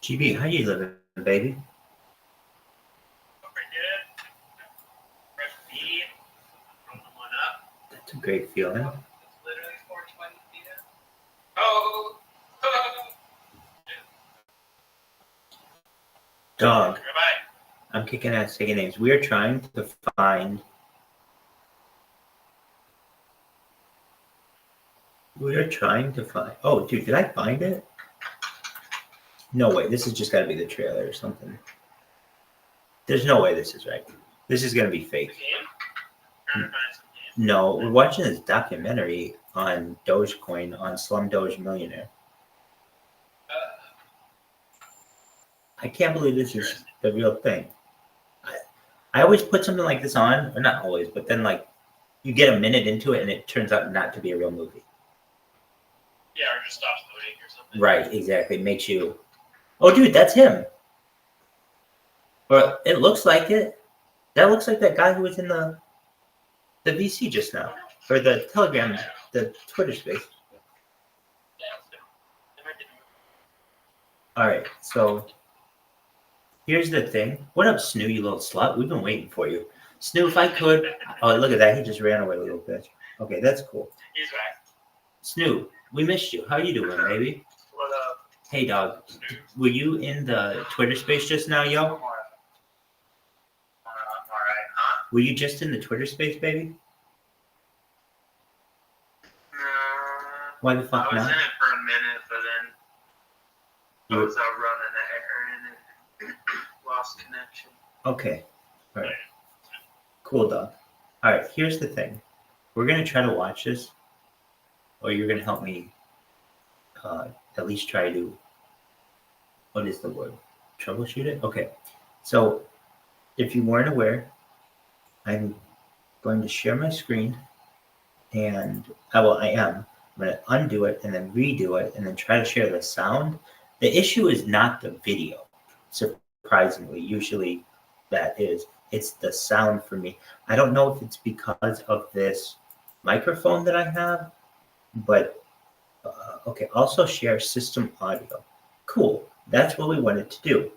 GB, how you living, baby? That's a great feeling. Dog. I'm kicking ass, taking names. We are trying to find. Oh, dude, did I find it? No way. This has just got to be the trailer or something. There's no way this is right. This is gonna be fake. No, we're watching this documentary on Dogecoin on Slumdoge Millionaire. I can't believe this is the real thing. I always put something like this on, or not always, but then like you get a minute into it and it turns out not to be a real movie. Yeah, or just stops loading or something. Right, exactly. It makes you, oh, dude, that's him. Or it looks like it. That looks like that guy who was in the VC just now, or the Telegram, the Twitter space. All right, so here's the thing. What up, Snoo, you little slut? We've been waiting for you. Snoo, if I could. Oh, look at that. He just ran away, little bitch. Okay, that's cool. He's back. Snoo, we missed you. How you doing, baby? What up? Hey, dog. Were you in the Twitter space just now, yo? I'm alright, huh? Were you just in the Twitter space, baby? No. Why the fuck I was not? in it for a minute, but then I was out running the errand and lost connection. Okay. All right. Cool, dog. All right, here's the thing. We're going to try to watch this. or you're going to help me at least try to, what is the word? Troubleshoot it? Okay. So if you weren't aware, I'm going to share my screen and I am. I'm going to undo it and then redo it and then try to share the sound. The issue is not the video, surprisingly. Usually it's the sound for me. I don't know if it's because of this microphone that I have, but okay, also share system audio. Cool, that's what we wanted to do.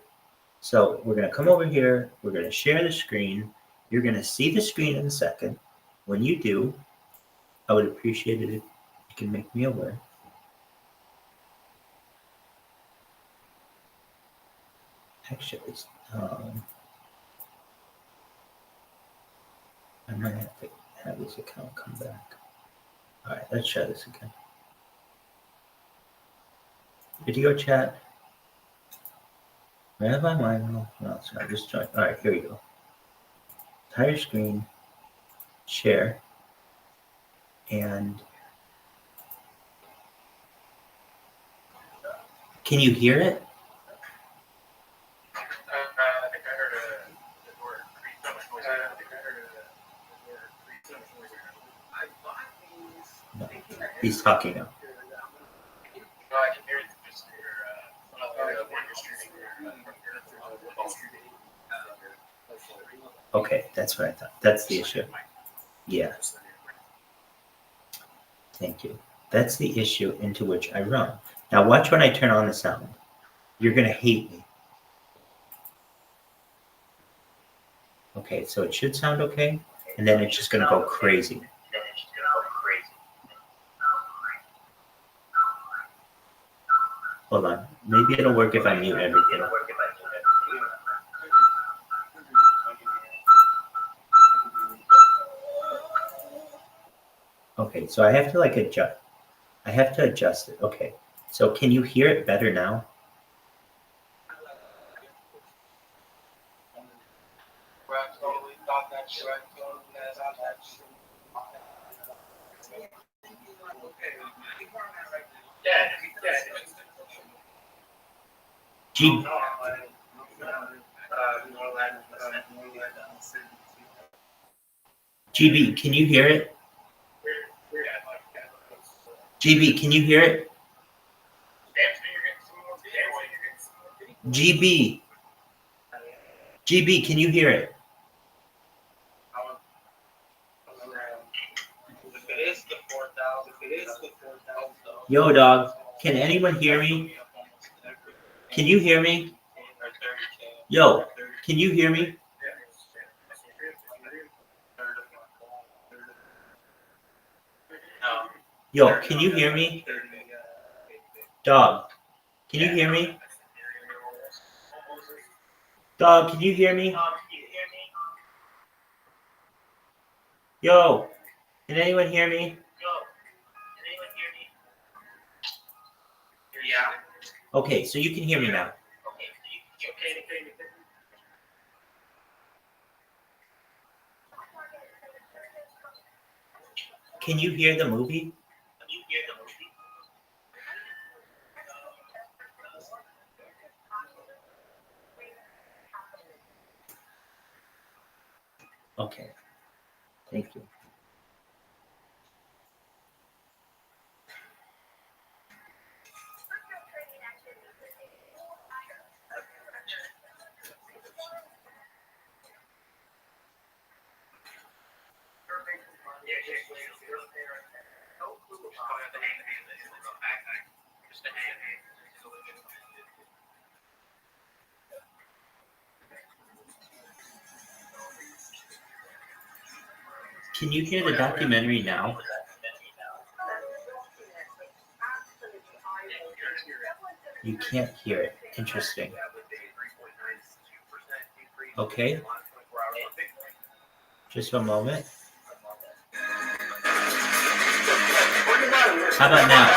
So we're gonna come over here, we're gonna share the screen. You're gonna see the screen in a second. When you do, I would appreciate it if you can make me aware. Actually, I might have to have this account come back. All right, let's try this again. Video chat. Rabbi Milo. No, it's not. Just join. All right, here we go. Entire screen. Share. And can you hear it? I think I heard the word creep. I think I heard the word creep. I bought these. He's talking now. No, I can hear it just when you're streaming. Okay, that's what I thought. That's the issue. Yeah. Thank you. That's the issue into which I run. Now watch when I turn on the sound. You're going to hate me. Okay, so it should sound okay, and then it's just going to go crazy. Hold on. Maybe it'll work if I mute everything. Okay, so I have to adjust. I have to adjust it. Okay, so can you hear it better now? GB, can you hear it? GB, can you hear it? GB. GB, can you hear it? Yo, dog, can anyone hear me? Can you hear me? Yo, can you hear me? Yo, can you hear me? Dog, can you hear me? Dog, can you hear me? Yo, can anyone hear me? Okay, so you can hear me now. Can you hear the movie? Okay, thank you. Can you hear the documentary now? You can't hear it. Interesting. Okay. Just a moment. How about now?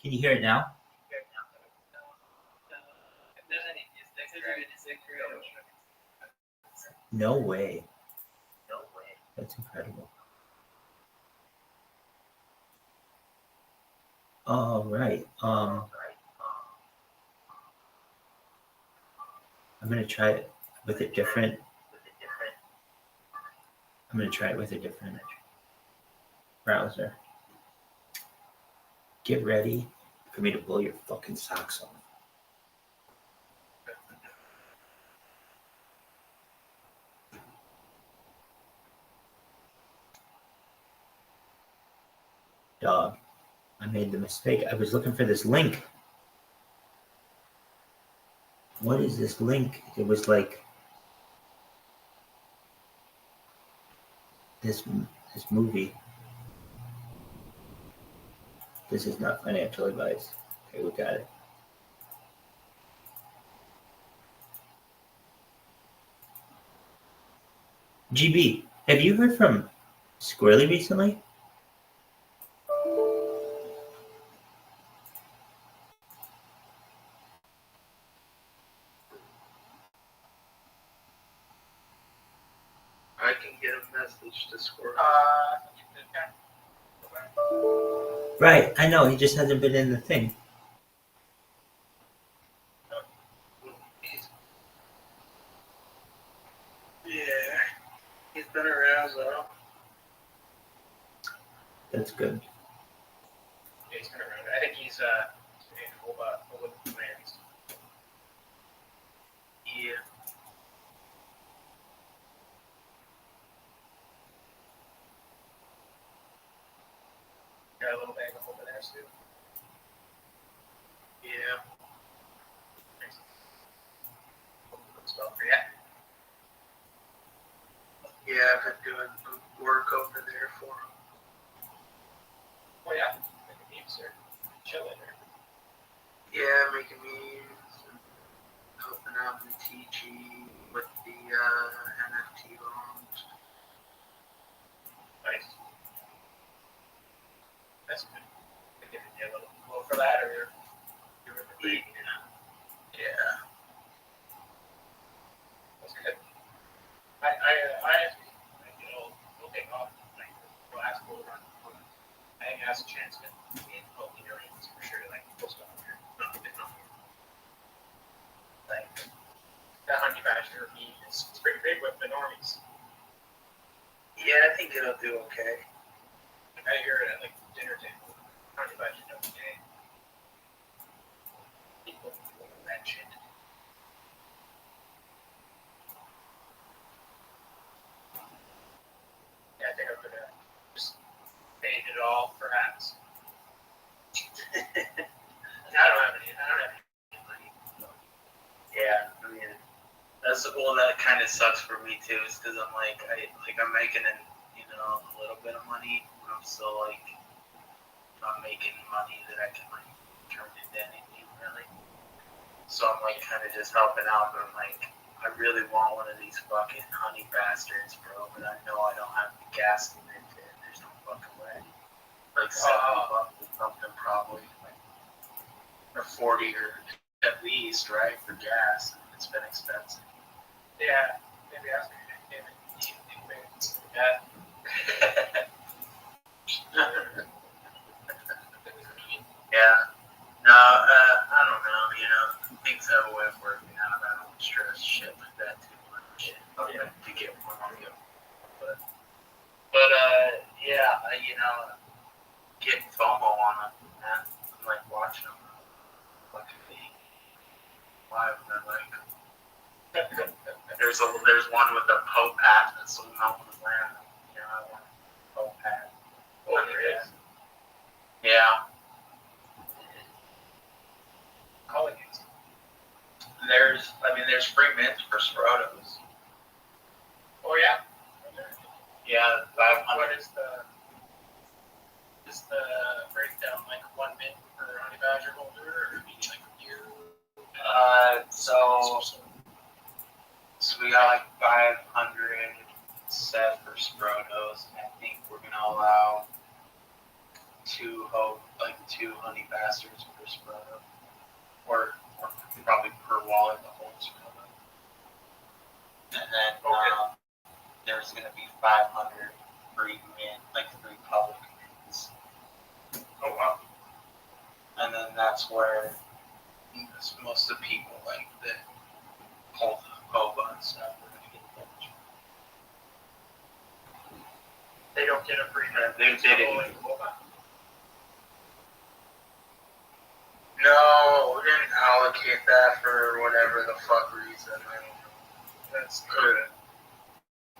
Can you hear it now? No way. That's incredible. All right. I'm gonna try it with a different. I'm gonna try it with a different browser. Get ready for me to blow your fucking socks off. Dog, I made the mistake. I was looking for this link. What is this link? It was like this movie. This is not financial advice. Okay, we got it. GB, have you heard from Squirrely recently? I can get a message to Squirrel. Right, I know. He just hasn't been in the thing. Yeah, he's been around though. That's good. Yeah, he's been around. I think he's in Olympic plans. Yeah. Got a little bag of hope in there too. Yeah. Spell for you. Yeah, I've been doing good work over there for him. Oh yeah, making memes here, chilling here. Yeah, making memes and helping out the TG with the NFT launch. Nice. That's good. They giving you a little for that, or you're really Yeah. That's good. I we'll take off like the last bull run. I think it has a chance to be in the millions for sure. Like post on here, nothing. Like that honey badger meat is pretty big with the normies. Yeah, I think it'll do okay. Like I hear it at like dinner table. Honey badger every day. People that shit. Yeah, I think I could just paid it all, perhaps. I don't have any money. Yeah, I mean, that's that kind of sucks for me too, is because I'm I'm making a little bit of money, but I'm still not making money that I can turn into anything really. So I'm kind of just helping out, but I'm I really want one of these fucking honey bastards, bro, but I know I don't have the gas to make it. There's no fucking way. $70 or something probably, or 40 or at least, right, for gas. It's been expensive. Yeah, maybe ask me. Yeah. No, I don't know. Things have a way of working out. I don't stress shit like that too much. To get more money. But yeah, getting FOMO on it, man. I'm watching them fucking be live, and there's one with a Pope hat that's so melting the land. I want a Pope hat. Oh, there is. Yeah. Calling it. There's free mints for Sprotos. Oh yeah. Yeah, 500. What is the breakdown? Like 1 mint per honey badger holder, or maybe like a year? So we got 500 set for Sprotos, and I think we're gonna allow two honey bastards per Sproto, or probably per wallet the whole Sproto. And then there's going to be 500 free public mints. Oh wow. And then that's where most of the people that hold the HOBA and stuff are going to get damaged. They don't get a free mint. They didn't. HOBA. No, we didn't allocate that for whatever the fuck reason. I don't know. That's good.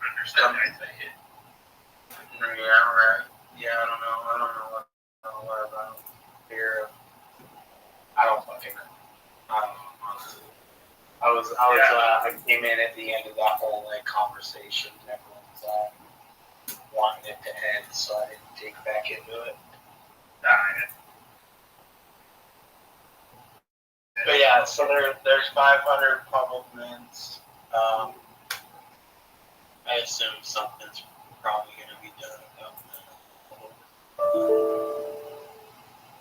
Understand I think it. Yeah, right. Yeah, I don't know what about fear. I don't fucking know. I don't know, honestly. I came in at the end of that whole conversation and everyone's wanting it to end, so I didn't dig back into it. But yeah, so there's 500 public mints. I assume something's probably going to be done about that.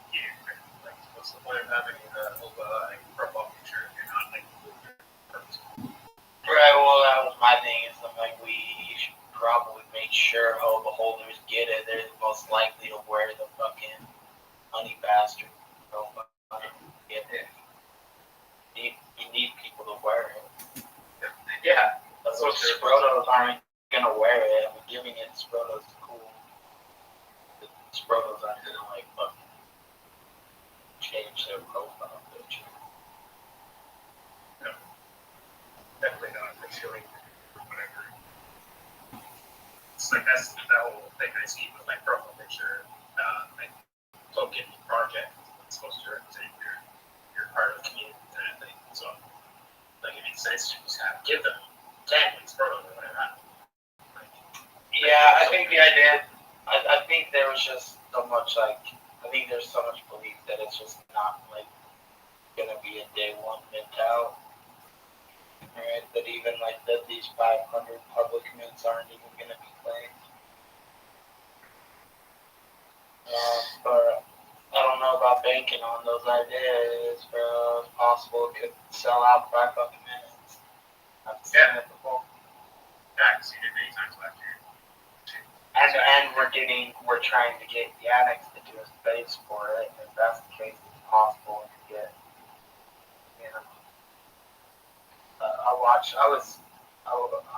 Yeah, what's the point of having a HOBA profile picture if you're not Right, well, that was my thing. Is we should probably make sure HOBA holders get it. They're most likely to wear the fucking honey bastard HOBA. Get it. You need people to wear it. Yeah. That's what Sprotos aren't gonna wear it. I'm giving it Sprotos cool. The Sprotos aren't gonna fucking change their profile picture. No. Definitely not. Actually, whatever. It's that's the whole thing I see with my profile picture. Token project. It's supposed to represent you're part of the community kind of thing. So it makes sense to just give them 10 weeks photos or whatever. Yeah, I think the idea. I think there was just so much I think there's so much belief that it's just not gonna be a day one mentality. Right? That even that these 500 public mints aren't even gonna be claimed. But I don't know about banking on those ideas, bro. It's possible it could sell out for 5 fucking minutes. I've seen it before. Yeah, I've seen it many times last year. And we're trying to get Yannick to do a space for it. And if that's the case, it's possible to get, I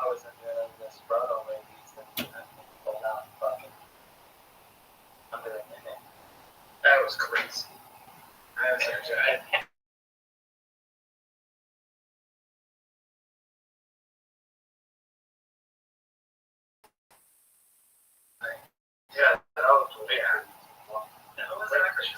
was in this Proto ladies and pulled out fucking under a minute. That was crazy. That was actually. Yeah, that was weird. That was crazy.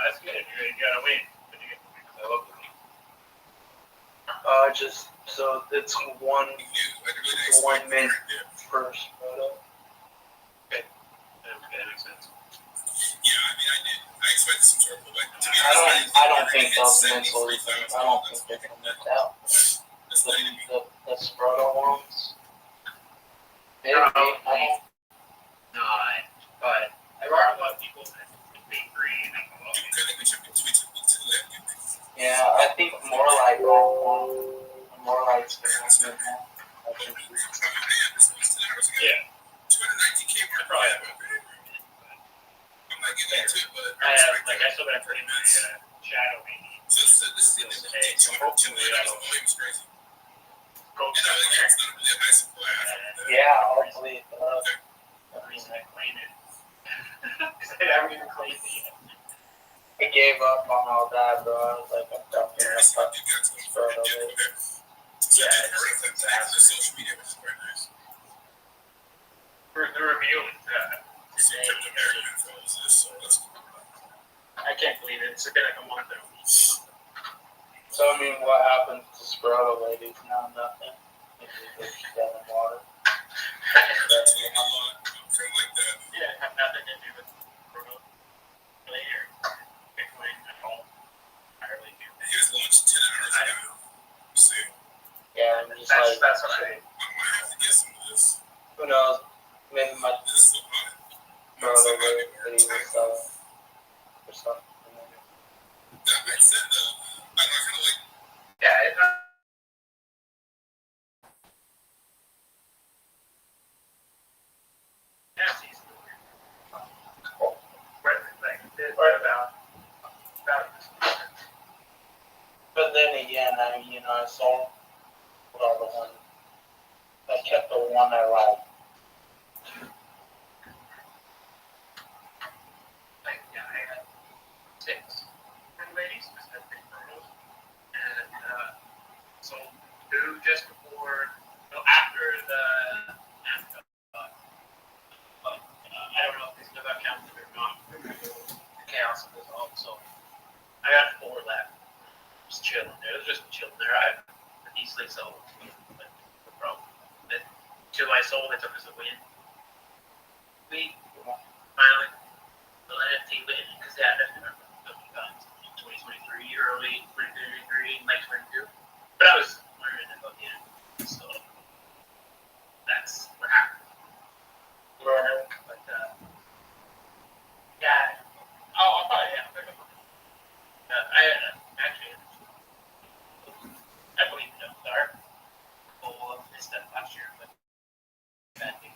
That's good. You gotta win. I love it. Just so it's one mint first photo. Okay. That makes sense. Yeah, I expected some sort of I don't think those mints will even. I don't think they're gonna mint out. The Sproto ones. Maybe. But there are a lot of people that be free and they come up. Yeah, I think more like experiment. Yeah. 290K I probably have I'm not getting into it, but I still got pretty much shadowing. So this is the hopefully it's crazy. It's not really a nice supply. Yeah, hopefully it does. The reason I claim it. Because I haven't even claimed it yet. I gave up on all that, bro. I was like, I'm done here. I'm fucking Sproto. Yeah, it's social media, which is very nice. The review is American info is this, so let's go. I can't believe it. It's been like a month or a week. So I mean, what happens to Sperlo ladies now? Nothing. Maybe she's dead in water. Something like that. Yeah, have nothing to do with Bruno later. Bitcoin at all. Entirely new. He was launched 10 hours ago. See, Yeah, I'm just That's what I I might have to get some of this. who knows? Maybe my This is so hot. brother lady was selling or something. That being said, though, I kind of like. Yeah, Nazi's right about this. But then again, I saw the one. I kept the one I liked. Like, yeah, I had 6 ladies, specific girls, and so 2 just before, after I don't know if these about counted or not. Chaos was also. I got 4 left. Just chilling there. It was just chilling there. I easily sold. But no problem. But 2 I sold, I took as a win. We finally the NFT win because they had 2023, early 2023, late 22. But I was learning about the end. So that's what happened. But yeah. I'll probably pick up. I actually, I believe in Dark. Full of this stuff last year, but bad thing.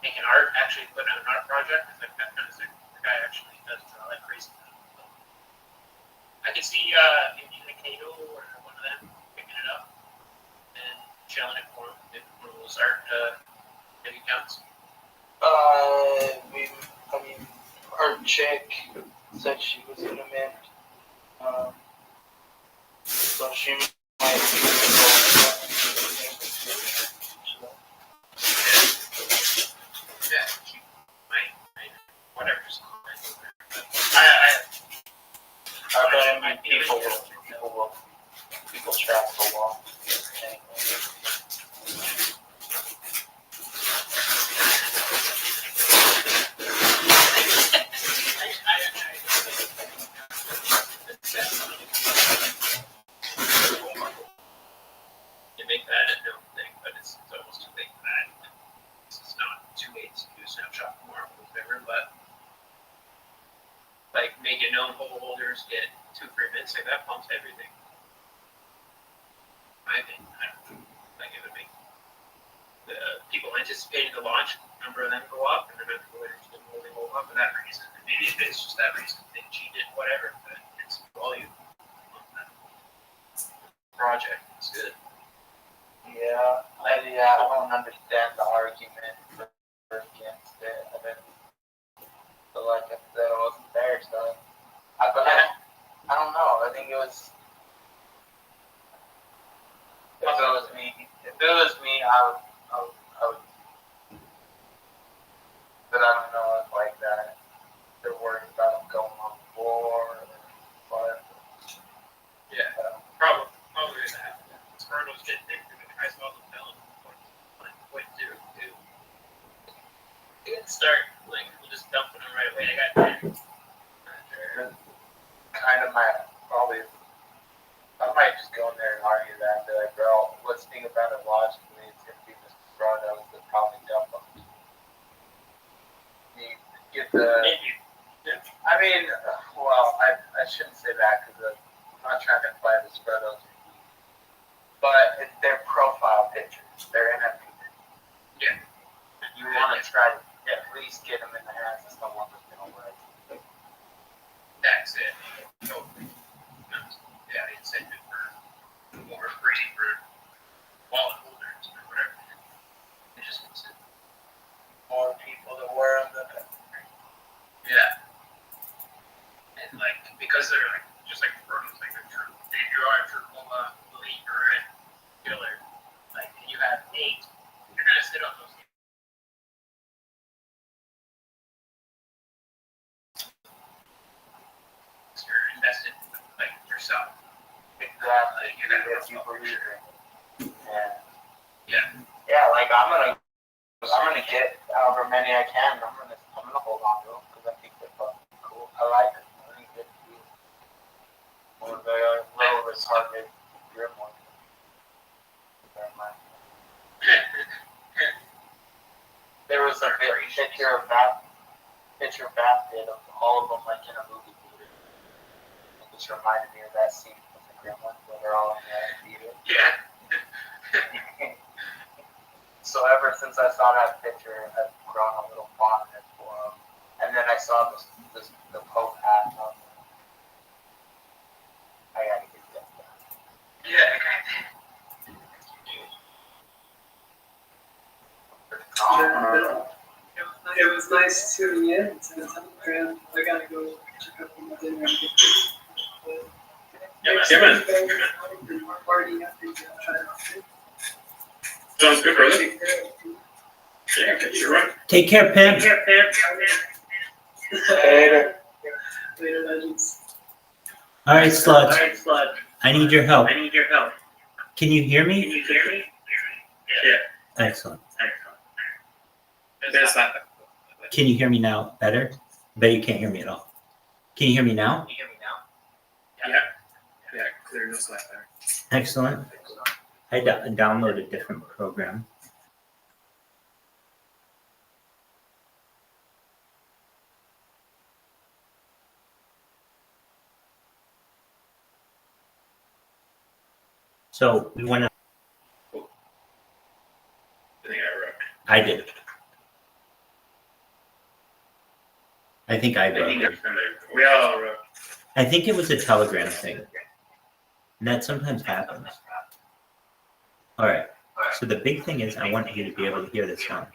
Making art, actually putting out an art project, is like that kind of thing. The guy actually does like crazy stuff. So I can see maybe the Kato or one of them picking it up and shelling it for him if rules art maybe counts. Our chick said she was in a mint. So she might be Yeah, she might, whatever. People travel a lot. You make that a known thing, but it's almost too late for that. It's not too late to do a snapshot tomorrow or whatever, but like making known holders get 2 free minutes, like that pumps everything. I think like it would make the people anticipating the launch number of them go up, and the number of holders will go up for that reason. And maybe if it's just that reason they cheated, whatever, but it's volume on that project. It's good. Yeah, I don't understand the argument for against it. I didn't feel like that it wasn't there, so I don't know. I think it was. If it was me, I would. But I don't know if like that. They're worried about them going on board, but Yeah, probably that. Spartans get addicted to the high school film. What do? It didn't start like we'll just dumping them right away. I got kind of I might just go in there and argue that. Be like, bro, let's think about it logically. It's gonna be Mr. Bronos that probably dump them. You get the. maybe. Yeah. I mean, well, I shouldn't say that because I'm not trying to imply the Spreados. But they're profile pictures. They're NFT pictures. Yeah. You want to try to at least get them in the hands of someone that's going to wear it. That's it. Totally. Yeah, incentive for more free for wallet holders or whatever. It just makes it. More people that wear them than Yeah. And like because they're like just like Burton's like a true if you are a true believer and killer, like you have 8, you're gonna sit on those people here. And Yeah. like I'm gonna get however many I can. I'm gonna hold on to them because I think they're fucking cool. I like them. I think they're cool. Or they're a little retarded grimoire. There was a picture of that did of all of them like in a movie theater. It just reminded me of that scene with the gremlins where they're all in that theater. Yeah. So ever since I saw that picture, I've grown a little fondness for them. And then I saw the Pope hat. I gotta get that done. Yeah. It was nice tuning in to the Telegram. I gotta go check up on my dinner and get this. Yeah, man. Party after you try to. Sounds good, brother. Yeah, catch you right. Take care, Pimp. Later. Later, legends. All right, Sludge. I need your help. Help. Can you hear me? Yeah. Excellent. There's that. Can you hear me now better? I bet you can't hear me at all. Can you hear me now? Yeah, clear no slap there. Excellent. I downloaded a different program. So we went. I did. I think I wrote it. We all wrote. I think it was a Telegram thing. And that sometimes happens. All right. So the big thing is I want you to be able to hear this sound.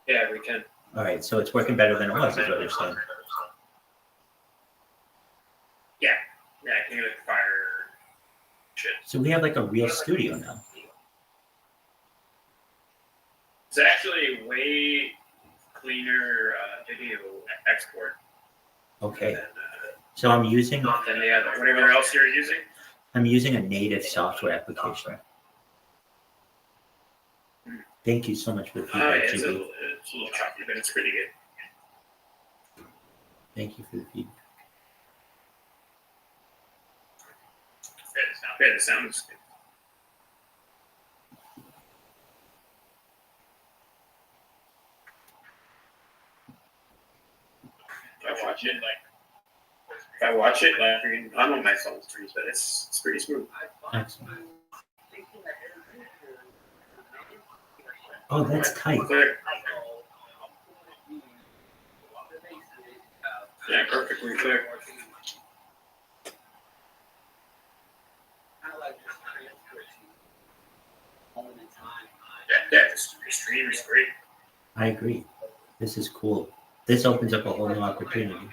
Yeah, we can. All right. So it's working better than it was, is what you're saying. Yeah, I can like fire shit. So we have like a real studio now. It's actually way cleaner video export. Okay. So I'm using Than the other, whatever else you're using. I'm using a native software application. Thank you so much for the feedback, It's a GB. little choppy, but it's pretty good. Thank you for the feedback. Yeah, the sound is good. If I watch it, I'm on my phone streams, but it's pretty smooth. Excellent. Oh, that's tight. Clear. Yeah, perfectly clear. Yeah, the stream is great. I agree. This is cool. This opens up a whole new opportunity.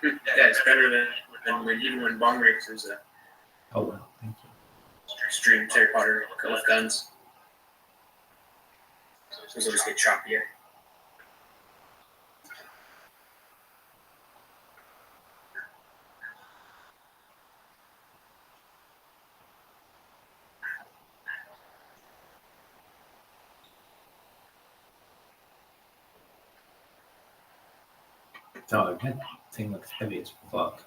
Yeah, it's better than when even when Bong Racers Oh, well, thank you. stream Harry Potter with guns. Those always get choppier. Oh, that thing looks heavy as fuck.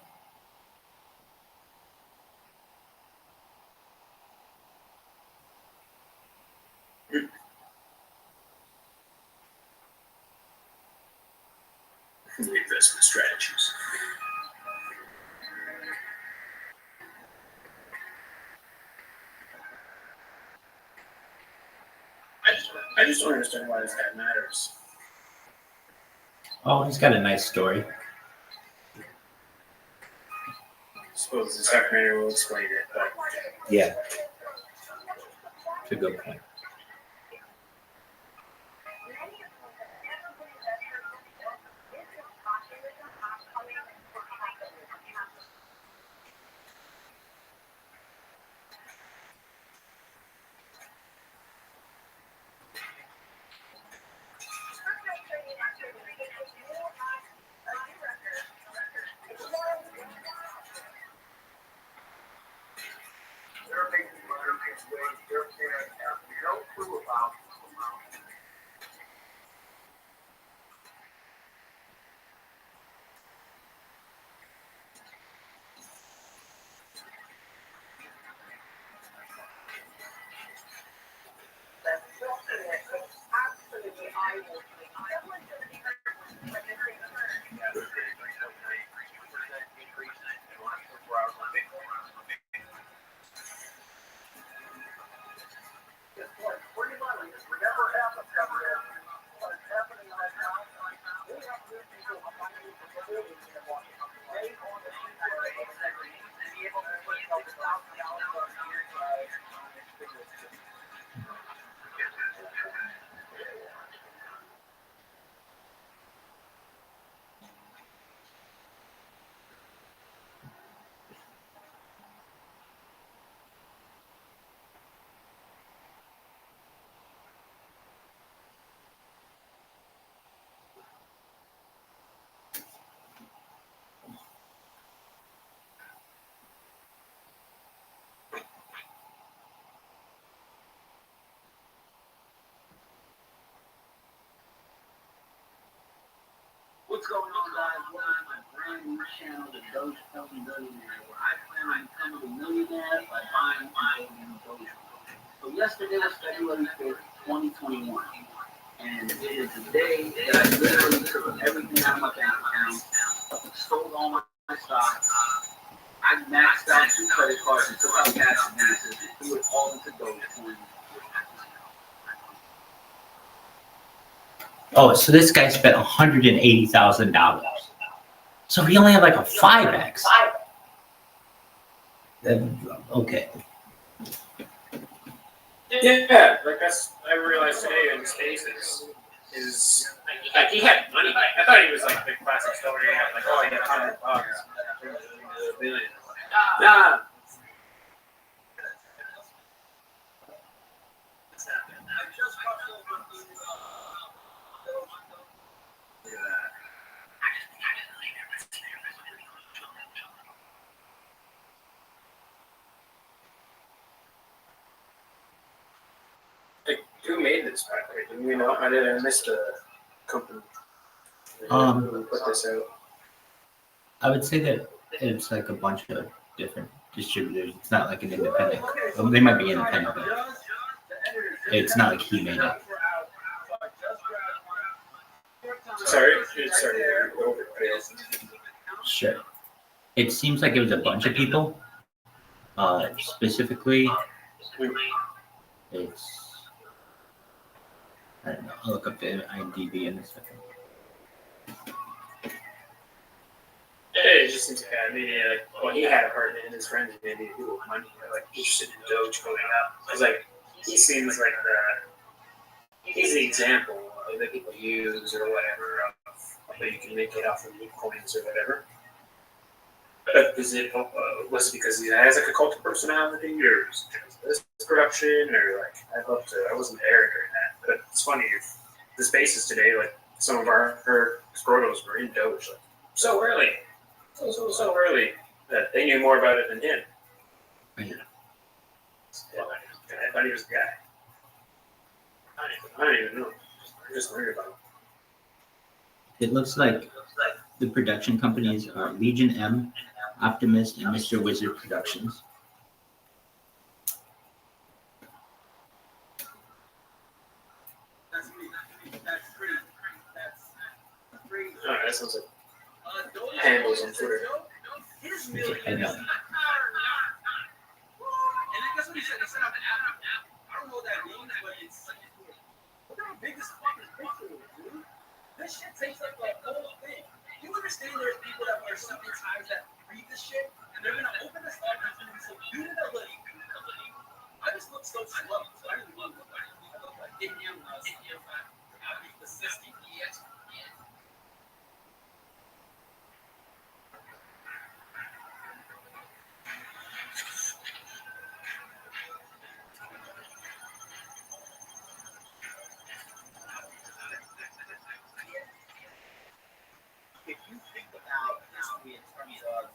Investment strategies. I just don't understand why this guy matters. Oh, he's got a nice story. I suppose the secretary will explain it, but Yeah. It's a good point. What's going on, guys? Welcome to my brand new channel, The Dogecoin Millionaire, where I plan on becoming a millionaire by buying and holding Dogecoin. So yesterday was February 5th, 2021, and it is the day that I literally took everything out of my bank account, sold all my stocks. I maxed out 2 credit cards and took out cash advances and threw it all into Dogecoin. Oh, so this guy spent $180,000. So he only had like a 5x. Okay. Yeah, like I realized today in Spaces is like he had money. I thought he was like the classic story. He had like, oh, he had $100. $1 billion. Nah. Like, who made this back? Do you know? I missed the company. Who put this out? I would say that it's like a bunch of different distributors. It's not like an independent. Well, they might be independent, but it's not like he made it. Sorry. Sure. It seems like it was a bunch of people. Specifically, it's. I don't know. I'll look up the IMDb in a second. It just seems like maybe like well, he had a partner and his friends maybe who were money like interested in Doge going up. Because like he seems like he's the example that people use or whatever of that you can make it off of new coins or whatever. But is it was it because he has like a cult of personality or is it this production or like I'd love to I wasn't there during that. But it's funny if the spaces today like some of our photos were in Doge like so early. So early that they knew more about it than him. Yeah. I thought he was the guy. I don't even know. I just learned about him. It looks like the production companies are Legion M, Optimist, and Mr. Wizard Productions. Oh, that sounds like handles on Twitter. I know. And I guess what he said, I don't know what that means, but it's look how big this fucking picture is, dude. This shit takes up the whole thing. You understand there's people that wear so many times that read this shit, and they're gonna open this up and it's gonna be so beautiful. I just look so slow, so I didn't look like I look like Indian when I was I'd be persistent, yes. If you think about history in terms of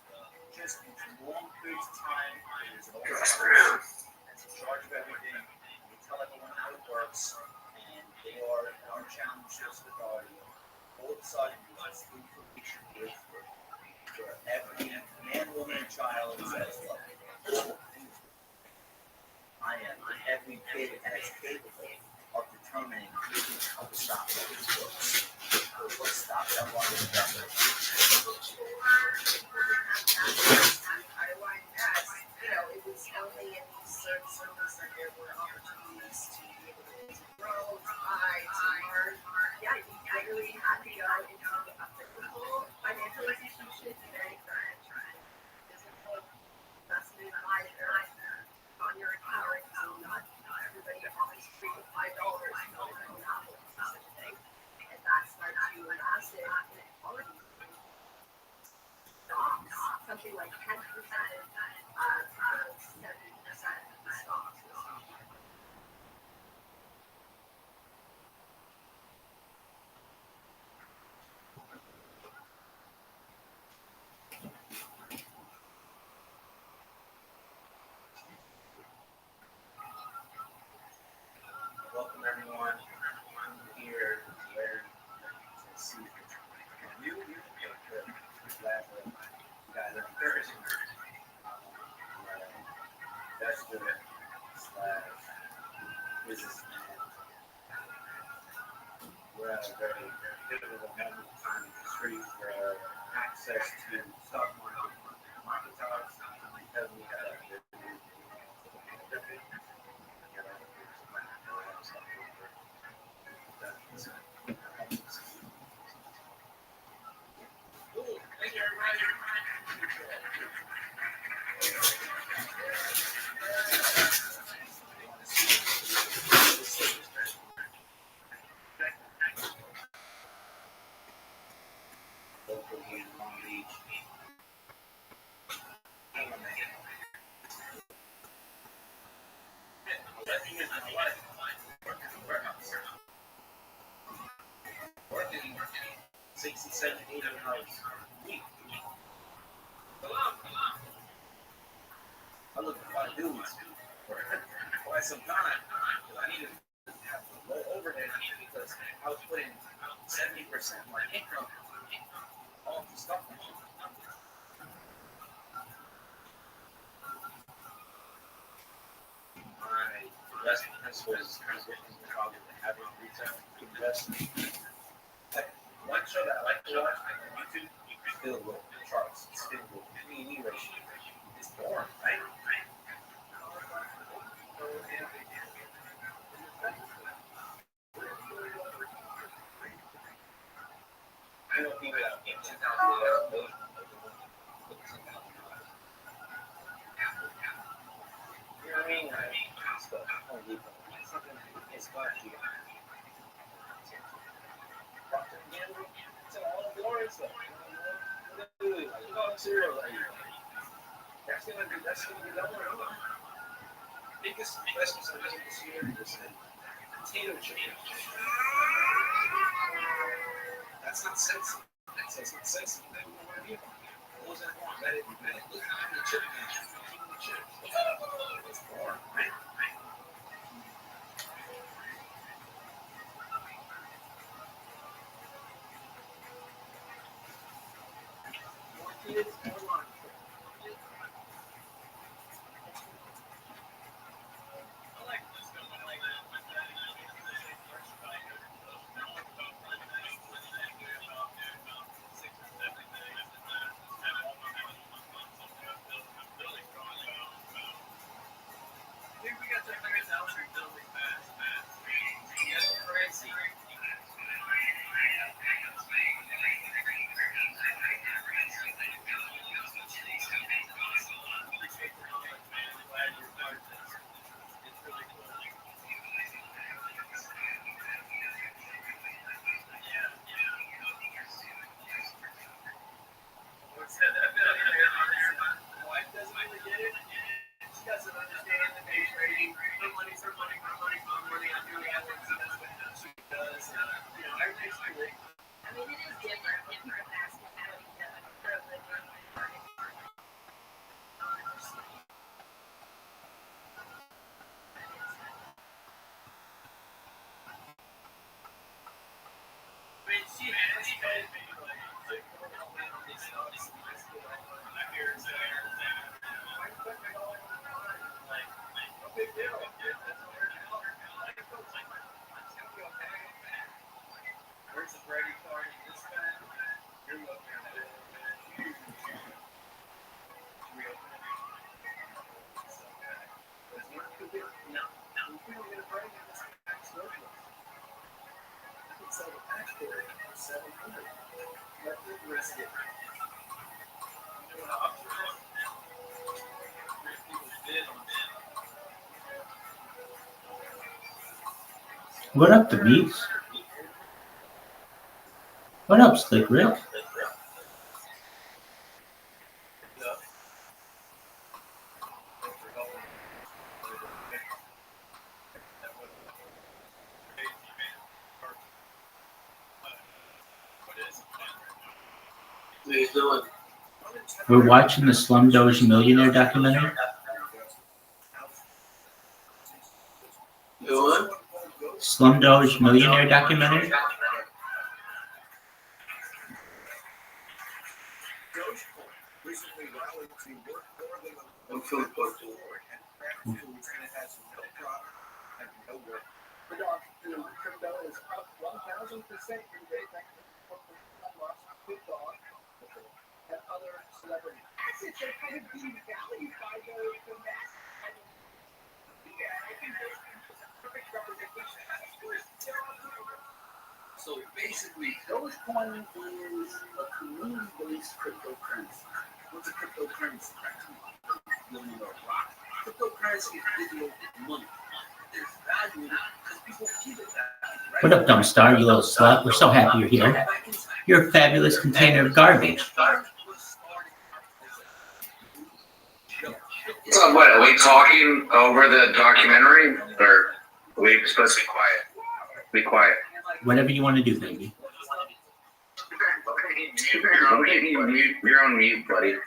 just long periods of time, there's an old that's in charge of everything. They tell everyone how it works, and they are an unchallenged source of authority. All of a sudden, this information is for every man, woman, and child says, look, I am every bit as capable of determining how to stop these books. What stops that one with that? It was only in these certain circles that there were opportunities to be able to grow, to buy, to learn. Yeah, you literally had to go into a physical financial institution to very current physical investment advisor on your account. Not everybody always free with $5 on Apple, such a thing. And that's started to last it in quality. Stocks, something like 10%, 70% of the stocks. Welcome everyone. I'm here to see new very pivotal moment in time in history where access to stock market arbitrage heavily Thank you, everybody. working 60, 70, 80 hours a week. I looked at my dudes for quite some time because I needed to have low overhead because I was putting 70% of my income on the stock market. My investment principles was probably having retail investment. Like one show that I like to watch on YouTube, still with charts, still with P/E ratio. It's boring, right? I know people that get $10,000. You know what I mean? Stuff. Something is flashy. It's all boring stuff. You know, cereal right here. That's gonna be done. Biggest investments I made this year is in potato chicken. That's not sexy. That's not sexy. What do you want? Those that want that it look at the chip. It's boring, right? More kids, more money. What up, the beats? What up, Slick Rick? What are you doing? We're watching the Slumdog Millionaire documentary. Doing? Slumdog Millionaire documentary. Crypto is up 1,000% today, thanks to Big Dog and other celebrities. Assets are kind of being valued by the mass. I think there's a perfect representation. So basically, Dogecoin is a community-based cryptocurrency. What's a cryptocurrency? Living in a rock. Cryptocurrency is digital money. There's value because people keep it that way. What up, dumb star, you little slut? We're so happy you're here. You're a fabulous container of garbage. So what, are we talking over the documentary, or are we supposed to be quiet? Be quiet. Whatever you want to do, baby. You're on mute, buddy.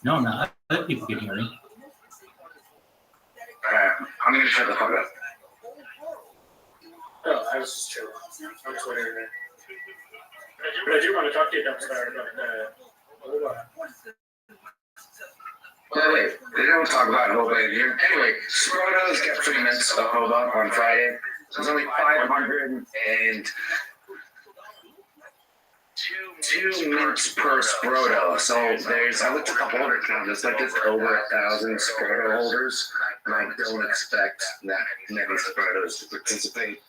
No, no, other people can hear me. Alright, I'm gonna shut the fuck up. Oh, I was just chilling on Twitter, man. But I do want to talk to you, Dumpstar, about Wait, they don't talk about Hoba here. Anyway, Sprotos get 3 minutes of Hoba on Friday. There's only 502 mints per Sproto. So I looked at the holder count, there's like just over 1,000 Sproto holders. And I don't expect that many Sprotos to participate.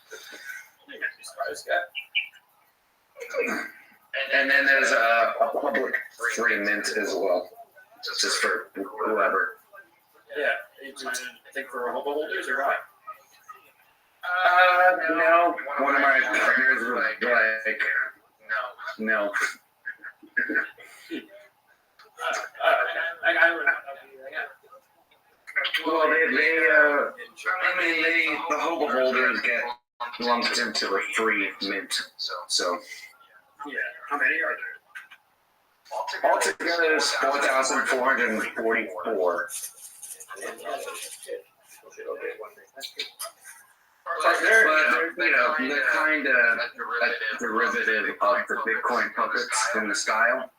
And then there's a public free mint as well. Just for whoever. Yeah, you think for Hoba holders or what? No. One of my partners was like, no. Well, the Hoba holders get lumped into the free mint. So. Yeah. How many are there? Altogether, there's 4,444. But they're kind of a derivative of the Bitcoin puppets in the style.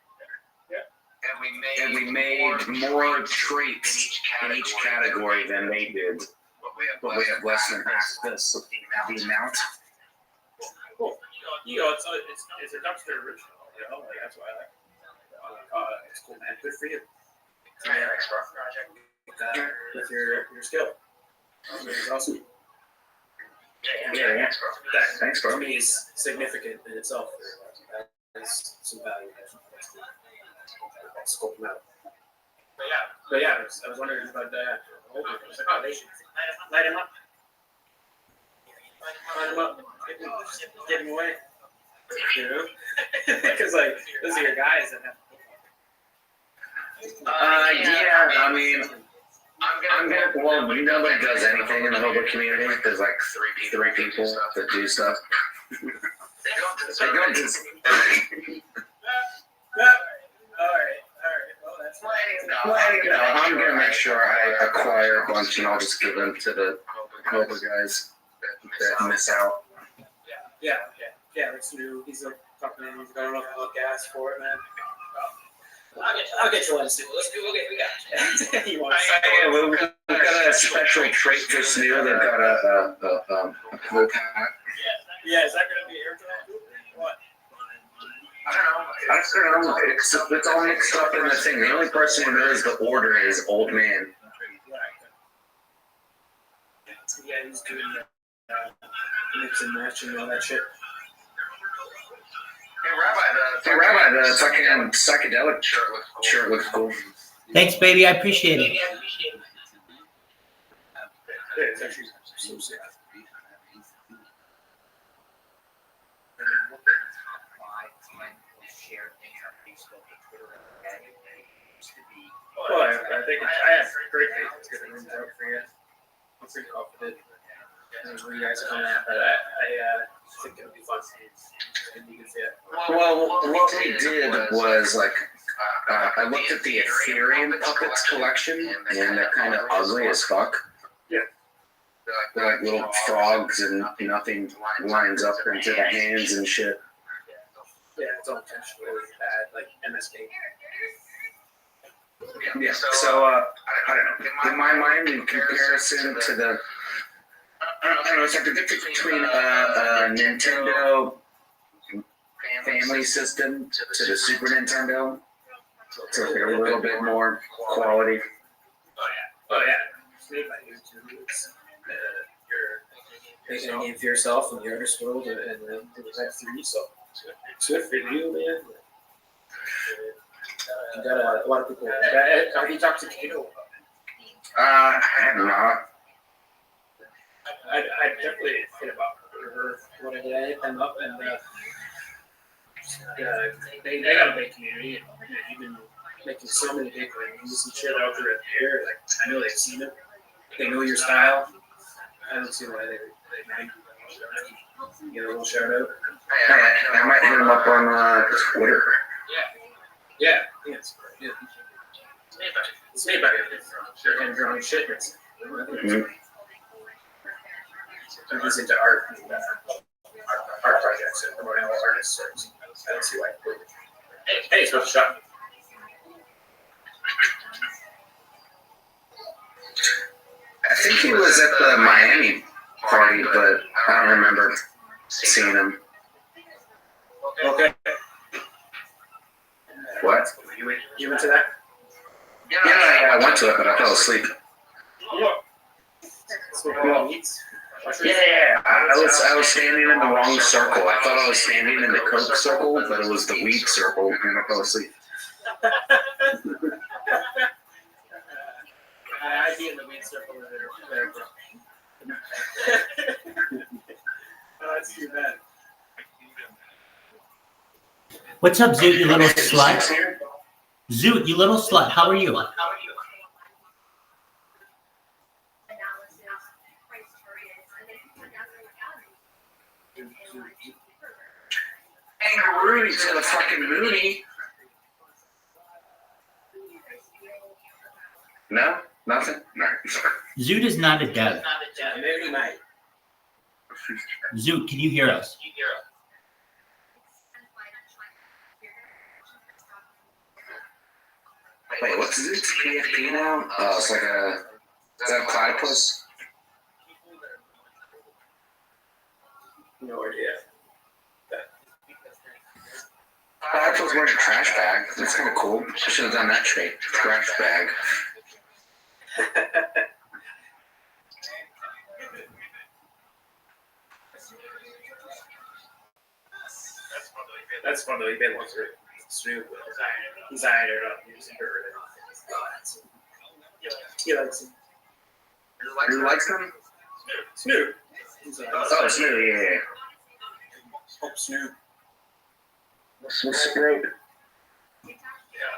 And we made more traits in each category than they did. But we have less than half the amount. Cool. You know, it's a dumpster original. You know, like that's why I like it. It's cool, man. Good for you. With your skill. It's awesome. Yeah. Thanks, bro. To me, is significant in itself. There's some value there. Scope them out. But yeah, I was wondering about they should light him up. Light him up. Get him away. You know? Because, like, those are your guys that have. Yeah, I mean, well, nobody does anything in the Hoba community. There's like three people that do stuff. They don't just. Alright. Well, that's Well, I'm gonna make sure I acquire a bunch and I'll just give them to the Hoba guys that miss out. Yeah, it's new. He's like talking, he's got enough gas for it, man. I'll get you one soon. We got you. We've got a special trait for Snoo. They've got a blue hat. Yeah, is that going to be airdrop? What? I don't know. It's all mixed up in the thing. The only person who knows the order is Old Man. Yeah, he's doing the mix and match and all that shit. Hey, Rabbi, the fucking psychedelic shirt looks cool. Thanks, baby. I appreciate it. Yeah, it's actually so sick. Well, I think I have great faith it's going to work out for you. I'm pretty confident. Where you guys are coming at, but I think it'll be fun. And you can see it. Well, what we did was like, I looked at the Ethereum puppets collection, and they're kind of ugly as fuck. Yeah. They're like little frogs, and nothing lines up into the hands and shit. Yeah, it's all intentionally bad, like MSK. Yeah, so, I don't know. In my mind, in comparison to the I don't know. It's like the difference between a Nintendo family system to the Super Nintendo. So they're a little bit more quality. Oh yeah. Made by YouTube. You're making a name for yourself in the artist world, and then doing Web3. So it's good for you, man. You got a lot of people. Have you talked to Kato? I have not. I definitely hit about her when I hit them up, and they got a big community, and you've been making so many big rings and shit out there at the air. Like I know they've seen it, they know your style. I don't see why they might get a little shout out. I might hit them up on Twitter. Yeah, it's great. It's made by and drawing shit. He's into art projects and promoting all artists. So I don't see why. Hey, it's worth a shot. I think he was at the Miami party, but I don't remember seeing him. Okay. What? You went to that? Yeah, I went to it, but I fell asleep. Yeah, I was standing in the wrong circle. I thought I was standing in the Coke circle, but it was the weed circle, and I fell asleep. I'd be in the weed circle there, bro. Oh, that's too bad. What's up, Zoot, you little slut? Zoot, you little slut, how are you? Ain't Rudy to the fucking Mooney. No? Nothing? No. Zoot is not a dev. Maybe night. Zoot, can you hear us? Wait, what's Zoot's PFP now? Oh, it's like a... Is that a platypus? No idea. Platypus wearing a trash bag. That's kind of cool. I should have done that straight. Trash bag. That's fun though. He been once with Snoop. He's ironed it up. He's heard it. He likes him. Who likes them? Snoop. Oh, Snoop, yeah. Oh, Snoop. Snoop.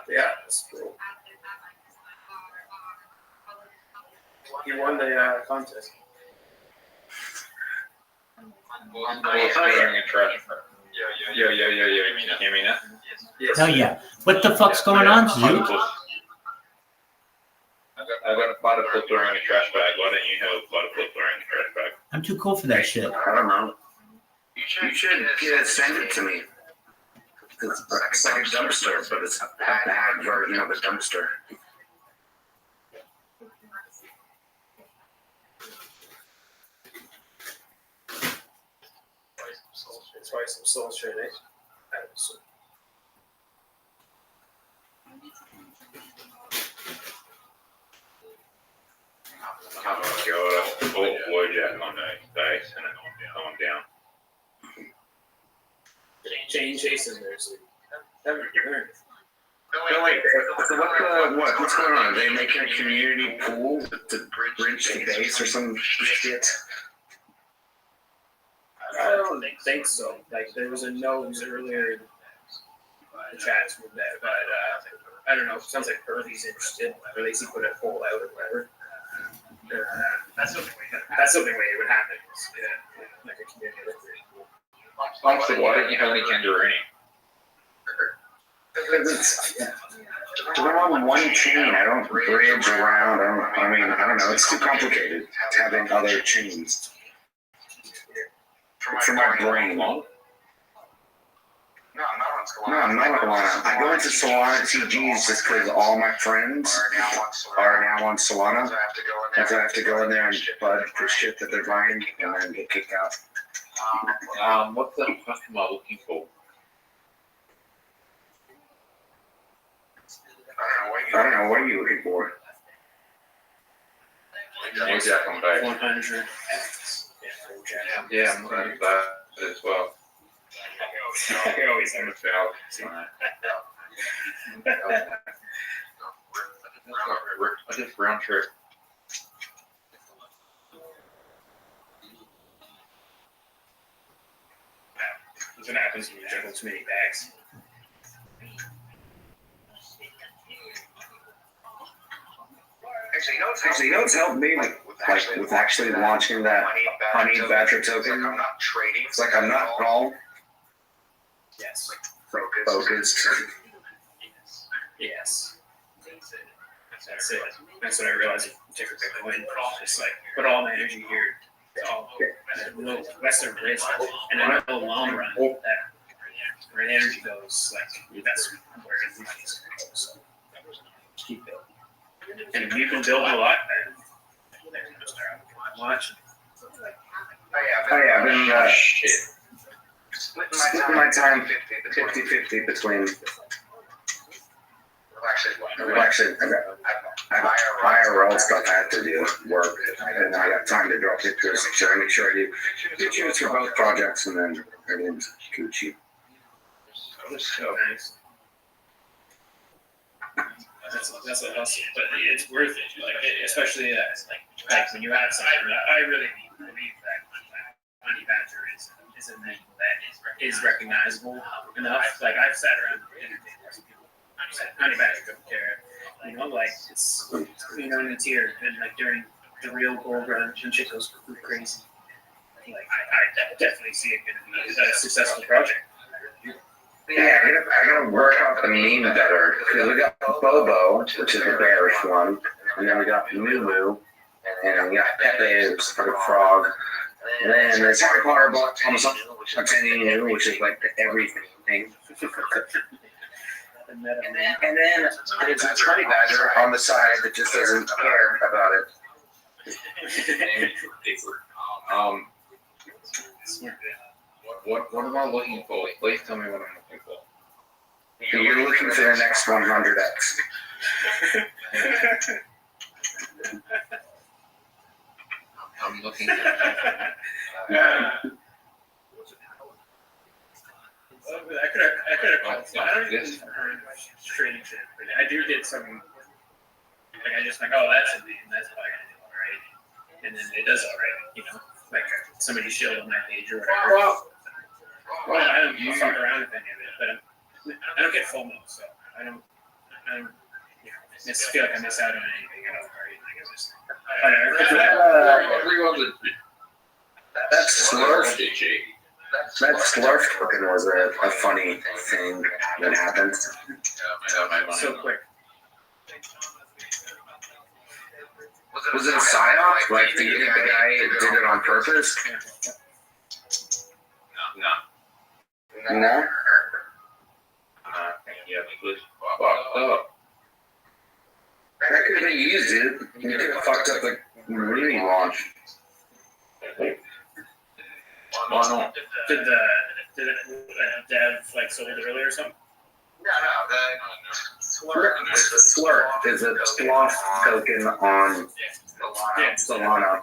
Yeah, Snoop. He won the contest. Yo, you hear me now? Yes. Hell yeah. What the fuck's going on, Zoot? I got a platypus throwing a trash bag. Why don't you have a platypus throwing a trash bag? I'm too cool for that shit. I don't know. You should send it to me. It's like a dumpster, but it's a bag version of a dumpster. That's why some soul shit, eh? Oh my god. Oh, Wojak on the dice and it's going down. Jane Jason, there's never learned. What's going on? Are they making a community pool to bridge the base or some shit? I don't think so. Like, there was a nose earlier in the chats with that, but I don't know. It sounds like Herbie's interested, or at least he put a poll out or whatever. That's something it would happen. Yeah, like a community. Honestly, why don't you have any kangaroo? We're on one chain. I don't bridge around. I don't know. It's too complicated having other chains. For my brain. No, not on No, I'm not Solana. I go into Solana TGs just because all my friends are now on Solana. And so I have to go in there and bud for shit that they're buying and then get kicked out. What the fuck am I looking for? I don't know, what are you looking for? When's that come back? 100. Yeah, I'm looking at that as well. I always have I just round trip. That's what happens when you juggle too many bags. Actually, you know what's helped me with actually launching that honey badger token? It's like I'm not at all Yes. focused. Yes. That's it. That's what I realized with particular Bitcoin. Just like put all my energy here. All lesser risk, and I know in the long run that where the energy goes, like that's where the money is going to go. So keep building. And if you can build a lot, then they're going to start watching. Oh yeah, I've been splitting my time 50-50 between. Well, actually, I got IRL stuff I have to do, work, and then I got time to draw pictures, so I make sure I do pictures for both projects, and then everything's Gucci. So nice. That's a hustle, but it's worth it. Like especially like when you have something. I really believe that Honey Badger is a name that is recognizable enough. Like I've sat around and interviewed people. Honey Badger don't care. You know, like it's in the tier, and like during the real gold run, and shit goes crazy. Like I definitely see it going to be a successful project. Yeah, I gotta work out the meme better, because we got Bobo, which is the bearish one, and then we got Moo, and we got Pepe, which is like a frog, and then there's Harry Potter book, almost new, which is like the everything. And then there's a Honey Badger on the side that just doesn't care about it. What am I looking for? Please tell me what I'm looking for. You're looking for the next 100x. I'm looking. I could have called. I don't even trading shit. I did some. Like I just oh that's a name. That's what I gotta do alright. And then it does alright. You know, like somebody shielded on my page or whatever. Well, I don't fuck around with any of it, but I don't get FOMO, so I don't feel like I miss out on anything at all, right? That Slurf token was a funny thing that happened. So quick. Was it a psyop? Like, do you think the guy did it on purpose? No? Yeah, because fucked up. That could have been used, dude. You could have fucked up the Rooney launch. Why not? Did the dev like sold it earlier or something? Slurp is a sloth token on Solana.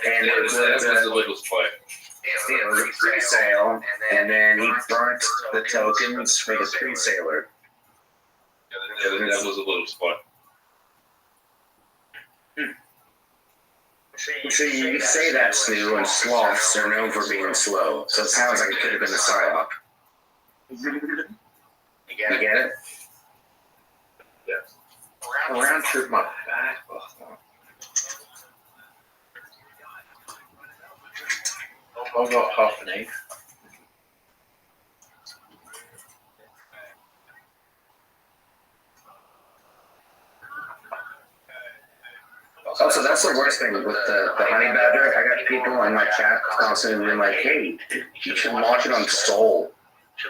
And it was a legal play. It was a pre-sale, and then he burnt the tokens for the pre-saler. Yeah, that was a little spot. So you say that's new, and sloths are known for being slow, so it sounds like it could have been a psyop. You get it? Yes. Round trip my back. I'll go half an egg. Also, that's the worst thing with the honey badger. I got people in my chat constantly being like, hey, you should launch it on Sol.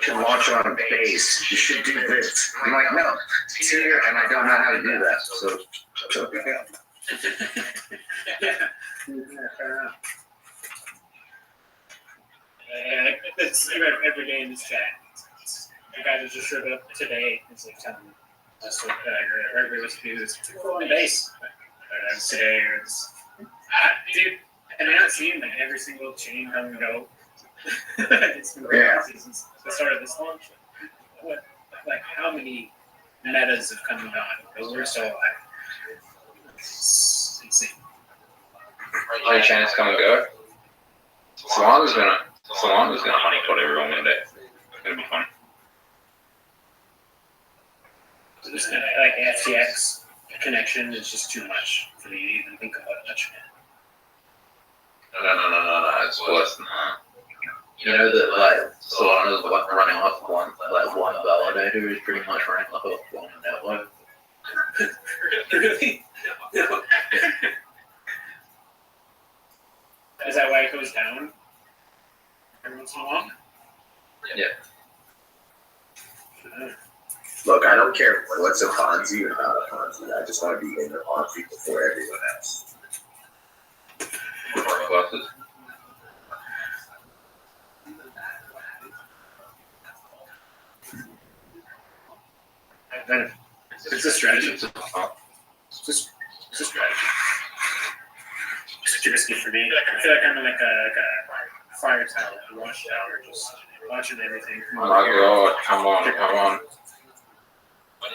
should launch it on base. You should do this. I'm like, no, it's here, and I don't know how to do that. So, It's every day in this chat. The guy that just showed up today is like telling us what everybody was to do this on base today. Or dude, and I haven't seen like every single chain come and go. It's been crazy since the start of this launch. Like how many metas have come and gone, but we're still alive. It's insane. All your channels come and go. Solana's gonna honeypot everyone one day. It's gonna be funny. Just like FTX connection is just too much for me to even think about touching it. No. It's worse than that. You know that like Solana's running off one validator is pretty much running off one network. Really? No. Is that why it goes down every once in a while? Yeah. Look, I don't care what's a Ponzi or not a Ponzi. I just want to be in the Ponzi before everyone else. Classes. It's a strategy. It's a strategy. It's risky for me. I feel like I'm in like a fire tower, a watchtower, just watching everything. Oh my god, come on.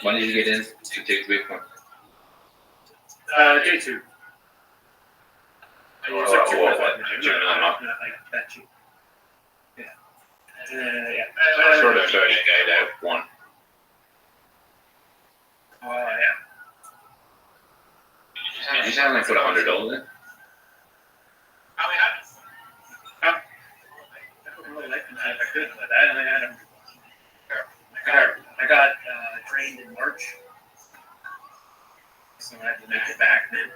When did you get in to take Bitcoin? Day 2. I used like not like that cheap. Yeah. Yeah. Sort of 30K out one. Oh, yeah. You sound like put $100 in. I don't really like them. I could, but I had them. I got trained in March, so I had to make it back then.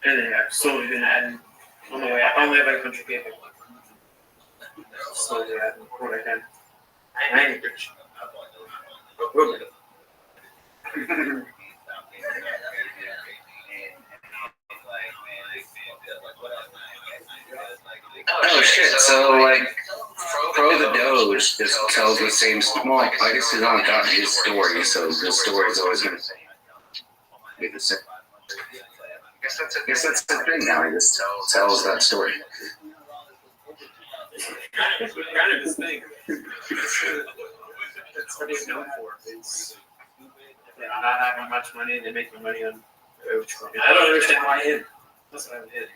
And then I've slowly been adding on the way. I only have like 100 people. Slowly adding what I can. I ain't rich. oh shit! So like, Pro the Doge just tells the same. Well, I guess he's only got his story, so the story is always going to be the same. I guess that's the thing now. He just tells that story. That's kind of his thing. That's what he's known for. It's not having much money, they make the money on Dogecoin. I don't understand why him. That's what I would hit.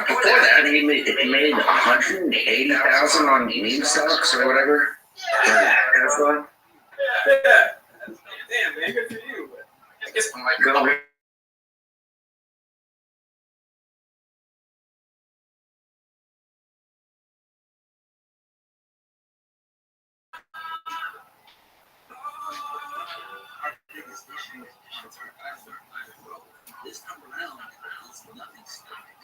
Before that, he made 180,000 on meme stocks or whatever. Yeah. Damn, man, good for you. I guess I'm like, Go. This time around, it's nothing stopping.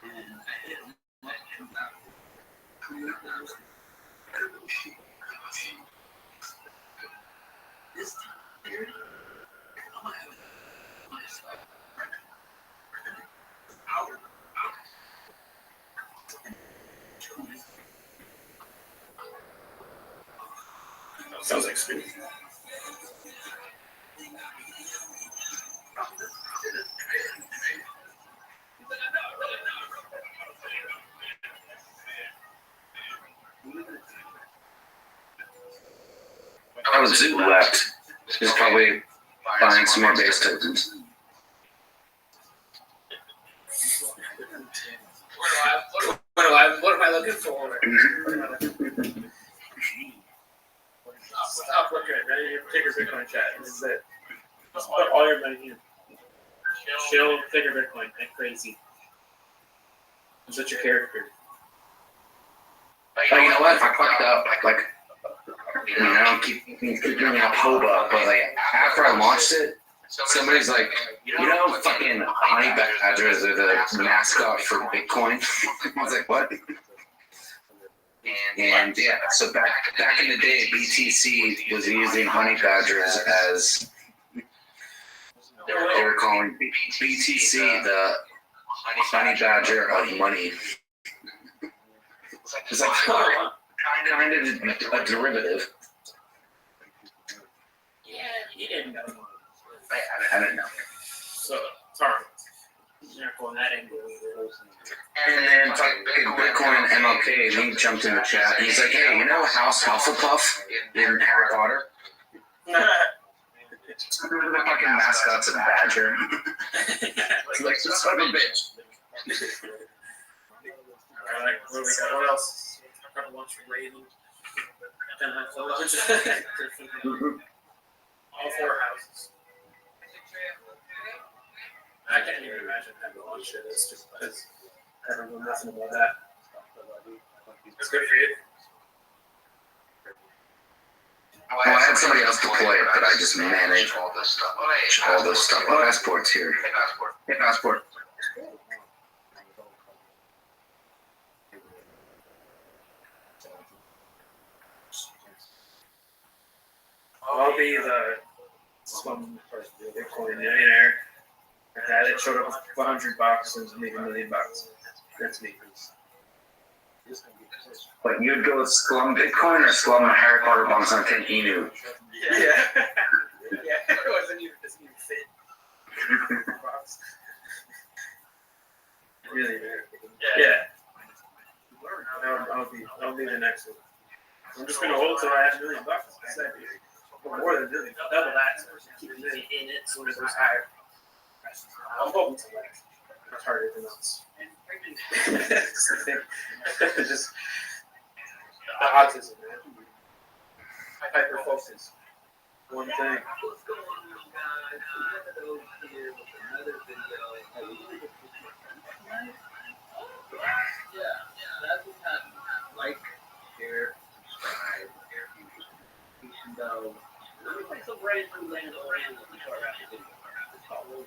And I hit him about 2,000. This time period, I'm gonna have myself out. sounds like Scooby. Oh, Zoo left. He's probably buying some more base tokens. What am I looking for? Stop looking at me. Take your Bitcoin chat. This is it. Just put all your money in. Chill, take your Bitcoin. Like crazy. I'm such a character. Oh, you know what? I fucked up. I don't keep doing that Hoba, but like after I launched it, Somebody's like, fucking honey badgers are the mascot for Bitcoin. I was like, what? And yeah, so back in the day, BTC was using honey badgers as they were calling BTC the honey badger of money. It's like kind of a derivative. Yeah, you didn't know. I don't know. So, sorry. You're not going that angle either. And then fucking Bitcoin MLK, he jumped in the chat. He's like, hey, House Hufflepuff in Harry Potter? The fucking mascot's a badger. It's like, son of a bitch. Alright, what do we got? What else? I got lunch from Raven. Then have to lunch. All 4 houses. I can't even imagine having lunch at this just because I don't know nothing about that. It's good for you. Well, I had somebody else deploy it, but I just manage all this stuff. Oh, passport's here. Hey, passport. I'll be the Bitcoin millionaire. Had it showed up with $100 and maybe $1 million. That's me. But you'd go with Slum Bitcoin or Slum Harry Potter bonds on 10 Inu? Yeah. Yeah, it doesn't even fit. Really, yeah. I'll be the next one. I'm just gonna hold till I have $1 million. Or more than $1 million. Double that. So keep it in it so it goes higher. I'm hoping to like. It's harder than else. It's just the autism, man. Hyper focus. One thing. What's going on, guys? Another here with another video. Yeah, that's what's happening. Like, share, subscribe, notification bell. Let me play some brand new random before I wrap the video. It's all over.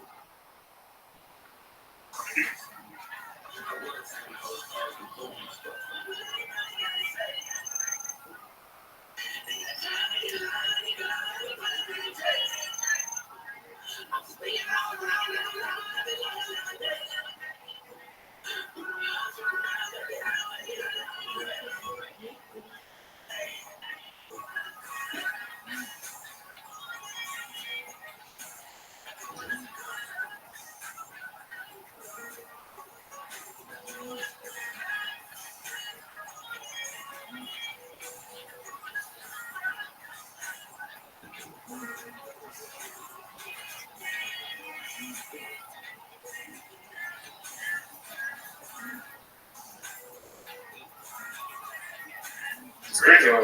It's great to go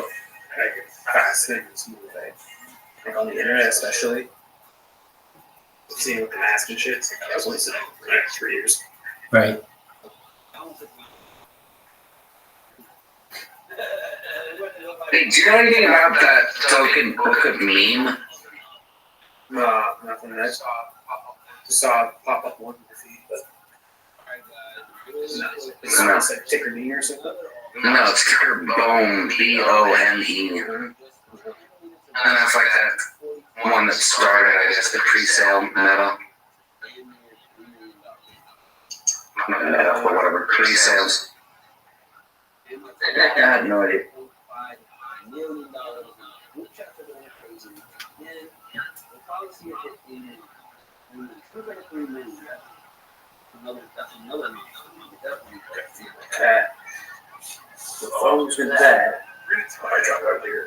like fast and smooth, like on the internet especially. Seeing with the mask and shit, I was only sitting for like 3 years. Right. Hey, do you know anything about that token book of meme? Nothing. I just saw it pop up one in the feed, but it's like ticker me or something. No, it's ticker BOME, BOME. And that's like that one that started, I guess, the pre-sale meta. Not meta, but whatever, pre-sales. I had no idea. The phone's been bad. I drop out there.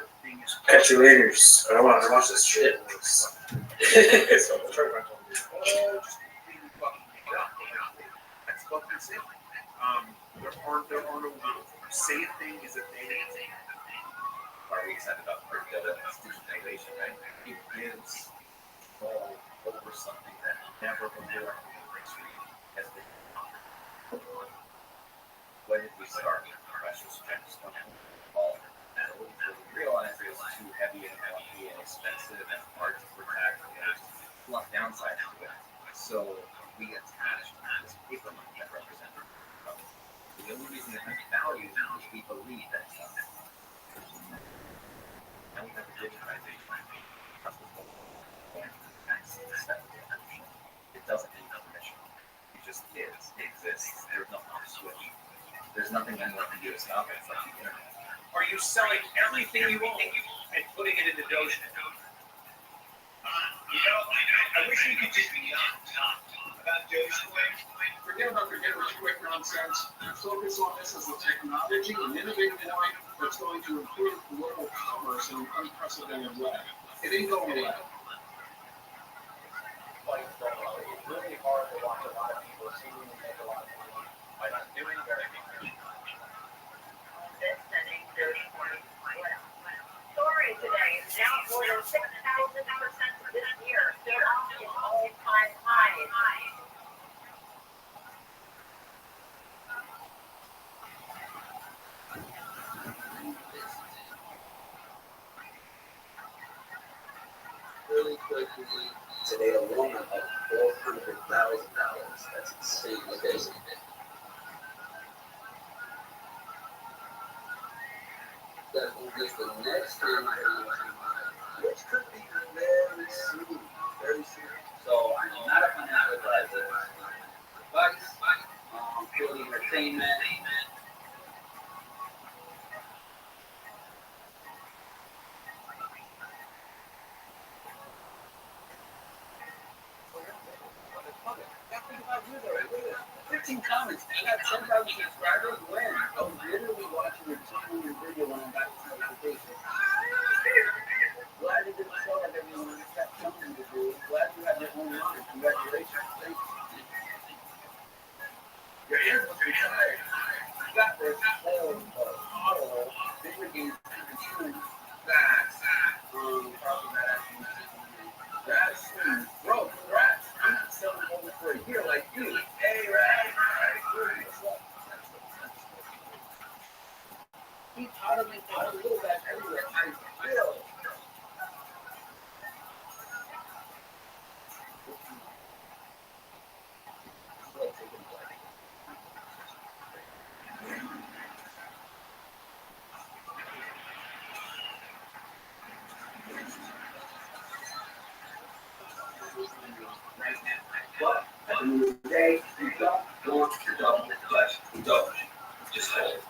Catch you later. I want to watch this shit. So I'll try to That's fucking sick. There are no say a thing is a thing. Are we excited about crypto and digitization, right? It gives control over something that never before in history has been done. When did we start? Russia's trying to start all and we realized it was too heavy and expensive and hard to protect and locked down So we attach this paper money that represents our. The only reason it has value now is we believe that it's nothing. And we have a digitization. It doesn't need permission. It just is. It exists. There's nothing to switch. There's nothing anyone can do to stop it. It's like the internet. Are you selling everything you own and putting it into Dogecoin? I wish we could just not talk about Dogecoin. Forget about the quick nonsense. Focus on this as a technology, an innovative point that's going to improve global commerce in an unprecedented way. It ain't going away. It's really hard to watch a lot of people seemingly make a lot of money by not doing very much. Story today is down more than 6,000% this year, still off its all-time high. Really quickly, today alone of $400,000. That's insane. Okay. That will be the next time I have my, which could be very soon. Very soon. So I'm not a financial advisor. Advice, for the entertainment. Look at this. 15 comments. I got 10,000 subscribers. When? I was literally watching your 2 minute video when I got this notification. Glad you didn't show that everyone got something to do. Glad you had your own line. Congratulations. Thank you. Your ears must be tired. You got this whole model. Video games to fast. That's bro, congrats. I'm not selling over for a year like you. Hey, right. What's up? Keep out of the little guys everywhere. I will. But at the end of the day, you don't want to double, but you don't. Just hold.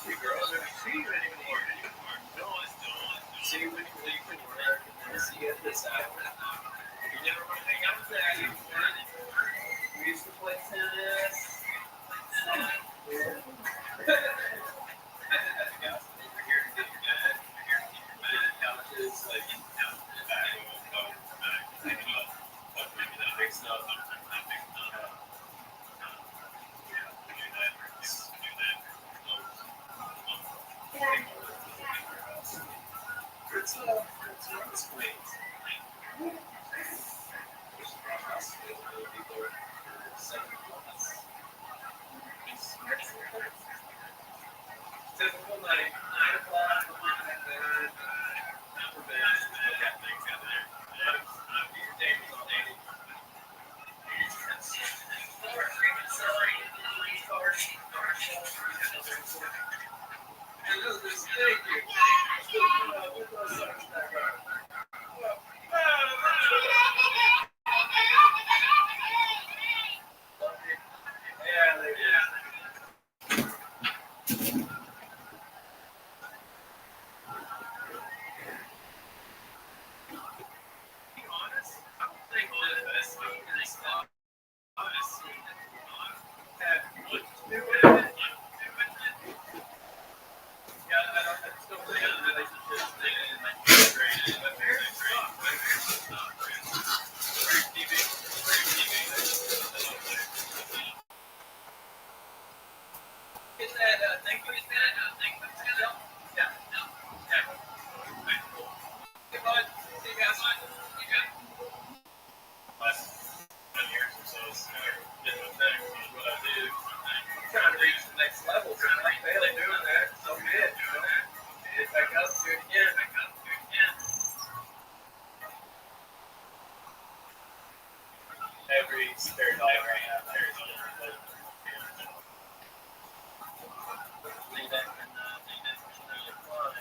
The girls don't see you anymore. No, I don't. See you when you leave for work and then see you at this hour. You never want to hang out with Daddy. We used to play tennis. Typical night, 9 o'clock, come on, and then after bed, look at things out there. Your day was all day. what I do. I'm trying to reach the next level, so I'm not failing doing that. So good, Get back up to it again. Every spare dollar I have, there's a little leave that and apply.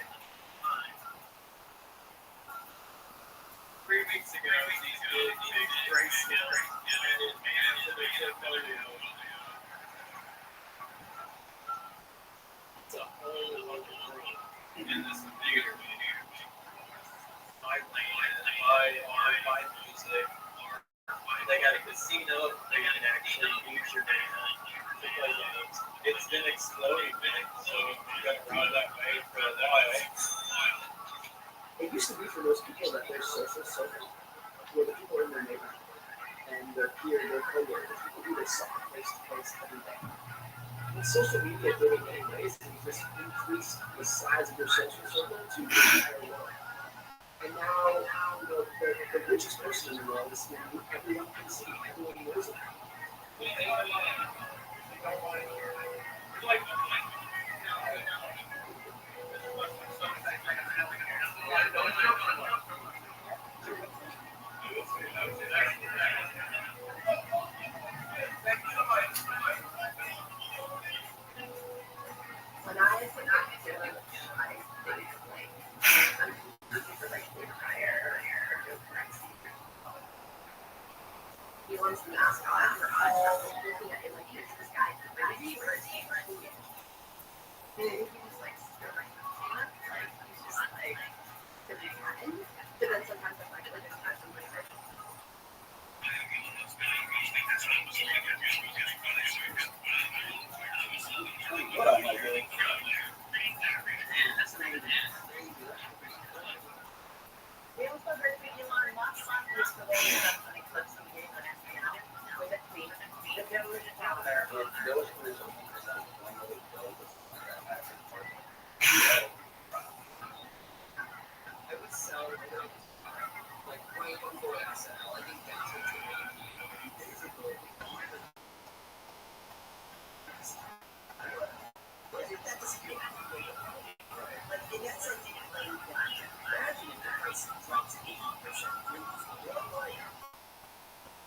3 weeks ago, these big grayscale animated portfolio. It's a whole other world in this computer. Buy music. They got a casino. They can actually use your data to play games. It's been exploding, so you got to ride that wave for a while. It used to be for most people that their social circle were the people in their neighborhood and their peer, their co-workers, the people who they saw face to face every day. What social media did in many ways is just increase the size of your social circle to the entire world. And now the richest person in the world is someone who everyone can see, everyone knows about. When I was doing he wants the mascot for all looking at it like here's this guy ready for a team. And he was like he's just like the big one. But then sometimes I'm like this person like What up, my dude? we also heard video on last song was for the funny clips on the game on SNL with the queen. The village tower. I would sell like right before SNL. I think that's what days ago. Like they get something like imagine if the price drops 80%.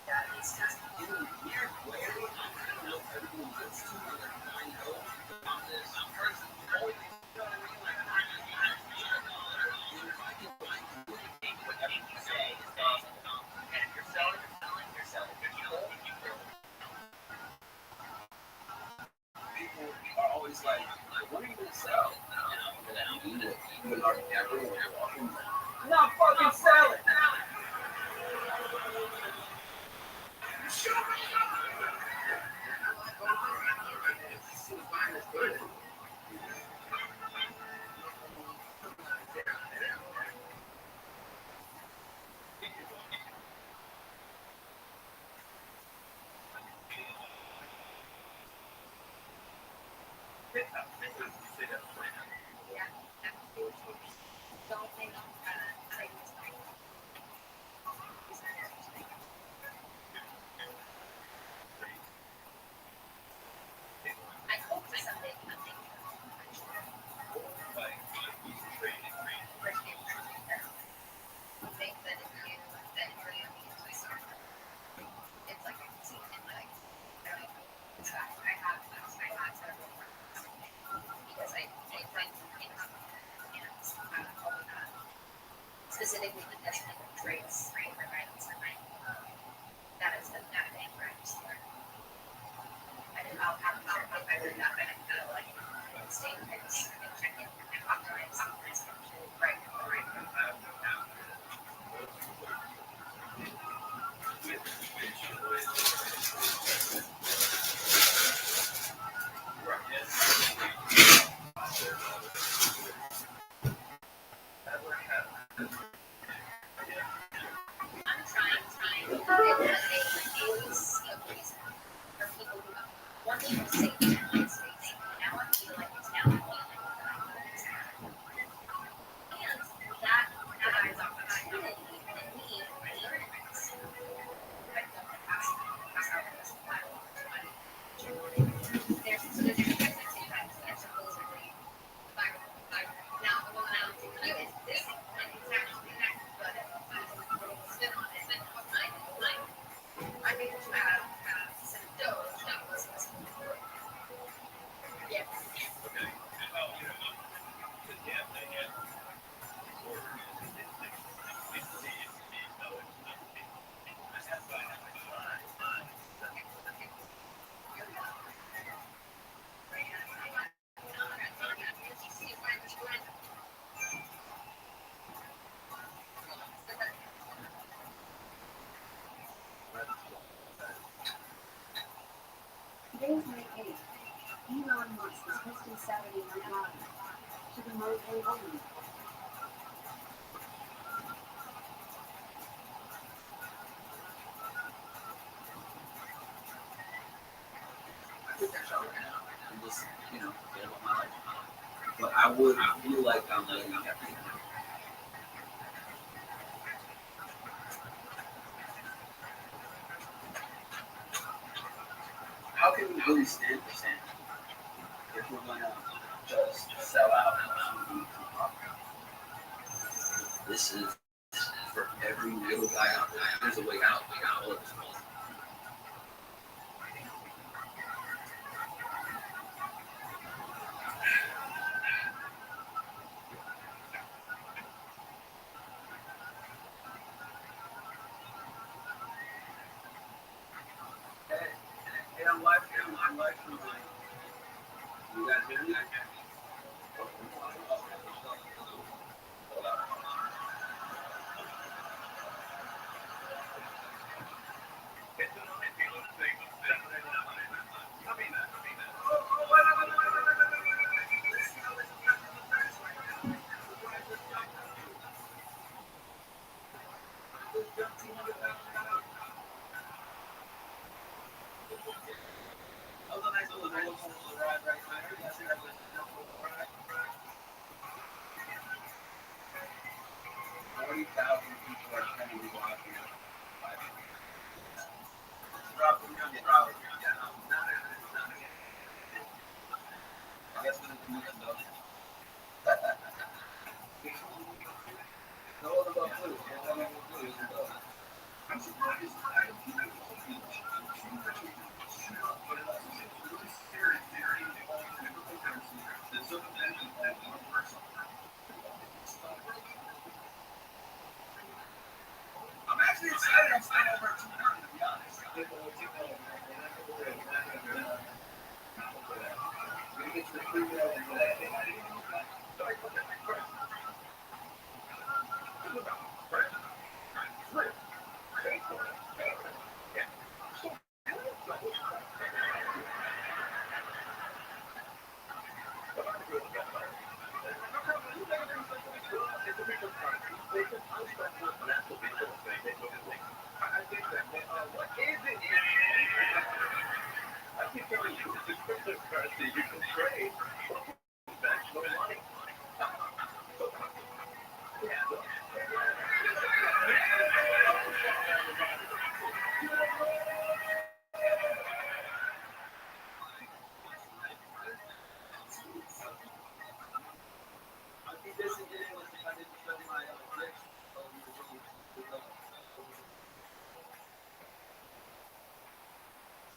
That is just in a weird way. I don't know if everyone wants to or they're going to go on this person. People are always like, what are you going to sell? I'm not fucking selling. Today's May 8th. Elon Musk is hosting Saturday Night Live to promote a woman. I think that's all right now. I'm just, get about my life. But I would feel like I'm letting you have to. How can we really stand for something if we're gonna just sell out TV? This is for every little guy out there. There's a way out. All of this. Hey, I'm live streaming. You guys hear me? I'm actually excited. I'm staying over at 2:30, to be honest. We get to the pre-meal and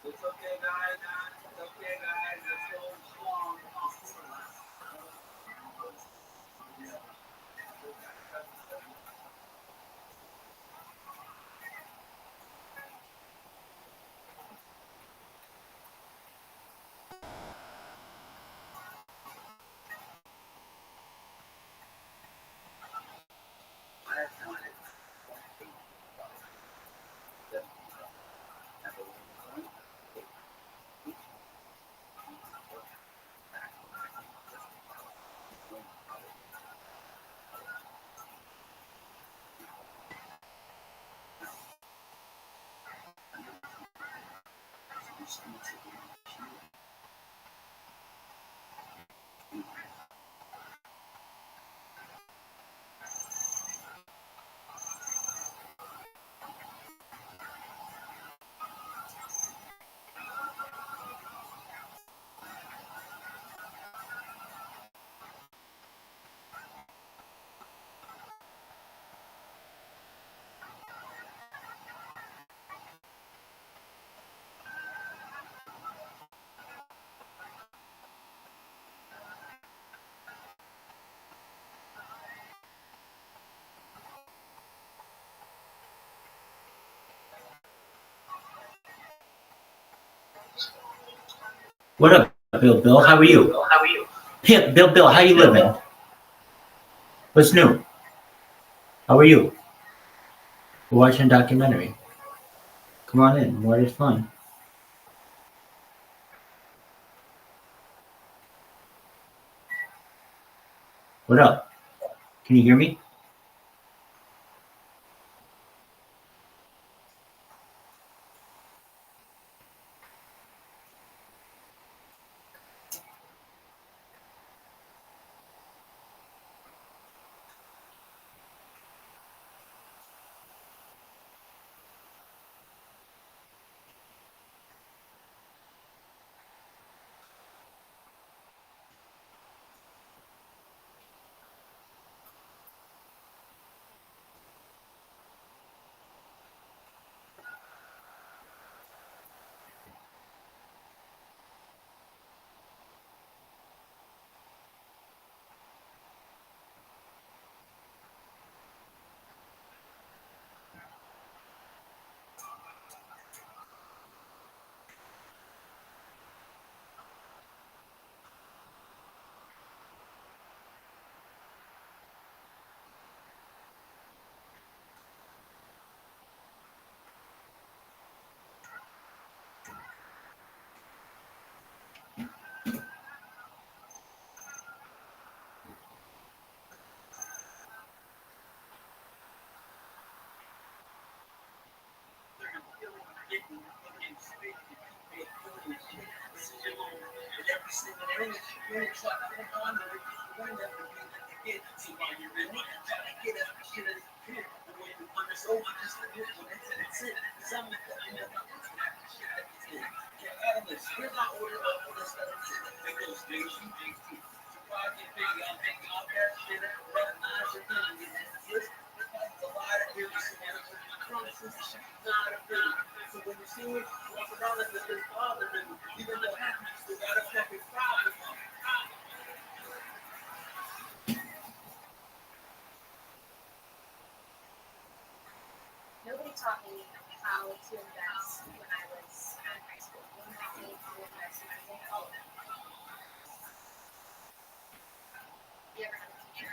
it's okay, guys. It's okay, guys. Let's go strong. What up, Bill? Bill, how are you? Yeah, Bill, how you living? What's new? How are you? We're watching a documentary. Come on in. What is fun? What up? Can you hear me? Nobody taught me how to invest when I was in high school. No one taught me how to invest when I was in college. You ever had a teacher?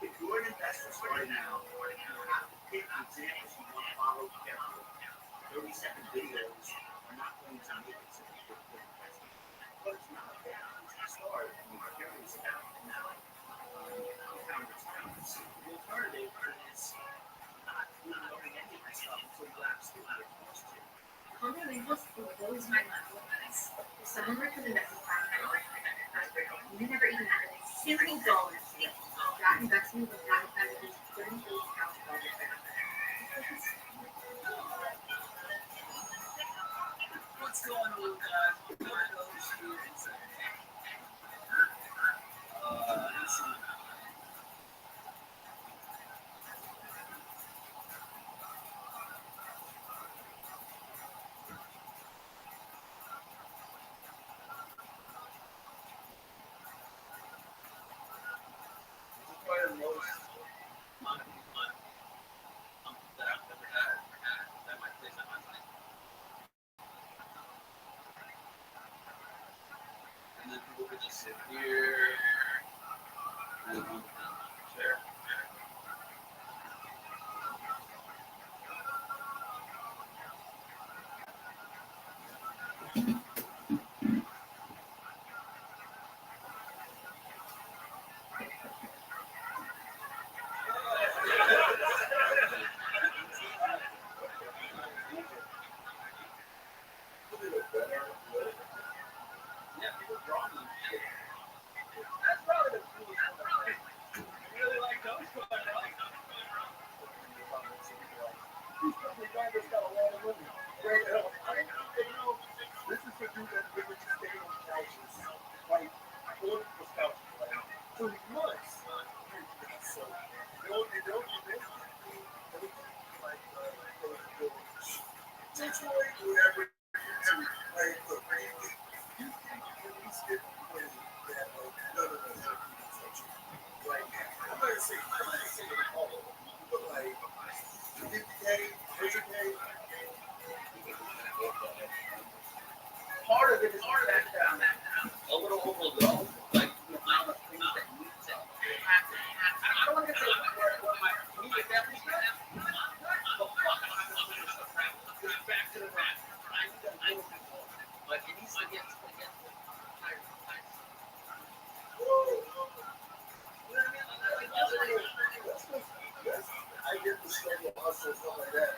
If you're an investor right now, pick examples you want to follow carefully. 30-second videos are not going to make it to the good investment. But it's not bad to start when you're curious about it now. The alternative is not knowing any of this stuff until you absolutely get forced to. Fundamentals blows my mind. If someone were to invest in $500, you never even had a single dollar to it. That investment would not have at least $38,000 back. What's going on, guys? And then people could just sit here. Sure. Yeah, people draw them. accentuate whatever to like look, you can at least get the point that like none of us are being accentuated right now. I'm not gonna say it all, but like 50K, 100K. Part of it is that a little overwhelmed, like the amount of things that need to happen. I don't want to say what my immediate family does, but fuck, I don't have to do this stuff. Get back to the rap. I need a little bit more. Like it needs to get higher. I get the struggle hustle and stuff like that.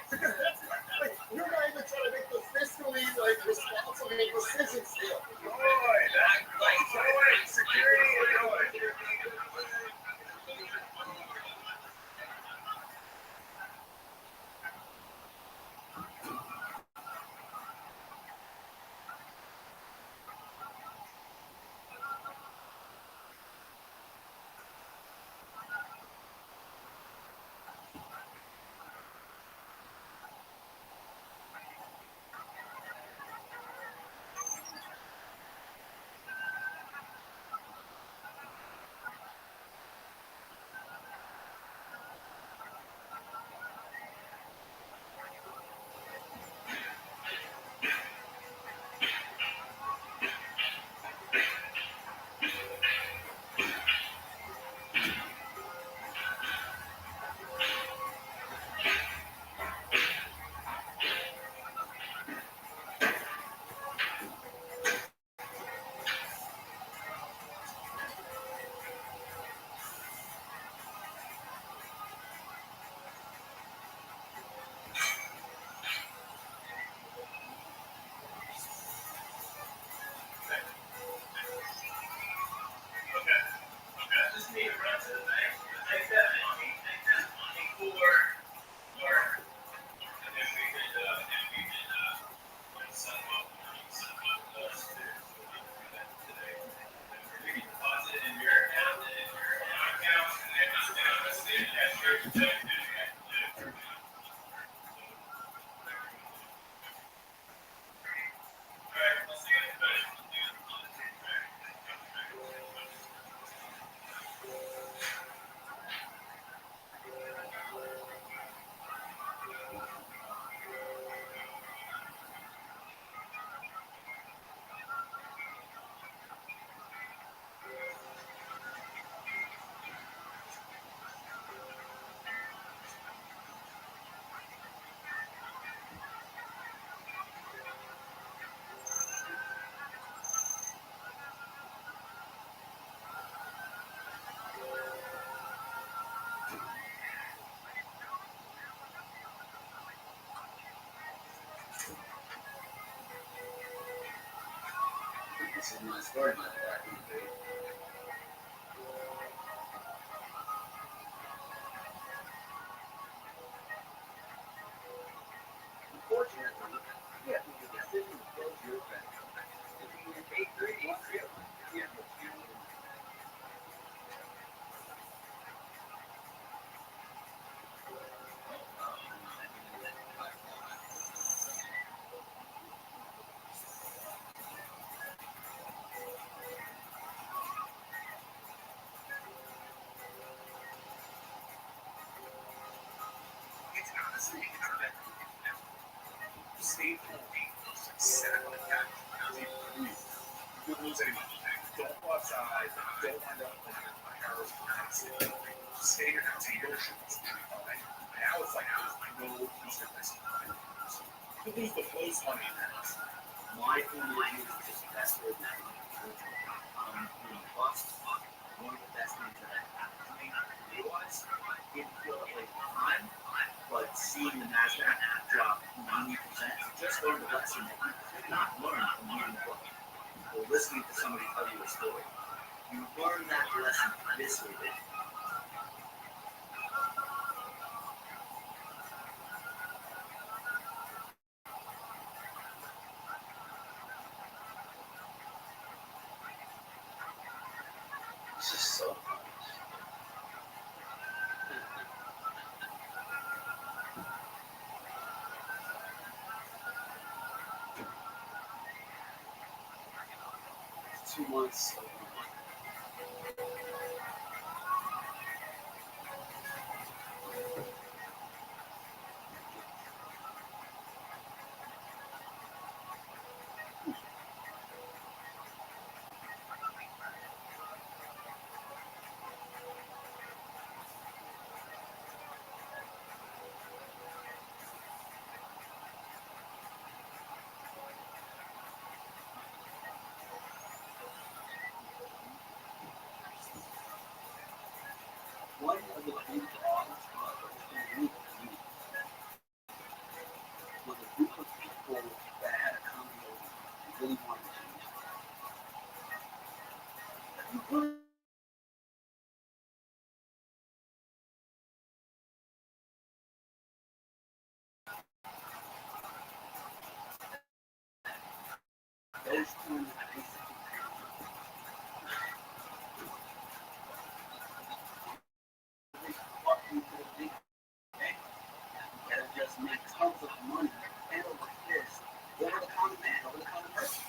Like, you're not even trying to make the fiscally like responsible decisions still. Security. This is my story, my back. Unfortunately, you have to make a decision to close your event. If you can take 3 days, you have to choose. It's honestly kind of that stay home, sit on the couch, you don't lose any money. Don't go outside, don't wind up in a house constantly. Stay in your house, eat your shoes, now it's like no easier place to find it. You lose the most money in that house. My opinion is just best way to bust. One of the best things that happened to me was didn't feel it like time, but seeing the NASDAQ drop 90%, just learned a lesson that you could not learn from reading the book or listening to somebody tell you a story. You learn that lesson this way. This is so fun. 2 months. One of the big dogs was a group of people that had a common goal and really wanted to change. Those two that just make tons of money and over this, over the common man, over the common person.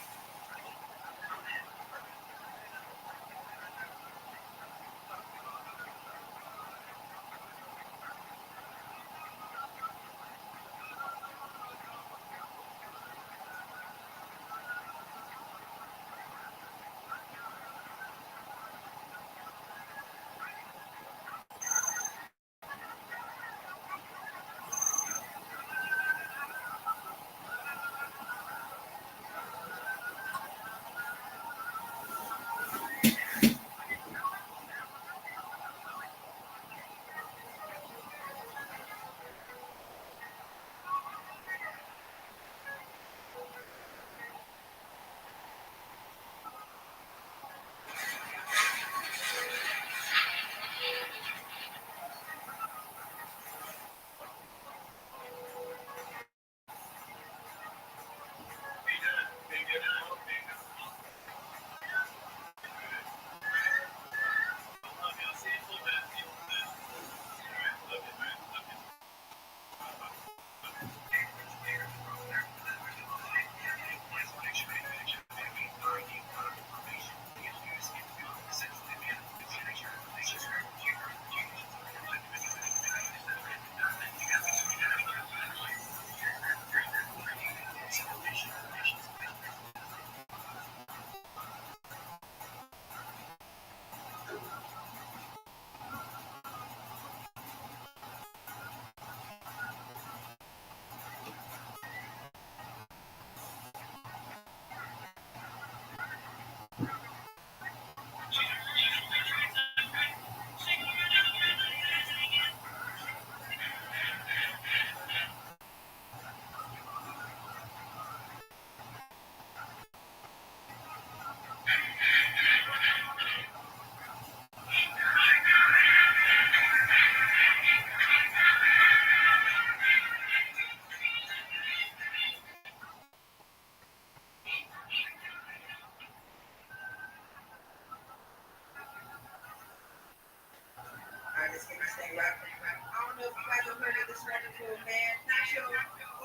I just get this thing right. I don't know if you guys have heard of this wonderful man, show,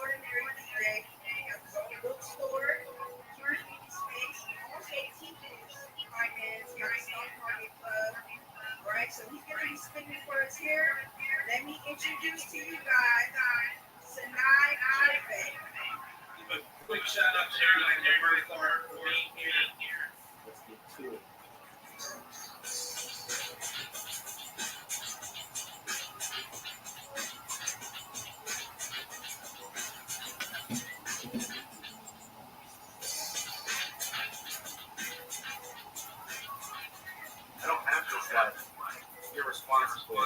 Ordinary DJ. At his own bookstore, community space. He also teaches finance, he has a stock market club. Right, so he's going to be spinning for us here. Let me introduce to you guys Sinai Alve. A quick shout out to everyone in Murray Clark for being here. Let's get to it. I don't have this like irresponsible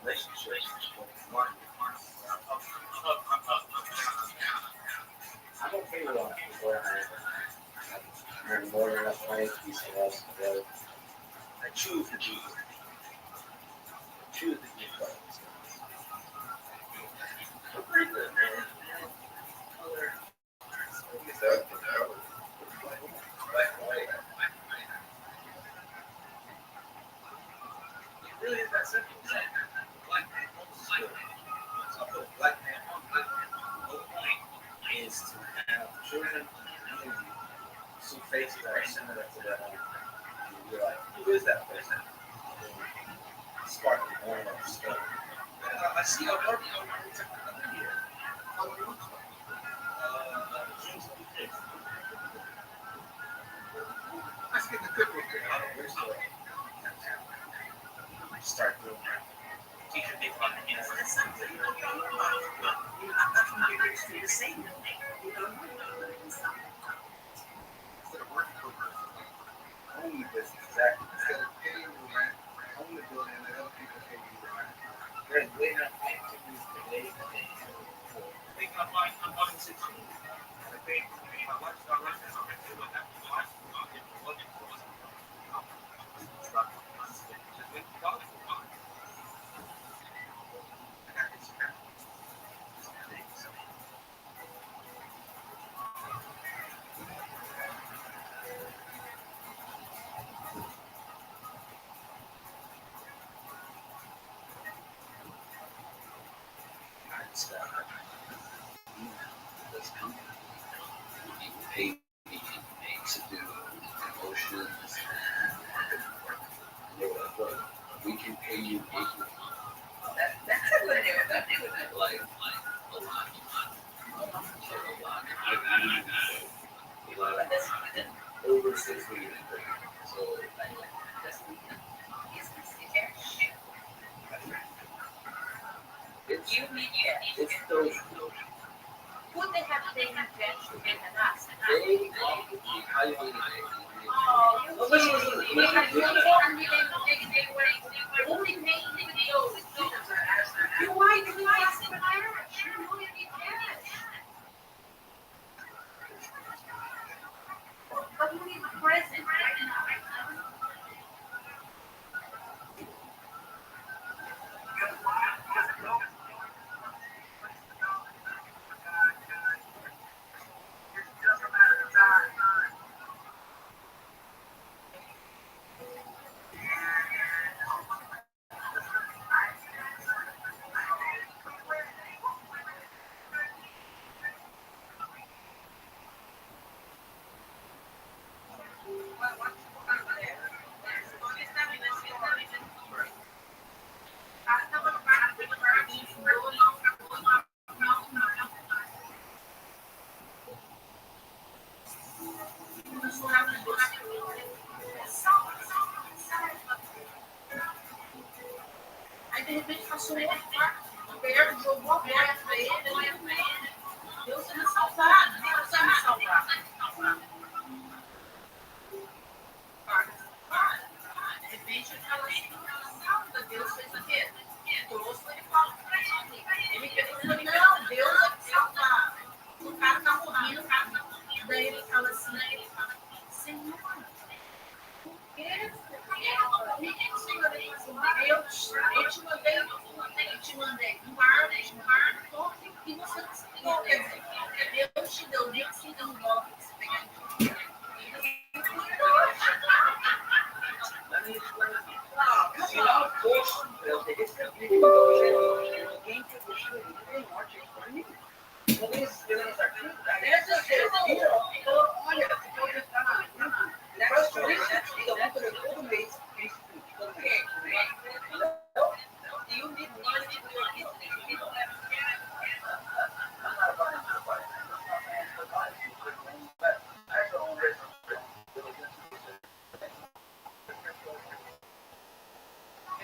relationships with money. I'm okay with all where I earn more than enough money to be somewhere else in the world. I choose to be. I choose to be close. I'm pretty good, man. Color. Black and white. It really is that simple. Black man homes is good. So I put black man home. The whole point is to have children and community some faces that are similar to that. And you're like, who is that person? Spark the point of the story. I see a work here. Let's get the good one here. I don't wish so. Start doing that. Teacher, they want to get for something. That's when they do the same thing. Instead of working for own the business, exactly. Instead of paying the rent, own the building, and let other people pay you the rent. There's way enough activities today that they can do before. They can apply for 116. They my lifestyle right now. I feel like that's the lifestyle. If it wasn't for us, it's not constant. Just make the dollar for fun. I got this crap. This company, you pay me to do promotions and marketing work. We can pay you weekly. That's a good deal. That deal with that. Like a lot. Over 6 million. So it's those. Would they have been intentional in the last? They offered me how you want to make it. Oh, listen. We have only made videos. You why do we ask for cash? You know you need cash. But we need a present right now. Aí de repente passou um outro quarto, perto, jogou a boia pra ele, Deus vai me salvar, Deus vai me salvar. De repente ele fala assim, Deus fez o quê? Trouxe ele fala pra ele. Ele falou, não, Deus vai me salvar. O cara tá morrendo, daí ele fala assim, Senhor, por que? Eu te mandei um guarda, e você não se ligou, quer dizer, Deus te deu $25 pra você pegar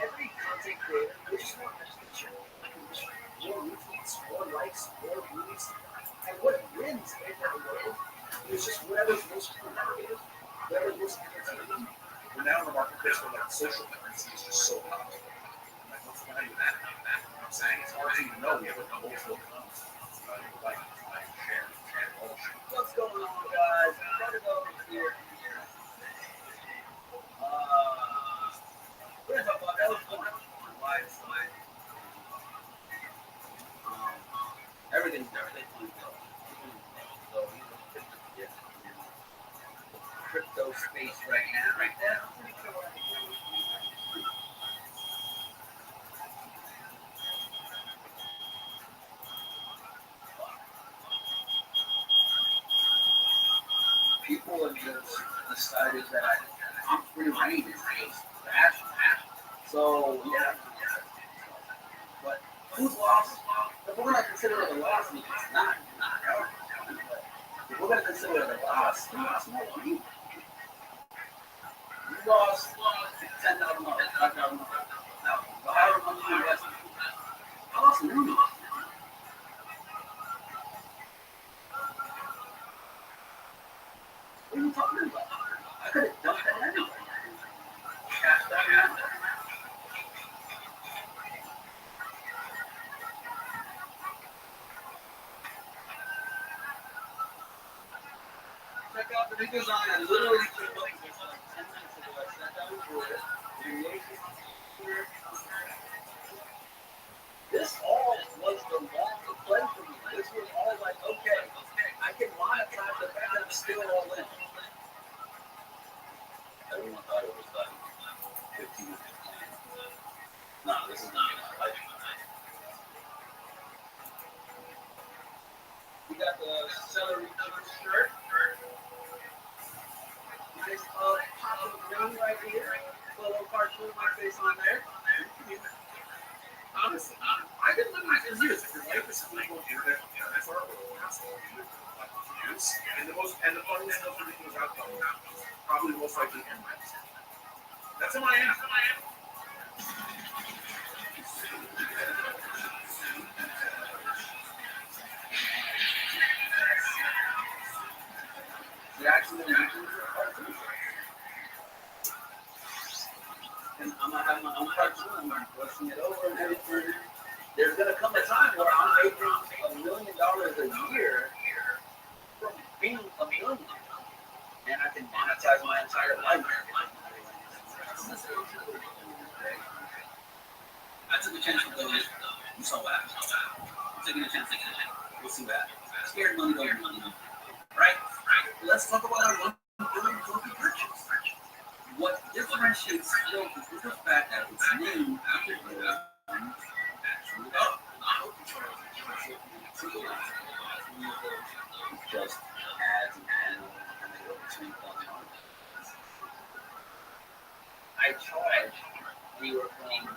every content creator, they just want to more retweets, more likes, more views. And what wins in that world is just whatever's most competitive, whatever's most entertaining. We're now in the marketplace where like social currency is just so powerful. Like, what's the value of that? You know what I'm saying? It's hard to even know. We have a multiple accounts. Like, share, all the shit. What's going on, guys? Incredible here. Where's my that was fun. Live slide. Everything's there. So crypto space right now. Right now. People in just decided that I'm free reign is fashion. So yeah, but whose loss? If we're gonna consider it a loss, it's not. If we're gonna consider it a loss, you lost more than me. You lost $10,000, $5,000, however much you invested. I lost millions. What are you talking about? I could have dumped that anyway. Cashed that out. Check out the videos on it. I literally came up with this like 10 minutes ago. I sat down with Jordan. This all was the wrong play for me. This was all like, okay, I can monetize the fact that I'm still all in. Everyone thought it was like 15 minutes. No, this is not my life. We got the celery shirt. Nice pop of green right here. A little cartoon with my face on there. Honestly, I didn't live in years. Your life is something on the internet. That's our use. And the funniest of everything was outcome. Probably the most likely end. That's who I am. And I'm gonna have my own cartoon, I'm brushing it over and everything. There's gonna come a time where I'm making $1 million a year from being a millionaire. And I can monetize my entire life. I took a chance with those. You saw what happened. I'm taking a chance. We'll see what happens. Scared money over money. Right? Let's talk about our $1 billion Kobe purchase. What differentiates Kobe is the fact that it's named after the actual dog. Just adds and between $1,000. I charge anywhere from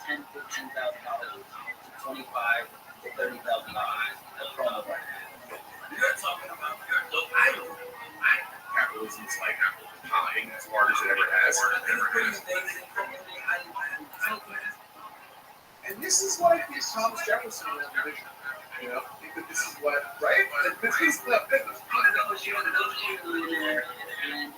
$10,000 to $15,000 to $25,000 to $30,000 a promo right now. You're talking about capitalism is like popping as hard as it ever has. And this is like Thomas Jefferson in the vision. You know, this is what, right? This is the business. And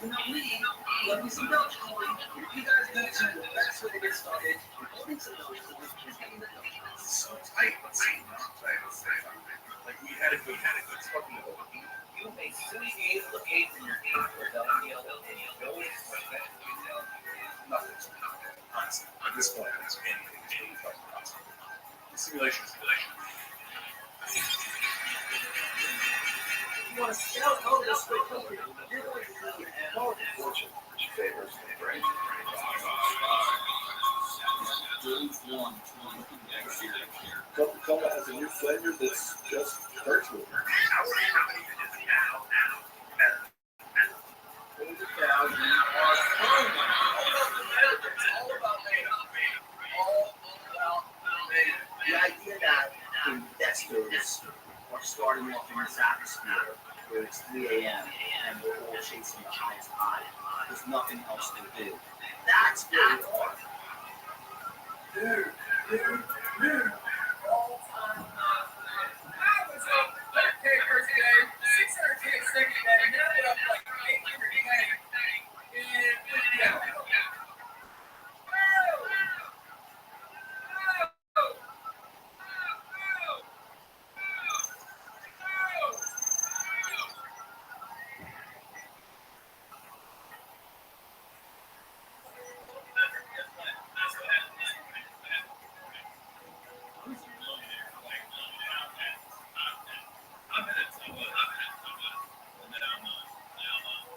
you know me, love me some Dogecoin. If you guys need to, the best way to get started, holding some Dogecoin is getting the Dogecoin. It's so tight. Like we had a good fucking little. You may soon be able to gain in your game for nothing. Honestly, at this point, it's anything. Simulation. You want to scout all this way over? You're going to be fortune, which favors the brain. Coca-Cola has a new flavor that's just virtual. The idea that investors are starting off in this atmosphere where it's 3 a.m. and we're all chasing the highest high. There's nothing else to do. That's where we are. Dude. All time I was up 100K first day, 600K second day, now they're up like 800K in 50 hours.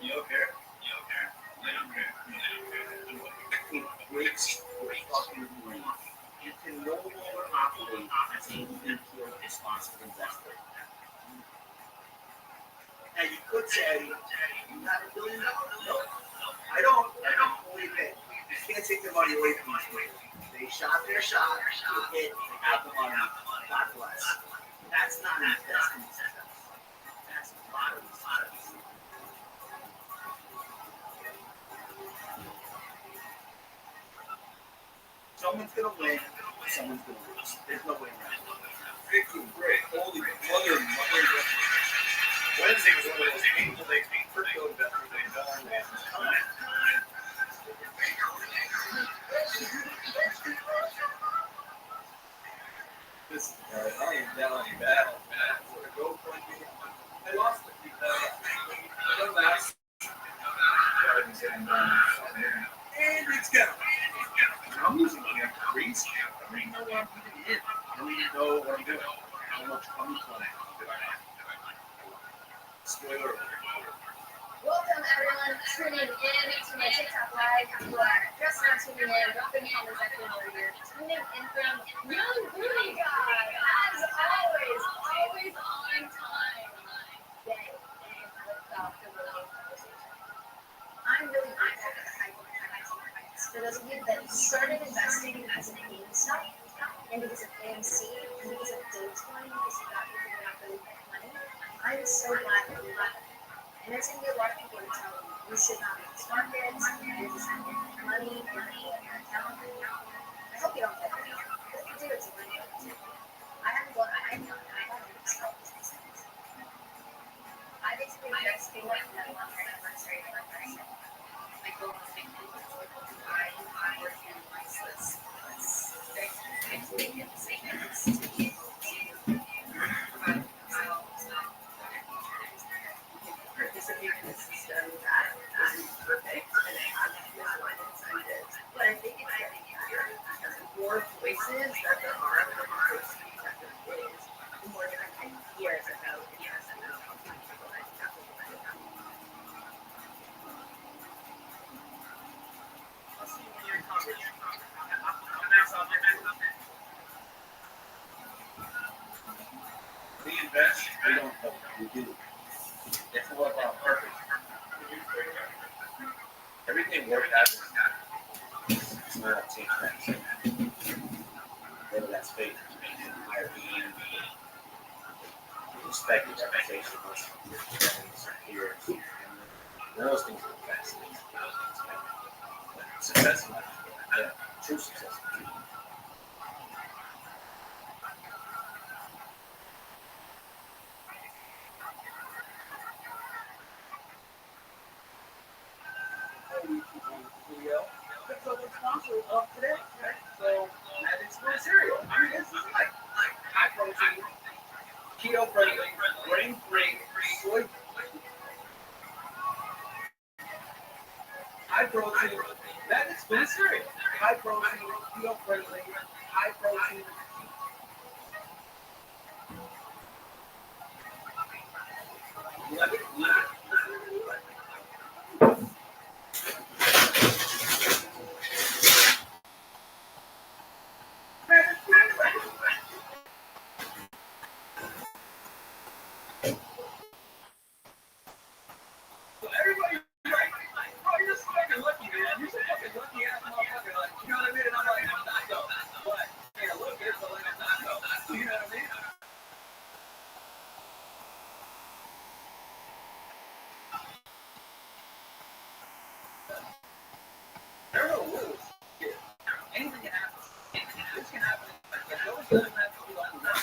You okay? It breaks your fucking brain. You can no longer operate as a responsible investor. Now you could say, you have $1 billion? No, I don't. I don't believe it. You can't take the money away from these people. They shot their shot, they hit, they got the money, God bless. That's not investing in success. That's lottery success. Someone's gonna win, someone's gonna lose. There's no way around it. Freaking great. Holy mother. Wednesday was one of those painful days. Crypto investors, they done, man. Listen, guys, I am down bad. For the GoFundMe, I lost it because I don't ask. And it's gone. I'm losing money on Greece. I don't even know what I'm putting in. I don't even know what I'm doing. How much unemployment did I have? Spoiler alert. Welcome everyone tuning in to my TikTok live. You are just now tuning in, dropping comments section over here. Tuning in from Young Booty God, as always on time. Yay, without the real conversation. I'm really grateful for the high price. For those of you that started investing because of GameStop, and because of AMC, and because of Dogecoin, because you got people who not really make money, I'm so glad that you left. And there's going to be a lot of people who tell you, you should not make markets, you're just going to make money in your account. I hope you don't get it. If you do, it's a win. I haven't gone, I don't know. I basically just came up from that one anniversary of my person. I go on to I work in license. It's making decisions to be able to provide themselves participate in a system that is perfect and it has one incentives. But I think it's getting easier because the more voices that there are, the more diversity that there is, the more different ideas about investing in people that you have to do it. I'll see you when you're in Congress. We invest, we don't hope, we do. It's what on purpose. Everything worked out. It's not a team thing. Whether that's faith, higher being, respect, expectation, here. Those things are fascinating. Success in life, yeah, true success. Video. So the sponsor of today, right? So Magic Spoon cereal. I mean, this is like high protein, keto friendly, grain free, soy. High protein, Magic Spoon cereal. High protein, keto friendly, high protein. Everybody, bro, you're so fucking lucky, man. You're so fucking lucky ass motherfucker. Like, you know what I mean? And I'm like, I'm not dope. But, yeah, look, it's like, I'm not dope. You know what I mean? There are no rules here. Anything can happen. This can happen. Like, no one doesn't have to be like that.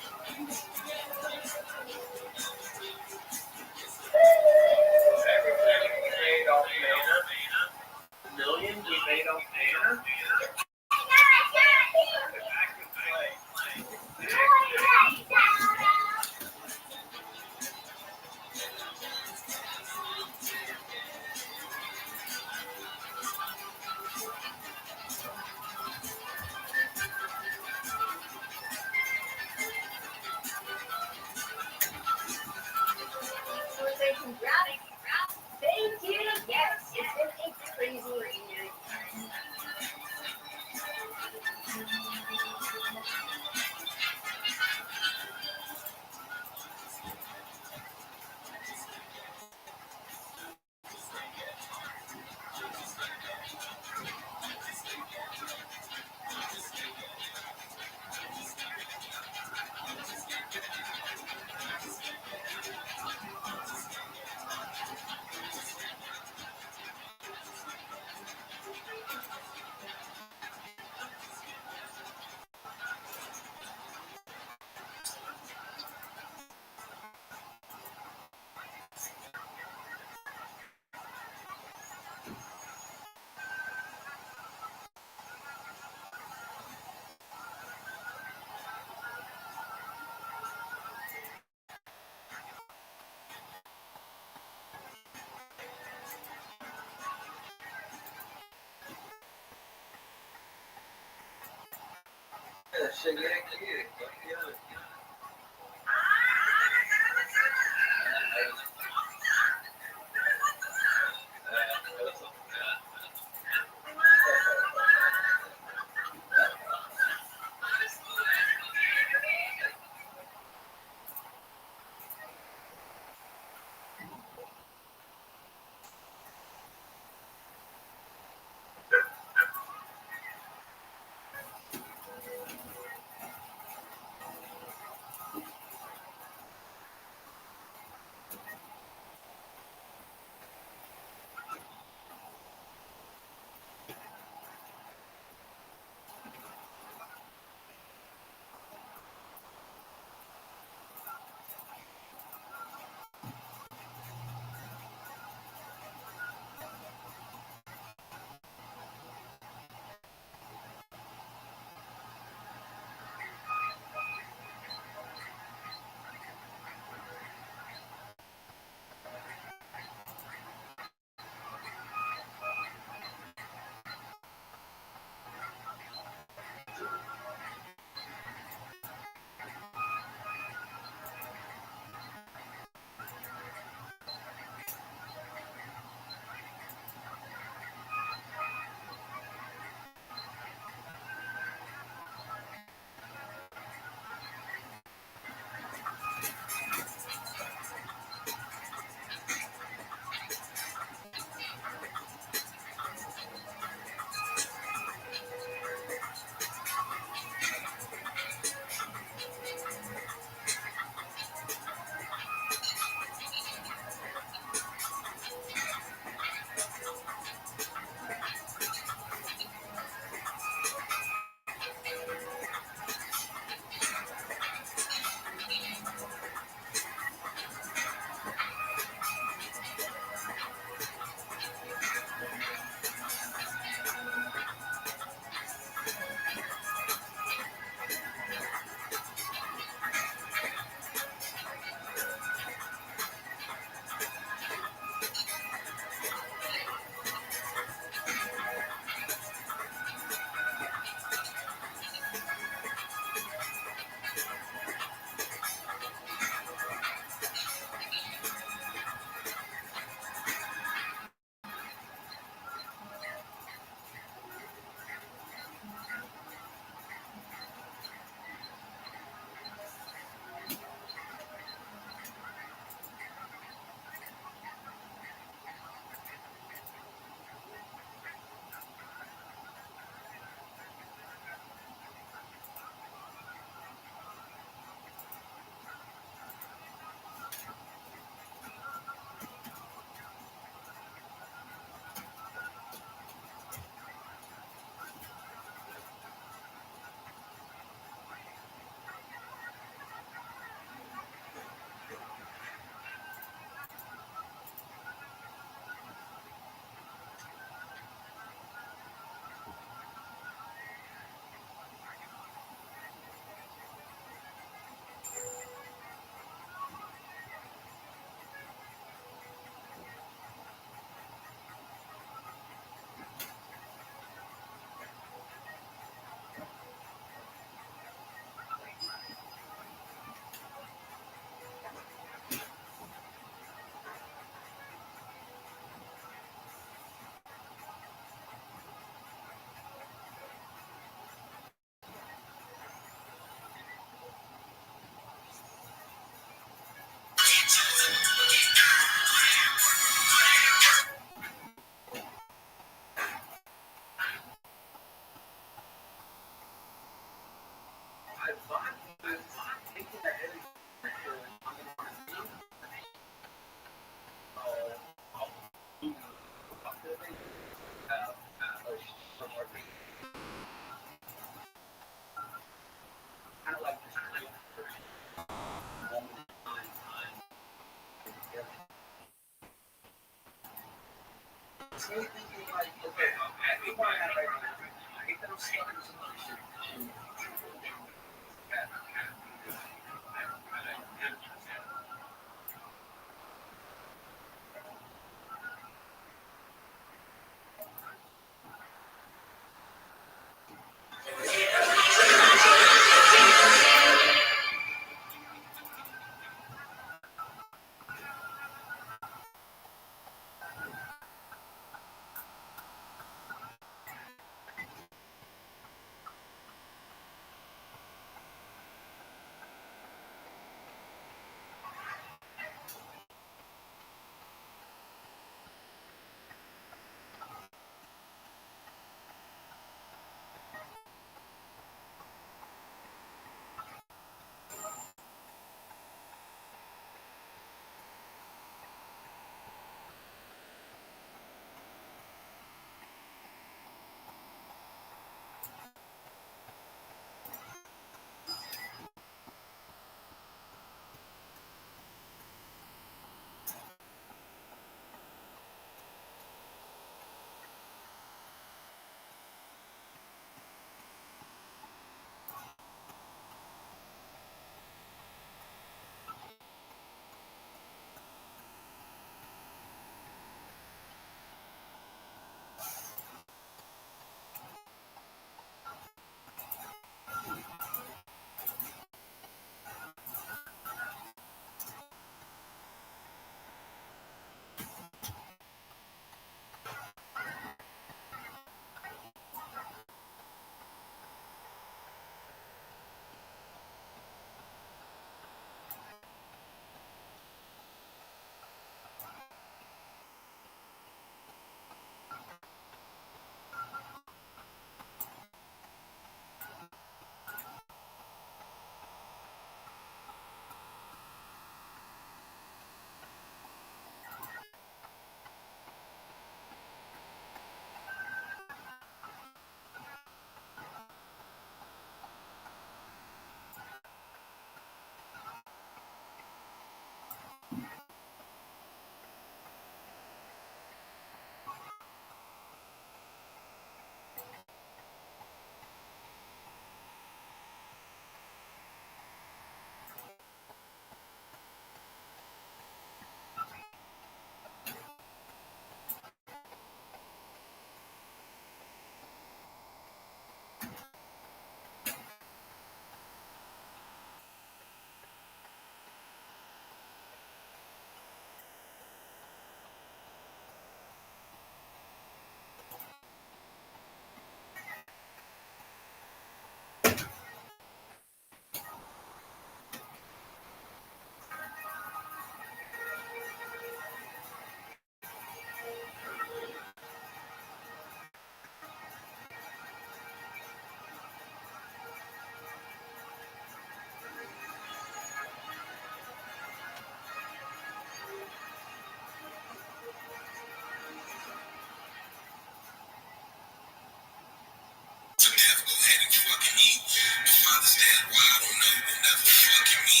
understand why I don't know who never fucking me.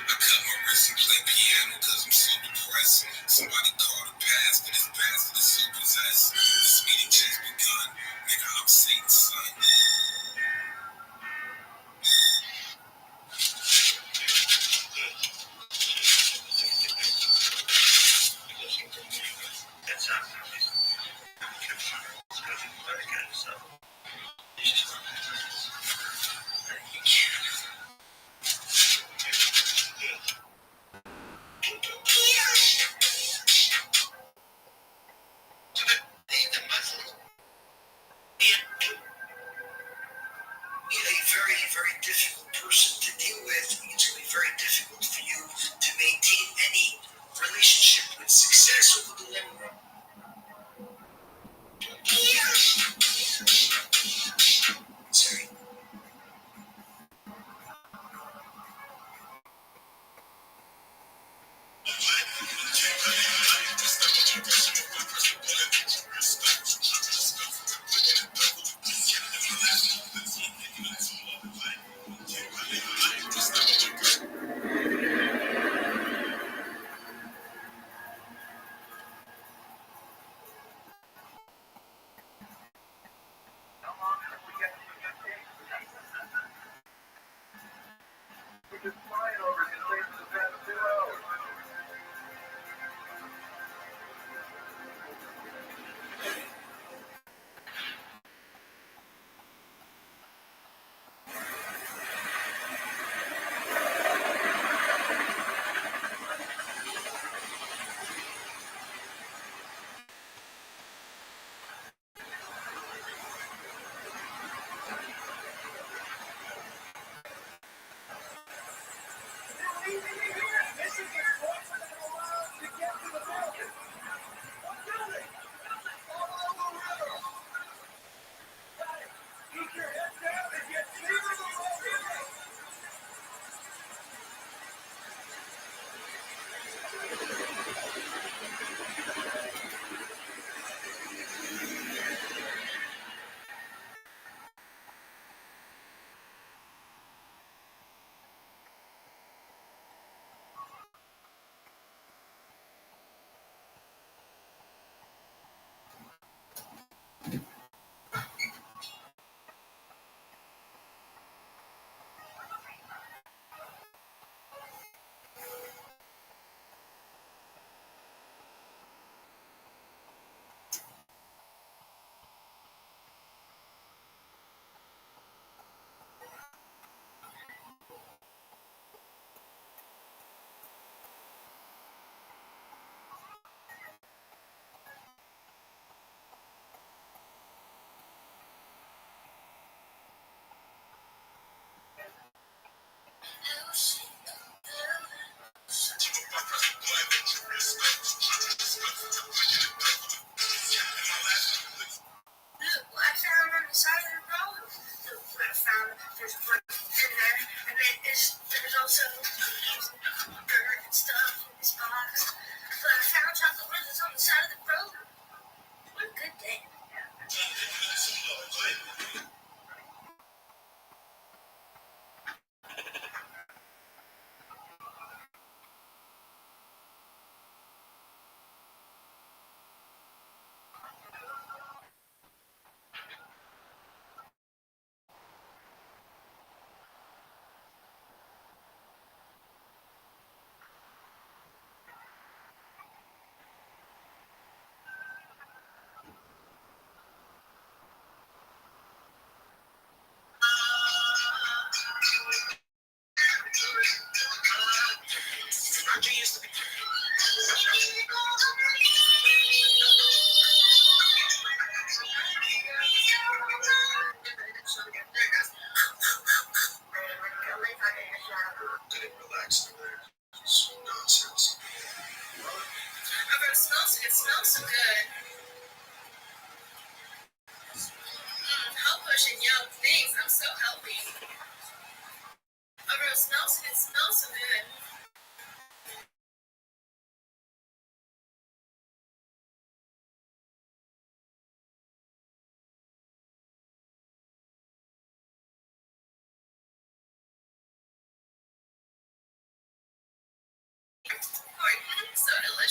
I cut my wrist and play piano cause I'm so depressed. Somebody call the pastor, this bastard is so possessed. This meeting just begun. Nigga, I'm Satan's son. That's not very good, so. Very, very difficult person to deal with. It's going to be very difficult for you to maintain any relationship with success over the long run. Sorry.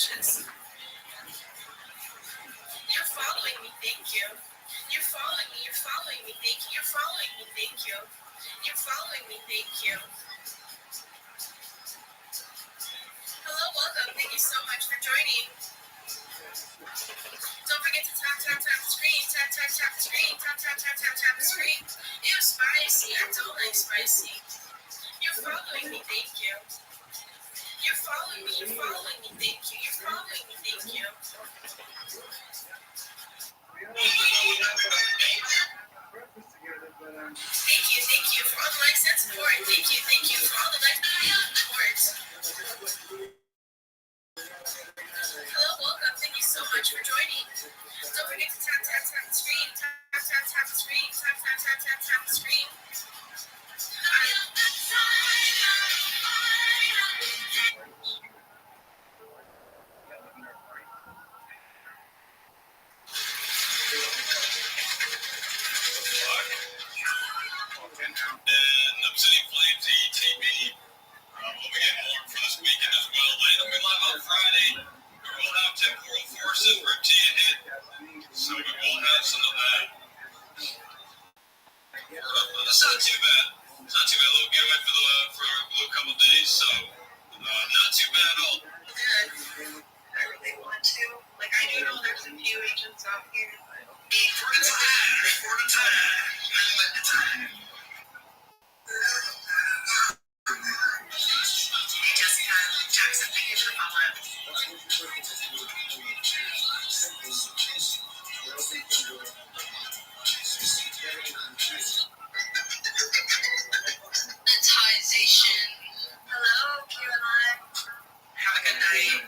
delicious. You're following me, thank you. You're following me, you're following me, thank you. You're following me, thank you. You're following me, thank you. Hello, welcome. Thank you so much for joining. Don't forget to tap, tap, tap the screen. Tap, tap, tap the screen. Tap, tap, tap, tap, tap the screen. Ew, spicy. I don't like spicy. You're following me, thank you. You're following me, you're following me, thank you. You're following me, thank you. Thank you for all the likes and support. Thank you for all the likes and support. Hello, welcome. Thank you so much for joining. Don't forget to tap, tap, tap the screen. Tap, tap, tap the screen. Tap, tap, tap, tap, tap the screen. And Obsidian Flames ETB. We'll be getting more for this weekend as well. Later, we live on Friday. We will have temporal forces for T hit, so we will have some of that. It's not too bad. It's not too bad. A little getaway for a little couple days, so not too bad at all. Good. I really want to. Like, I do know there's a few agents out here, but. For the time. Hey, Jessica. Jackson, thank you for following. Monetization. Hello, Caroline. Have a good night.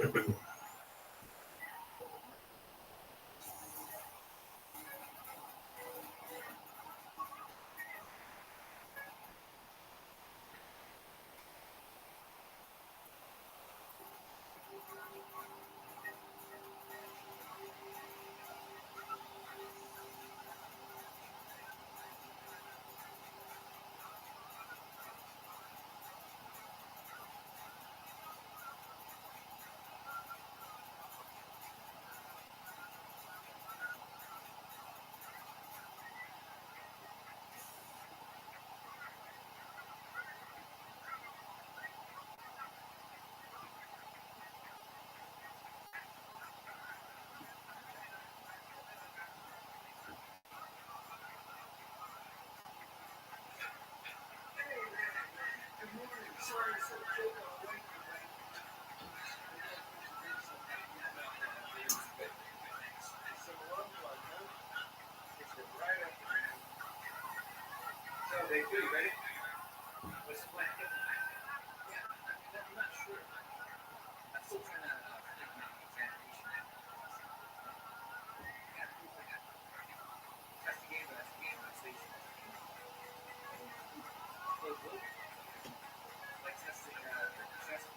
Day two, you ready? What's the plan? Yeah, I'm not sure. I'm still trying to think about the examination. Yeah, that's the game, that's the station. So good. Like testing, test.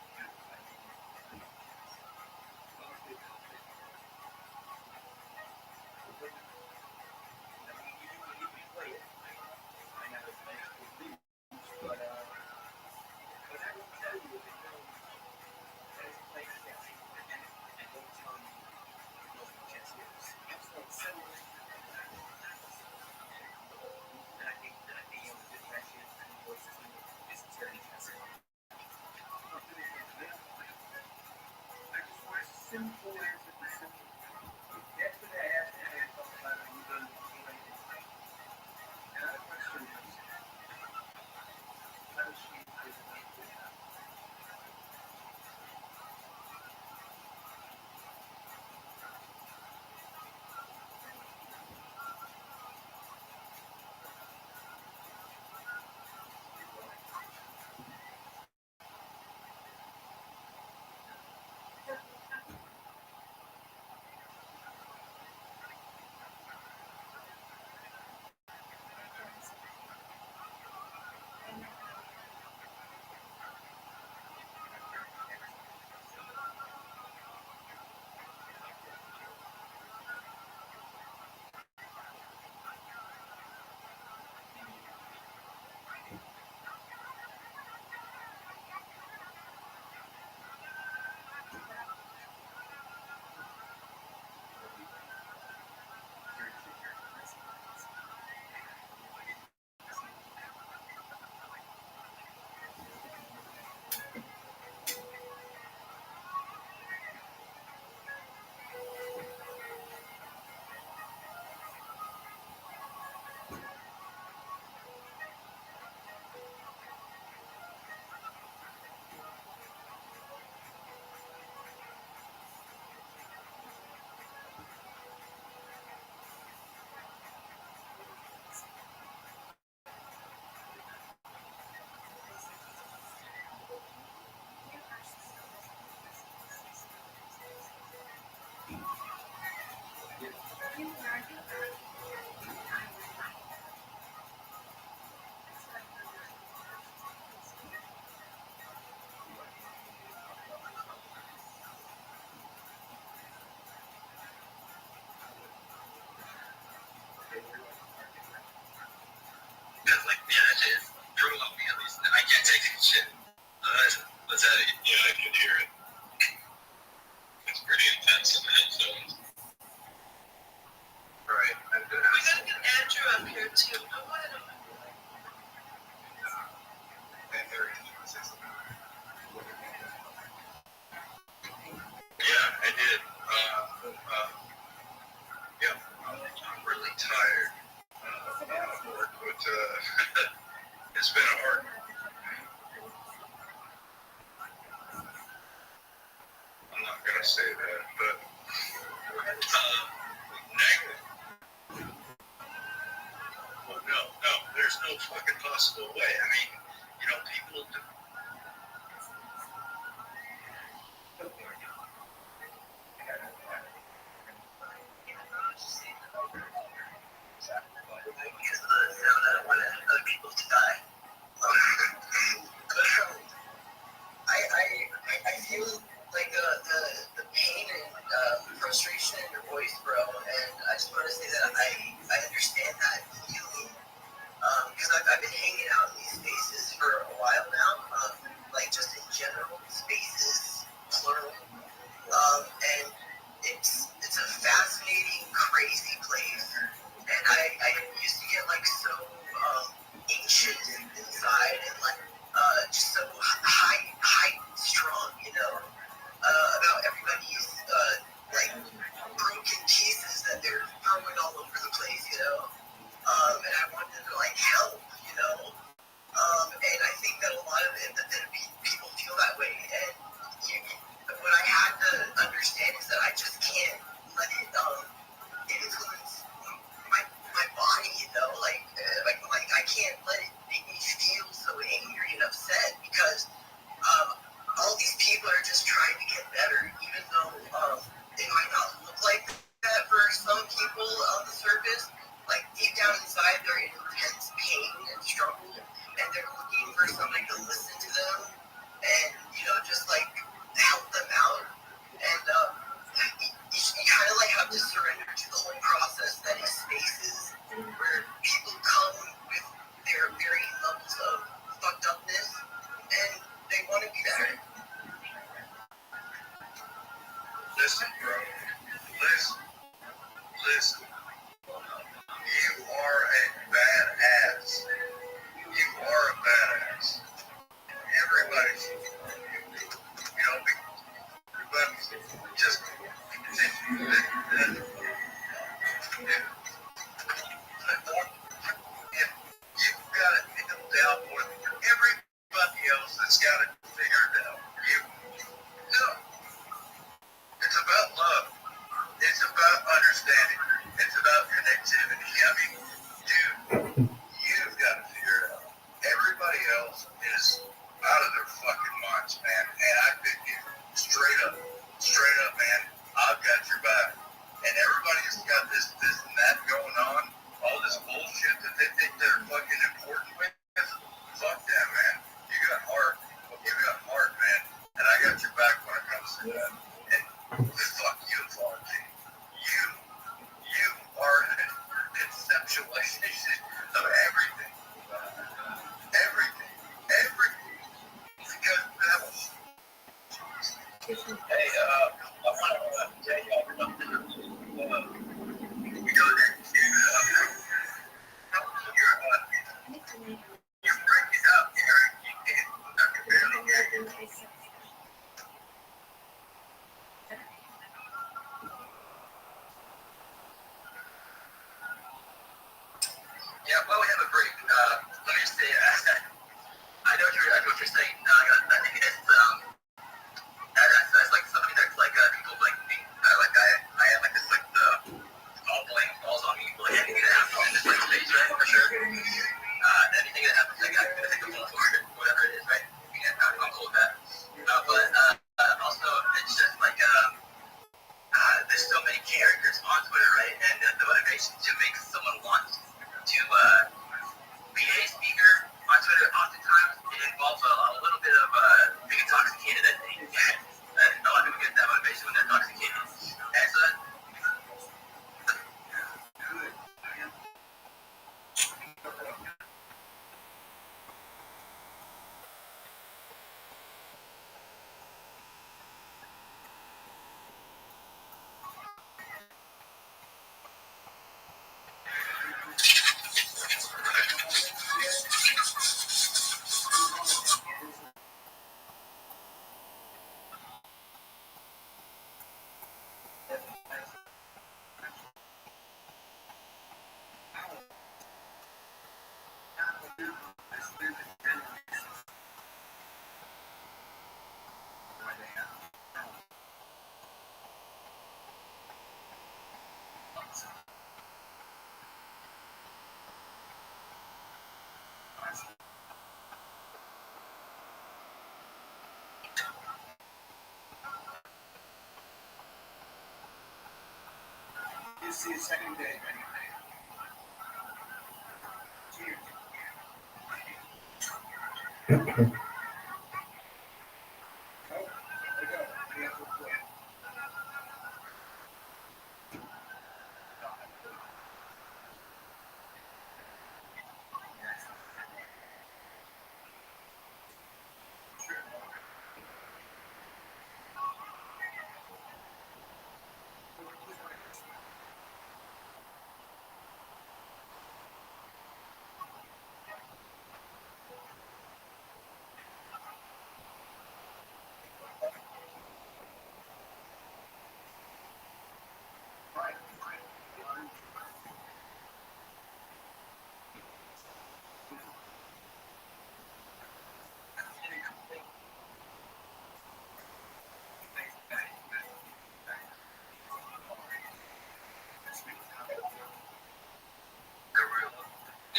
Simple answer to simple. Yesterday I asked him about it, you done anything. And the question was, how does she present that? That's like, yeah, that shit drew on me at least. I can't take that shit. That's heavy. Yeah, I can hear it. It's pretty intense in the headphones. Right. We gotta get Andrew up here too. I wanted him. Yeah, I did. Yeah, I'm really tired. Work with, it's been hard. I'm not gonna say that, but negative. Well, no, there's no fucking possible way. I mean, people do. Listen, bro. Listen. You are a badass. You are a badass. Everybody should, but just you've got it nailed down more than everybody else that's got it figured out. No. It's about love. It's about understanding. It's about connectivity. I mean, dude, you've got to figure it out. Everybody else is out of their fucking minds, man. And I pick you straight up, man. I've got your back. And everybody's got this and that going on. All this bullshit that they think they're fucking important with. Fuck that, man. You got heart, man. And I got your back when it comes to that. And fuck you, Fonzie. You are a conceptualization of everything. Everything. Because that was. Hey, I want to tell y'all something. You're breaking up, Eric. I can barely hear you. Yeah, well, we have a break. Let me just say, I know what you're saying. I think it's that's like something that's like people like me. I have like this like all blame falls on me. Like anything that happens in this like space, right? For sure. Anything that happens, like I'm gonna take the full for it, whatever it is, right? And I'm cool with that. But also, it's just like there's so many characters on Twitter, right? And the motivation to make someone want to be a speaker on Twitter, oftentimes it involves a little bit of being intoxicated, I think. And a lot of people get that motivation when they're intoxicated. And so This is second day.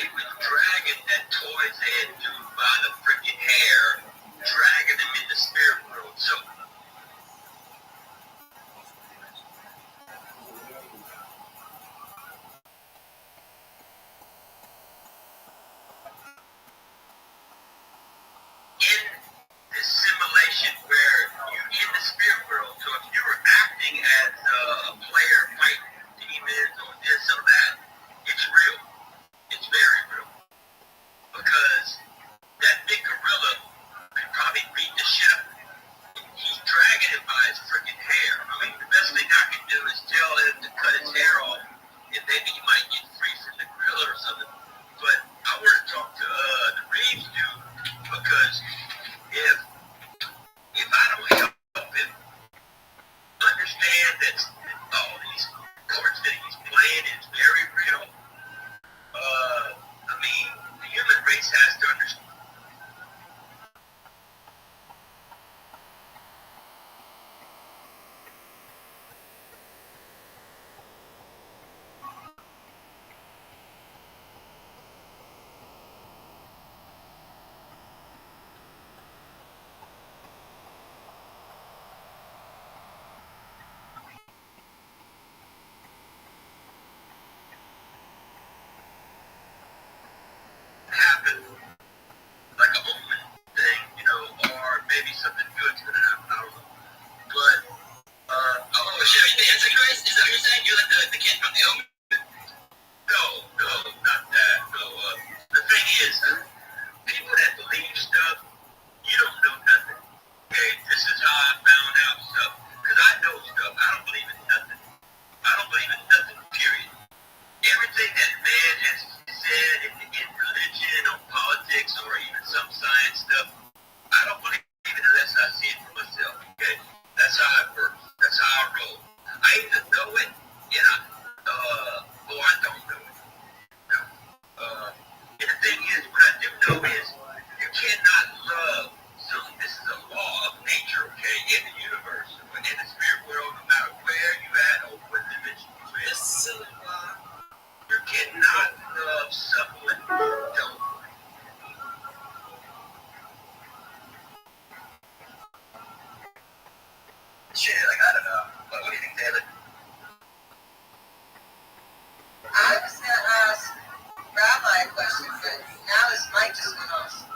it was dragging that toy's head through by the freaking hair, dragging him in the spirit world. So in this simulation where you're in the spirit world, so if you were acting as a player fighting demons or this or that, it's real. It's very real. Because that big gorilla understand that all these cards that he's playing is very real. I mean, the human race has to understand. Happen like a moment thing, you know, or maybe something good's gonna happen. I don't know. But shit, are you the Antichrist? Is that what you're saying? You're like the kid from the Omen? No, not that. No. The thing is, people that believe stuff, you don't know nothing. Okay, this is how I found out stuff. Cause I know stuff. I don't believe in nothing. I don't believe in nothing. Period. Everything that man has said in religion or politics or even some science stuff, I don't believe it unless I see it for myself, okay? That's how it works. That's how I roll. I either know it or I don't know it. And the thing is, what I do know is you cannot love something. This is a law of nature, okay, in the universe, in the spirit world, no matter where you at or what dimension you're in. This is a law. You cannot love someone you don't. Shit, like, I don't know. What do you think, Taylor? I was gonna ask Rabbi a question, but now his mic just went off.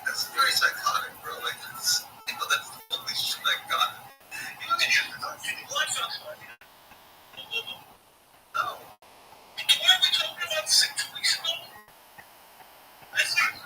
That's very psychotic, bro. Like, it's people that fully like God. You know, What fucking? No. What are we talking about 6 weeks ago? That's not.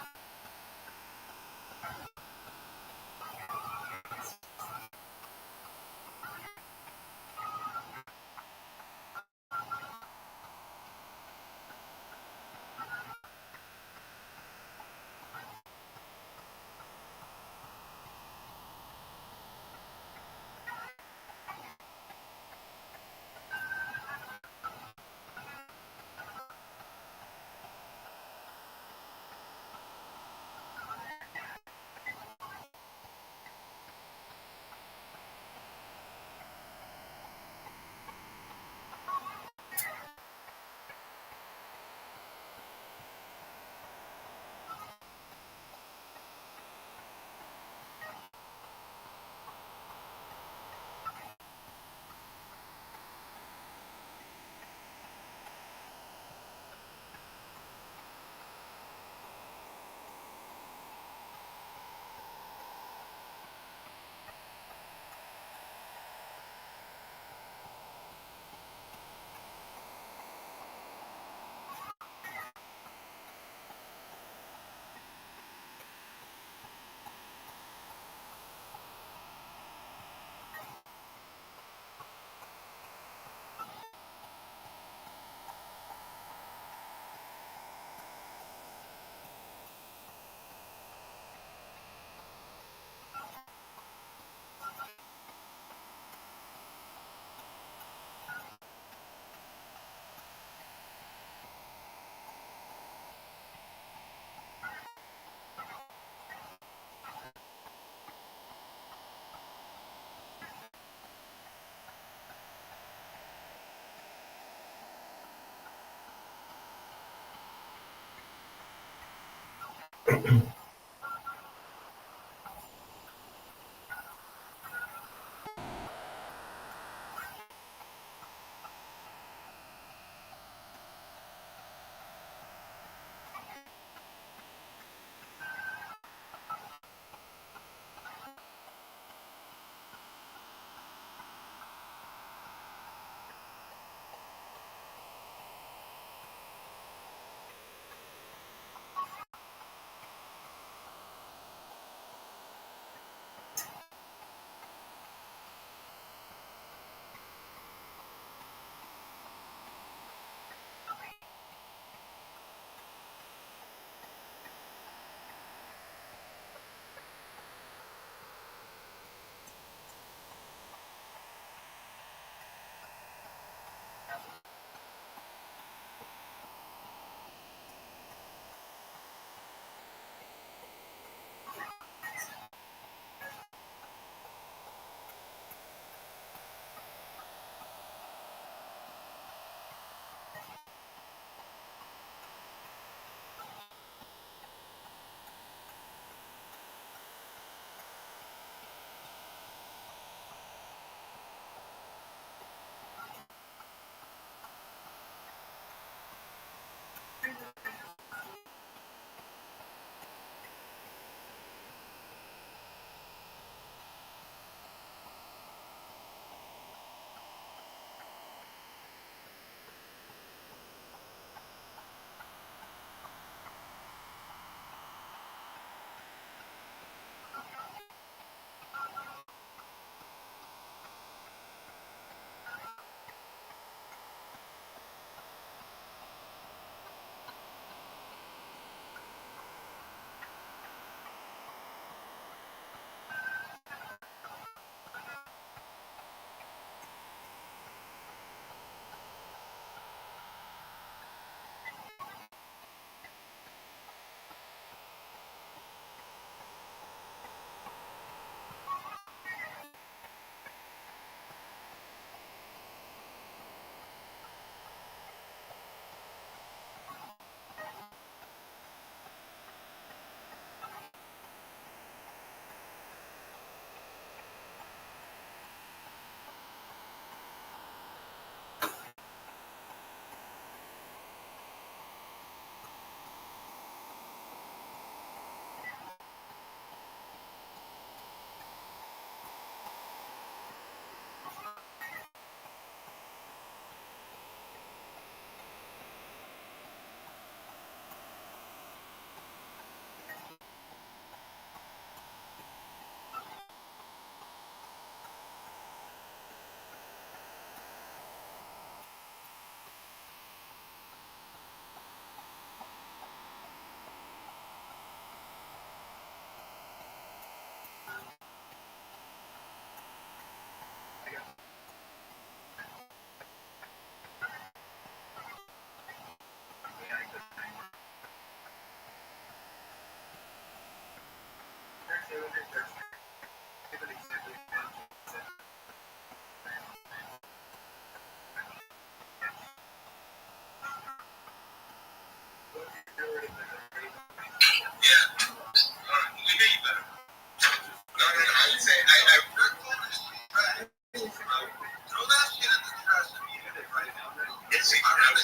See, I remember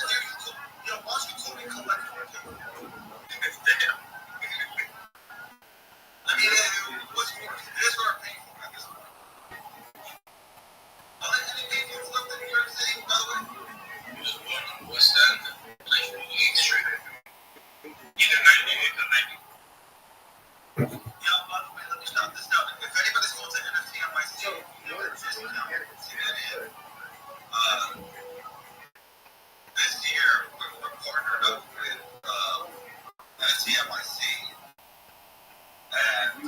yo, why don't you call me collector? Damn. I mean, what's here's our painful at this point. Any painful stuff in New York City, by the way? There's one on West End, 98th Street. Either 98th or 90th. Yeah, by the way, let me stop this down. If anybody's going to NFT NYC, you know it's just now. See that in. This year, we're partnered up with NFT NYC, and we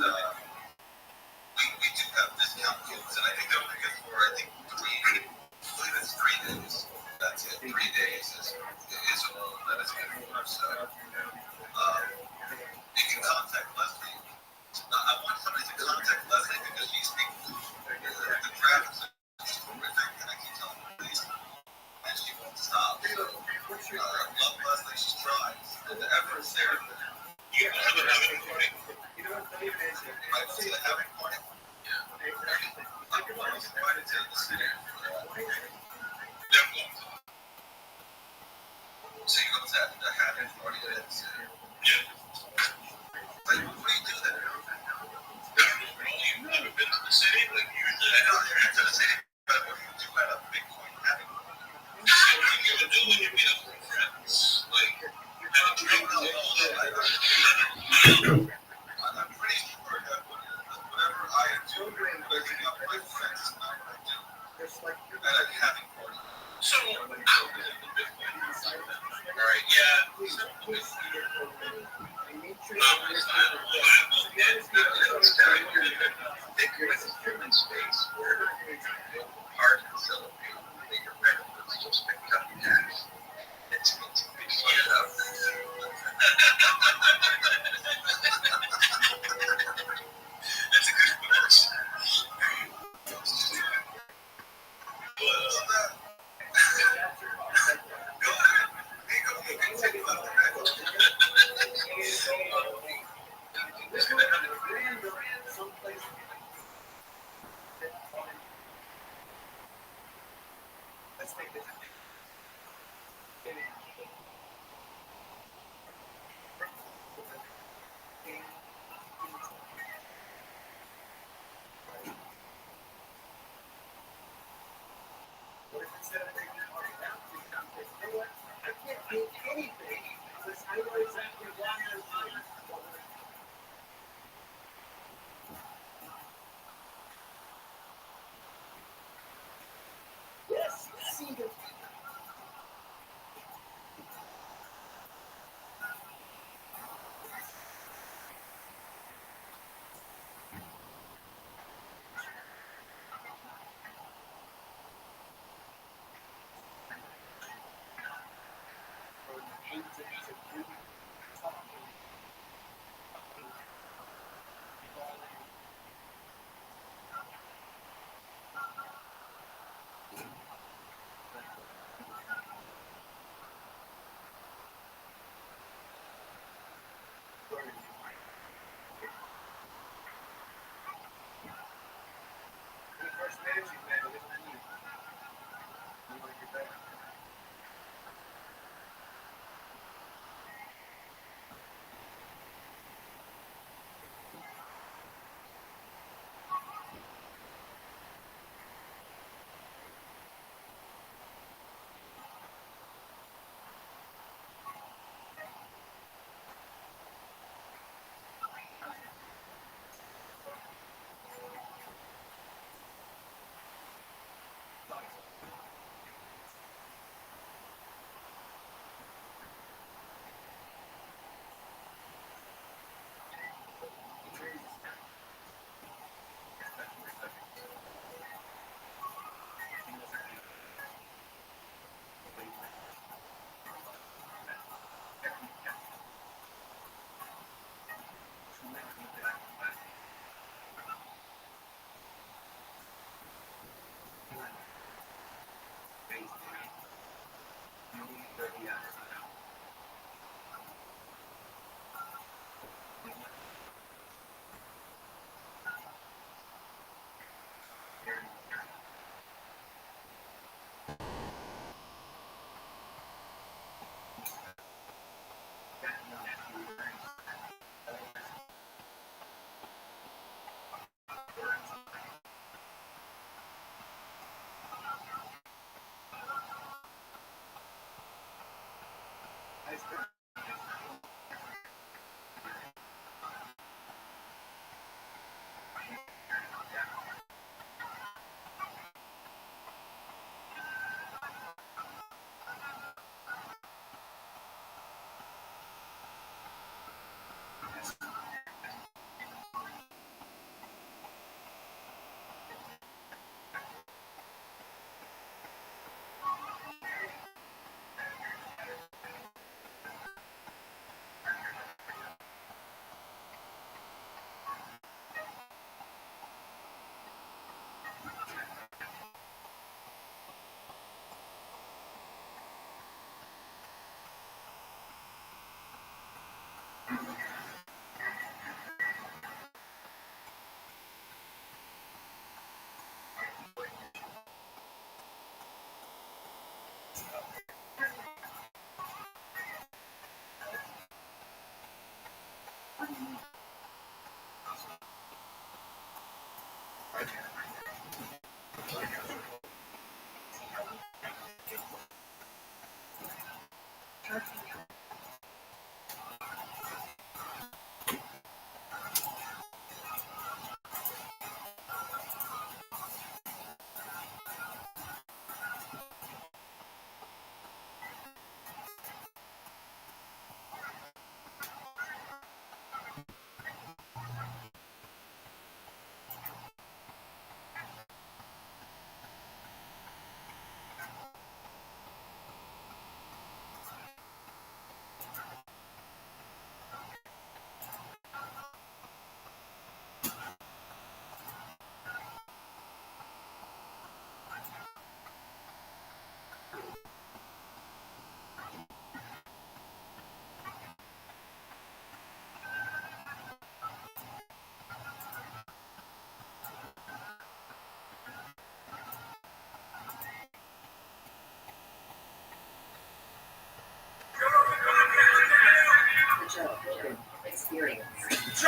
do have discount codes, and I think they're only good for, I believe it's 3 days. That's it. 3 days is all that it's good for. So, you can contact Leslie. I want somebody to contact Leslie because she's the graphics are horrific, and I keep telling her please, and she won't stop. So, love Leslie, she tries, and the effort's there. You know the having party. You know what even is it? I go to the having party. Yeah. I was invited to the city. So you go to the having party at the city. Yeah. Like, what do you do there? You've never been to the city? Like, usually I know you're into the city, but what do you do at a Bitcoin having party? What do you do when you meet up with friends? Like, have a drink and all that? I'm pretty sure that whatever I do, waking up my friends is not what I do. At a having party. So, alright, yeah. Human space where art and celebrate your benefits just pick up cash. It's that's a good question. Go ahead. Hey, go continue on the let's take this. What if instead of taking it on down, you know what? I can't do anything unless I know exactly why I'm doing it. Yes, see the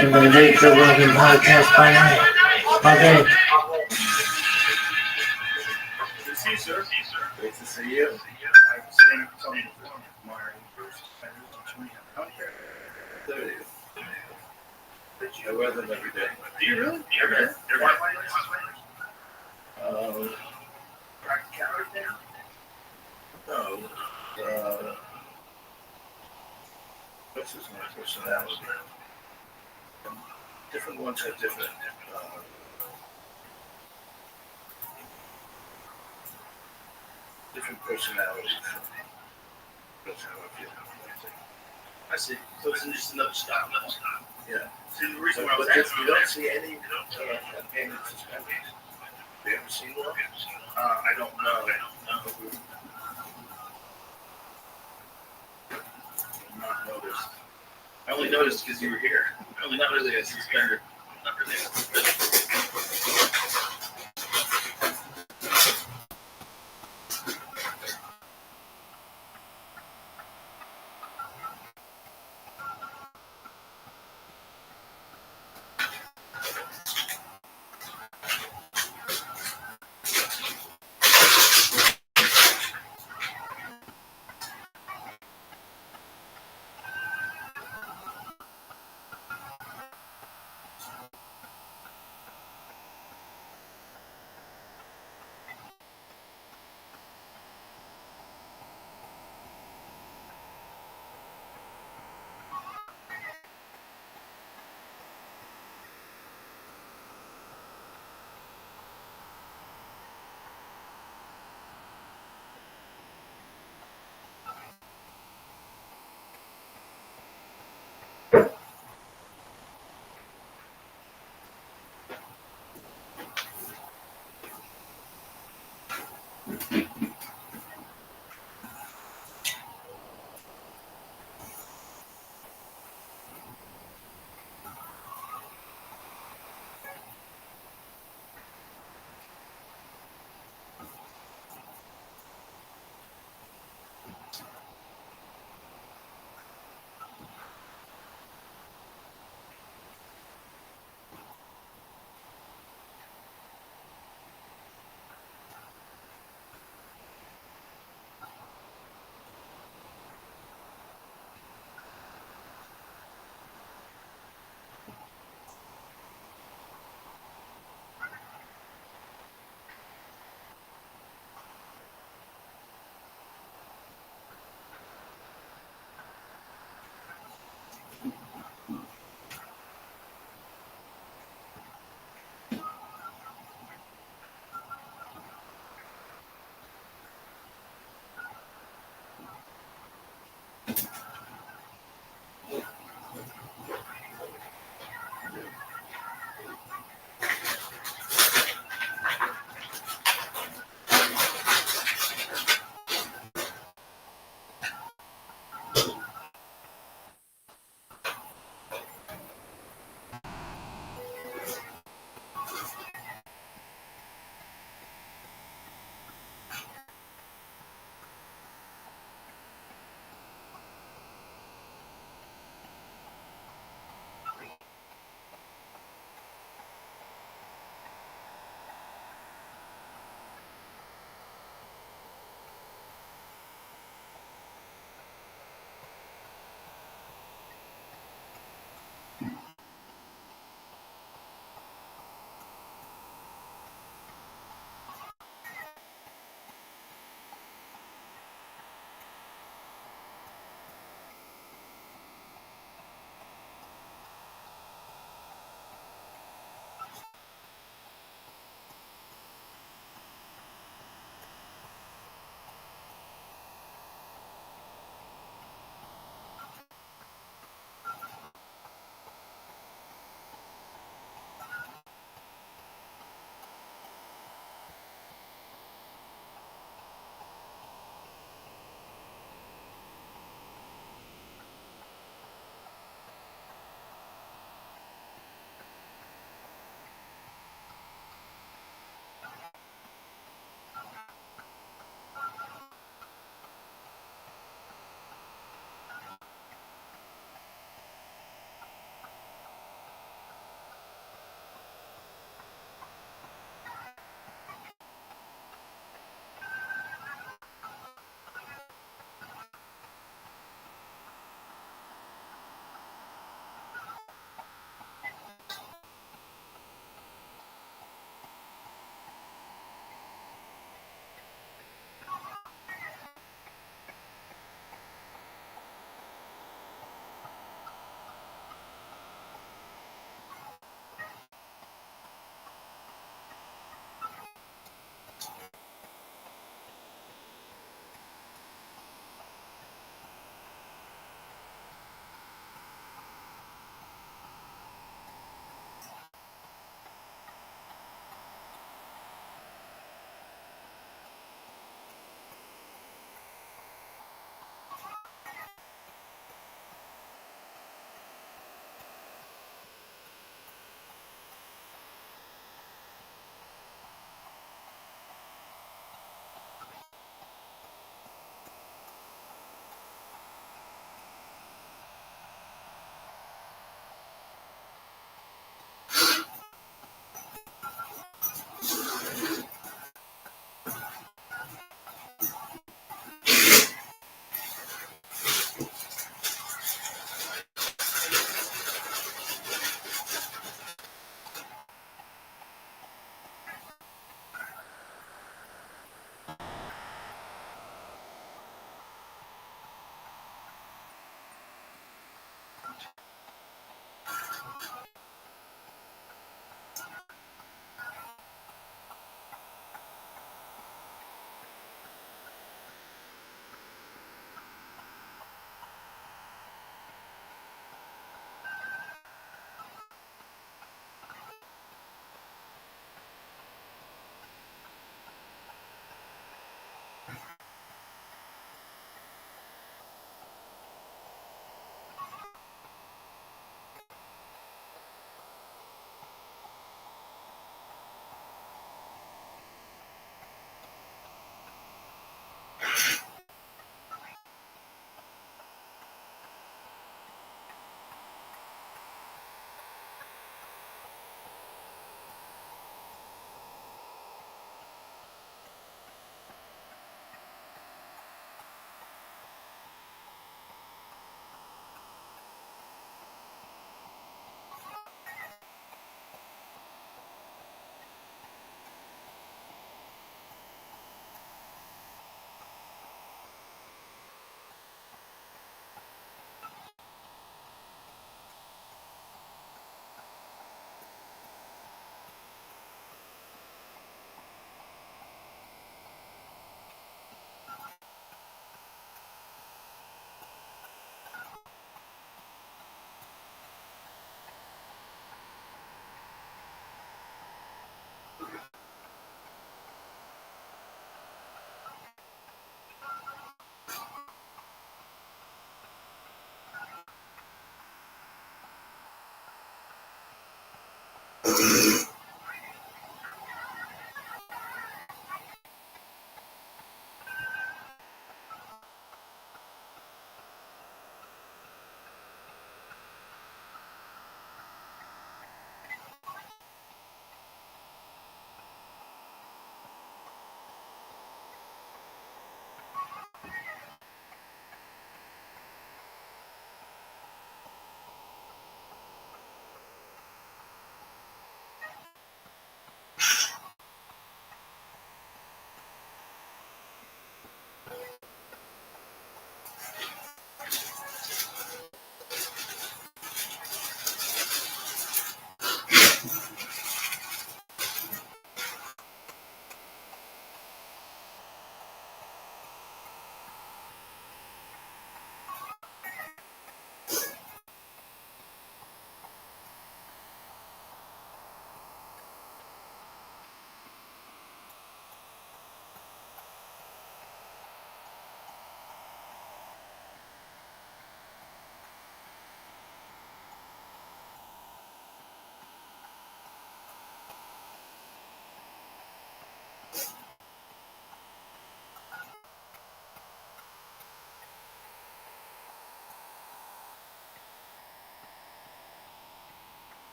In the Nature Rogan podcast by night. Okay. Good to see you, sir. Great to see you. I'm staying at Tony Myron versus How many characters? 30. I wear them every day. Do you really? Every day? Practicality? No. This is my personality. Different ones have different personalities. That's how I feel. I see. So it's just another style. Yeah. See, the reason why I was asking, you don't see any payment suspenders. Have you ever seen one? I don't know. I've not noticed. I only noticed because you were here. I only not really a suspender. Not really a suspender.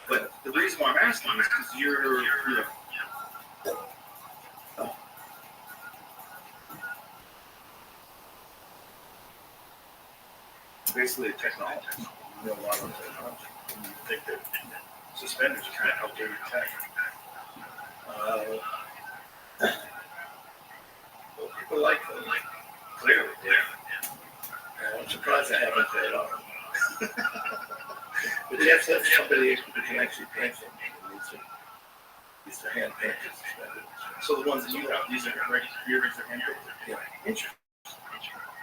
But the reason why I'm asking is because you're, basically a technologist. You know a lot of technology. And you think that suspenders are kind of outdated tech. Well, people like them, clearly. I'm surprised I haven't paid off. But you have to have somebody who can actually paint them. These are hand painted suspenders. So the ones that you have, these are your hand painted? Yeah. Interesting.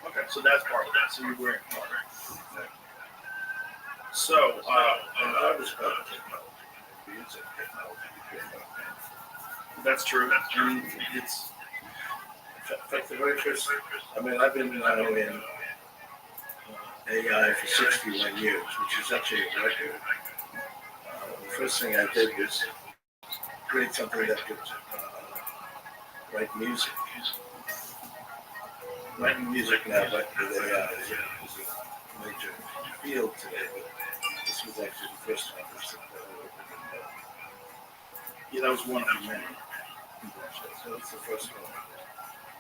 Okay, so that's part of that. So you're wearing part. Okay. So, and I was about technology. It's technology. That's true. And it's, in fact, the very first, I mean, I've been now in AI for 61 years, which is actually a record. The first thing I did was create something that could write music. Writing music now, but with AI is a major field today. But this was actually the first time I've seen that. Yeah, that was one of the many. So it's the first one.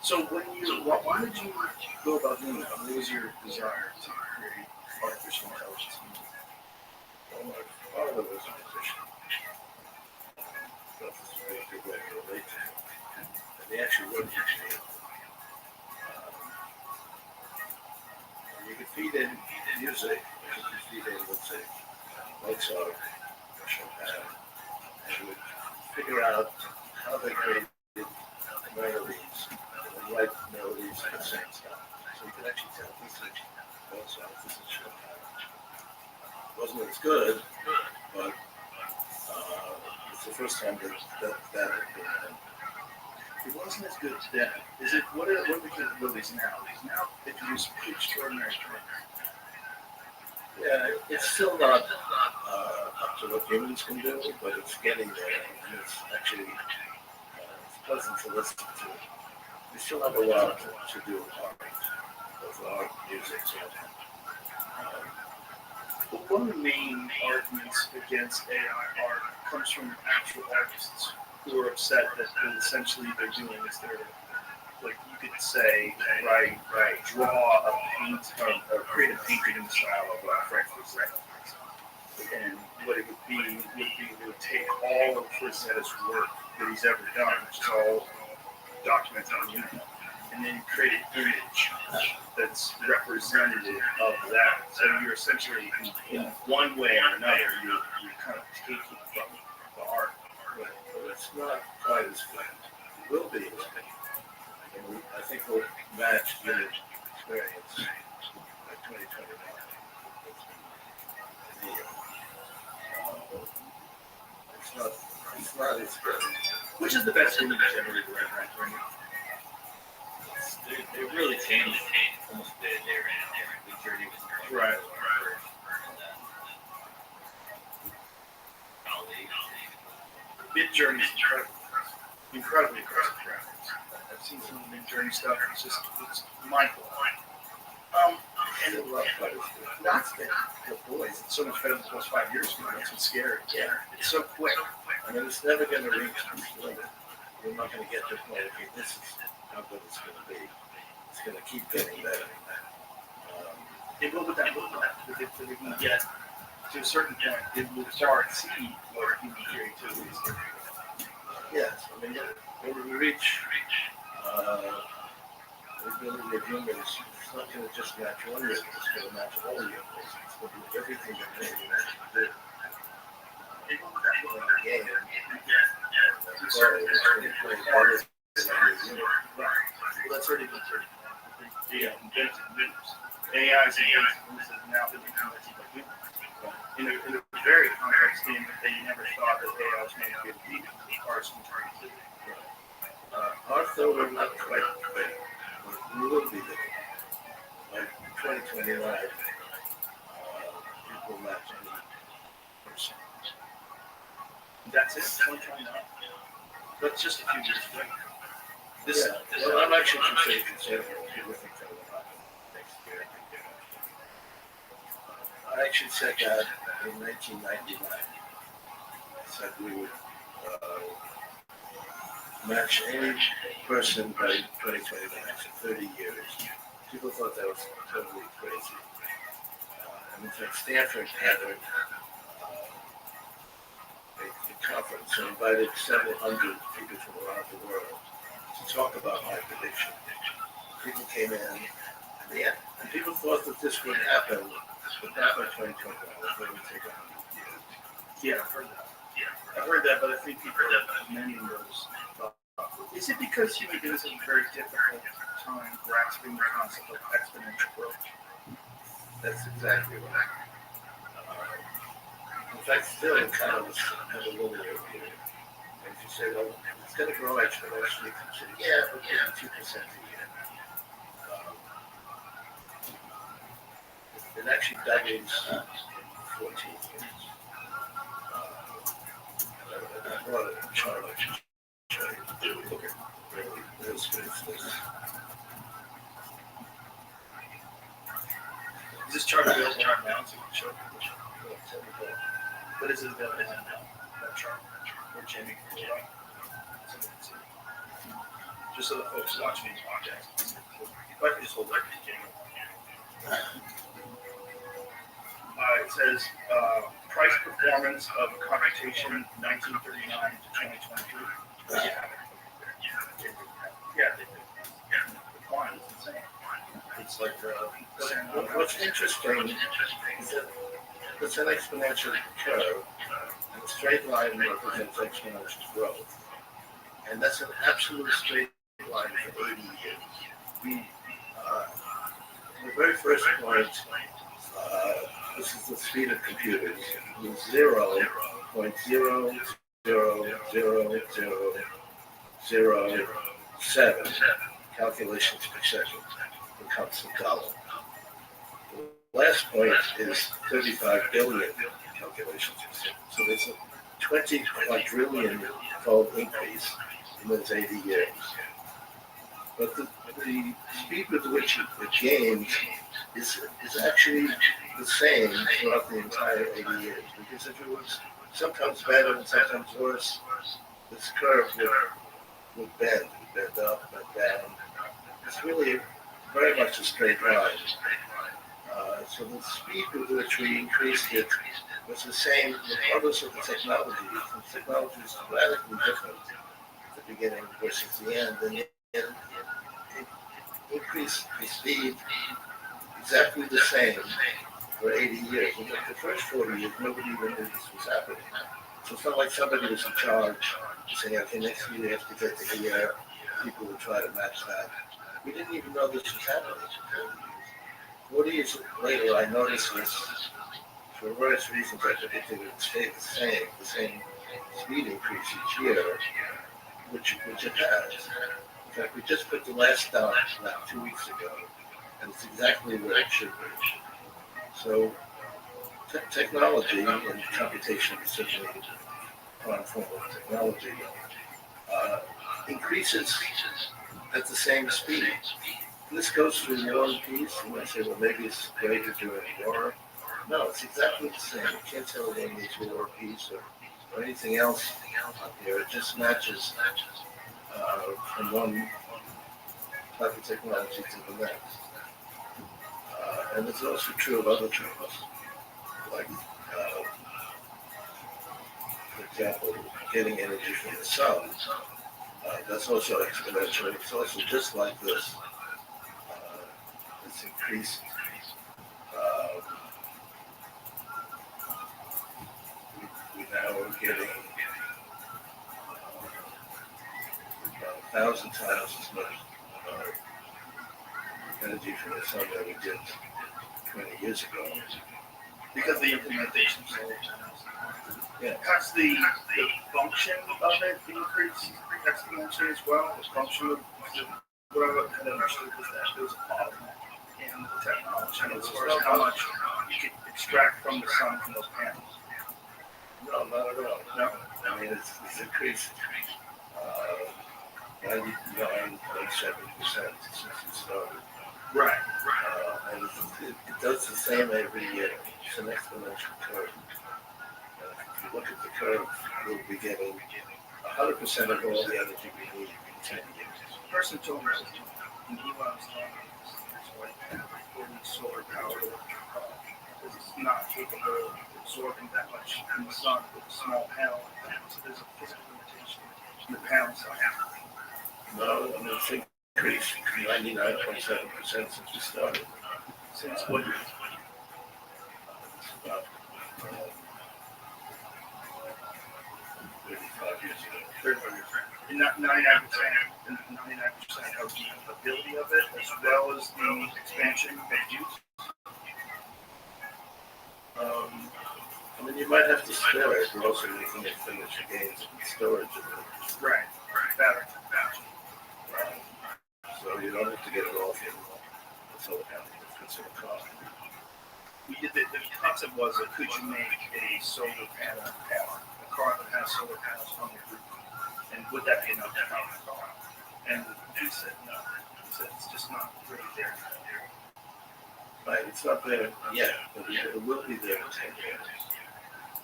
So why did you go about doing that? What was your desire to create artificial intelligence? Well, part of it was a musician. That's a very good way to relate to him. And they actually wrote music. You could feed in music, you could feed in, let's say, Mozart or Chopin, and you would figure out how they created melodies, and write melodies at the same time. So you could actually tell this is box office in short time. Wasn't as good, but it's the first time that had been done. It wasn't as good then. Is it? What are the capabilities now? Now they can do some pretty extraordinary things. Yeah, it's still not up to what humans can do, but it's getting there, and it's actually it's pleasant to listen to. We still have a lot to do with art, music, so. But one of the main arguments against AI art comes from actual artists who are upset that essentially they're doing is they're, like you could say, draw a paint or create a painting in the style of Frank Frazetta. And what it would be they would take all of Frazetta's work that he's ever done, which is all documented on the internet, and then create an image that's representative of that. So you're essentially, in one way or another, you're kind of taking from the art. But it's not quite as good. It will be as good. And I think we'll match the experience by 2029. It's not as good. Which is the best image generated right now? They really changed almost the journey was right. Mid Journey is incredibly impressive graphics. I've seen some of the Mid Journey stuff. It's mind blowing. And not the boys. It's so much better than the first 5 years ago. That's what's scary. Yeah, it's so quick. I mean, it's never going to reach this limit. We're not going to get to the point. Okay, this is how good it's going to be. It's going to keep getting better. It will with that movement. If they can get to a certain point, it will far exceed what human creativity is doing. Yes, I mean, when we reach the ability of humans, it's not going to just match one human, it's going to match all humans. It's going to do everything that they can do. In the game, it's going to play harder than any human. Well, that's already been certain. Invented winners. AI is invented winners that now they're invented by humans. In a very complex game that they never thought that AI was going to be able to beat, as far as creativity. Arthur, we're not quite there. We will be there. By 2029, people match any person. That's it, 2029. That's just a few years away. Well, I'm actually considering people think that will happen next year. I actually said that in 1999. I said we would match any person by 2029, so 30 years. People thought that was totally crazy. And in fact, Stanford had a conference and invited several hundred people from around the world to talk about my prediction. People came in, and people thought that this would happen, but not by 2021. It would take 100 years. Yeah, I've heard that. I've heard that, but I think people are amending those. Is it because human beings have a very difficult time grasping the concept of exponential growth? That's exactly right. In fact, still kind of has a little bit of view. And if you say, well, it's going to grow exponentially, you can say, yeah, but 2% a year. It actually doubles in 14 years. I brought it in Charlotte. Look at really this. Is this chart available now? So you can show people. What is it available now? That chart. Or Jamie can show. Just so the folks watching these podcasts. If I can just hold that for Jamie. It says price performance of computation 1939 to 2023. Yeah, they do. The quantity is insane. It's like what's interesting is that it's an exponential curve, and a straight line represents exponential growth. And that's an absolute straight line for 80 years. The very first point, this is the speed of computers, is 0.0000007 calculations per second in constant column. The last point is 35 billion calculations per second. So there's a 20 quadrillion fold increase in those 80 years. But the speed with which it gains is actually the same throughout the entire 80 years. Because if it was sometimes better and sometimes worse, this curve would bend up, bend down. It's really very much a straight line. So the speed with which we increased it was the same regardless of the technology. The technology is radically different at the beginning versus the end. And it increased the speed exactly the same for 80 years. In the first 40 years, nobody even knew this was happening. So it's not like somebody was in charge saying, okay, next year you have to get to here. People would try to match that. We didn't even know this was happening. 40 years later, I noticed this, for various reasons, I predicted it would stay the same speed increase each year, which it has. In fact, we just put the last down like 2 weeks ago, and it's exactly where it should be. So, technology and computation is certainly one form of technology, increases at the same speed. And this goes through War and Peace. You might say, well, maybe it's greater during war. No, it's exactly the same. You can't tell it any War or Peace or anything else out there. It just matches from one type of technology to the next. And it's also true of other things, like, for example, getting energy from the sun. That's also exponential. It's also just like this. It's increased. We now are getting about 1,000 times as much energy from the sun that we did 20 years ago. Because the implementation of solar panels. Yeah. Has the function of it increased exponentially as well? The function of what I had understood was that there was a problem in the technology as far as how much you could extract from the sun from those panels. No, not at all. No. I mean, it's increased 99.7% since it started. Right. And it does the same every year. It's an exponential curve. If you look at the curve, we'll be getting 100% of all the energy we need in 10 years. The person told me, and he was talking, it's like fully solar powered electric car, because it's not capable of absorbing that much in the sun with a small panel. So there's a physical limitation in the panel size. No, I mean, it's increased 99.7% since we started. Since what year? It's about 35 years ago. 35 years ago. And 99% of the ability of it, as well as the expansion of use. I mean, you might have to store it. You're also making it finish gains in storage of it. Right. Better. Right. So you don't have to get it all from the solar panel. It's in a car. The concept was that could you make a solar panel, a car that has solar panels on the roof, and would that be enough to power the car? And he said no. He said it's just not really there. Right, it's not there yet, but it will be there in 10 years.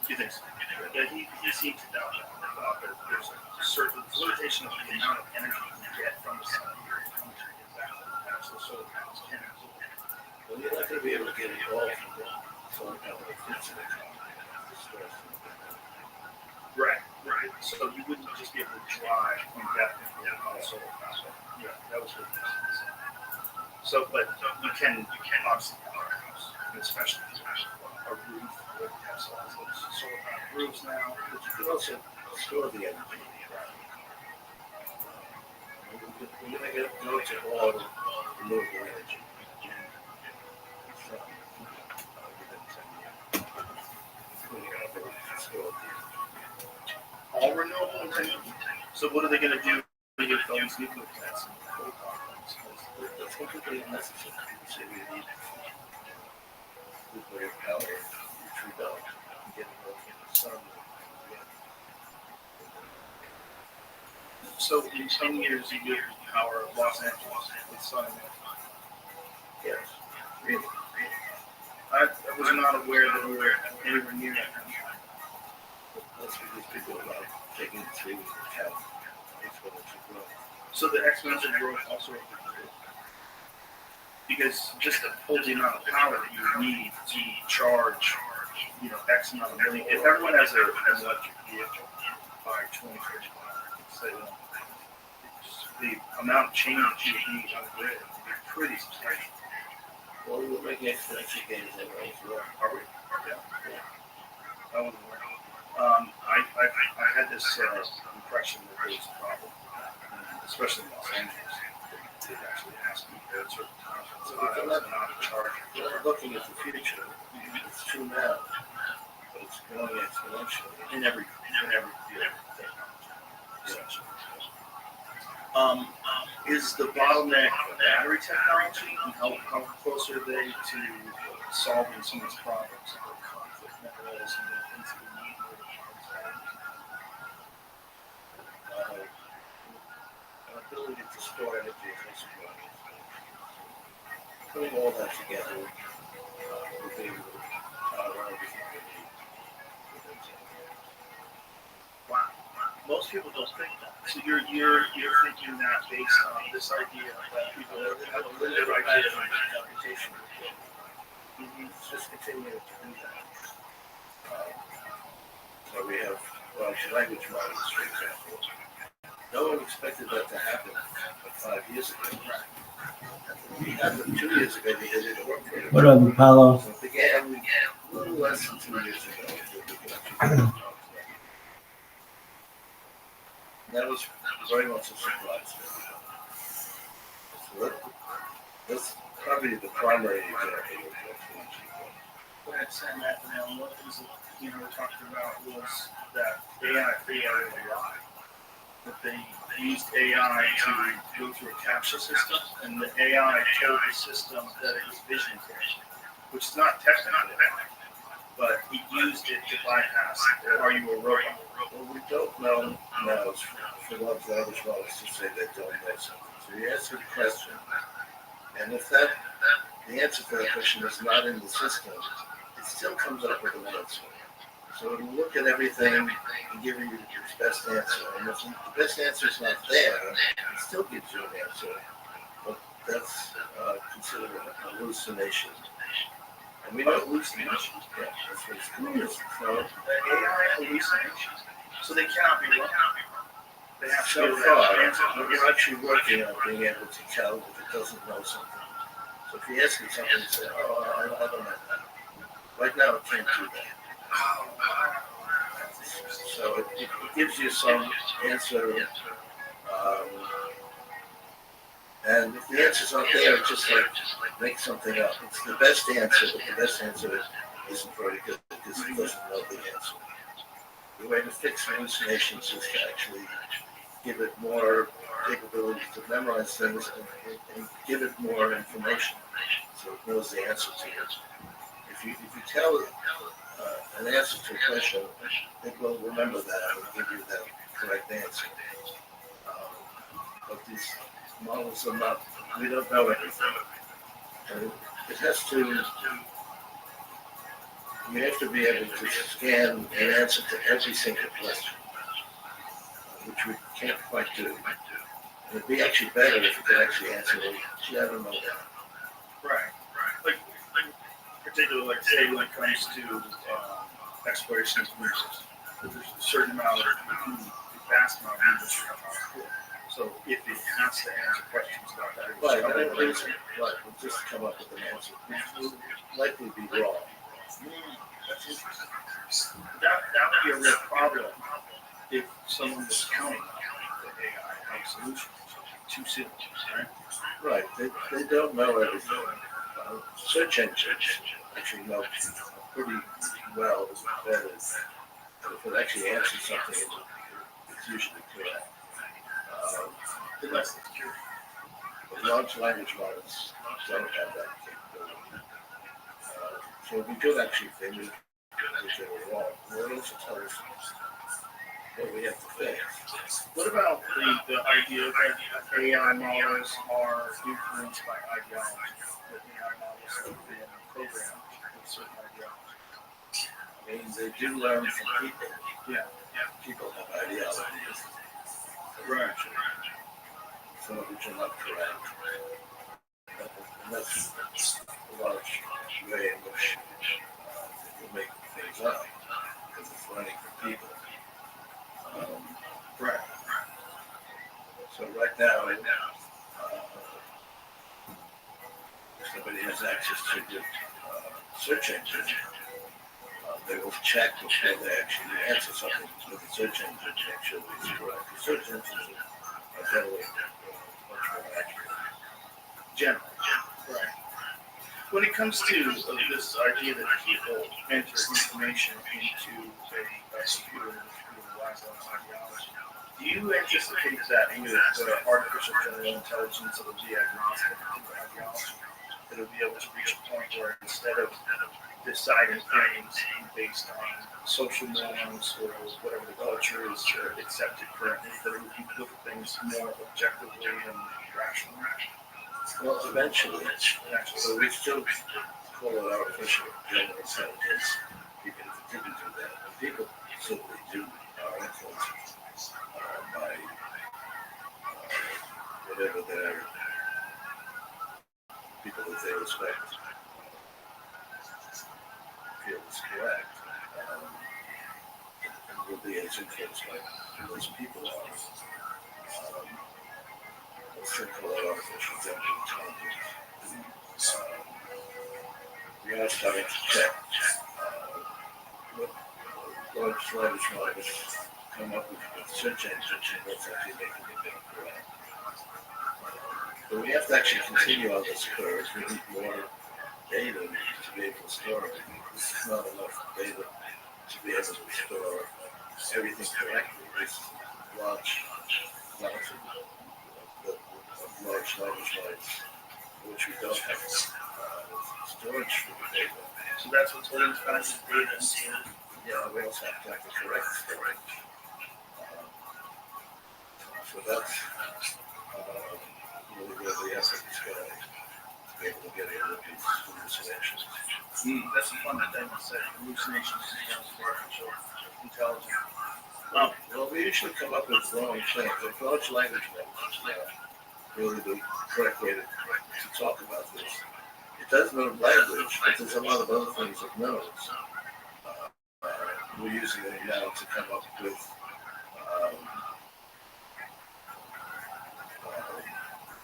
Do you think so? Yeah, he seemed to doubt that. There's a certain limitation of the amount of energy you get from the sun. How much you get back from actual solar panels can absorb. Well, you're not going to be able to get it all from the solar panel that fits in the car. Right. So you wouldn't just be able to drive indefinitely on a solar panel. Yeah, that was what he said. So, but you can obviously power a house, especially a roof where you have solar panel roofs now. But you can also store the energy. We're going to go to all renewable energy. All renewable energy. So what are they going to do with all these nuclear plants and coal power plants? That's completely unnecessary. So we need nuclear power, which we don't. Get it all from the sun. So in 10 years, you get power of Los Angeles with sun and wind. Yes. Really? I was not aware that we were anywhere near that. That's because people are not taking it into account. Exponential growth. So the exponential growth also overrated. Because just to pull the amount of power that you need to charge, X amount of million. If everyone has an electric vehicle by 2035, say the amount of change you need on the grid would be pretty substantial. Well, we're making exponential gains anyway as well. Are we? Yeah. I wasn't aware. I had this impression that there was a problem, especially in Los Angeles. They actually asked me at certain times. So I was not in charge. We're looking at the future. It's true now, but it's growing exponentially In every field. Essentially. Is the bottleneck battery technology, and how close are they to solving some of these problems, like conflict minerals and the things that we need in order to an ability to store energy efficiently. Putting all that together will be able to power everything we need. Wow. Most people don't think that. So you're thinking that based on this idea that people have a limited idea of computation. It's just continuing to do that. So we have large language models, for example. No one expected that to happen like 5 years ago. We had them 2 years ago, they did it work for it. What up, Apollo? So it began a little less than 2 years ago. And that was very much a surprise. So that's probably the primary example of exponential. Go ahead, Sam, that now. One of the things that we talked about was that AI created a lie. That they used AI to go through a CAPTCHA system, and the AI told the system that it was vision impaired, which is not technically AI, but he used it to bypass it. Are you a robot? Well, we don't know now for large language models to say they don't know something. So you answer the question, and if the answer to that question is not in the system, it still comes up with an answer. So it'll look at everything and give you its best answer. And if the best answer is not there, it still gives you an answer. But that's considered a hallucination. And we know hallucination. Yeah, that's what it's called. So AI hallucination. So they cannot be wrong. They have to so be far, answer. we're actually working on being able to tell if it doesn't know something. So if you ask it something, you say, oh, I don't know that. Right now, it can't do that. So it gives you some answer, and if the answer's not there, it just make something up. It's the best answer, but the best answer isn't very good because it doesn't know the answer. The way to fix hallucinations is to actually give it more capability to memorize things and give it more information so it knows the answer to it. If you tell it an answer to a question, it will remember that and give you that correct answer. But these models are not, we don't know everything. And it has to, you have to be able to scan an answer to every single question, which we can't quite do. And it'd be actually better if it could actually answer it. Gee, I don't know that. Right. Like particularly, like say when it comes to exploration of the universe, there's a certain amount of vast amount of universe to come out of. So if it has to answer questions about that, right, we'll just come up with an answer, which will likely be wrong. That's interesting. That would be a real problem if someone was counting on the AI solution too soon, right? Right, they don't know everything. search engines actually know pretty well that is, if it actually answers something, it's usually correct. Unless it's true. But large language models don't have that capability. So we could actually think that they were wrong. They also tell us what we have to fix. What about the idea that AI models are influenced by ideology? That AI models have been programmed with certain ideology. I mean, they do learn from people. Yeah. People have ideologies. Right. Some of which are not correct. And that's a large way in which people make things up because it's learning from people. Right. So right now, if somebody has access to the search engine, they will check before they actually answer something with the search engine to make sure that it's correct. The search engines are generally much more accurate. Generally. Right. When it comes to this idea that people enter information into a computer through relies on ideology, do you anticipate that with artificial general intelligence it will be agnostic to ideology? That it will be able to reach a point where instead of deciding things based on social norms or whatever the culture is accepted currently, that it would look at things more objectively and rationally? Well, eventually, so we still call it artificial general intelligence, even if it didn't do that. And people simply do are influenced by whatever their people that they respect feel is correct, and will be as influenced by those people are. Let's still call it artificial general intelligence. We are starting to check what large language models come up with search engines and what's actually making it correct. But we have to actually continue on this curve. We need more data to be able to store it. This is not enough data to be able to store everything correctly. This large amounts of large language models, which we don't have storage for the data. So that's what's holding us back is data and storage. Yeah, we also have to have the correct storage. So that's really where the effort is going to be able to get rid of these hallucinations. That's a fun thing to say. Hallucinations in terms of artificial intelligence. Well, we usually come up with wrong things. Like large language models is really the correct way to talk about this. It does know language, but there's a lot of other things it knows. We're using it now to come up with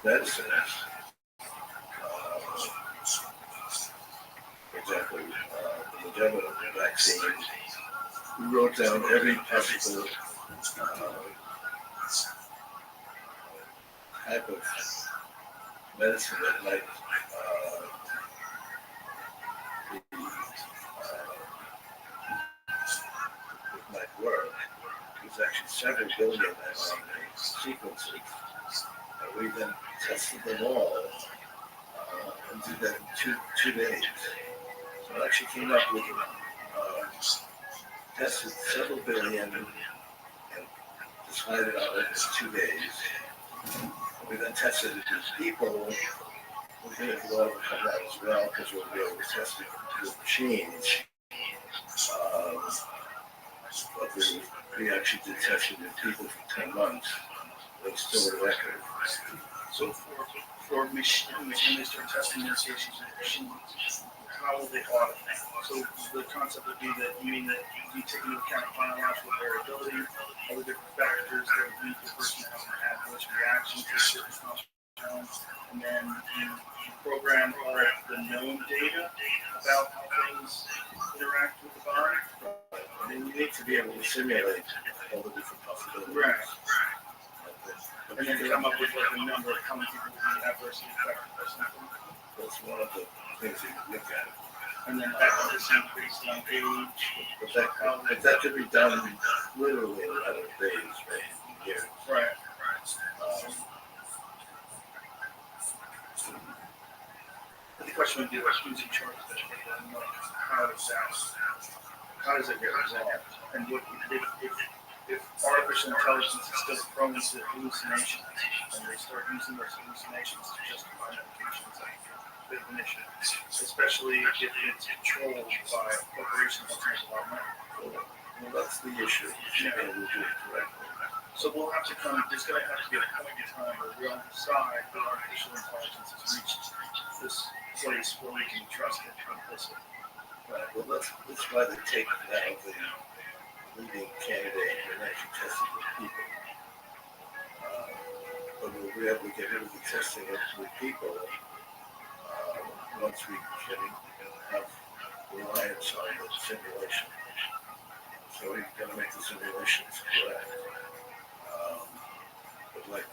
medicines. For example, the Moderna vaccine, we wrote down every possible type of medicine that might work. There's actually several billion mRNA sequences. We then tested them all and did that in two days. So I actually came up with tested several billion and decided on it in 2 days. We then tested it with people. We're going to go overcome that as well because we'll be able to test it with machines. But we actually did testing with people for 10 months. That's still a record. So for machines, when they start testing medications with machines, how will they audit that? So the concept would be that you mean that you take into account biological variability, all the different factors that would lead the person to have an adverse reaction to certain compounds, and then you program all the known data about how things interact with the body. I mean, you need to be able to simulate all the different possibilities. Right. And then come up with like a number of how many people would be adversely affected by something. Well, That's one of the things you can look at. And then that is increased on age. But that could be done literally in a matter of days, right? Years. Right. The question would be, who's in charge of that data, and how does it get resolved? And what if artificial intelligence is still prone to hallucinations, and they start using those hallucinations to justify medications, that's a bit of an issue, especially if it's controlled by a corporation that makes a lot of money. Well, that's the issue. And we'll do it correctly. So we'll have to there's going to have to be a point in time where we all decide that artificial intelligence has reached this place where we can trust it implicitly. Right. Well, that's why they take now the leading candidate and actually testing with people. But we'll be able to get rid of the testing with people once we can have reliance on the simulation. So we've got to make the simulations correct. But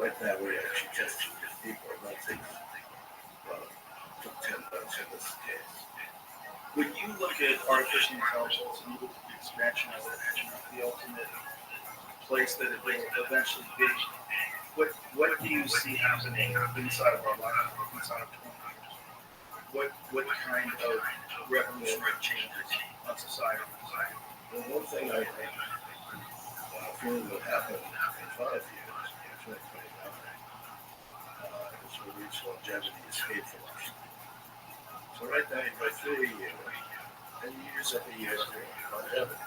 right now we're actually testing with people, and that takes took 10 months in this case. When you look at artificial intelligence and you look at the expansion of it and the ultimate place that it will eventually be, what do you see happening inside of our life, inside of 20 years? What kind of revolutionary changes on society? Well, one thing I feel will happen in 5 years, in 2029, is we'll reach longevity escape velocity. So right now, by 3 years, and you use every year for longevity,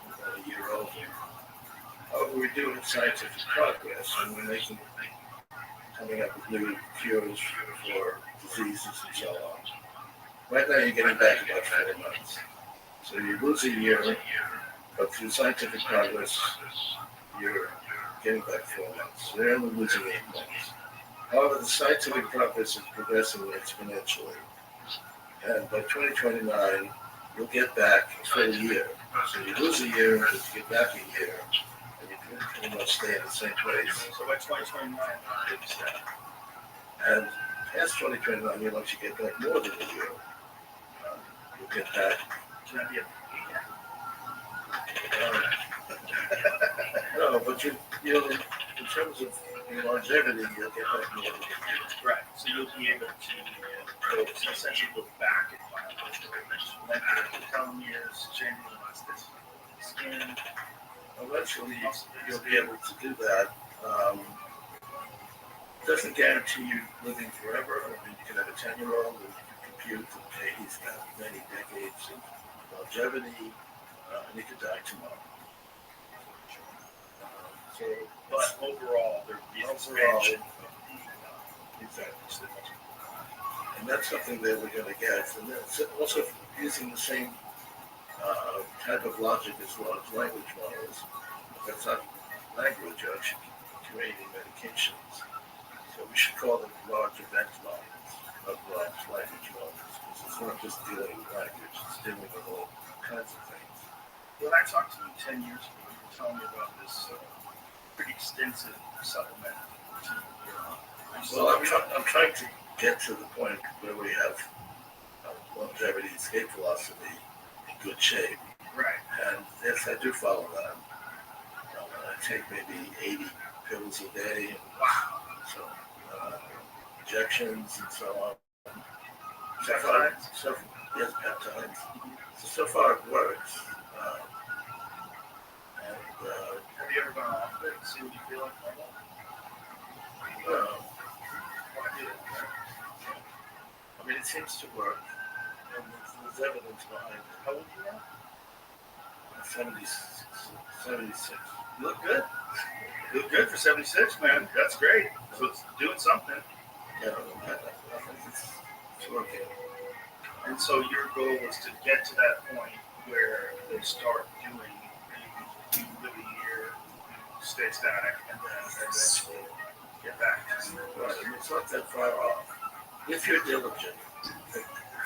about a year older. However, we're doing scientific progress, and we're coming up with new cures for diseases and so on. Right now, you're getting back about 4 months. So you lose a year, but through scientific progress, you're getting back 4 months. So you're only losing 8 months. However, the scientific progress is progressing exponentially. And by 2029, you'll get back a full year. So you lose a year, but you get back a year, and you can pretty much stay in the same place. So by 2029, and past 2029, you'll actually get back more than a year. You'll get back. Can I be a no, but you'll, in terms of longevity, you'll get back more than a year. Right. So you'll be able to essentially go back in biological telomeres, changing elasticity of the skin. Eventually, you'll be able to do that. Doesn't guarantee you living forever. I mean, you can have a 10-year-old who can compute that, hey, he's got many decades of longevity, and he could die tomorrow. But overall, there would be an expansion of the exactly. And that's something that we're going to get. And that's also using the same type of logic as large language models. That's not language, actually creating medications. So we should call them large event models of large language models. Because it's not just dealing with language, it's dealing with all kinds of things. When I talked to you 10 years ago, you were telling me about this pretty extensive supplement routine. Well, I'm trying to get to the point where we have longevity escape velocity in good shape. Right. And yes, I do follow that. I take maybe 80 pills a day. And, wow. So injections and so on. Peptides? Yes, peptides. So far it works. Have you ever gone off of it and see what you feel like? No. I mean, it seems to work. And there's evidence behind it. How old are you now? 76. You look good. You look good for 76, man. That's great. So it's doing something. Yeah, I think it's working. And so your goal was to get to that point where they start doing, you live a year, stay static, and then eventually get back to right. And it's not that far off. If you're diligent, if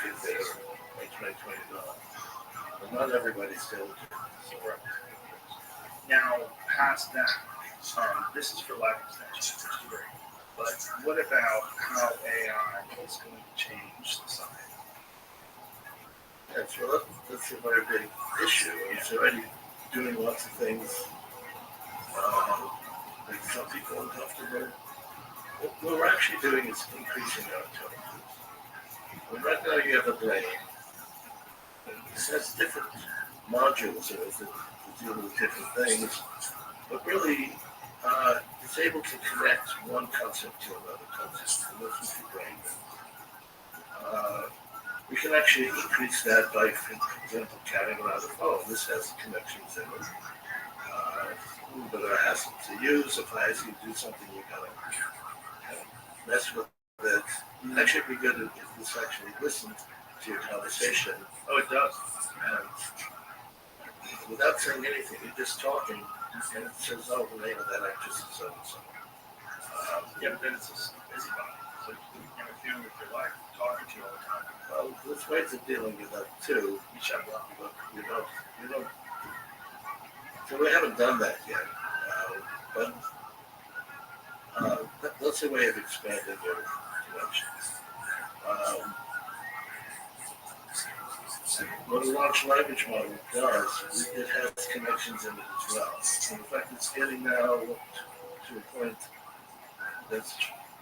you're there by 2029. But not everybody's diligent. Right. Now, past that, this is for life extension, which is great. But what about how AI is going to change society? That's a very big issue. It's already doing lots of things that some people are uncomfortable. What we're actually doing is increasing our intelligence. Right now you have a brain. It has different modules in it that deal with different things, but really it's able to connect one concept to another concept, and this is the brain. We can actually increase that by, for example, carrying around a phone. This has connections in it. But it has to use. If I ask you to do something, you gotta mess with it. Actually, it'd be good if this actually listened to your conversation. Oh, it does. And without saying anything, you're just talking, and it says, oh, the name of that actress is so and so. Yeah, but then it's a busybody. So you interfere with your life, talking to you all the time. Well, there's ways of dealing with that too. You shut up, but you don't. So we haven't done that yet, but that's a way of expanding your connections. What a large language model does, it has connections in it as well. And in fact, it's getting now to a point that's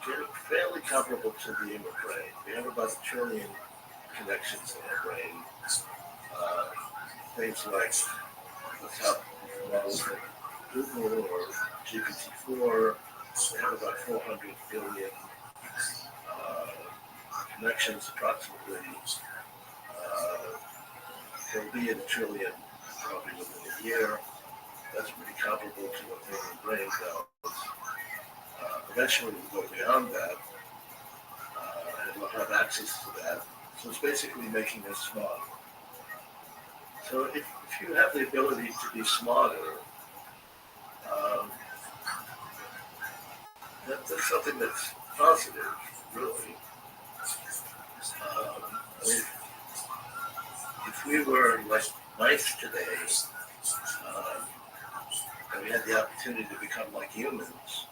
getting fairly comparable to the human brain. We have about 1 trillion connections in our brain. Things like the top models like Google or GPT-4, they have about 400 billion connections approximately. There'll be 1 trillion probably within a year. That's pretty comparable to what the human brain does. Eventually we'll go beyond that, and we'll have access to that. So it's basically making us smarter. So if you have the ability to be smarter, that's something that's positive, really. I mean, if we were like mice today, and we had the opportunity to become like humans,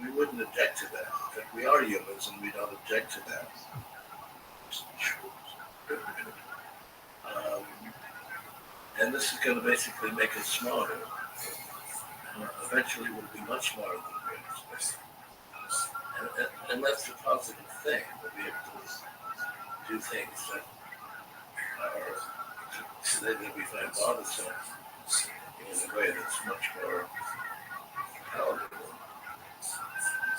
we wouldn't object to that. In fact, we are humans and we don't object to that. And this is going to basically make us smarter. Eventually we'll be much smarter than we are. And that's a positive thing, to be able to do things that are today that we find bothersome in a way that's much more palatable.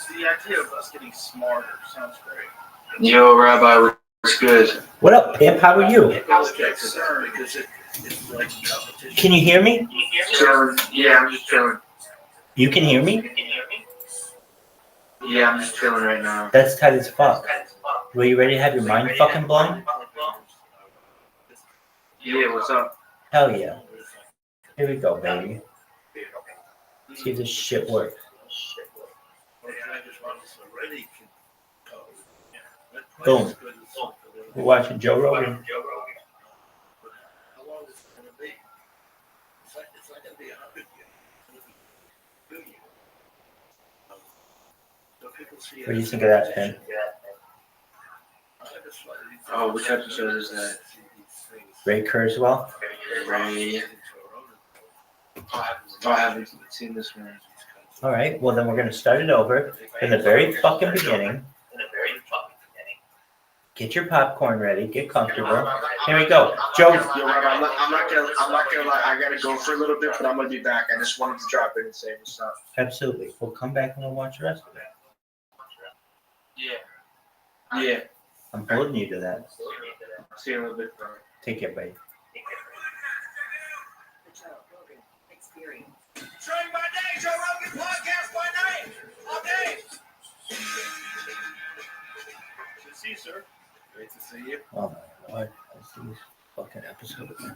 The idea of us getting smarter sounds great. Yo, Rabbi, what's good? What up, Pimp? How are you? Because it's like competition. Can you hear me? Chilling. Yeah, I'm just chilling. You can hear me? Yeah, I'm just chilling right now. That's tight as fuck. Were you ready to have your mind fucking blown? Yeah, what's up? Hell yeah. Here we go, baby. See if this shit works. Boom. We're watching Joe Rogan. How long is it going to be? It's not going to be 100 years. It's going to be 2 years. So people see What do you think of that, Pimp? Oh, which episode is that? Ray Kurzweil? Ray. I haven't seen this one. All right, well then we're going to start it over from the very fucking beginning. Get your popcorn ready. Get comfortable. Here we go. Joe. Yo, Rabbi, I'm not gonna lie. I gotta go for a little bit, but I'm gonna be back. I just wanted to drop in and say what's up. Absolutely. We'll come back and we'll watch the rest of it. Yeah. I'm holding you to that. See you in a little bit. Take care, buddy. Train by day, Joe Rogan podcast by night. All day. Good to see you, sir. Great to see you. Oh my God. Let's see this fucking episode again.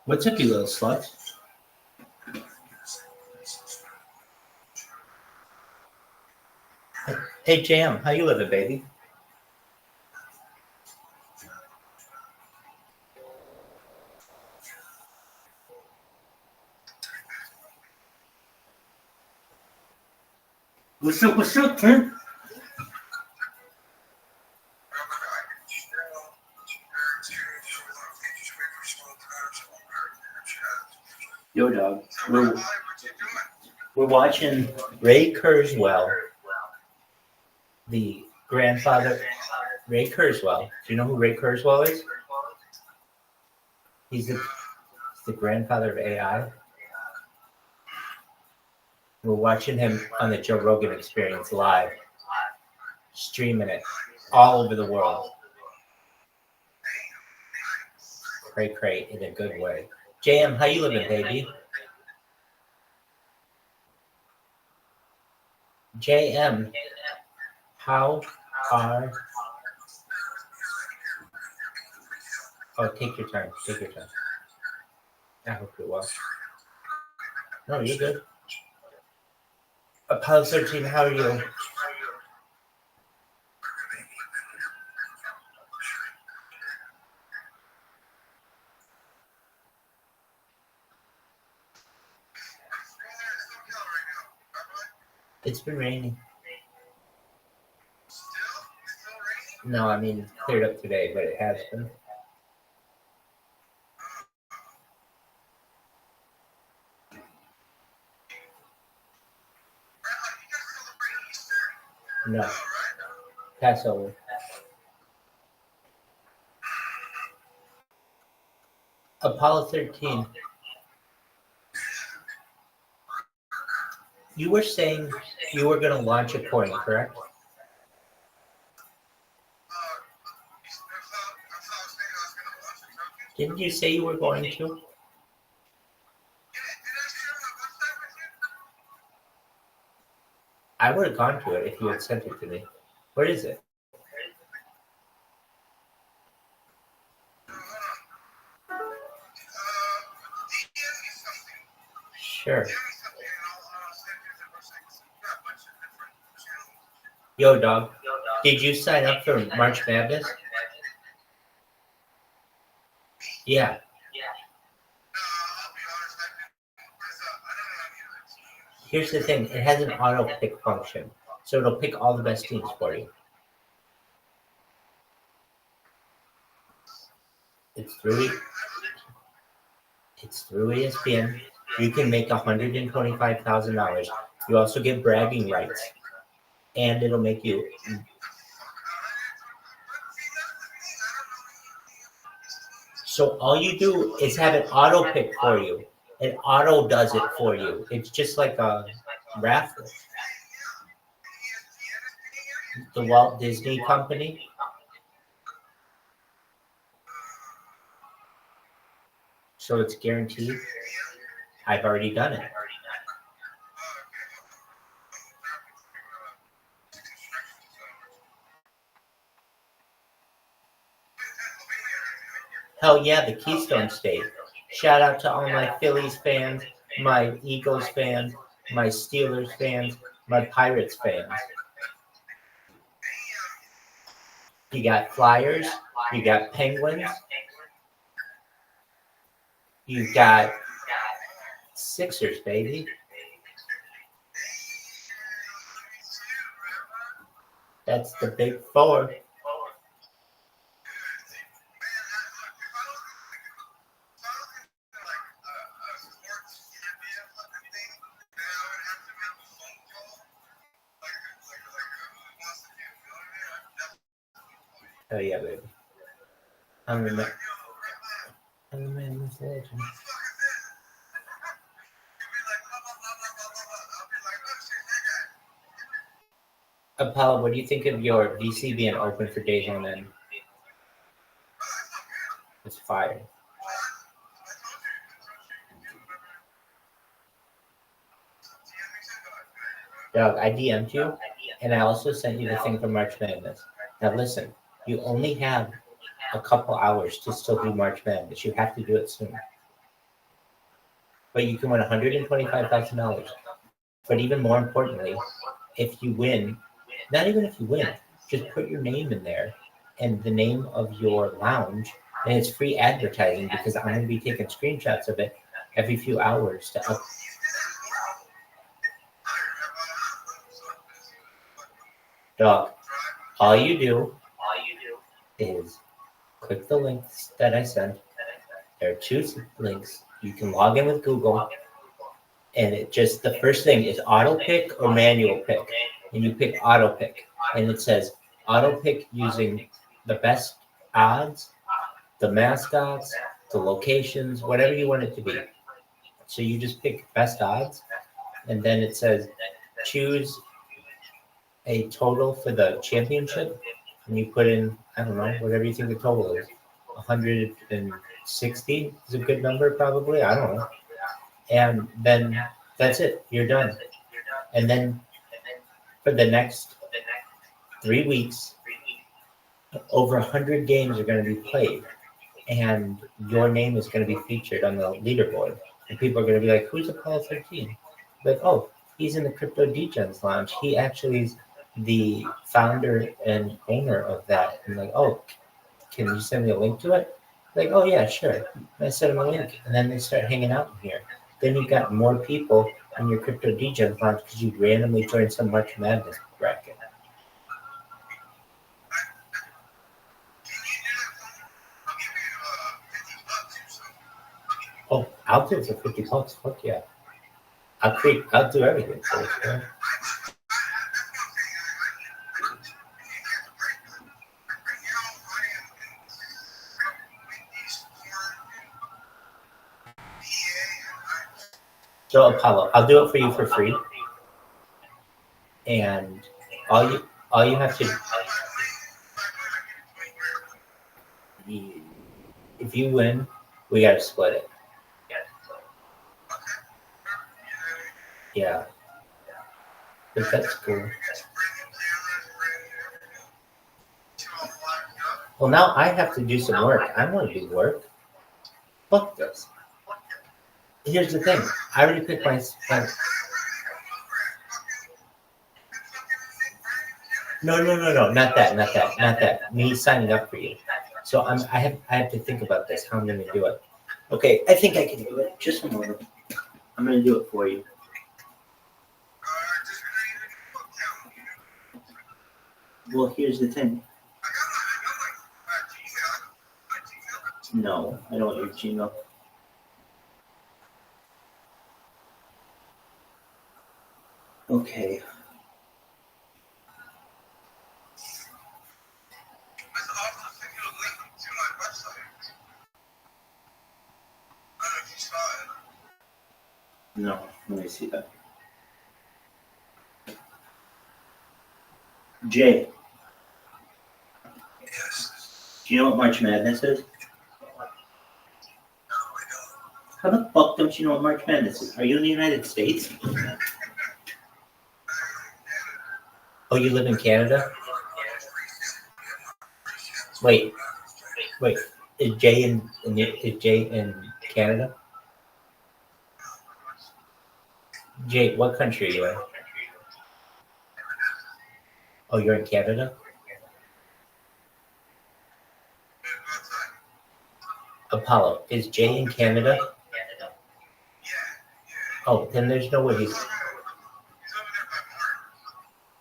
What's up, you little sluts? Hey, Jam, how you living, baby? What's up, Tim? Yo, dog. We're watching Ray Kurzweil, the grandfather. Ray Kurzweil. Do you know who Ray Kurzweil is? He's the grandfather of AI. We're watching him on the Joe Rogan Experience live, streaming it all over the world. Cray in a good way. JM, how you living, baby? JM, how are... Oh, take your time. Take your time. I hope you're well. No, you're good. Apollo 13, how are you? It's been raining. No, I mean, it's cleared up today, but it has been. No. Passover. Apollo 13. You were saying you were going to launch a coin, correct? Didn't you say you were going to? I would have gone to it if you had sent it to me. Where is it? Sure. Yo, dog. Did you sign up for March Madness? Yeah. Here's the thing. It has an auto pick function. So it'll pick all the best teams for you. It's through ESPN. You can make $125,000. You also get bragging rights. And it'll make you... So all you do is have it auto pick for you. It auto does it for you. It's just like a raffle. The Walt Disney Company. So it's guaranteed. I've already done it. Hell yeah, the Keystone State. Shout out to all my Phillies fans, my Eagles fans, my Steelers fans, my Pirates fans. You got Flyers, you got Penguins, you got Sixers, baby. That's the big four. Oh yeah, baby. I'm the man. I'm the man with the legend. Apollo, what do you think of your VC being open for days on end? It's fire. Dog, I DM'd you, and I also sent you the thing for March Madness. Now listen, you only have a couple hours to still do March Madness. You have to do it soon. But you can win $125,000. But even more importantly, if you win, not even if you win, just put your name in there and the name of your lounge, and it's free advertising because I'm going to be taking screenshots of it every few hours to up. Dog, all you do is click the links that I sent. There are 2 links. You can log in with Google, and it just, the first thing is auto pick or manual pick, and you pick auto pick, and it says auto pick using the best odds, the mascots, the locations, whatever you want it to be. So you just pick best odds, and then it says choose a total for the championship, and you put in, I don't know, whatever you think the total is. 160 is a good number, probably. I don't know. And then that's it. You're done. And then for the next 3 weeks, over 100 games are going to be played, and your name is going to be featured on the leaderboard. And people are going to be like, "Who's Apollo 13?" Like, "Oh, he's in the Crypto Degens Lounge. He actually is the founder and owner of that." And like, "Oh, can you send me a link to it?" Like, "Oh yeah, sure." And I send them a link, and then they start hanging out in here. Then you've got more people in your Crypto Degens Lounge because you randomly joined some March Madness bracket. Oh, I'll do it for $50. Fuck yeah. I'll do everything for it. Yeah. So Apollo, I'll do it for you for free. And all you have to, if you win, we gotta split it. Yeah. But that's cool. Well, now I have to do some work. I want to do work. Fuck this. Here's the thing. I already picked my. No, not that. Me signing up for you. So I have to think about this. How I'm going to do it. Okay, I think I can do it. Just a moment. I'm going to do it for you. Well, here's the thing. No, I don't want your Gmail. Okay. No, let me see that. Jay. Yes. Do you know what March Madness is? How the fuck don't you know what March Madness is? Are you in the United States? Oh, you live in Canada? Wait. Is Jay in Canada? Jay, what country are you in? Oh, you're in Canada? Apollo, is Jay in Canada? Oh, then there's no way he's.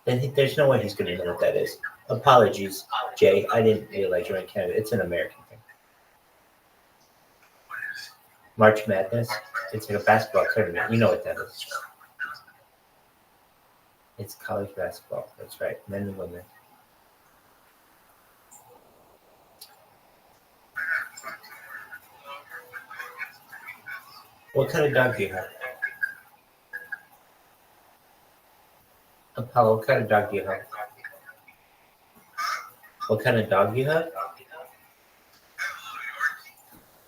Then there's no way he's going to know what that is. Apologies, Jay. I didn't realize you're in Canada. It's an American thing. March Madness. It's like a basketball tournament. You know what that is. It's college basketball. That's right. Men and women. What kind of dog do you have? Apollo, what kind of dog do you have? What kind of dog do you have?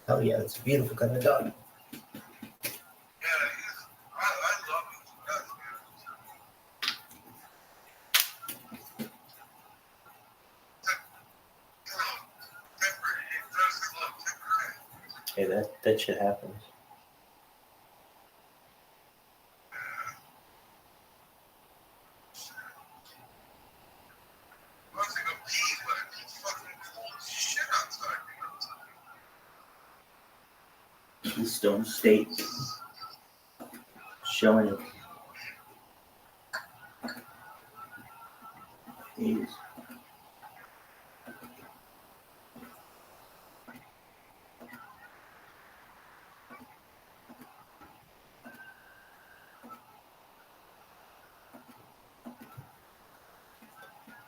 Oh yeah, it's a beautiful kind of dog. Hey, that shit happens. Keystone State showing it. Jeez.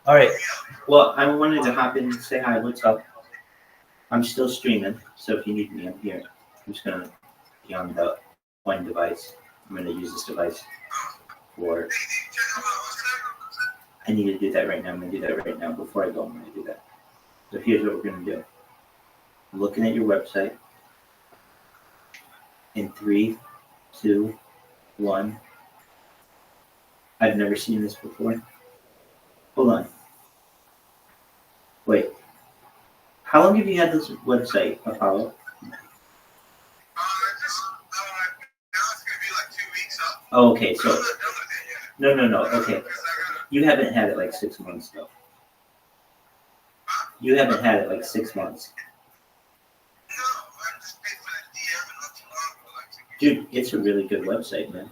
All right. Well, I wanted to hop in and say hi. What's up? I'm still streaming, so if you need me, I'm here. I'm just gonna be on the one device. I'm gonna use this device for. I need to do that right now. I'm gonna do that right now. Before I go, I'm gonna do that. So here's what we're gonna do. I'm looking at your website. In 3, 2, 1. I've never seen this before. Hold on. Wait. How long have you had this website, Apollo? Oh, okay, so no. Okay, you haven't had it like 6 months though. You haven't had it like 6 months. Dude, it's a really good website, man.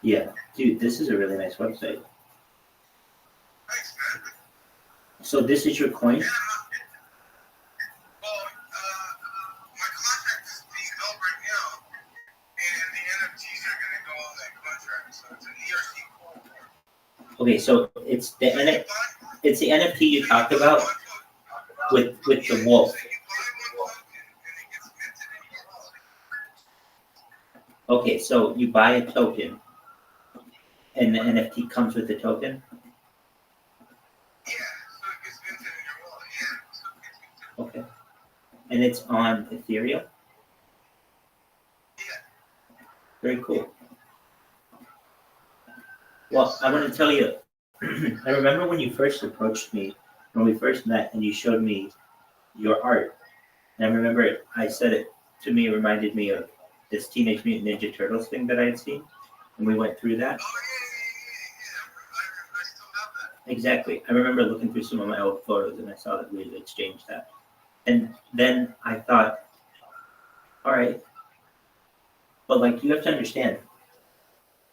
Yeah, dude, this is a really nice website. So this is your coin? Okay, so it's the NFT you talked about with the wolf. Okay, so you buy a token, and the NFT comes with the token? Okay. And it's on Ethereum? Very cool. Well, I want to tell you, I remember when you first approached me, when we first met, and you showed me your art. And I remember I said it to me, it reminded me of this Teenage Mutant Ninja Turtles thing that I had seen, and we went through that. Exactly. I remember looking through some of my old photos, and I saw that we had exchanged that. And then I thought, all right, but like you have to understand,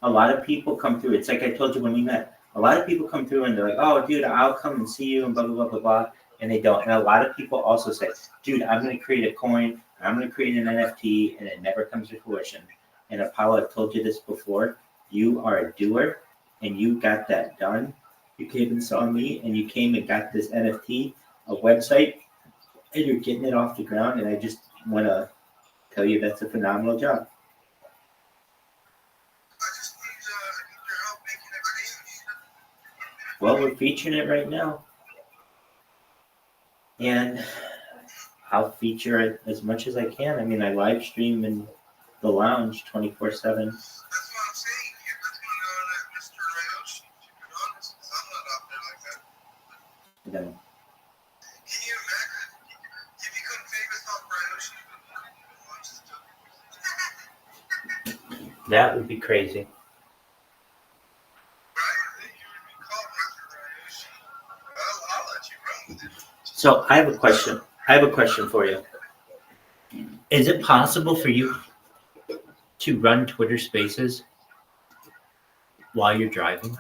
a lot of people come through. It's like I told you when we met. A lot of people come through and they're like, oh, dude, I'll come and see you and blah, blah, blah, blah, blah. And they don't. And a lot of people also say, dude, I'm going to create a coin. I'm going to create an NFT. And it never comes to fruition. And Apollo, I've told you this before. You are a doer and you got that done. You came and saw me and you came and got this NFT, a website, and you're getting it off the ground. And I just want to tell you that's a phenomenal job. Well, we're featuring it right now. And I'll feature it as much as I can. I mean, I live stream in the lounge 24/7. Yeah. That would be crazy. So I have a question. For you. Is it possible for you to run Twitter Spaces while you're driving?